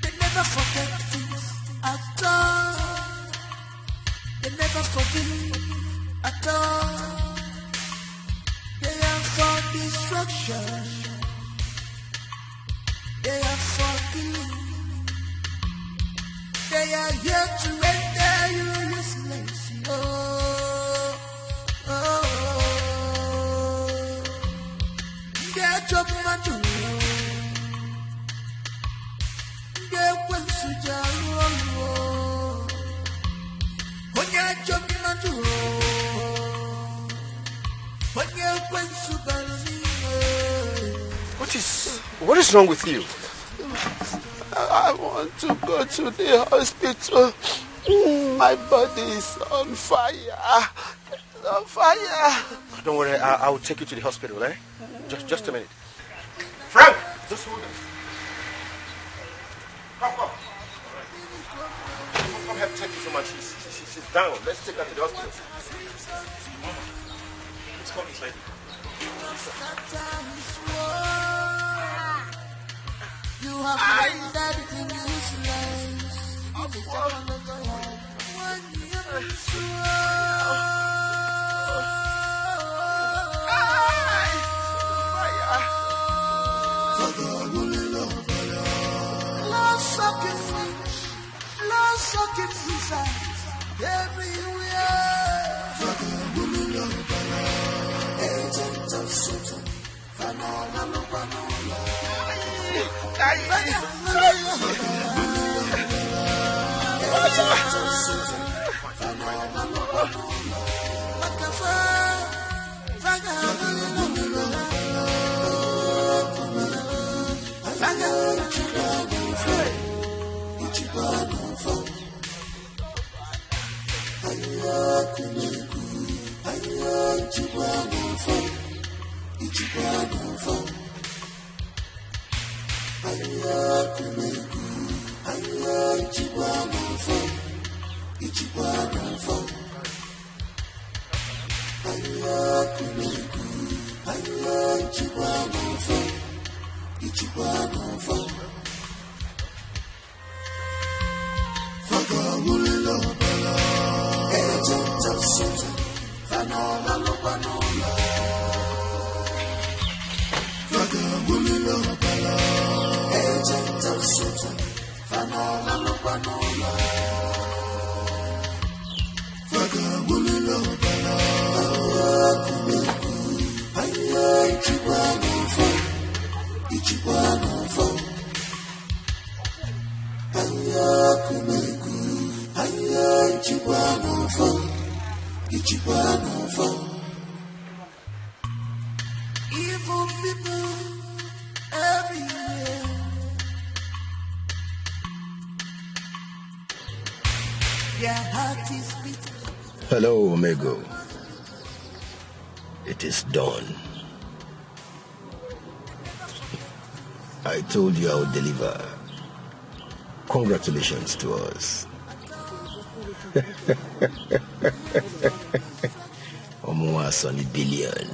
They never forget things at all. They never forgive at all. They are for destruction. They are for killing. They are here to render you useless. Oh, oh, they are chopping my door. They went to jail. When you are chopping my door, when you went to Berlin. What is wrong with you? I want to go to the hospital. My body is on fire. It's on fire. Don't worry, I will take you to the hospital, eh? Just a minute. Frank! Just hold it. Come. help take this woman. She's down. Let's take her to the hospital. It's coming, lady. You have rendered in this life. Love sucking inside everywhere. Agent of Satan, phenomenal. Evil people everywhere. Their heart is beating. Hello, Omego. It is done. I told you I would deliver. Congratulations to us. Omoa Sonny Billion.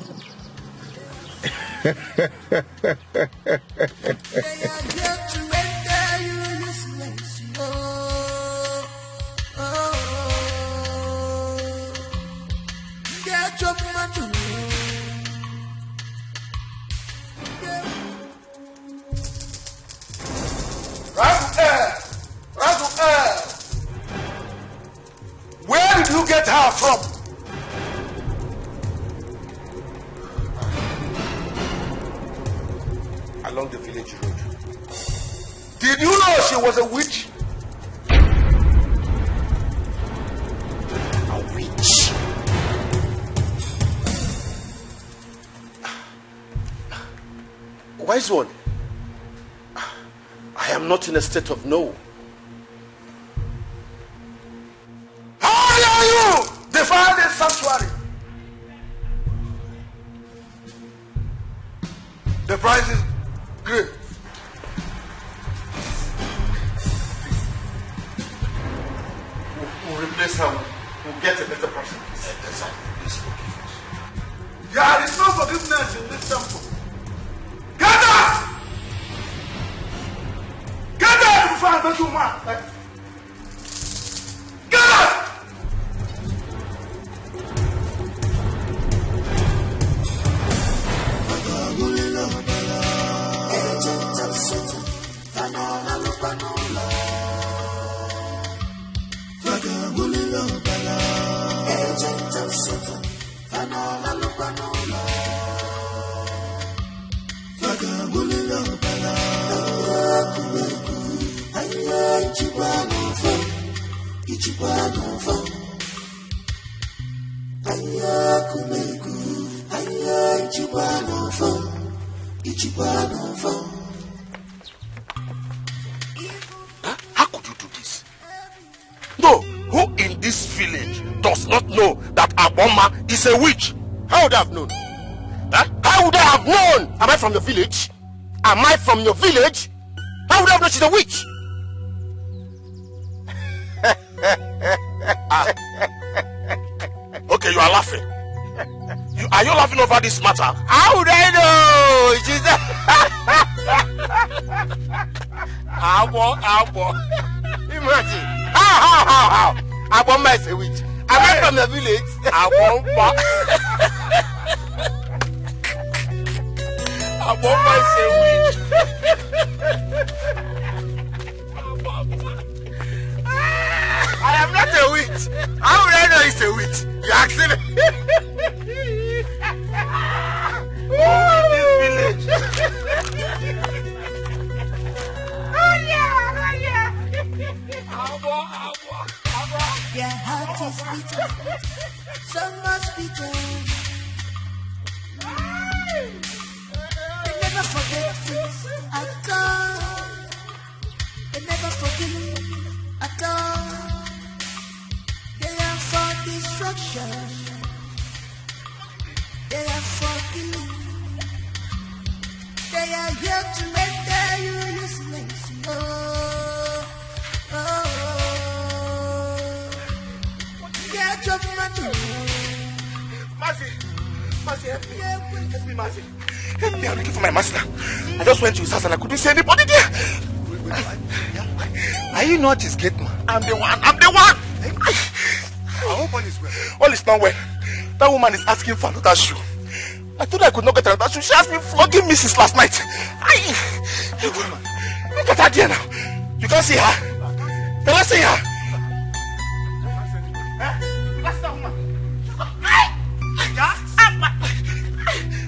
Where did you get her from? Along the village road. Did you know she was a witch? A witch? Wise one, I am not in a state of no. How dare you defile this sanctuary? The price is great. We'll replace her. We'll get a better person. There is no forgiveness in this temple. Get out! Get out before I make you mad. Get out! How could you do this? No, who in this village does not know that Aboma is a witch? How would I have known? Huh? How would I have known? Am I from your village? Am I from your village? How would I have known she's a witch? Okay, you are laughing. Are you laughing over this matter? How would I know? She's Imagine. How? I won't mess with you. I'm from the village. I won't mess with you. I am not a witch. How would I know it's a witch? You asking me? This village. Their heart is bitter, so much bitter. They never forget things at all. They never forgive at all. They are for destruction. They are for killing. They are here to render you useless. Get your money. Mercy, help me. Help me, Mercy. Help me, I'm looking for my master. I just went to his house and I couldn't see anybody there. Are you not his gate man? I'm the one. I hope all is well. All is not well. That woman is asking for another shoe. I thought I could not get another shoe. She asked me flogging me since last night. Look at her there now. You can't see her. Can I see her? That's that woman.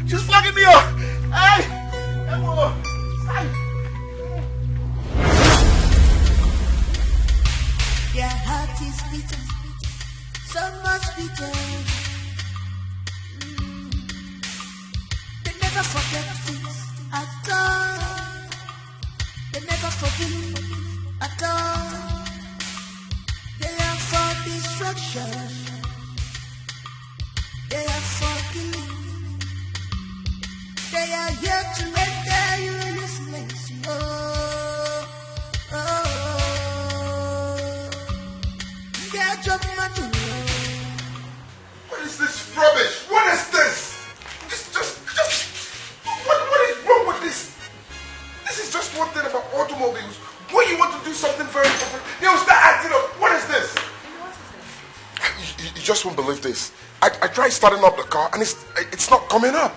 She's flogging me up. Hey! Their heart is bitter, so much bitter. They never forget things at all. They never forgive at all. They are for destruction. They are for killing. They are here to render you useless. Get your money. What is this rubbish? What is this? What is wrong with this? This is just one thing about automobiles. When you want to do something very important, you start acting up. What is this? You just won't believe this. I tried starting up the car and it's not coming up.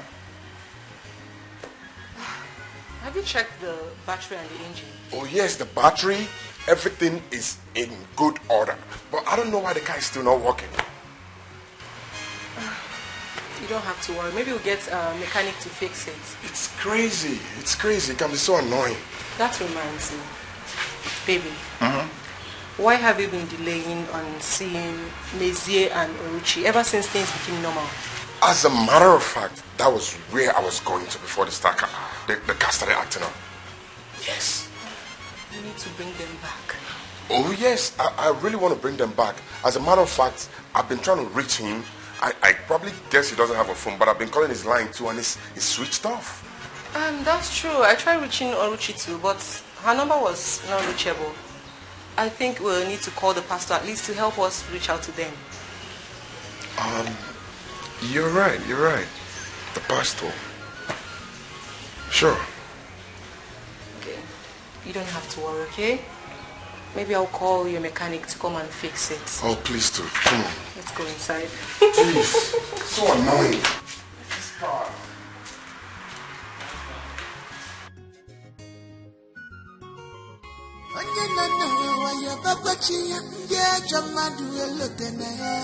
Have you checked the battery and the engine? Oh yes, the battery, everything is in good order. But I don't know why the car is still not working. You don't have to worry. Maybe we'll get a mechanic to fix it. It's crazy. It's crazy. It can be so annoying. That reminds me. Baby, why have you been delaying on seeing Mezie and Oruchi ever since things became normal? As a matter of fact, that was where I was going to before the car started acting up. Yes. You need to bring them back. Oh yes, I really want to bring them back. As a matter of fact, I've been trying to reach him. I probably guess he doesn't have a phone, but I've been calling his line too and it's switched off. That's true. I tried reaching Oruchi too, but her number was not reachable. I think we'll need to call the pastor at least to help us reach out to them. You're right. The pastor. Sure. Okay. You don't have to worry, okay? Maybe I'll call your mechanic to come and fix it. Oh, please do. Come on. Let's go inside. Jeez. So annoying. This car. Onye nọ n'ụwa ya bakwachi ya ndị ajọ mmadụ elote na ya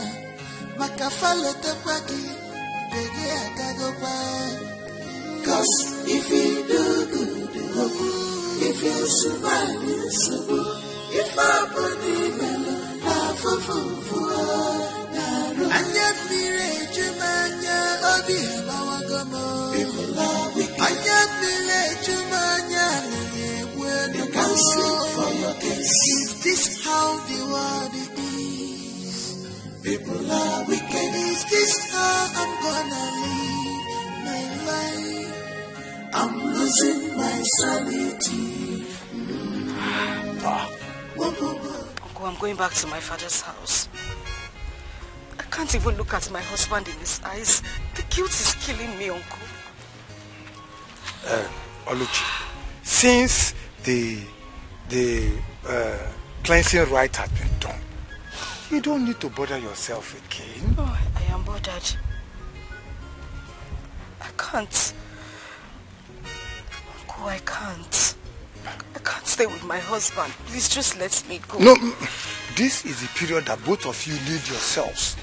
maka falotekwa gị mgbe gị agagokwa. 'Cause if you do good, if you smile, you smile. If I believe in love, anya mmiri ejumanya obi agbawagomo. Anya mmiri ejumanya na-egbu elu. You can sleep for your kids. Is this how the world is? People are wicked. Is this how I'm gonna live my life? I'm losing my sanity. Uncle, I'm going back to my father's house. can't even look at my husband in his eyes. The guilt is killing me, Uncle. Oluchi, since the cleansing rite has been done, you don't need to bother yourself again. Oh, I am bothered. I can't. Uncle, I can't. I can't stay with my husband. Please just let me go. No, this is the period that both of you need yourselves.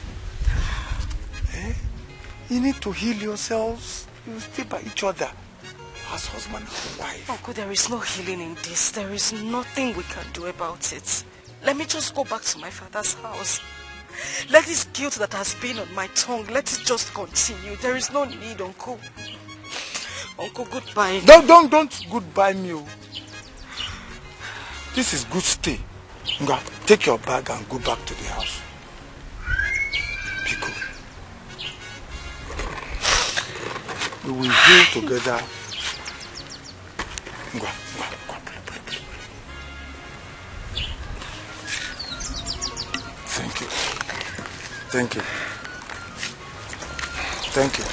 You need to heal yourselves. You stay by each other as husband and wife. Uncle, there is no healing in this. There is nothing we can do about it. Let me just go back to my father's house. Let this guilt that has been on my tongue, let it just continue. There is no need, Uncle. Uncle, goodbye. Don't goodbye me. This is good stay. Nga, take your bag and go back to the house. Pico. We will heal together. Nga, pray. Thank you. Thank you. Thank you.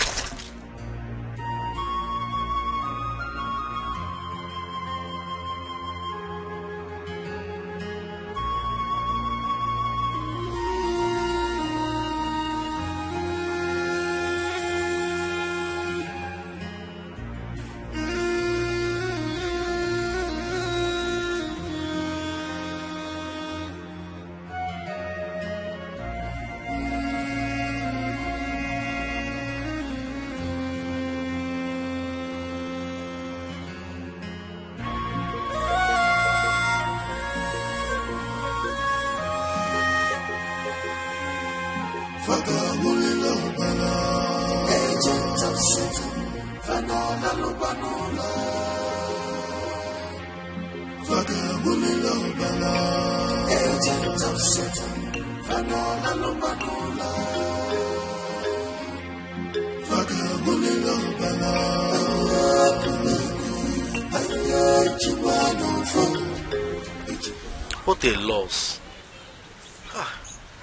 What a loss.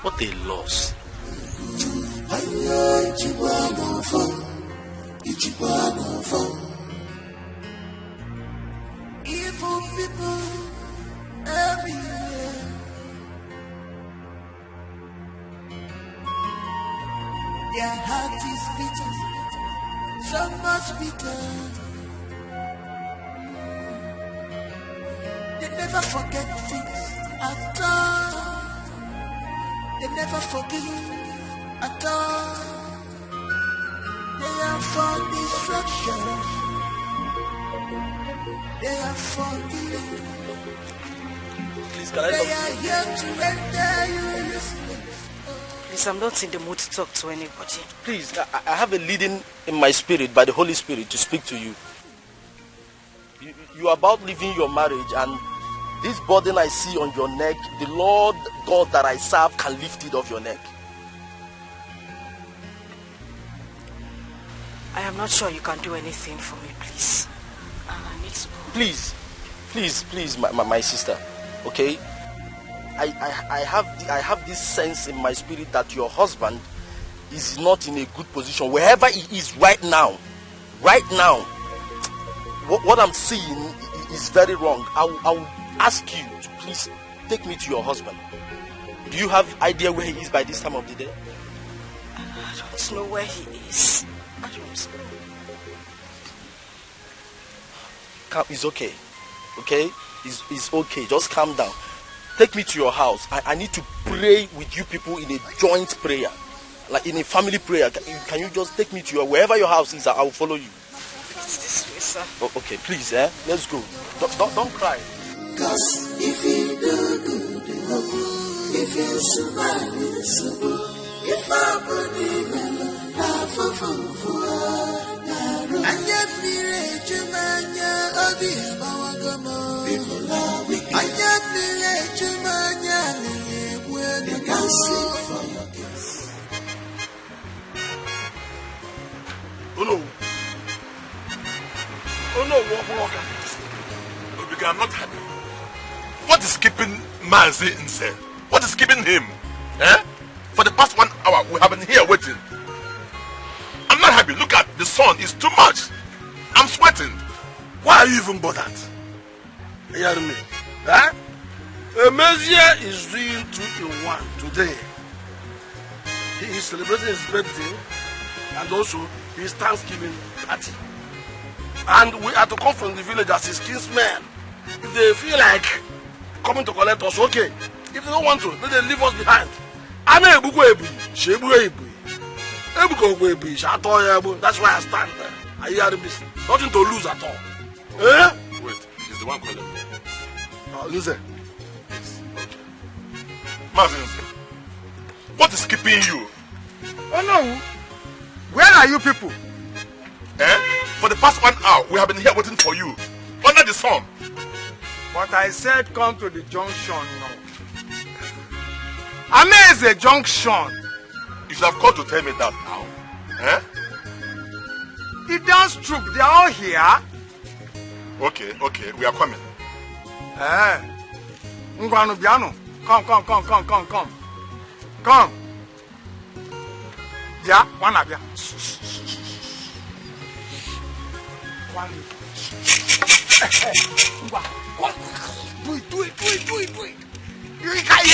What a loss. Evil people everywhere. Their heart is bitter, so much bitter. They never forget things at all. They never forgive at all. They are for destruction. They are for killing. Please, can I They talk are here to render you useless. Please, I'm not in the mood to talk to anybody. Please, I have a leading in my spirit by the Holy Spirit to speak to you. You are about leaving your marriage, and this burden I see on your neck, the Lord God that I serve can lift it off your neck. I am not sure you can do anything for me, please. I need to go. Please, my sister, okay? I have this sense in my spirit that your husband is not in a good position. Wherever he is right now, what I'm seeing is very wrong. I will ask you to please take me to your husband. Do you have idea where he is by this time of the day? I don't know where he is. I don't know. It's okay. Okay? It's okay. Just calm down. Take me to your house. I need to pray with you people in a joint prayer. Like in a family prayer. Can you just take me to wherever your house is? I will follow you. It's this way, sir. Oh, okay, please, let's go. Don't cry. Cause if you do good, if you survive, if I believe in love, and yet me rage mania, Obi Mawagamo. People are wicked. And yet me rage mania, they can sing for your kiss. Oh no, I'm not happy. What is keeping Mazi in there? What is keeping him? For the past 1 hour, hour. We have been here waiting. I'm not happy. Look at the sun. It's too much. I'm sweating. Why are you even bothered? You hear me? Huh? Emezia is doing 2 in 1 today. He is celebrating his birthday and also his Thanksgiving party. And we are to come from the village as his kinsmen. If they feel like coming to collect us, okay. If they don't want to, then they leave us behind. That's why I stand there. Are you hearing this? Nothing to lose at all. Eh? Wait, he's the one calling me. Listen. Martin, what is keeping you? Oh no. Where are you people? For the past 1 hour, we have been here waiting for you. Under the sun. But I said come to the junction now. Amazing junction. You should have called to tell me that now. The dance troupe, they are all here. Okay, we are coming. Ngwanu Biano. Come. Come. Yeah, one up here. Do it. You can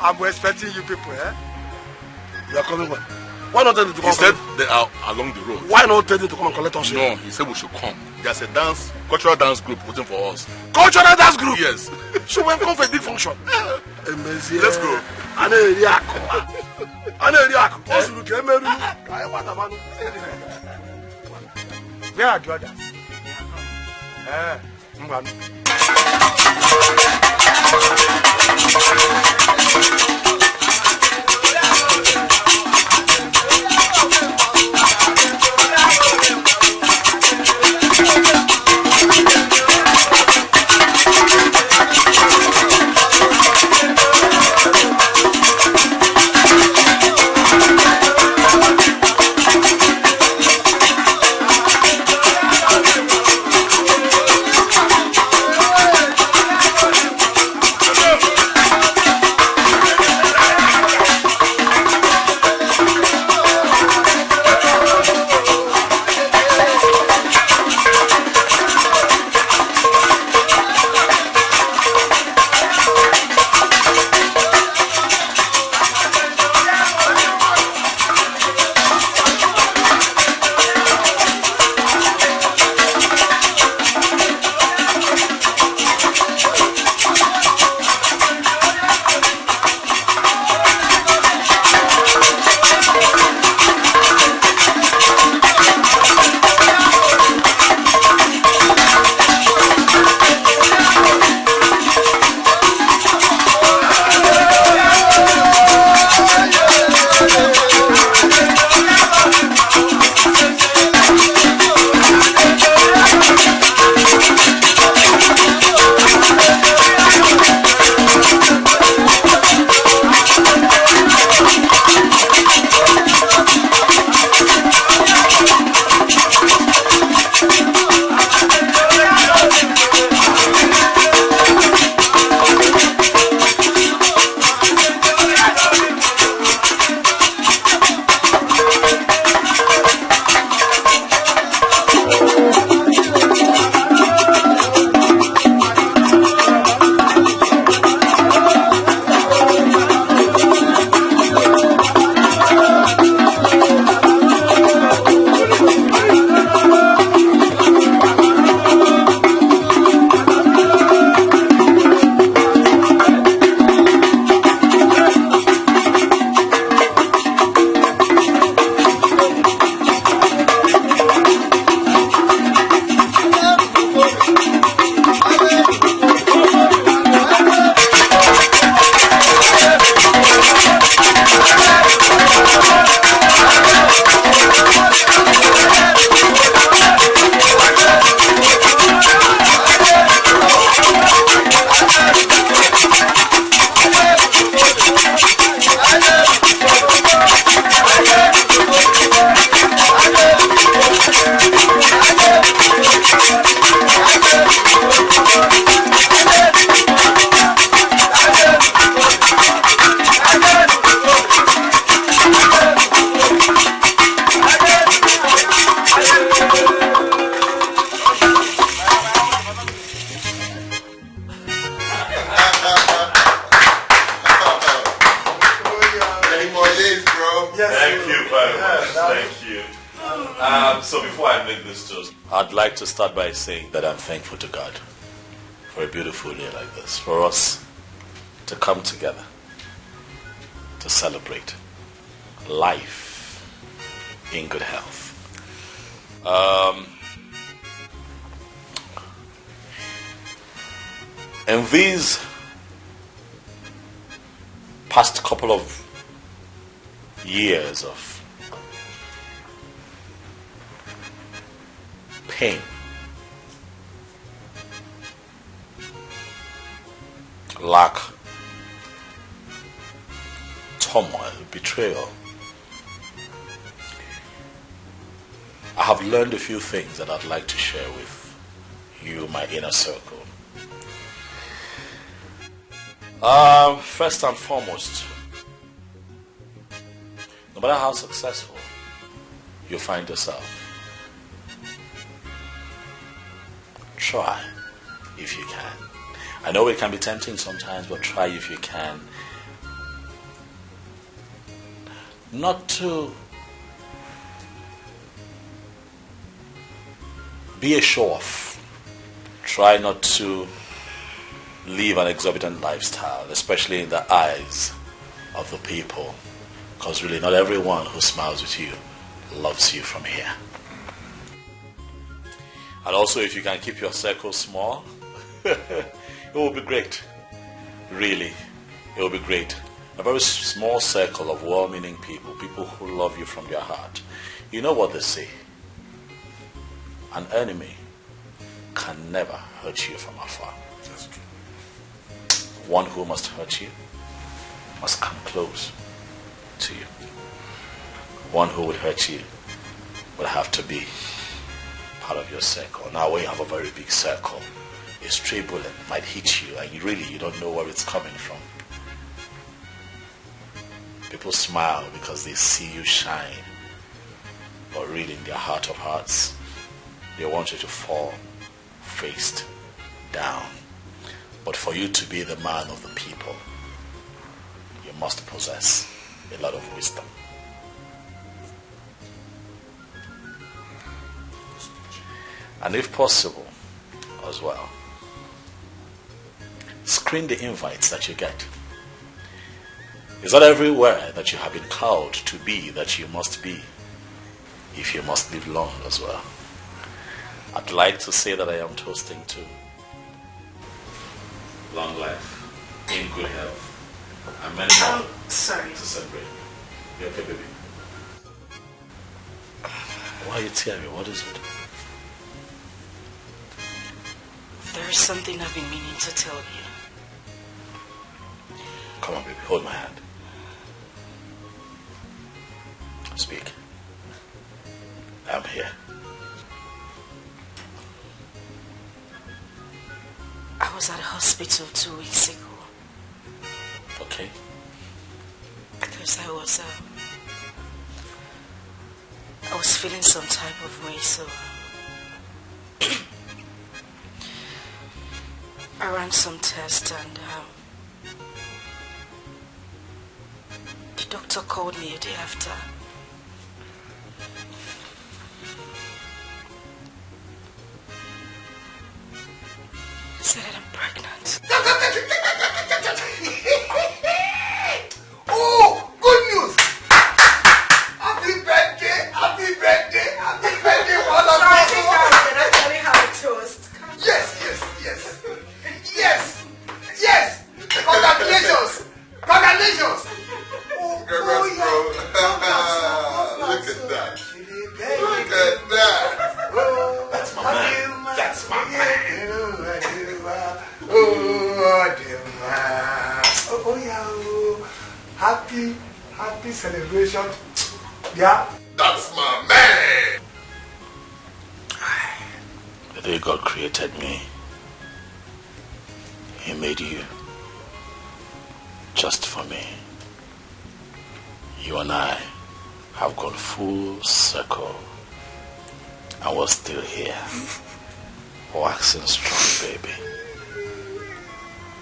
I'm expecting you people, You are coming when? Why not tell them to come? He said they are along the road. Why not tell them to come and collect us? No, he said we should come. There's a cultural dance group waiting for us. Cultural dance group? Yes. So we have come for a big function. Let's go. Where are the others? I'd like to start by saying that I'm thankful to God for a beautiful day like this, for us to come together to celebrate life in good health. In these past couple of years of pain, lack, turmoil, betrayal, I have learned a few things that I'd like to share with you, my inner circle. First and foremost, no matter how successful you find yourself, try if you can. I know it can be tempting sometimes, but try if you can not to be a show-off. Try not to live an exorbitant lifestyle, especially in the eyes of the people, because really not everyone who smiles with you loves you from here. And also, if you can keep your circle small, it will be great. Really, it will be great. A very small circle of well-meaning people, people who love you from their heart. You know what they say? An enemy can never hurt you from afar. That's true. One who must hurt you must come close to you. One who would hurt you would have to be part of your circle. Now, when you have a very big circle, a stray bullet might hit you and you don't know where it's coming from. People smile because they see you shine, but really in their heart of hearts, they want you to fall face down. But for you to be the man of the people, you must possess a lot of wisdom. And if possible, as well, screen the invites that you get. It's not everywhere that you have been called to be that you must be, if you must live long as well. I'd like to say that I am toasting to long life, in good health, and many more sorry to celebrate. You okay, baby? Why are you tearing? What is it? There is something I've been meaning to tell you. Come on, baby, hold my hand. Speak. I'm here. I was at a hospital 2 weeks ago. Okay. Because I was feeling some type of way, so I ran some tests and the doctor called me a day after. He said that I'm pregnant. Oh, good news! Happy birthday! Happy birthday! Happy birthday! What a Sorry, I can actually have a toast. Yes! Congratulations! Congratulations! Congrats, bro. Look at that. Look at that. Oh, that's my man. That's my man. Oh, yeah. Happy celebration. Yeah. That's my man. The day God created me, He made you just for me. You and I have gone full circle, and we're still here, waxing strong, baby.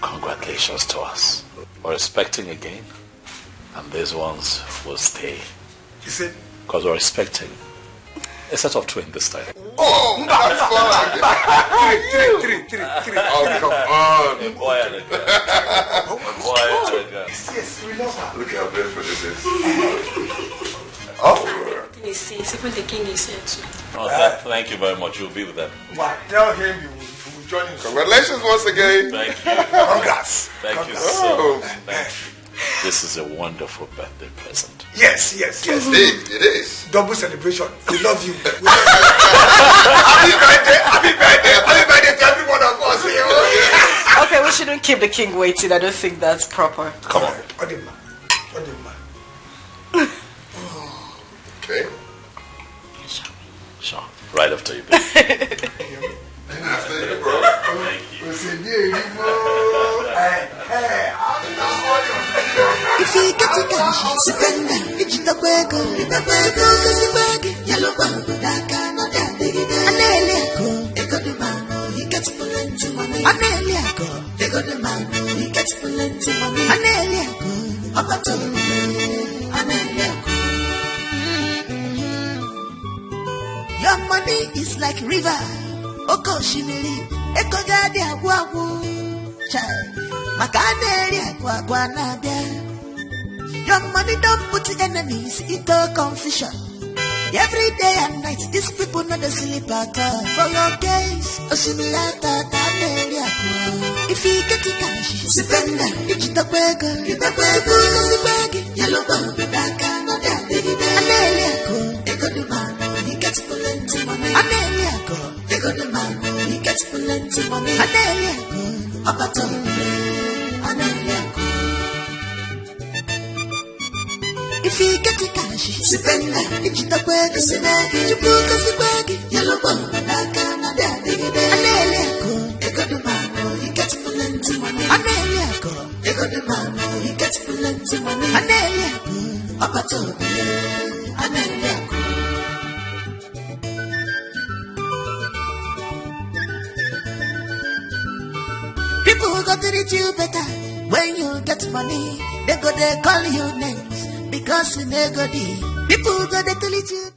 Congratulations to us. We're expecting again, and these ones will stay. You said? Because we're expecting, A set of twin this time. Oh, that's fun. Three. Oh, come on. A boy and a girl. A boy and a girl. Yes, we love her. Look how beautiful this is. Oh. Even the king is here too. Oh, thank you very much. You'll be with them. Well, tell him you will join him. Congratulations once again. Thank you. Congrats. Thank you so much. Thank you. This is a wonderful birthday present. Yes. It is. Double celebration. We love you. Happy birthday to every one of us here. Okay, we shouldn't keep the king waiting. I don't think that's proper. Come on. Okay. Sure. Right after you, baby. After you, bro. Thank you. If you get a cash, spend it. It's the bag, cause the bag, yellow bag, that cannot have it. They got the man, he gets plenty money. They got the man, he gets plenty money. Up to your money is like river. Oko shimili, eko gadi agwagu. Makaneri agwagwa nabia. Your money don't put enemies into confusion. Every day and night, these people know the sleep at all. For your case, Osimilata Taneri agwa. If you get the cash, spend it. It's the beggar, cause the bag, yellow bag, that cannot have it. They got the man, he gets plenty money. They got the man, he gets plenty money. Up to if you get the cash, spend it. It's the bag, you cause the bag, yellow bag, that cannot have it. They got the man, he gets plenty money. They got the man, he gets plenty money. Up to people go to treat you better when you get money. They go they call you names because you never did. People go they treat you.